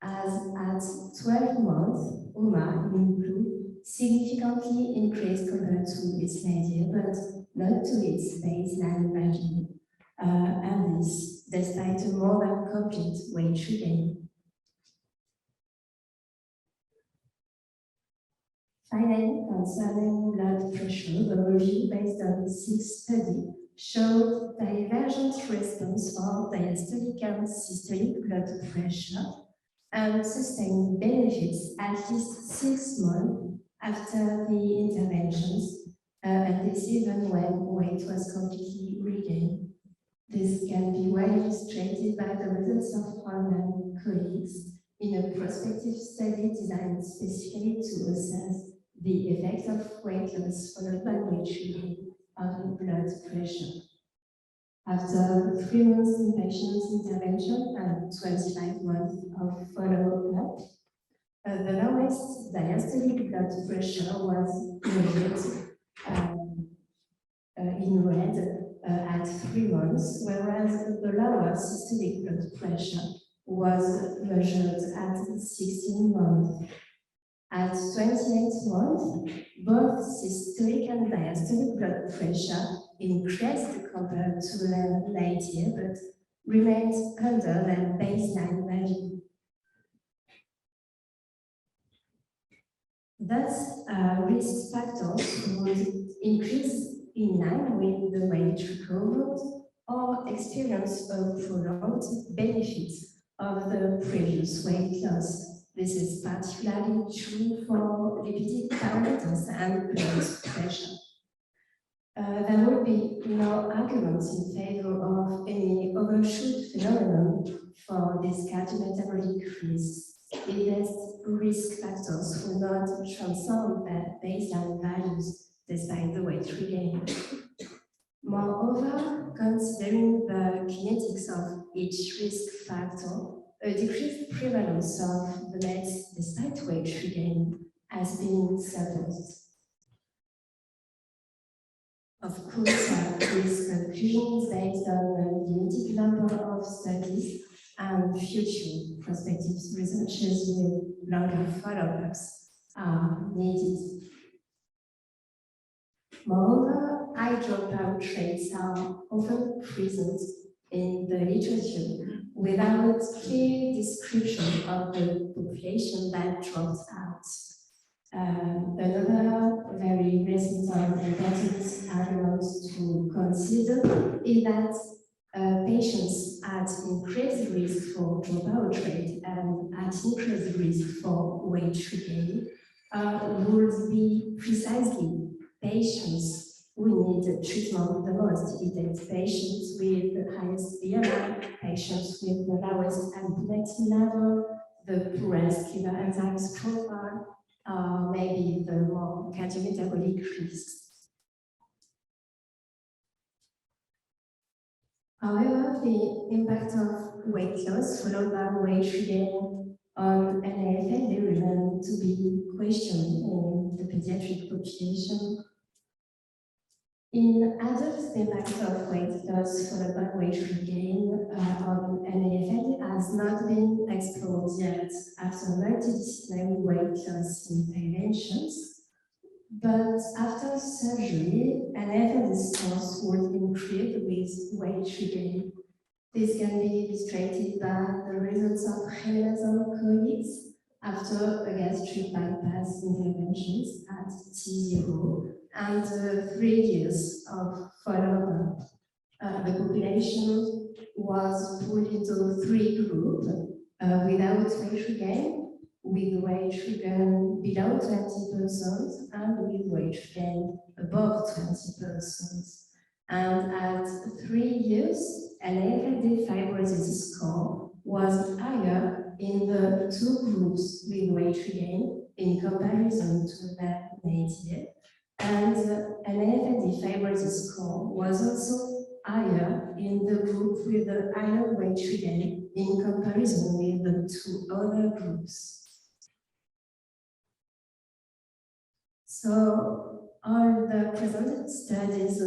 as at 12 months, OMA in blue significantly increased compared to its nadir, but not to its baseline value, and this despite a more than complete weight regain. Finally, concerning blood pressure, the review based on 6 studies showed divergent response for diastolic and systolic blood pressure and sustained benefits at least 6 months after the interventions, and this even when weight was completely regained. This can be well illustrated by the results of Juan and colleagues in a prospective study designed specifically to assess the effect of weight loss followed by weight regain on blood pressure. After 3 months inpatient intervention and 25 months of follow-up, the lowest diastolic blood pressure was measured in red at 3 months, whereas the lower systolic blood pressure was measured at 16 months. At 28 months, both systolic and diastolic blood pressure increased compared to last year, but remained under their baseline value. Thus, risk factors would increase in line with the weight recovered or experience a prolonged benefit of the previous weight loss. This is particularly true for lipid parameters and blood pressure. There will be no arguments in favor of any overshoot phenomenon for this cardiometabolic risk. These risk factors will not transform their baseline values despite the weight regain. Moreover, considering the kinetics of each risk factor, a decreased prevalence of the meds despite weight regain has been supposed. Of course, this conclusion is based on a limited number of studies and future prospective researches with longer follow-ups are needed. Moreover, high dropout rates are often present in the literature without clear description of the population that drops out. Another very recent and important argument to consider is that patients at increased risk for dropout rate and at increased risk for weight regain would be precisely patients who need treatment the most. It is patients with the highest BMI, patients with the lowest adiponectin level, the poorest liver enzymes profile, maybe the more cardiometabolic risks. However, the impact of weight loss followed by weight regain on NAFLD remain to be questioned in the pediatric population. In adults, the impact of weight loss followed by weight regain on NAFLD has not been explored yet after multidisciplinary weight loss interventions. But after surgery, NAFLD scores would increase with weight regain. This can be illustrated by the results of Jimenez and colleagues after a gastric bypass interventions at T0 and 3 years of follow-up. the population was put into 3 groups without weight regain, with weight regain below 20%, and with weight regain above 20%. And at 3 years, an AFD fibrosis score was higher in the 2 groups with weight regain in comparison to their native. And an AFD fibrosis score was also higher in the group with the higher weight regain in comparison with the 2 other groups. So all the presented studies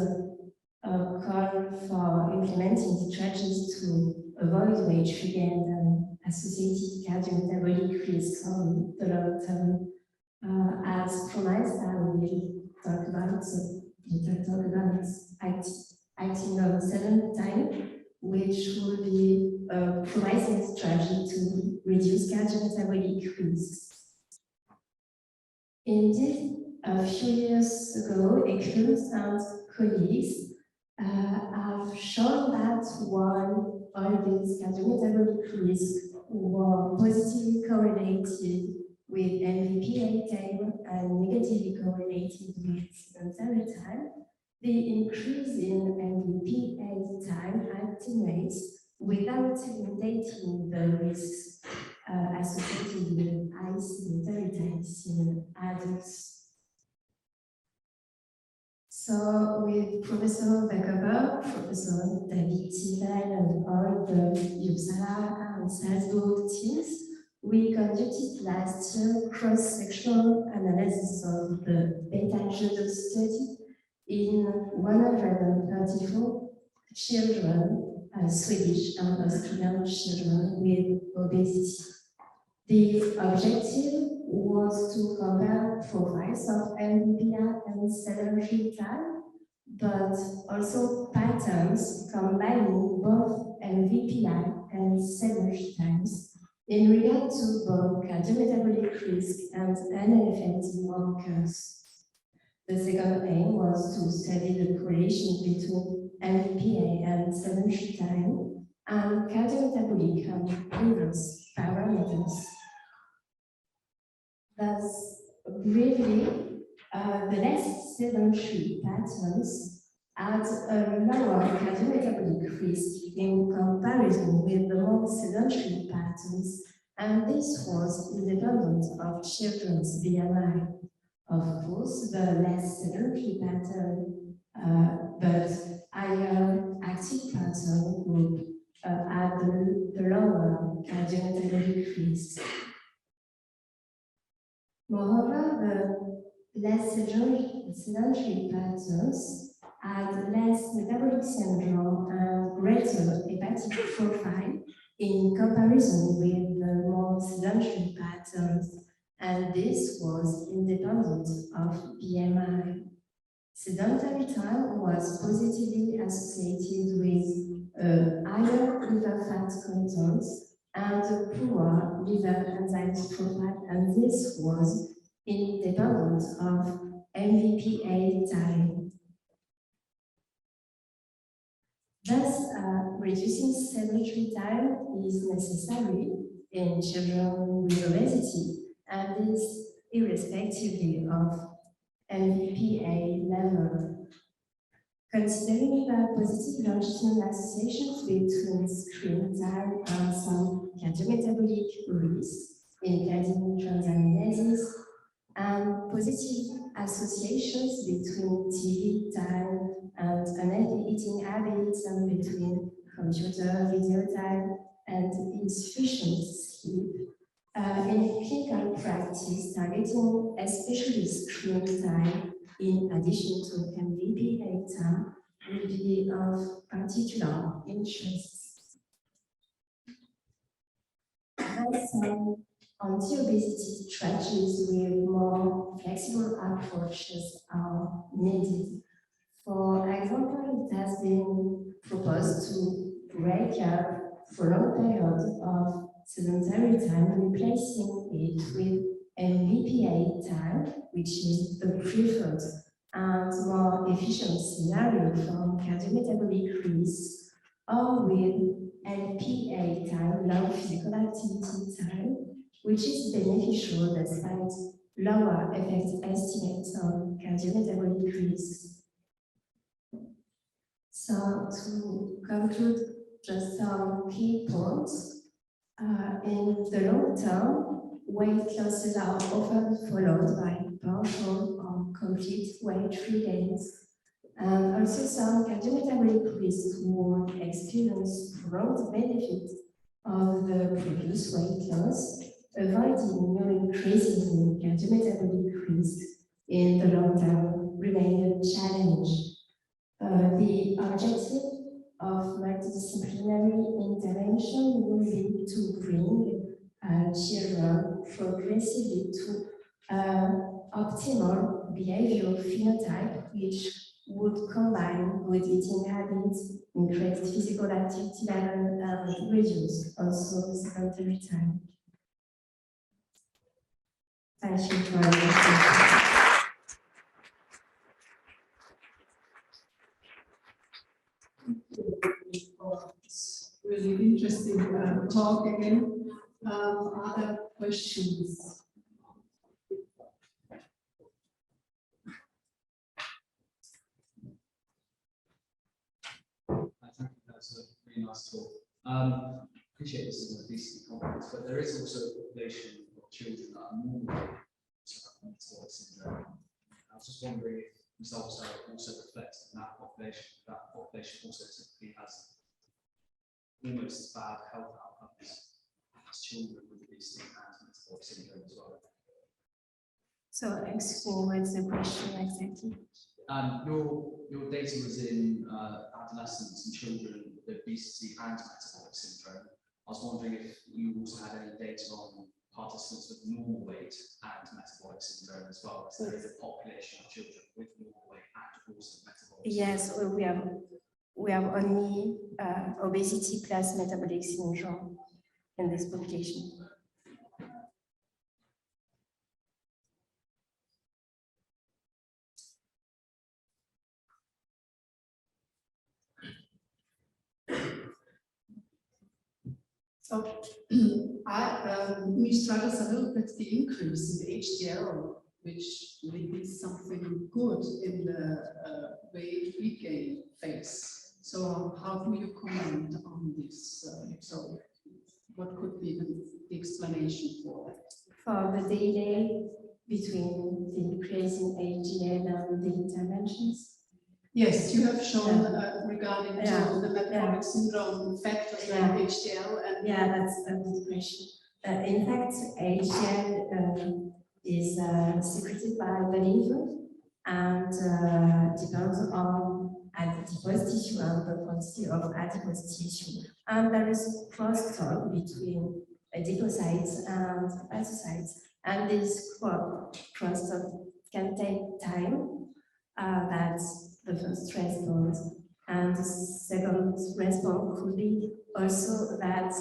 call for implementing strategies to avoid weight regain and associated cardiometabolic risks on the long term. As promised, I will talk about acting on 7 time, which will be a promising strategy to reduce cardiometabolic risks. Indeed, a few years ago, ECOG and colleagues have shown that while all these cardiometabolic risks were positively correlated with MVPA time and negatively correlated with sedentary time, the increase in MVPA time attenuates without eliminating the risks associated with high sedentary times in adults. So with Professor Becker, Professor David Thiel, and all the Uppsala and Salzburg teams, we conducted last year cross-sectional analysis of the beta-gender study in 134 children, Swedish and Australian children with obesity. The objective was to compare profiles of MVPI and sedentary time, but also patterns combining both MVPI and sedentary times in regard to both cardiometabolic risk and NLFLT markers. The second aim was to study the correlation between MVPA and sedentary time and cardiometabolic and inverse parameters. Thus, briefly, the less sedentary patterns had a lower cardiometabolic risk in comparison with the more sedentary patterns, and this was independent of children's BMI. Of course, the less sedentary pattern, but higher active pattern group had the lower cardiometabolic risk. Moreover, the less sedentary patterns had less metabolic syndrome and greater hepatic profile in comparison with the more sedentary patterns, and this was independent of BMI. Sedentary time was positively associated with higher liver fat content and a poorer liver enzymes profile, and this was independent of MVPA time. Thus, reducing sedentary time is necessary in children with obesity, and is irrespectively of MVPA level. Considering the positive longitudinal associations between screen time and some cardiometabolic risks, including transaminases, and positive associations between TV time and unhealthy eating habits, and between computer video time and insufficient sleep, in clinical practice, targeting especially screen time in addition to MVPA time will be of particular interest. Thus, anti-obesity strategies with more flexible approaches are needed. For example, it has been proposed to break up prolonged periods of sedentary time, replacing it with MVPA time, which is the preferred and more efficiency area from cardiometabolic risk or with LPA time, low physical activity time, which is beneficial despite lower effective estimates on cardiometabolic risks. So to conclude, just some key points. In the long term, weight losses are often followed by partial or complete weight regains. And also some cardiometabolic risks would experience prolonged benefit of the previous weight loss, avoiding new increases in cardiometabolic risk in the long term remain a challenge. The objective of multidisciplinary intervention will be to bring children progressively to optimal behavioral phenotype, which would combine good eating habits, increased physical activity level, and reduce also sedentary time. Thank you for listening. Really interesting talk again. Other questions? Thank you, that's a really nice talk. Appreciate this is an obesity conference, but there is also a population of children that are more metabolic syndrome. I was just wondering if results also reflect that population also typically has almost as bad health outcomes as children with obesity and metabolic syndrome as well. So explore what's the question exactly? Your data was in adolescents and children with obesity and metabolic syndrome. I was wondering if you also had any data on participants with normal weight and metabolic syndrome as well, because there is a population of children with normal weight and also metabolic syndrome. Yes, we have only obesity plus metabolic syndrome in this publication. So we struggle a little bit the increase in the HDL, which may be something good in the weight regain phase. So how do you comment on this? So what could be the explanation for that? For the delay between the increase in HDL and the interventions? Yes, you have shown regarding the metabolic syndrome factors like HDL and that's a good question. In fact, HDL is secreted by the liver and depends on adipose tissue and the quantity of adipose tissue. And there is crosstalk between adipocytes and hepatocytes, and this crosstalk can take time. That's the first response. And the second response could be also that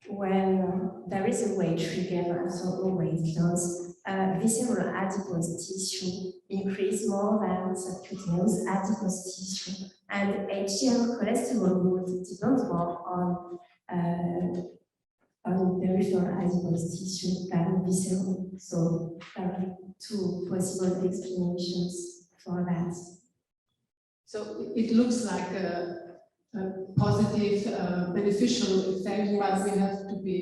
when there is a weight regain after a weight loss, visceral adipose tissue increase more than subcutaneous adipose tissue, and HDL cholesterol would depend more on peripheral adipose tissue than visceral. So there are two possible explanations for that. So it looks like a positive, beneficial effect, but we have to be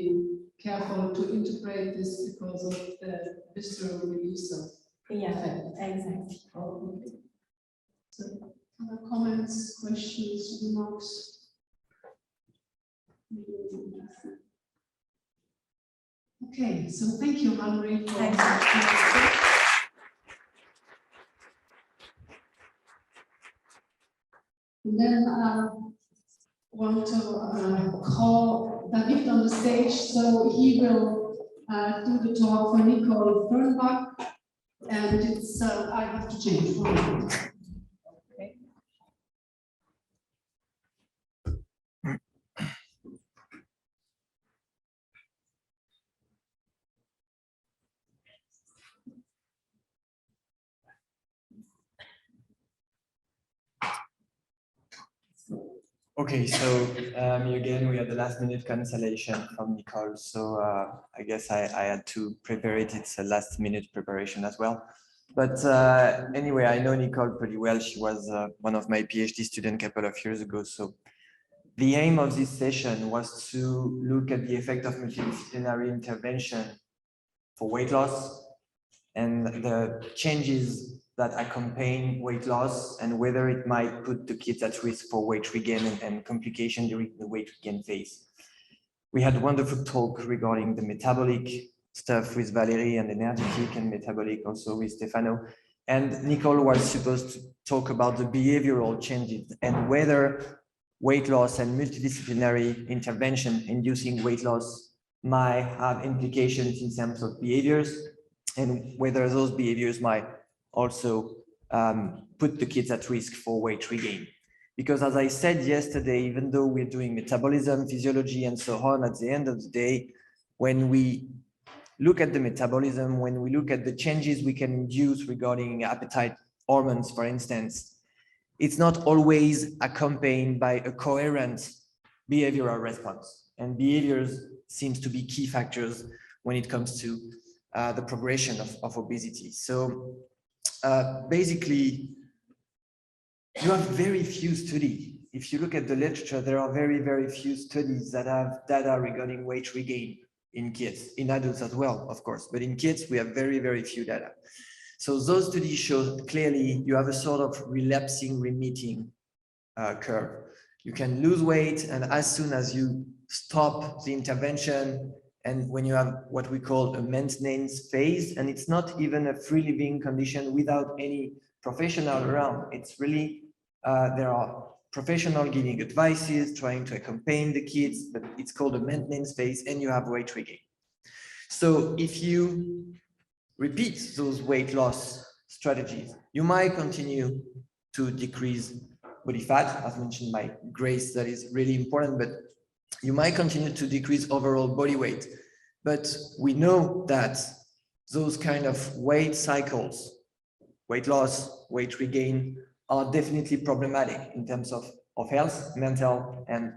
careful to integrate this because of the visceral release of effect. Exactly. Okay. So, other comments, questions, remarks? Okay, so thank you, Valerie, for And then I want to call David on the stage, so he will do the talk for Nicole Fernbach, and it's I have to change for you. Okay. Okay, so again, we had the last minute cancellation from Nicole. So I guess I had to prepare it. It's a last minute preparation as well. But anyway, I know Nicole pretty well. She was one of my PhD students a couple of years ago. So the aim of this session was to look at the effect of multidisciplinary intervention for weight loss and the changes that accompany weight loss and whether it might put the kids at risk for weight regain and complication during the weight regain phase. We had a wonderful talk regarding the metabolic stuff with Valerie and energetic and metabolic also with Stefano. And Nicole was supposed to talk about the behavioral changes and whether weight loss and multidisciplinary intervention inducing weight loss might have implications in terms of behaviors and whether those behaviors might also put the kids at risk for weight regain. Because as I said yesterday, even though we're doing metabolism, physiology, and so on, at the end of the day, when we look at the metabolism, when we look at the changes we can induce regarding appetite hormones, for instance, it's not always accompanied by a coherent behavioral response. And behaviors seems to be key factors when it comes to the progression of obesity. So basically, you have very few studies. If you look at the literature, there are very, very few studies that have data regarding weight regain in kids, in adults as well, of course, but in kids, we have very, very few data. So those studies show clearly you have a sort of relapsing remitting curve. You can lose weight, and as soon as you stop the intervention, and when you have what we call a maintenance phase, and it's not even a free living condition without any professional around. It's really, there are professionals giving advices, trying to accompany the kids, but it's called a maintenance phase, and you have weight regain. So if you repeat those weight loss strategies, you might continue to decrease body fat, as mentioned by Grace, that is really important, but you might continue to decrease overall body weight. But we know that those kind of weight cycles, weight loss, weight regain, are definitely problematic in terms of health, mental and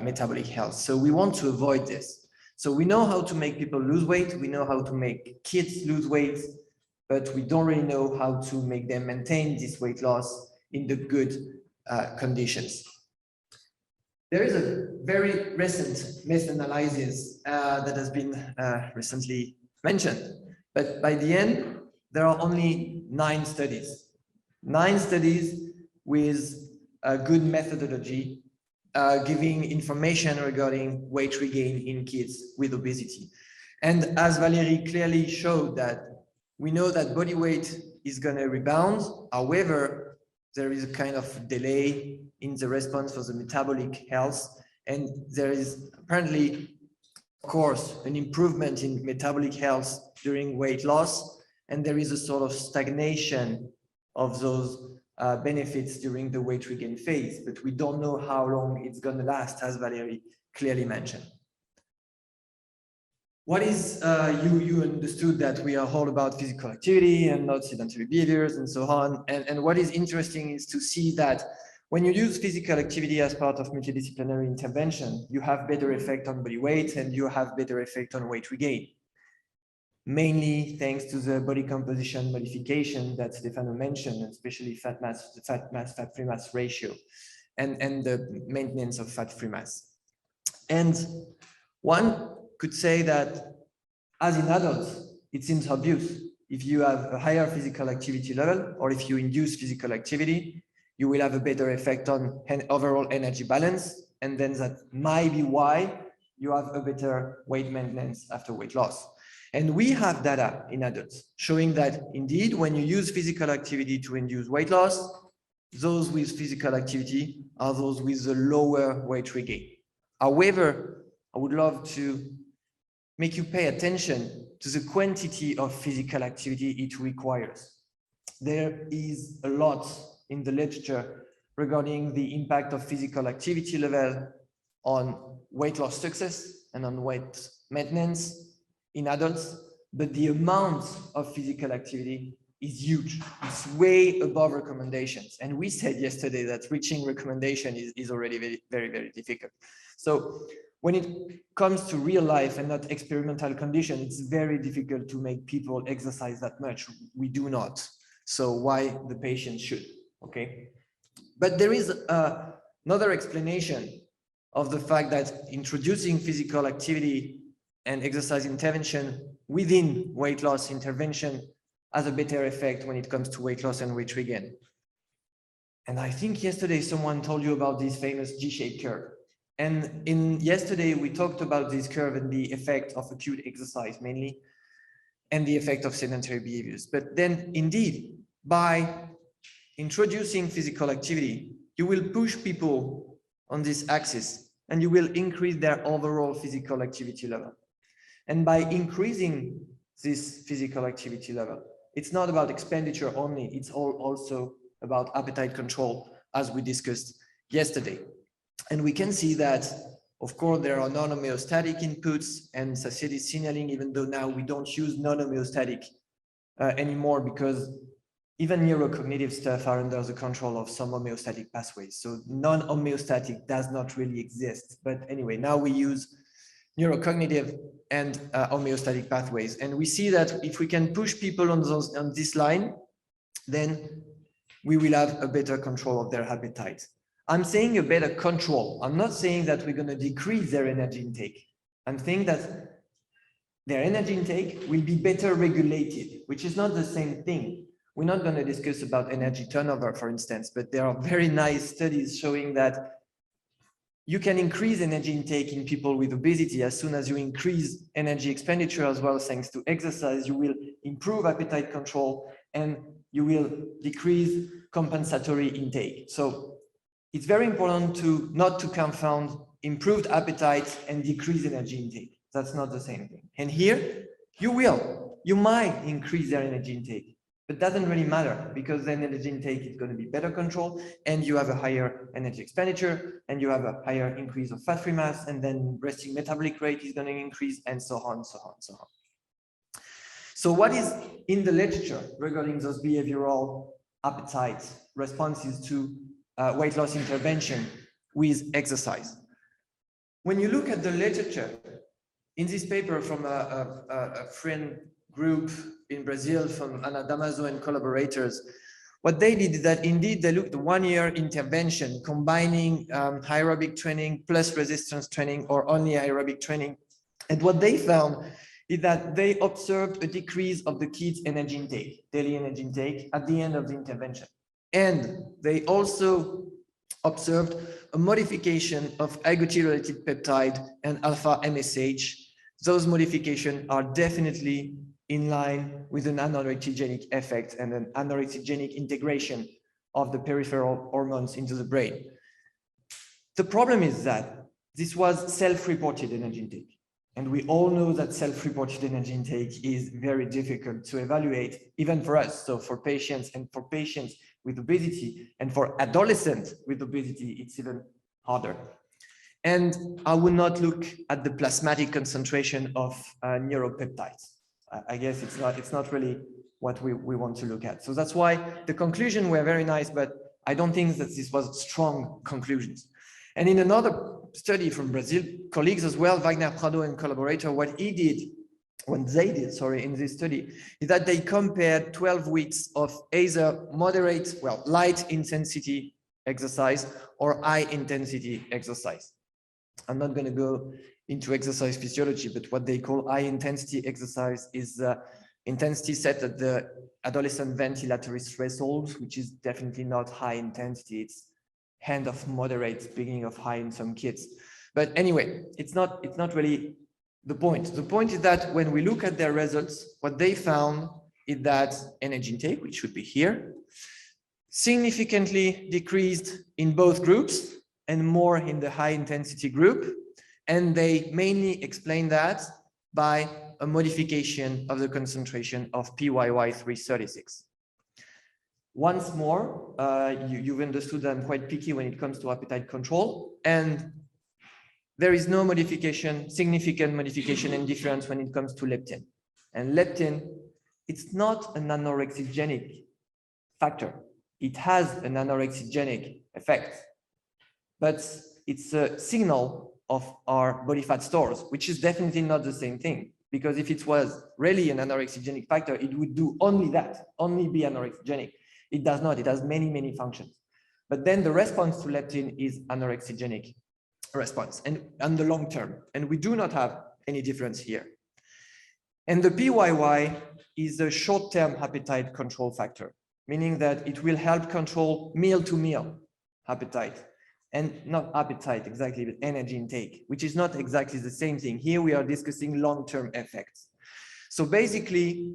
metabolic health. So we want to avoid this. So we know how to make people lose weight. We know how to make kids lose weight, but we don't really know how to make them maintain this weight loss in the good conditions. There is a very recent meta-analysis that has been recently mentioned, but by the end, there are only 9 studies. 9 studies with a good methodology, giving information regarding weight regain in kids with obesity. And as Valerie clearly showed that we know that body weight is going to rebound. However, there is a kind of delay in the response for the metabolic health. And there is apparently, of course, an improvement in metabolic health during weight loss. And there is a sort of stagnation of those benefits during the weight regain phase, but we don't know how long it's going to last, as Valerie clearly mentioned. What is, you understood that we are all about physical activity and not sedentary behaviors and so on. And what is interesting is to see that when you use physical activity as part of multidisciplinary intervention, you have better effect on body weight and you have better effect on weight regain. Mainly thanks to the body composition modification that Stefano mentioned, especially fat free mass ratio, and the maintenance of fat free mass. And one could say that as in adults, it seems obvious. If you have a higher physical activity level, or if you induce physical activity, you will have a better effect on overall energy balance. And then that might be why you have a better weight maintenance after weight loss. And we have data in adults showing that indeed, when you use physical activity to induce weight loss, those with physical activity are those with the lower weight regain. However, I would love to make you pay attention to the quantity of physical activity it requires. There is a lot in the literature regarding the impact of physical activity level on weight loss success and on weight maintenance in adults, but the amount of physical activity is huge. It's way above recommendations. And we said yesterday that reaching recommendation is already very, very difficult. So when it comes to real life and not experimental condition, it's very difficult to make people exercise that much. We do not. So why the patient should, okay? But there is another explanation of the fact that introducing physical activity and exercise intervention within weight loss intervention has a better effect when it comes to weight loss and weight regain. And I think yesterday someone told you about this famous G-shaped curve. And yesterday we talked about this curve and the effect of acute exercise mainly, and the effect of sedentary behaviors. But then indeed, by introducing physical activity, you will push people on this axis and you will increase their overall physical activity level. And by increasing this physical activity level, it's not about expenditure only, it's also about appetite control, as we discussed yesterday. And we can see that, of course, there are non-homeostatic inputs and satiety signaling, even though now we don't use non-homeostatic anymore, because even neurocognitive stuff are under the control of some homeostatic pathways. So non-homeostatic does not really exist. But anyway, now we use neurocognitive and homeostatic pathways. And we see that if we can push people on this line, then we will have a better control of their appetite. I'm saying a better control. I'm not saying that we're going to decrease their energy intake. I'm saying that their energy intake will be better regulated, which is not the same thing. We're not going to discuss about energy turnover, for instance, but there are very nice studies showing that you can increase energy intake in people with obesity. As soon as you increase energy expenditure as well, thanks to exercise, you will improve appetite control and you will decrease compensatory intake. So it's very important not to confound improved appetite and decreased energy intake. That's not the same thing. And here, you might increase their energy intake, but it doesn't really matter because then energy intake is going to be better controlled and you have a higher energy expenditure and you have a higher increase of fat-free mass, and then resting metabolic rate is going to increase, and so on, so on, so on. So what is in the literature regarding those behavioral appetite responses to weight loss intervention with exercise? When you look at the literature, in this paper from a friend group in Brazil from Ana Damaso and collaborators, what they did is that indeed they looked at 1 year intervention combining aerobic training plus resistance training or only aerobic training. And what they found is that they observed a decrease of the kids' energy intake, daily energy intake at the end of the intervention. And they also observed a modification of agouti-related peptide and alpha MSH. Those modifications are definitely in line with an anorexigenic effect and an anorexigenic integration of the peripheral hormones into the brain. The problem is that this was self-reported energy intake. And we all know that self-reported energy intake is very difficult to evaluate, even for us. So for patients and for patients with obesity and for adolescents with obesity, it's even harder. And I will not look at the plasmatic concentration of neuropeptides. I guess it's not really what we want to look at. So that's why the conclusions were very nice, but I don't think that this was strong conclusions. And in another study from Brazil, colleagues as well, Wagner Prado and collaborator, what they did in this study is that they compared 12 weeks of either moderate, light intensity exercise or high intensity exercise. I'm not going to go into exercise physiology, but what they call high intensity exercise is intensity set at the adolescent ventilatory threshold, which is definitely not high intensity. It's end of moderate, beginning of high in some kids. But anyway, it's not really the point. The point is that when we look at their results, what they found is that energy intake, which should be here, significantly decreased in both groups and more in the high intensity group. And they mainly explain that by a modification of the concentration of PYY336. Once more, you've understood that I'm quite picky when it comes to appetite control, and there is no modification, significant modification and difference when it comes to leptin. And leptin it's not an anorexigenic factor. It has an anorexigenic effect, but it's a signal of our body fat stores, which is definitely not the same thing. Because if it was really an anorexigenic factor, it would do only that, only be anorexigenic. It does not, it has many, many functions. But then the response to leptin is anorexigenic response and on the long term. And we do not have any difference here. And the PYY is a short-term appetite control factor, meaning that it will help control meal-to-meal appetite. And not appetite exactly, but energy intake, which is not exactly the same thing. Here we are discussing long-term effects. So basically,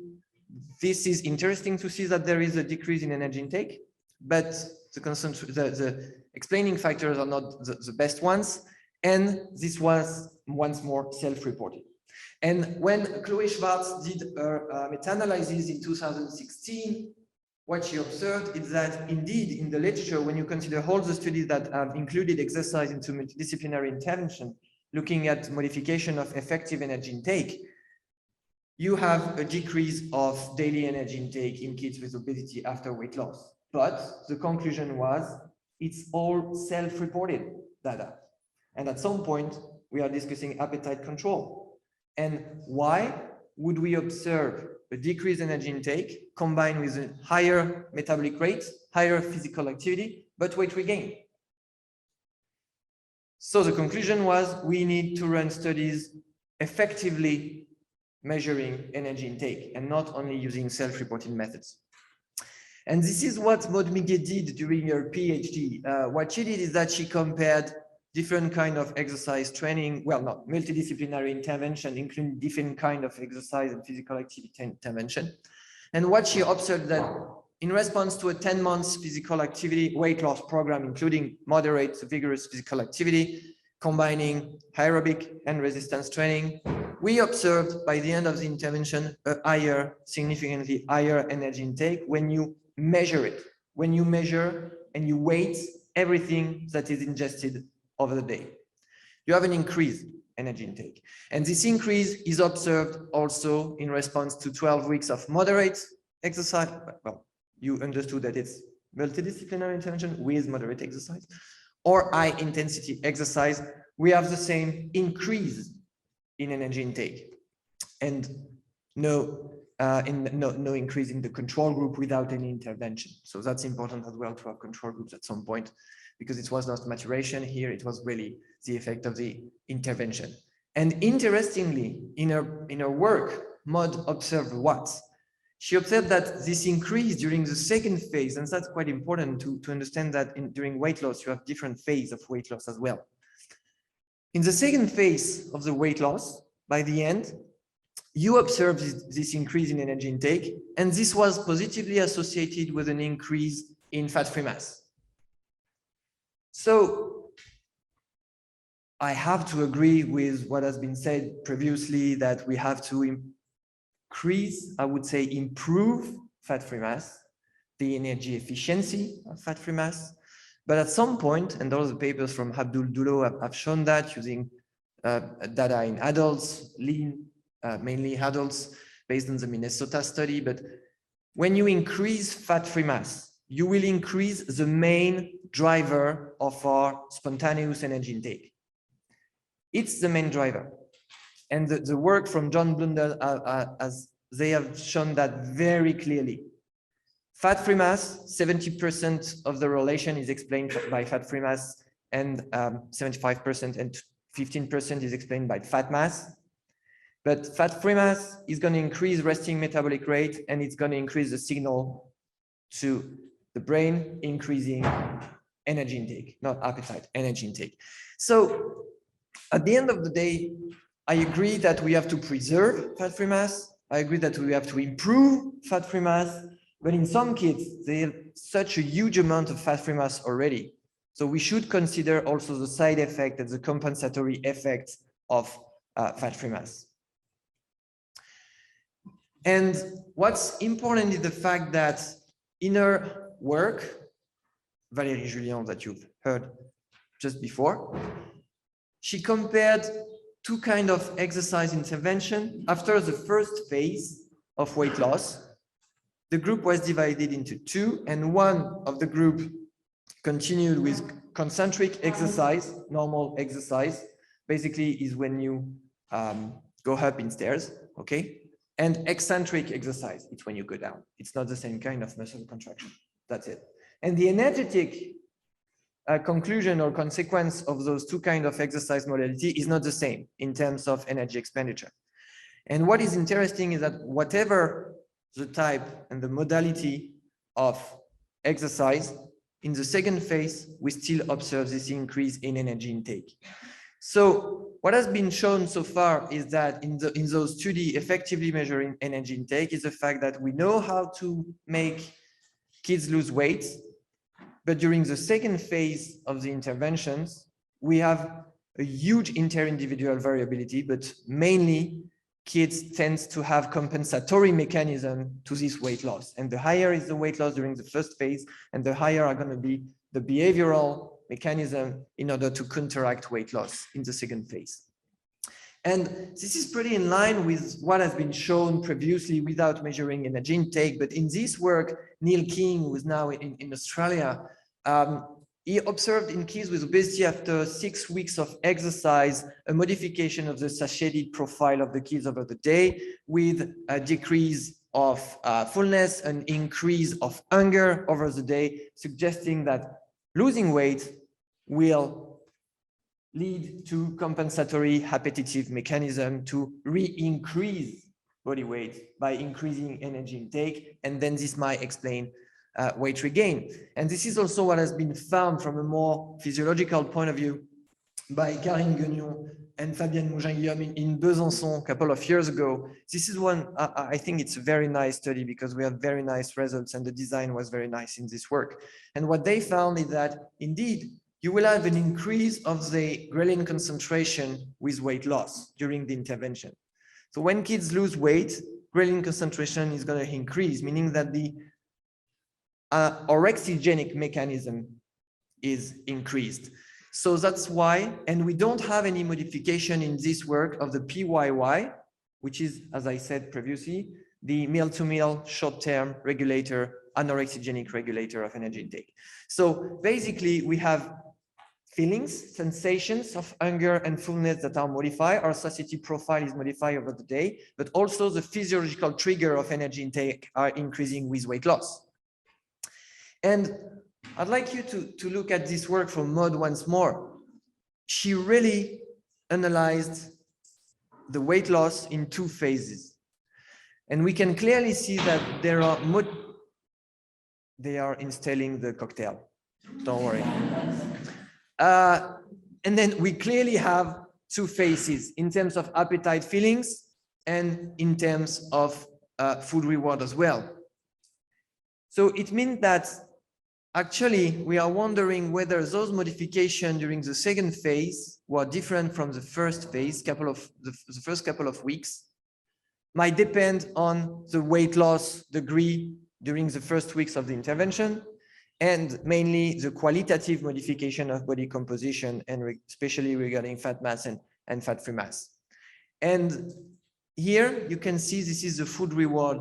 this is interesting to see that there is a decrease in energy intake, but the explaining factors are not the best ones. And this was once more self-reported. And when Chloe Schwartz did her meta-analysis in 2016, what she observed is that indeed in the literature, when you consider all the studies that have included exercise into multidisciplinary intervention, looking at modification of effective energy intake, you have a decrease of daily energy intake in kids with obesity after weight loss. But the conclusion was it's all self-reported data. And at some point, we are discussing appetite control. And why would we observe a decreased energy intake combined with a higher metabolic rate, higher physical activity, but weight regain? So the conclusion was we need to run studies effectively measuring energy intake and not only using self-reported methods. And this is what Maud Miguet did during her PhD. What she did is that she compared different kind of exercise training, well, not multidisciplinary intervention, including different kind of exercise and physical activity intervention. And what she observed that in response to a 10 months physical activity weight loss program, including moderate to vigorous physical activity, combining aerobic and resistance training, we observed by the end of the intervention a higher, significantly higher energy intake when you measure it, when you measure and you weight everything that is ingested over the day. You have an increased energy intake. And this increase is observed also in response to 12 weeks of moderate exercise. Well, you understood that it's multidisciplinary intervention with moderate exercise or high intensity exercise. We have the same increase in energy intake and no increase in the control group without any intervention. So that's important as well to have control groups at some point, because it was not maturation here, it was really the effect of the intervention. And interestingly, in her work, Maud observed what? She observed that this increase during the second phase, and that's quite important to understand that during weight loss, you have different phases of weight loss as well. In the second phase of the weight loss, by the end, you observe this increase in energy intake, and this was positively associated with an increase in fat-free mass. So I have to agree with what has been said previously, that we have to increase, I would say improve fat-free mass, the energy efficiency of fat-free mass. But at some point, and all the papers from Abdul Dulo have shown that using data in adults, lean, mainly adults, based on the Minnesota study. But when you increase fat-free mass, you will increase the main driver of our spontaneous energy intake. It's the main driver. And the work from John Blundell, they have shown that very clearly. Fat-free mass, 70% of the relation is explained by fat-free mass, and 75% and 15% is explained by fat mass. But fat-free mass is going to increase resting metabolic rate, and it's going to increase the signal to the brain, increasing energy intake, not appetite, energy intake. So at the end of the day, I agree that we have to preserve fat-free mass. I agree that we have to improve fat-free mass. But in some kids, they have such a huge amount of fat-free mass already. So we should consider also the side effect and the compensatory effect of fat-free mass. And what's important is the fact that in her work, Valérie Julien, that you've heard just before, she compared two kinds of exercise intervention. After the first phase, of weight loss. The group was divided into two, and one of the group continued with concentric exercise, normal exercise, basically is when you go up in stairs, okay? And eccentric exercise, it's when you go down. It's not the same kind of muscle contraction, that's it. And the energetic conclusion or consequence of those two kinds of exercise modality is not the same in terms of energy expenditure. And what is interesting is that whatever the type and the modality of exercise, in the second phase, we still observe this increase in energy intake. So what has been shown so far is that in those studies effectively measuring energy intake is the fact that we know how to make kids lose weight, but during the second phase of the interventions, we have a huge inter-individual variability, but mainly kids tend to have compensatory mechanism to this weight loss. And the higher is the weight loss during the first phase, and the higher are going to be the behavioral mechanism in order to counteract weight loss in the second phase. And this is pretty in line with what has been shown previously without measuring energy intake. But in this work, Neil King, who is now in Australia, he observed in kids with obesity after 6 weeks of exercise, a modification of the satiated profile of the kids over the day with a decrease of fullness, an increase of hunger over the day, suggesting that losing weight will lead to compensatory appetitive mechanism to re-increase body weight by increasing energy intake. And then this might explain weight regain. And this is also what has been found from a more physiological point of view by Karine Guignon and Fabienne Mougin-Guillaume in Besançon a couple of years ago. This is one, I think it's a very nice study because we have very nice results and the design was very nice in this work. And what they found is that indeed, you will have an increase of the ghrelin concentration with weight loss during the intervention. So when kids lose weight, ghrelin concentration is going to increase, meaning that the orexigenic mechanism is increased. So that's why, and we don't have any modification in this work of the PYY, which is, as I said previously, the meal-to-meal short-term regulator, anorexigenic regulator of energy intake. So basically, we have feelings, sensations of hunger and fullness that are modified. Our satiety profile is modified over the day, but also the physiological trigger of energy intake are increasing with weight loss. And I'd like you to look at this work from Maud once more. She really analyzed the weight loss in 2 phases. And we can clearly see that they are installing the cocktail. Don't worry. And then we clearly have 2 phases in terms of appetite feelings and in terms of food reward as well. So it means that actually we are wondering whether those modifications during the second phase were different from the first phase, the first couple of weeks, might depend on the weight loss degree during the first weeks of the intervention, and mainly the qualitative modification of body composition, and especially regarding fat mass and fat-free mass. And here you can see this is the food reward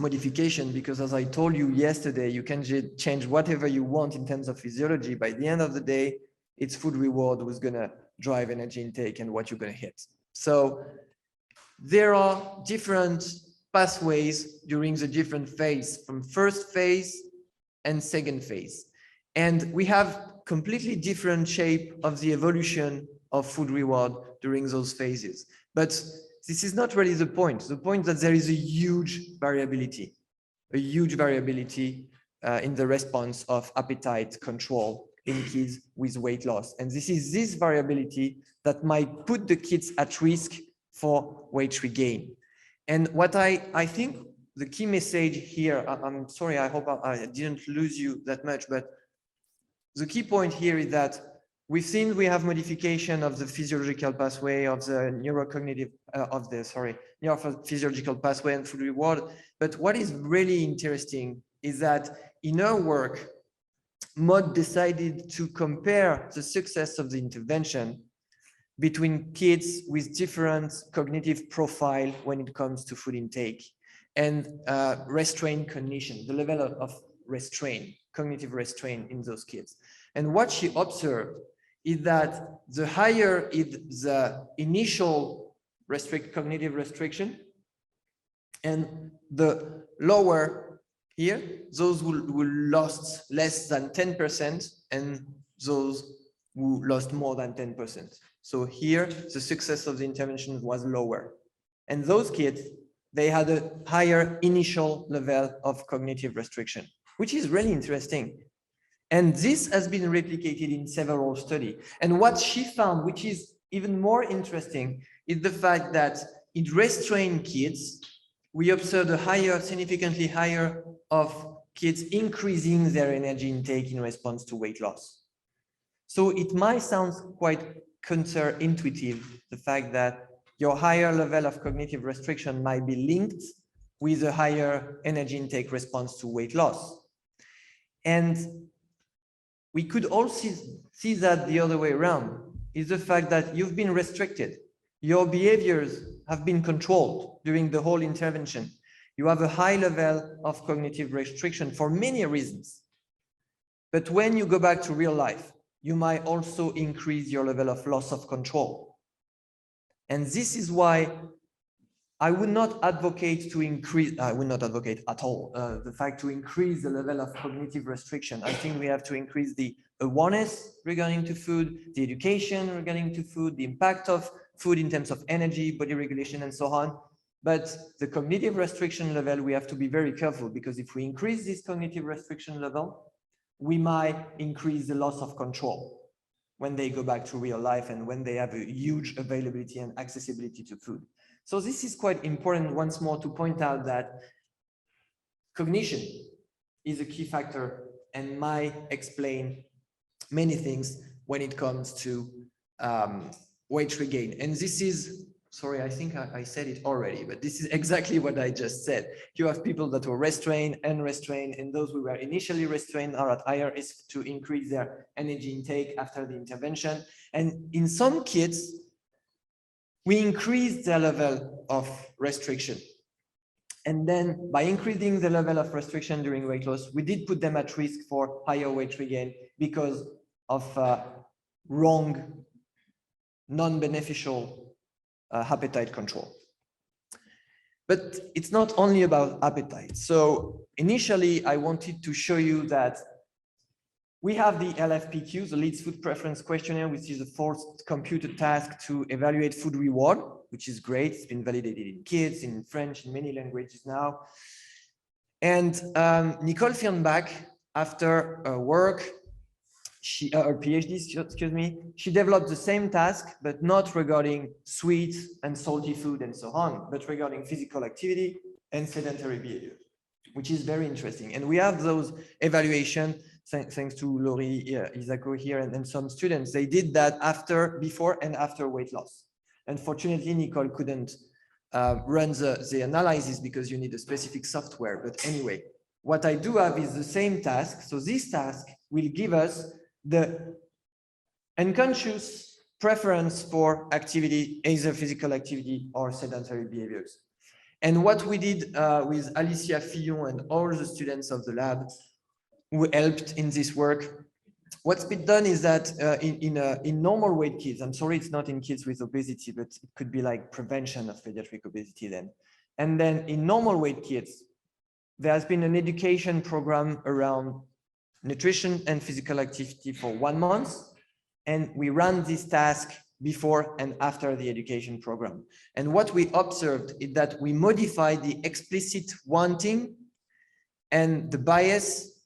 modification, because as I told you yesterday, you can change whatever you want in terms of physiology. By the end of the day, it's food reward who's gonna drive energy intake and what you're gonna hit. So there are different pathways during the different phase, from first phase and second phase. And we have completely different shape of the evolution of food reward during those phases. But this is not really the point. The point that there is a huge variability in the response of appetite control in kids with weight loss. And this is this variability that might put the kids at risk for weight regain. And what I think the key message here, I'm sorry, I hope I didn't lose you that much, but the key point here is that we've seen we have modification of the physiological pathway of the neurocognitive, neurophysiological pathway and food reward. But what is really interesting is that in our work, Maud decided to compare the success of the intervention between kids with different cognitive profile when it comes to food intake. and restraint cognition, the level of restraint, cognitive restraint in those kids. And what she observed is that the higher is the initial cognitive restriction, and the lower here, those who lost less than 10%, and those who lost more than 10%. So here, the success of the intervention was lower. And those kids, they had a higher initial level of cognitive restriction, which is really interesting. And this has been replicated in several studies. And what she found, which is even more interesting, is the fact that in restrained kids, we observed a higher, significantly higher of kids increasing their energy intake in response to weight loss. So it might sound quite counterintuitive, the fact that your higher level of cognitive restriction might be linked with a higher energy intake response to weight loss. And we could also see that the other way around, is the fact that you've been restricted. Your behaviors have been controlled during the whole intervention. You have a high level of cognitive restriction for many reasons. But when you go back to real life, you might also increase your level of loss of control. And this is why I would not advocate to increase, I would not advocate at all the fact to increase the level of cognitive restriction. I think we have to increase the awareness regarding to food, the education regarding to food, the impact of food in terms of energy, body regulation, and so on. But the cognitive restriction level, we have to be very careful, because if we increase this cognitive restriction level, we might increase the loss of control when they go back to real life and when they have a huge availability and accessibility to food. So this is quite important once more to point out that cognition is a key factor and might explain many things when it comes to weight regain. And this is, sorry, I think I said it already, but this is exactly what I just said. You have people that were restrained, unrestrained, and those who were initially restrained are at higher risk to increase their energy intake after the intervention. And in some kids, we increased their level of restriction. And then by increasing the level of restriction during weight loss, we did put them at risk for higher weight regain because of wrong, non-beneficial appetite control. But it's not only about appetite. So initially, I wanted to show you that we have the LFPQ, the Leeds Food Preference Questionnaire, which is a forced computed task to evaluate food reward, which is great. It's been validated in kids, in French, in many languages now. And Nicole Firnbach, after her work, her PhD, excuse me, she developed the same task, but not regarding sweet and salty food and so on, but regarding physical activity and sedentary behavior, which is very interesting. And we have those evaluations, thanks to Laurie Isako here and some students. They did that before and after weight loss. Unfortunately, Nicole couldn't run the analysis because you need a specific software. But anyway, what I do have is the same task. So this task will give us the unconscious preference for activity, either physical activity or sedentary behaviors. And what we did with Alicia Fillon and all the students of the lab who helped in this work, what's been done is that in normal weight kids, I'm sorry it's not in kids with obesity, but it could be like prevention of pediatric obesity then. And then in normal weight kids, there has been an education program around nutrition and physical activity for 1 month. And we ran this task before and after the education program. And what we observed is that we modified the explicit wanting and the bias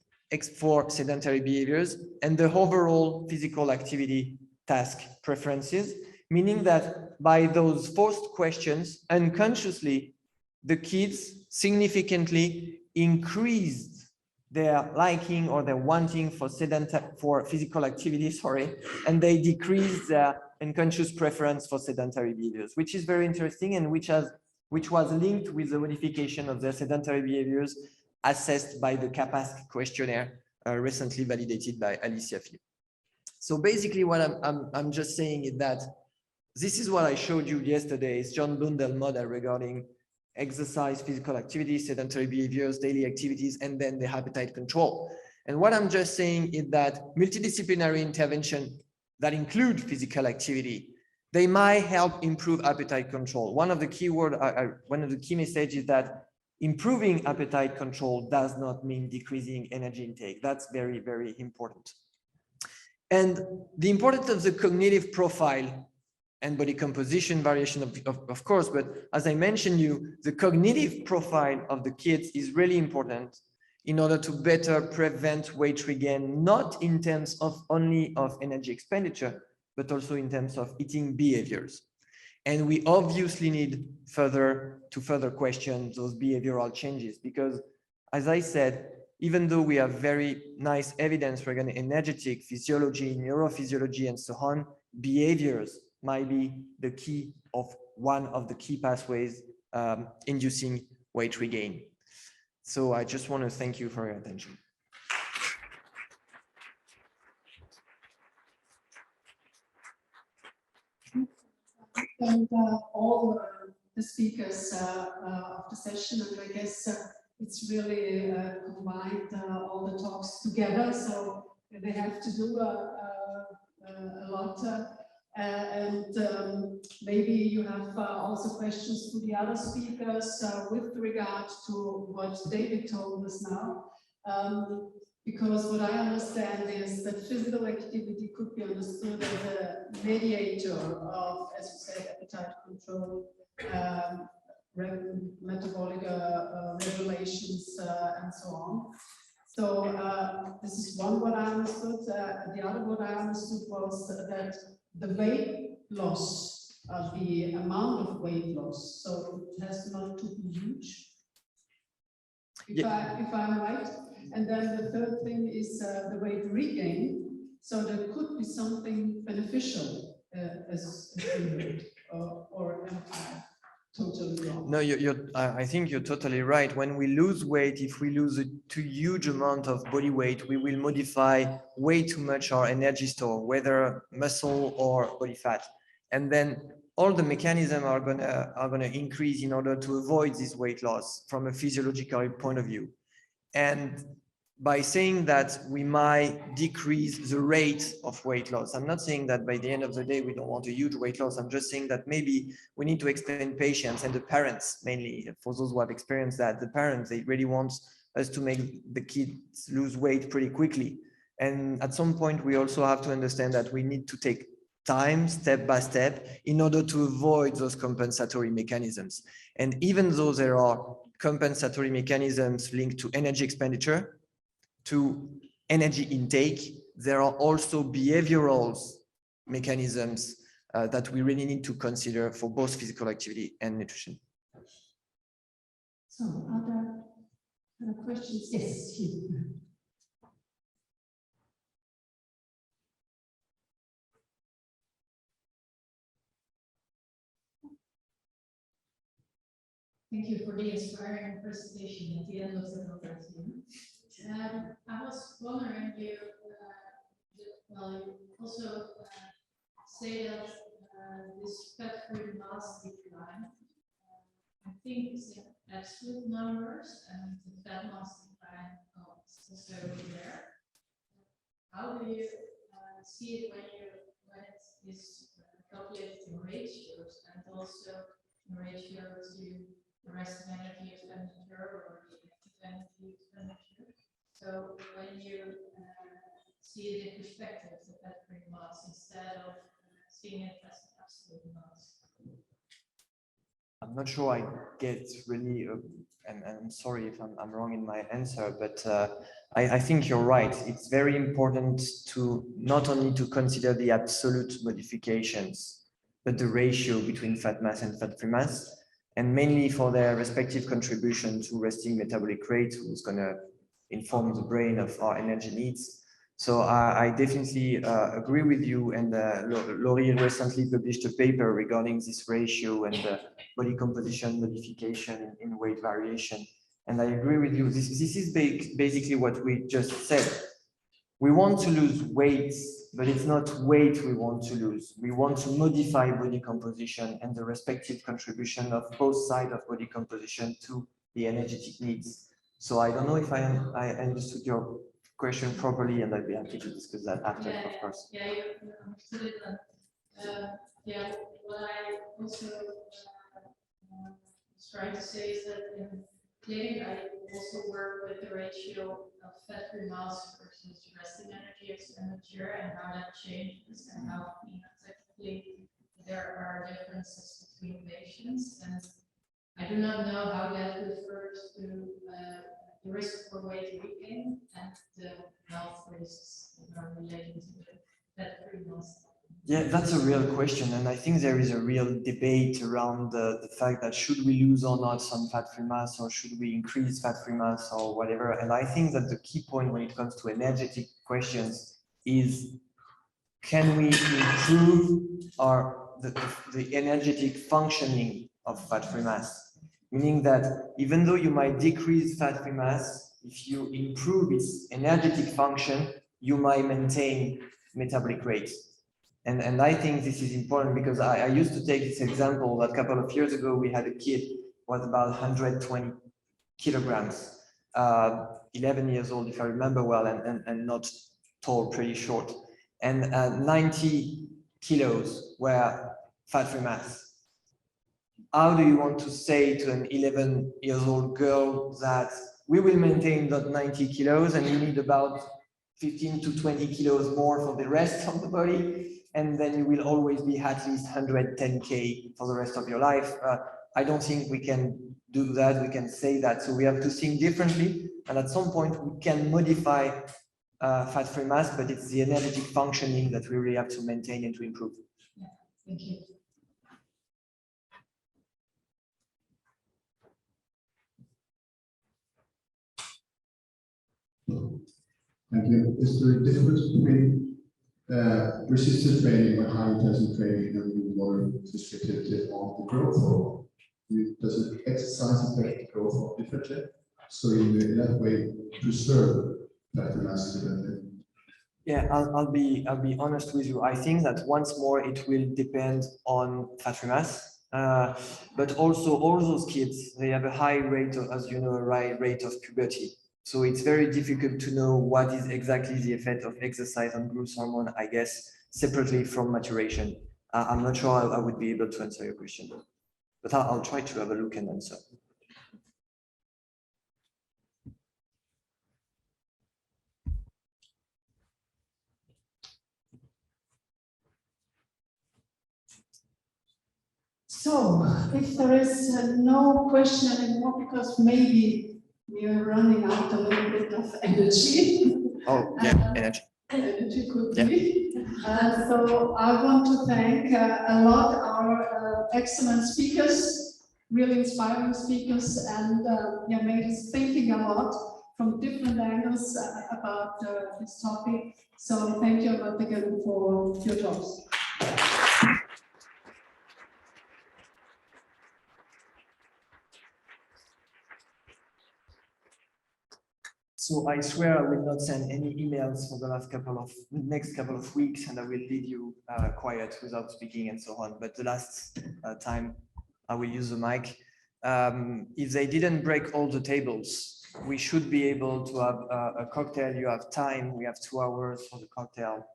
for sedentary behaviors and the overall physical activity task preferences, meaning that by those forced questions, unconsciously, the kids significantly increased their liking or their wanting for physical activity, and they decreased their unconscious preference for sedentary behaviors, which is very interesting and which was linked with the modification of their sedentary behaviors assessed by the CAPASC questionnaire recently validated by Alicia Fillon. So basically what I'm just saying is that this is what I showed you yesterday, is John Blundell model regarding exercise, physical activity, sedentary behaviors, daily activities, and then the appetite control. And what I'm just saying is that multidisciplinary intervention that include physical activity, they might help improve appetite control. One of the key messages is that improving appetite control does not mean decreasing energy intake. That's very, very important. And the importance of the cognitive profile and body composition variation, of course, but as I mentioned the cognitive profile of the kids is really important in order to better prevent weight regain, not in terms of only of energy expenditure, but also in terms of eating behaviors. And we obviously need to further question those behavioral changes, because as I said, even though we have very nice evidence regarding energetic, physiology, neurophysiology, and so on, behaviors might be the key of one of the key pathways inducing weight regain. So I just want to thank you for your attention. And all the speakers of the session, and I guess it's really combined all the talks together, so they have to do a lot. And maybe you have also questions to the other speakers with regard to what David told us now. Because what I understand is that physical activity could be understood as a mediator of, as you say, appetite control, metabolic regulations, and so on. So this is one what I understood. The other what I understood was that the weight loss, the amount of weight loss, so it has not to be huge. If I'm right. And then the third thing is the weight regain. So there could be something beneficial as or am I totally wrong? No, I think you're totally right. When we lose weight, if we lose a too huge amount of body weight, we will modify way too much our energy store, whether muscle or body fat. And then all the mechanisms are gonna increase in order to avoid this weight loss from a physiological point of view. And by saying that we might decrease the rate of weight loss, I'm not saying that by the end of the day we don't want a huge weight loss. I'm just saying that maybe we need to explain patients and the parents, mainly for those who have experienced that, the parents, they really want us to make the kids lose weight pretty quickly. And at some point we also have to understand that we need to take time, step by step, in order to avoid those compensatory mechanisms. And even though there are compensatory mechanisms linked to energy expenditure, to energy intake, there are also behavioral mechanisms that we really need to consider for both physical activity and nutrition. So, other questions? Yes. Thank you for the inspiring presentation at the end of the conference. I was wondering, you also say that this fat-free mass decline, I think it's in absolute numbers, and the fat mass decline is also there. How do you see it when it is calculated in ratios, and also in ratio to the rest of energy expenditure or the active energy expenditure? So when you see it in perspective, the fat-free mass, instead of seeing it as an absolute mass. I'm not sure I get really, and I'm sorry if I'm wrong in my answer, but I think you're right. It's very important to not only to consider the absolute modifications, but the ratio between fat mass and fat-free mass, and mainly for their respective contribution to resting metabolic rate, who's going to inform the brain of our energy needs. So I definitely agree with you, and Laurie recently published a paper regarding this ratio and body composition modification in weight variation. And I agree with you. This is basically what we just said. We want to lose weight, but it's not weight we want to lose. We want to modify body composition and the respective contribution of both sides of body composition to the energetic needs. So I don't know if I understood your question properly, and I'd be happy to discuss that after, of course. Yeah, you understood it. Yeah, what I also was trying to say is that in clinic, I also work with the ratio of fat-free mass versus resting energy expenditure and how that changes and how phenotypically there are differences between patients. And I do not know how that refers to the risk for weight regain and the health risks that are related to the fat-free mass. Yeah, that's a real question, and I think there is a real debate around the fact that should we lose or not some fat-free mass, or should we increase fat-free mass or whatever. And I think that the key point when it comes to energetic questions is, can we improve the energetic functioning of fat-free mass? Meaning that even though you might decrease fat-free mass, if you improve its energetic function, you might maintain metabolic rate. And I think this is important because I used to take this example that a couple of years ago, we had a kid who was about 120 kilograms, 11 years old, if I remember well, and not tall, pretty short. And 90 kilos were fat-free mass. How do you want to say to an 11-year-old girl that we will maintain that 90 kilos and you need about 15 to 20 kilos more for the rest of the body? And then you will always be at least 110K for the rest of your life. I don't think we can do that, we can say that. So we have to think differently. And at some point we can modify fat-free mass, but it's the energetic functioning that we really have to maintain and to improve. Yeah, thank you. Thank you. Is there a difference between persistent training or high intensity training and more restricted on the growth, or does it exercise affect the growth differently? So in that way, preserve fat mass development. Yeah, I'll be honest with you. I think that once more it will depend on fat mass, but also all those kids, they have a high rate of, as you know, a high rate of puberty. So it's very difficult to know what is exactly the effect of exercise on growth hormone, I guess, separately from maturation. I'm not sure I would be able to answer your question, but I'll try to have a look and answer. So if there is no question anymore, because maybe we are running out a little bit of energy. Oh, yeah, energy. Energy could be. So I want to thank a lot our excellent speakers, really inspiring speakers, and made us thinking a lot from different angles about this topic. So thank you a lot again for your talks. So I swear I will not send any emails for the next couple of weeks, and I will leave you quiet without speaking and so on. But the last time I will use the mic. If they didn't break all the tables, we should be able to have a cocktail. You have time. We have 2 hours for the cocktail.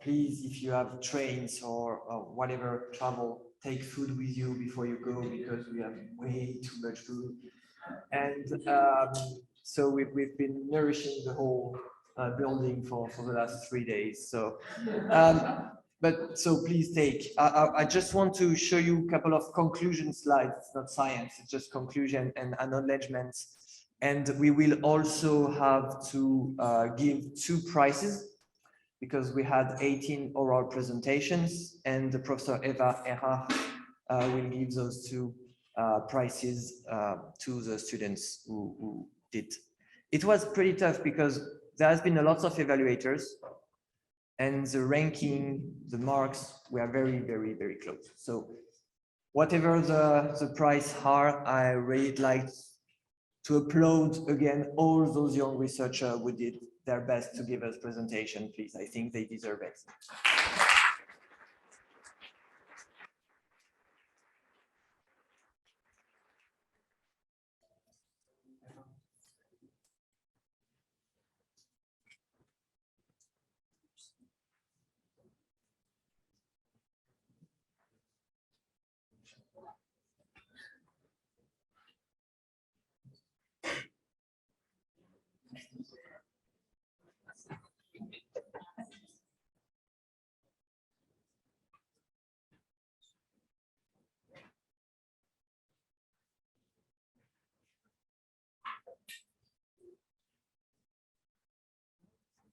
Please, if you have trains or whatever travel, take food with you before you go, because we have way too much food. And so we've been nourishing the whole building for the last 3 days. So, so please take. I just want to show you a couple of conclusion slides. It's not science, it's just conclusion and acknowledgements. And we will also have to give 2 prizes, because we had 18 oral presentations, and the Professor Eva Erhard will give those 2 prizes to the students who did. It was pretty tough because there has been a lot of evaluators, and the ranking, the marks were very, very, very close. So whatever the price are, I really like to applaud again all those young researchers who did their best to give us presentation, please. I think they deserve it.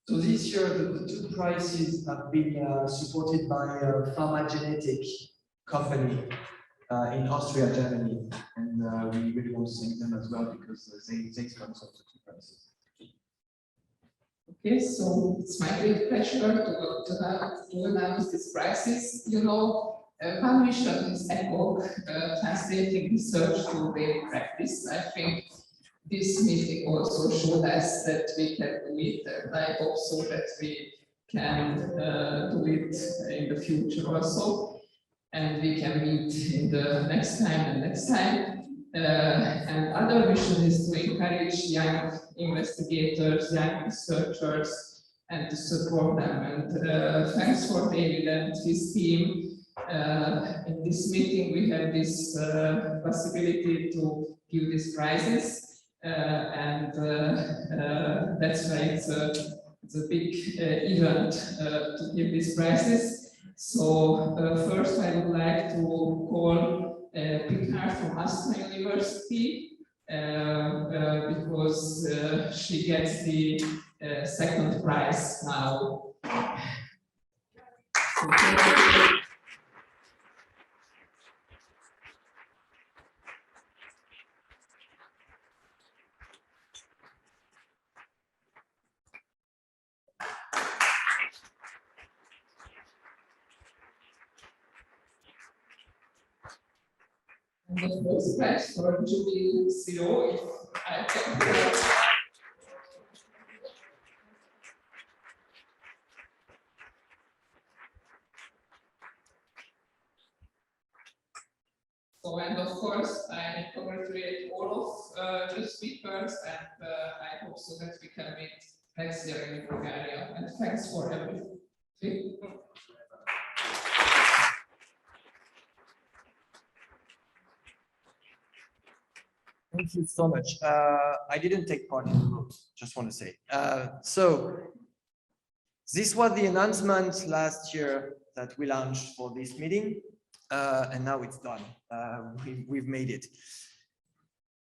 So this year, the two prizes have been supported by a pharmagenetic company in Austria, Germany, and we really want to thank them as well because they sponsor the two prizes. Okay, so it's my great pleasure to announce these prizes. You know, one mission is ECOG, translating research to daily practice. I think this meeting also showed us that we can do it, and I hope so that we can do it in the future also, and we can meet in the next time and next time. And other mission is to encourage young investigators, young researchers, and to support them. And thanks for David and his team. In this meeting, we have this possibility to give these prizes. That's why it's a big event to give these prizes. So first I would like to call Picard from Astra University because she gets the second prize now. And the first prize for Julie CEO, if I can. So, and of course, I congratulate all of the speakers, and I hope so that we can meet next year in Bulgaria. And thanks for everything. Thank you so much. I didn't take part in the vote, just want to say. So this was the announcement last year that we launched for this meeting, and now it's done. We've made it.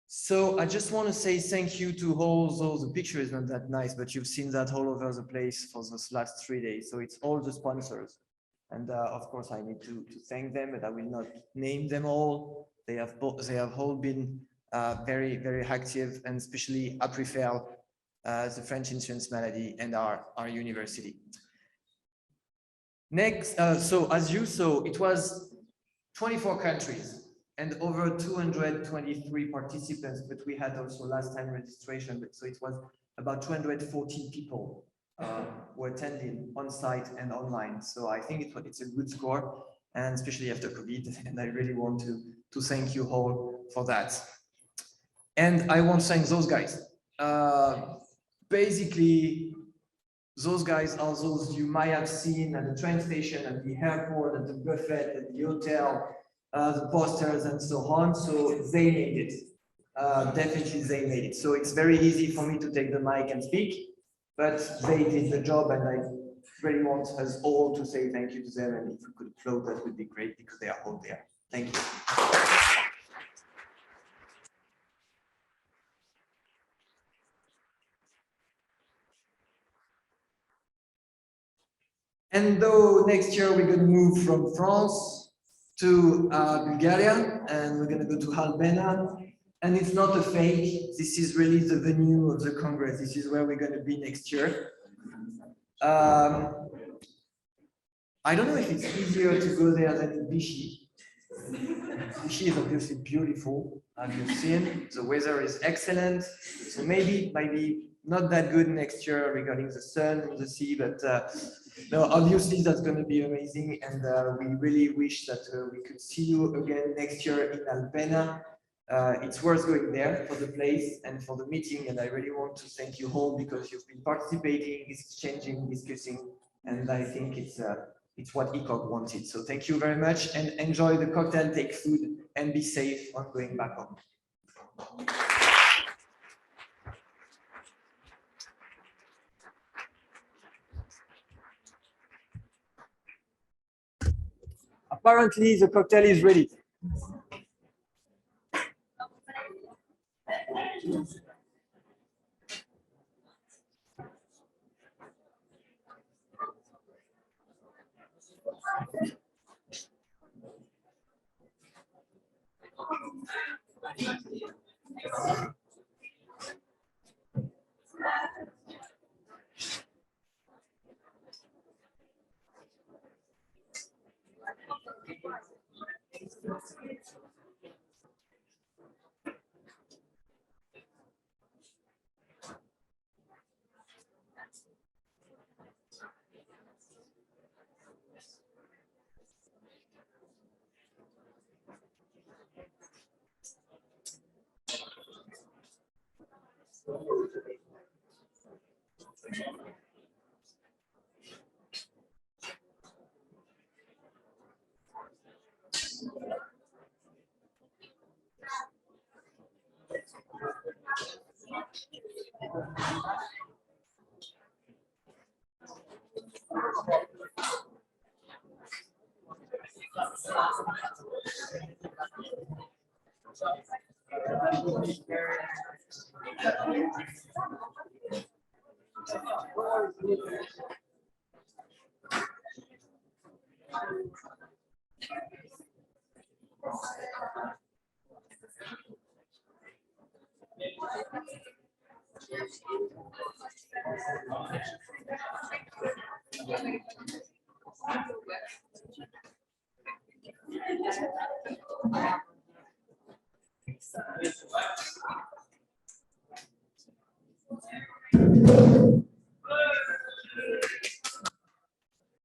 So I just want to say thank you to all those. The picture is not that nice, but you've seen that all over the place for those last 3 days. So it's all the sponsors. And of course, I need to thank them, but I will not name them all. They have all been very, very active, and especially APRIFEL, the French Insurance Malady, and our university. Next, so as you saw, it was 24 countries and over 223 participants, but we had also last time registration, so it was about 214 people who attended on site and online. So I think it's a good score, and especially after COVID, and I really want to thank you all for that. And I want to thank those guys. Basically, those guys are those you might have seen at the train station, at the airport, at the buffet, at the hotel, the posters and so on. So they made it. Definitely they made it. So it's very easy for me to take the mic and speak, but they did the job, and I really want us all to say thank you to them. And if we could float, that would be great because they are all there. Thank you. And though next year we're going to move from France to Bulgaria, and we're going to go to Albania, and it's not a fake. This is really the venue of the Congress. This is where we're going to be next year. I don't know if it's easier to go there than in Vichy. Vichy is obviously beautiful, As you've seen, the weather is excellent. So maybe might be not that good next year regarding the sun and the sea, but no, obviously that's going to be amazing. And we really wish that we could see you again next year in Albena. It's worth going there for the place and for the meeting. And I really want to thank you all because you've been participating, exchanging, discussing. And I think it's what ECOG wanted. So thank you very much and enjoy the cocktail, take food and be safe on going back home. Apparently the cocktail is ready.